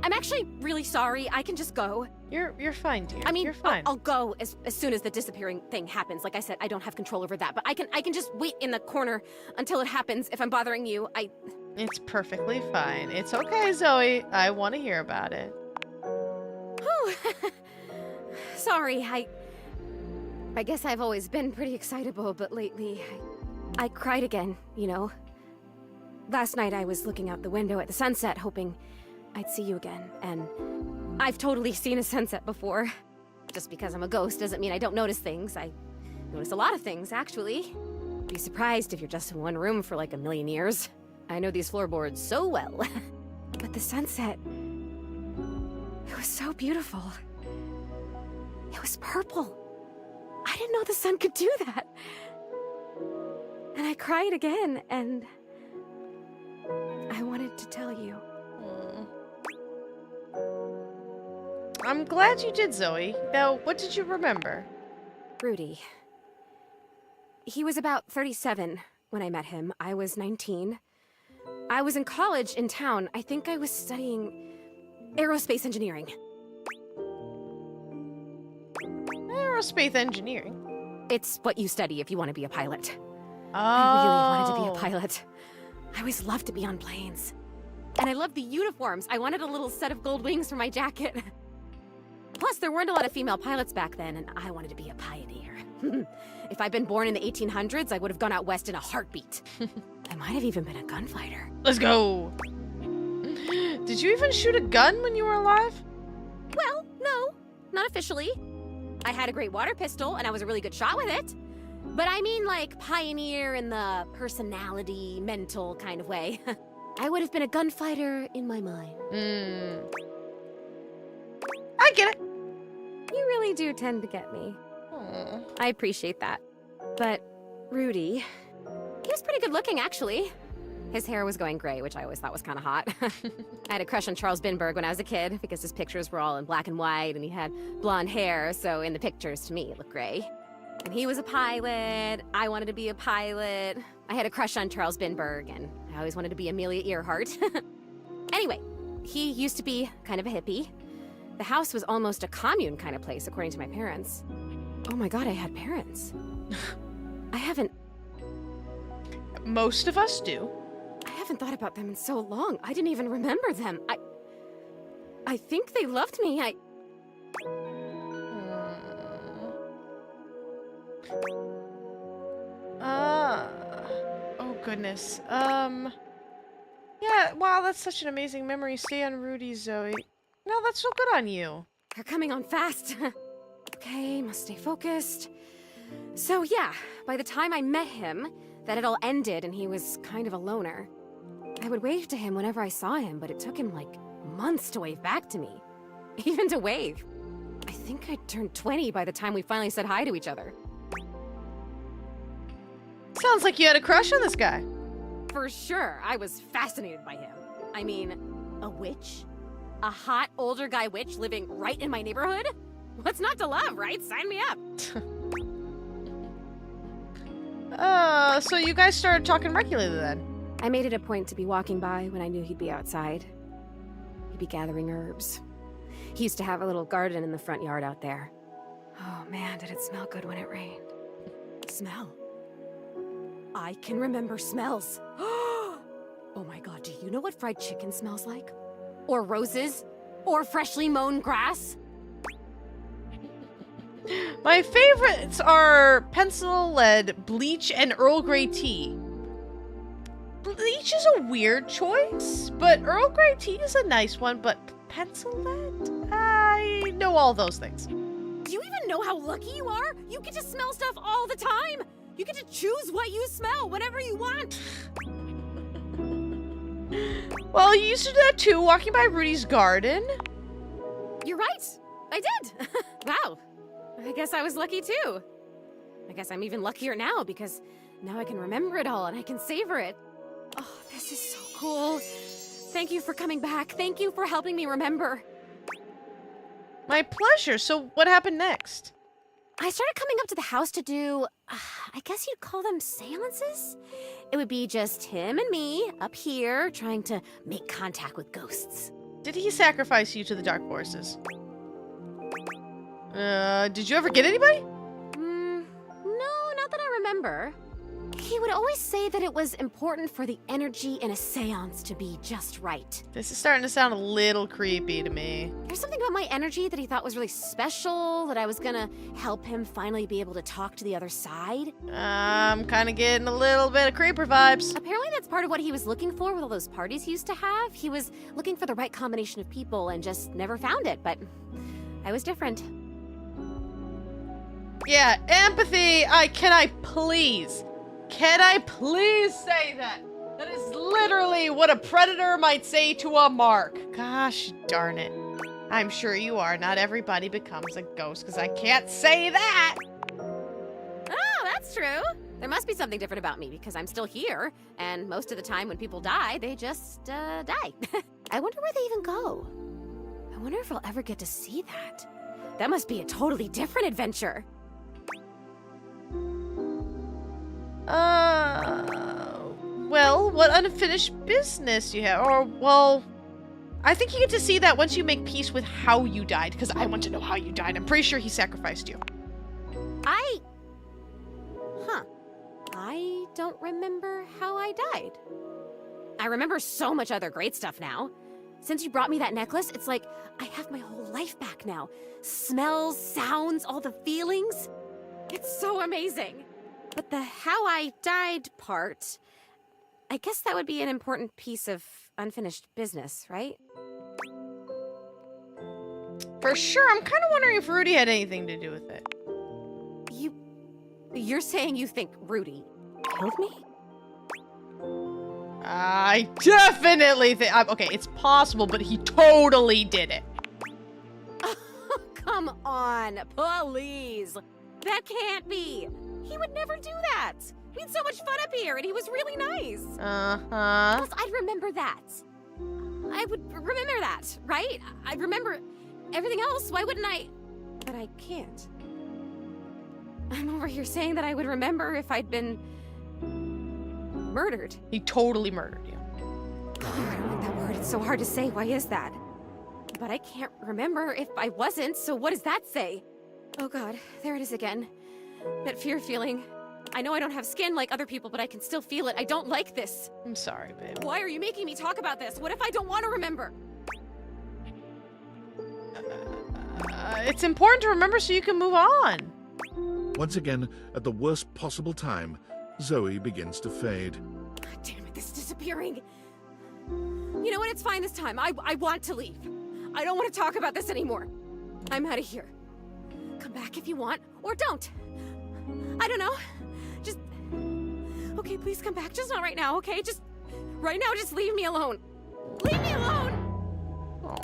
I'm actually really sorry. I can just go. You're fine, dear. I mean, you're fine. I'll go as soon as the disappearing thing happens. Like I said, I don't have control over that, but I can just wait in the corner until it happens. If I'm bothering you, It's perfectly fine. It's okay, Zoe. I want to hear about it. Whew. Sorry, I guess I've always been pretty excitable, but lately I cried again, you know. Last night I was looking out the window at the sunset, hoping I'd see you again, and I've totally seen a sunset before. Just because I'm a ghost doesn't mean I don't notice things. I notice a lot of things, actually. Be surprised if you're just in one room for like a million years. I know these floorboards so well. But the sunset, it was so beautiful. It was purple. I didn't know the sun could do that. And I cried again, and I wanted to tell you. I'm glad you did, Zoe. Now, what did you remember? Rudy. He was about 37 when I met him. I was 19. I was in college in town. I think I was studying aerospace engineering. Aerospace engineering? It's what you study if you want to be a pilot. Oh. I really wanted to be a pilot. I always loved to be on planes. And I loved the uniforms. I wanted a little set of gold wings for my jacket. Plus, there weren't a lot of female pilots back then, and I wanted to be a pioneer. If I'd been born in the 1800s, I would have gone out west in a heartbeat. I might have even been a gunfighter. Let's go! Did you even shoot a gun when you were alive? Well, no. Not officially. I had a great water pistol, and I was a really good shot with it. But I mean, like, pioneer in the personality, mental kind of way. I would have been a gunfighter in my mind. I get it. You really do tend to get me. I appreciate that. But Rudy, he was pretty good looking, actually. His hair was going gray, which I always thought was kind of hot. I had a crush on Charles Binberg when I was a kid because his pictures were all in black and white and he had blonde hair, so in the pictures, to me, it looked gray. And he was a pilot. I wanted to be a pilot. I had a crush on Charles Binberg, and I always wanted to be Amelia Earhart. Anyway, he used to be kind of a hippie. The house was almost a commune kind of place, according to my parents. Oh my god, I had parents. I haven't... Most of us do. I haven't thought about them in so long. I didn't even remember them. I think they loved me. Oh goodness. Yeah, wow, that's such an amazing memory. Stay on Rudy, Zoe. No, that's so good on you. They're coming on fast. Okay, must stay focused. So yeah, by the time I met him, that had all ended and he was kind of a loner. I would wave to him whenever I saw him, but it took him like months to wave back to me. Even to wave. I think I turned 20 by the time we finally said hi to each other. Sounds like you had a crush on this guy. For sure, I was fascinated by him. I mean, a witch? A hot older guy witch living right in my neighborhood? What's not to love, right? Sign me up. So you guys started talking regularly then? I made it a point to be walking by when I knew he'd be outside. He'd be gathering herbs. He used to have a little garden in the front yard out there. Oh man, did it smell good when it rained. Smell. I can remember smells. Oh my god, do you know what fried chicken smells like? Or roses? Or freshly mown grass? My favorites are pencil lead, bleach, and Earl Grey tea. Bleach is a weird choice, but Earl Grey tea is a nice one, but pencil lead? I know all those things. Do you even know how lucky you are? You get to smell stuff all the time! You get to choose what you smell whenever you want! Well, you used to do that too, walking by Rudy's garden. You're right! I did! Wow. I guess I was lucky too. I guess I'm even luckier now because now I can remember it all and I can savor it. Oh, this is so cool. Thank you for coming back. Thank you for helping me remember. My pleasure. So what happened next? I started coming up to the house to do, I guess you'd call them seances? It would be just him and me up here trying to make contact with ghosts. Did he sacrifice you to the dark forces? Did you ever get anybody? No, not that I remember. He would always say that it was important for the energy in a seance to be just right. This is starting to sound a little creepy to me. There's something about my energy that he thought was really special, that I was gonna help him finally be able to talk to the other side. I'm kind of getting a little bit of creeper vibes. Apparently that's part of what he was looking for with all those parties he used to have. He was looking for the right combination of people and just never found it, but I was different. Yeah, empathy. Can I please say that? That is literally what a predator might say to a mark. Gosh darn it. I'm sure you are. Not everybody becomes a ghost, because I can't say that. Oh, that's true. There must be something different about me because I'm still here, and most of the time when people die, they just die. I wonder where they even go. I wonder if I'll ever get to see that. That must be a totally different adventure. Well, what unfinished business you have? Or, well, I think you get to see that once you make peace with how you died, because I want to know how you died. I'm pretty sure he sacrificed you. I don't remember how I died. I remember so much other great stuff now. Since you brought me that necklace, it's like I have my whole life back now. Smells, sounds, all the feelings. It's so amazing. But the how I died part, I guess that would be an important piece of unfinished business, right? For sure. I'm kind of wondering if Rudy had anything to do with it. You're saying you think Rudy killed me? I definitely think... Okay, it's possible, but he totally did it. Come on, please. That can't be. He would never do that. We had so much fun up here, and he was really nice. Uh-huh. Plus, I'd remember that. I would remember that, right? I'd remember everything else. Why wouldn't I? But I can't. I'm over here saying that I would remember if I'd been murdered. He totally murdered you. Oh, I don't like that word. It's so hard to say. Why is that? But I can't remember if I wasn't, so what does that say? Oh god, there it is again. That fear feeling. I know I don't have skin like other people, but I can still feel it. I don't like this. I'm sorry, babe. Why are you making me talk about this? What if I don't want to remember? It's important to remember so you can move on. Once again, at the worst possible time, Zoe begins to fade. God damn it, this is disappearing. You know what? It's fine this time. I want to leave. I don't want to talk about this anymore. I'm out of here. Come back if you want, or don't. I don't know. Just... Okay, please come back. Just not right now, okay? Just... Right now, just leave me alone. Leave me alone! Oh.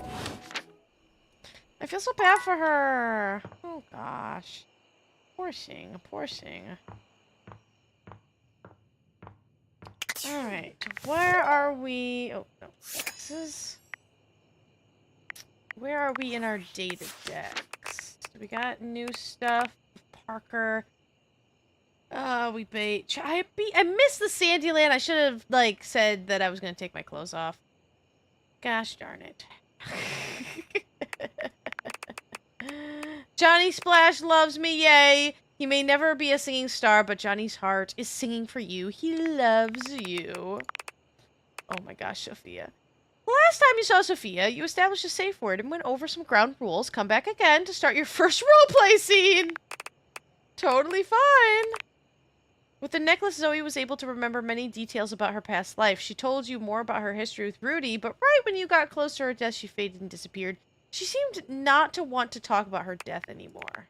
I feel so bad for her. Oh, gosh. Poor thing. Poor thing. Alright. Where are we? Oh, no. This is... Where are we in our data decks? We got new stuff. Parker. We bait. I missed the Sandyland. I should have, like, said that I was going to take my clothes off. Gosh darn it. Johnny Splash loves me, yay! He may never be a singing star, but Johnny's heart is singing for you. He loves you. Oh my gosh, Sophia. Last time you saw Sophia, you established a safe word and went over some ground rules. Come back again to start your first roleplay scene. Totally fine. With the necklace, Zoe was able to remember many details about her past life. She told you more about her history with Rudy, but right when you got close to her death, she faded and disappeared. She seemed not to want to talk about her death anymore.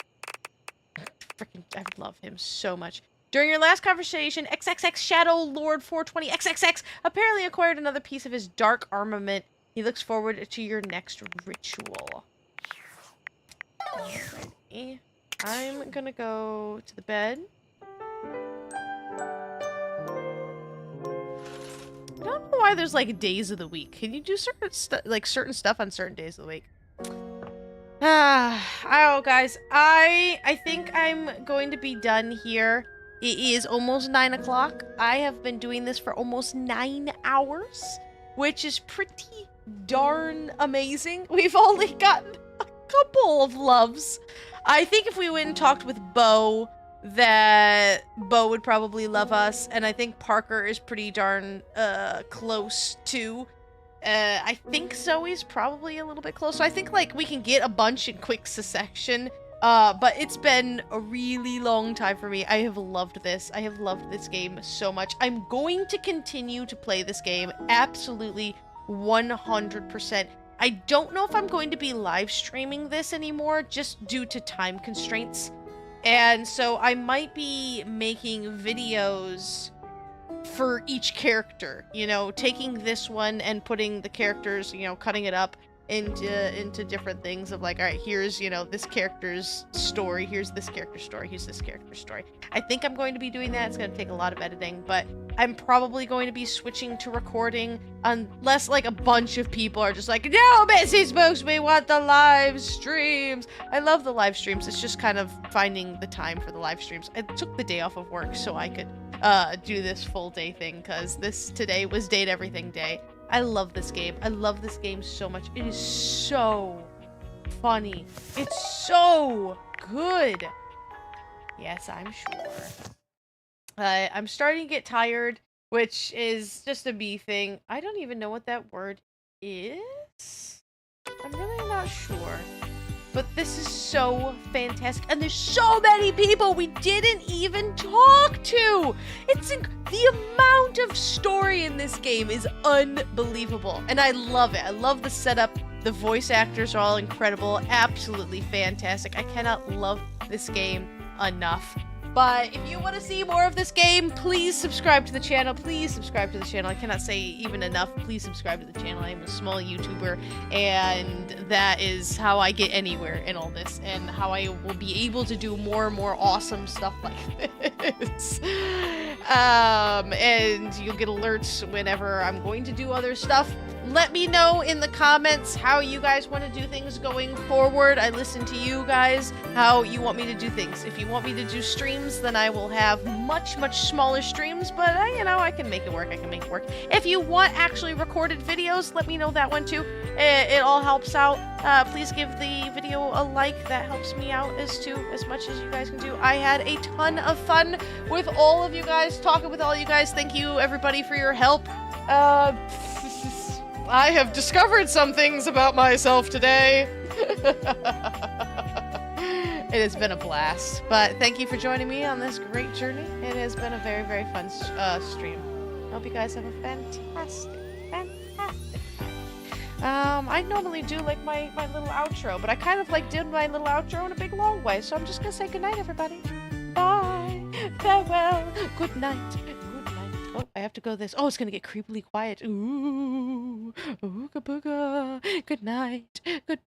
Freaking, I love him so much. During your last conversation, XXX Shadow Lord 420 XXX apparently acquired another piece of his dark armament. He looks forward to your next ritual. Alrighty. I'm gonna go to the bed. I don't know why there's like days of the week. Can you do certain stuff on certain days of the week? Oh guys, I think I'm going to be done here. It is almost 9 o'clock. I have been doing this for almost 9 hours, which is pretty darn amazing. We've only gotten a couple of loves. I think if we went and talked with Bo, that Bo would probably love us, and I think Parker is pretty darn close too. I think Zoe's probably a little bit close. So I think like we can get a bunch in quick succession. But it's been a really long time for me. I have loved this. I have loved this game so much. I'm going to continue to play this game absolutely 100%. I don't know if I'm going to be live streaming this anymore just due to time constraints. And so I might be making videos for each character, you know, taking this one and putting the characters, you know, cutting it up into different things of like, all right, here's, you know, this character's story, here's this character's story, here's this character's story. I think I'm going to be doing that. It's going to take a lot of editing, but I'm probably going to be switching to recording unless like a bunch of people are just like, no, Missy Spooks, we want the live streams. I love the live streams. It's just kind of finding the time for the live streams. I took the day off of work so I could do this full day thing because today was Date Everything Day. I love this game. I love this game so much. It is so funny. It's so good. Yes, I'm sure. I'm starting to get tired, which is just a me thing. I don't even know what that word is. I'm really not sure. But this is so fantastic. And there's so many people we didn't even talk to. The amount of story in this game is unbelievable. And I love it. I love the setup. The voice actors are all incredible. Absolutely fantastic. I cannot love this game enough. But if you want to see more of this game, please subscribe to the channel. Please subscribe to the channel. I cannot say even enough. Please subscribe to the channel. I am a small YouTuber, and that is how I get anywhere in all this, and how I will be able to do more and more awesome stuff like this. And you'll get alerts whenever I'm going to do other stuff. Let me know in the comments how you guys want to do things going forward. I listen to you guys, how you want me to do things. If you want me to do streams, then I will have much, much smaller streams, but you know, I can make it work. I can make it work. If you want actually recorded videos, let me know that one too. It all helps out. Please give the video a like. That helps me out as much as you guys can do. I had a ton of fun with all of you guys, talking with all you guys. Thank you, everybody, for your help. I have discovered some things about myself today. It has been a blast. But thank you for joining me on this great journey. It has been a very, very fun stream. I hope you guys have a fantastic time. I normally do like my little outro, but I kind of like did my little outro in a big long way. So I'm just gonna say goodnight, everybody. Bye. Farewell. Good night. Oh, I have to go this. Oh, it's gonna get creepily quiet. Ooh, ooga booga. Good night. Good.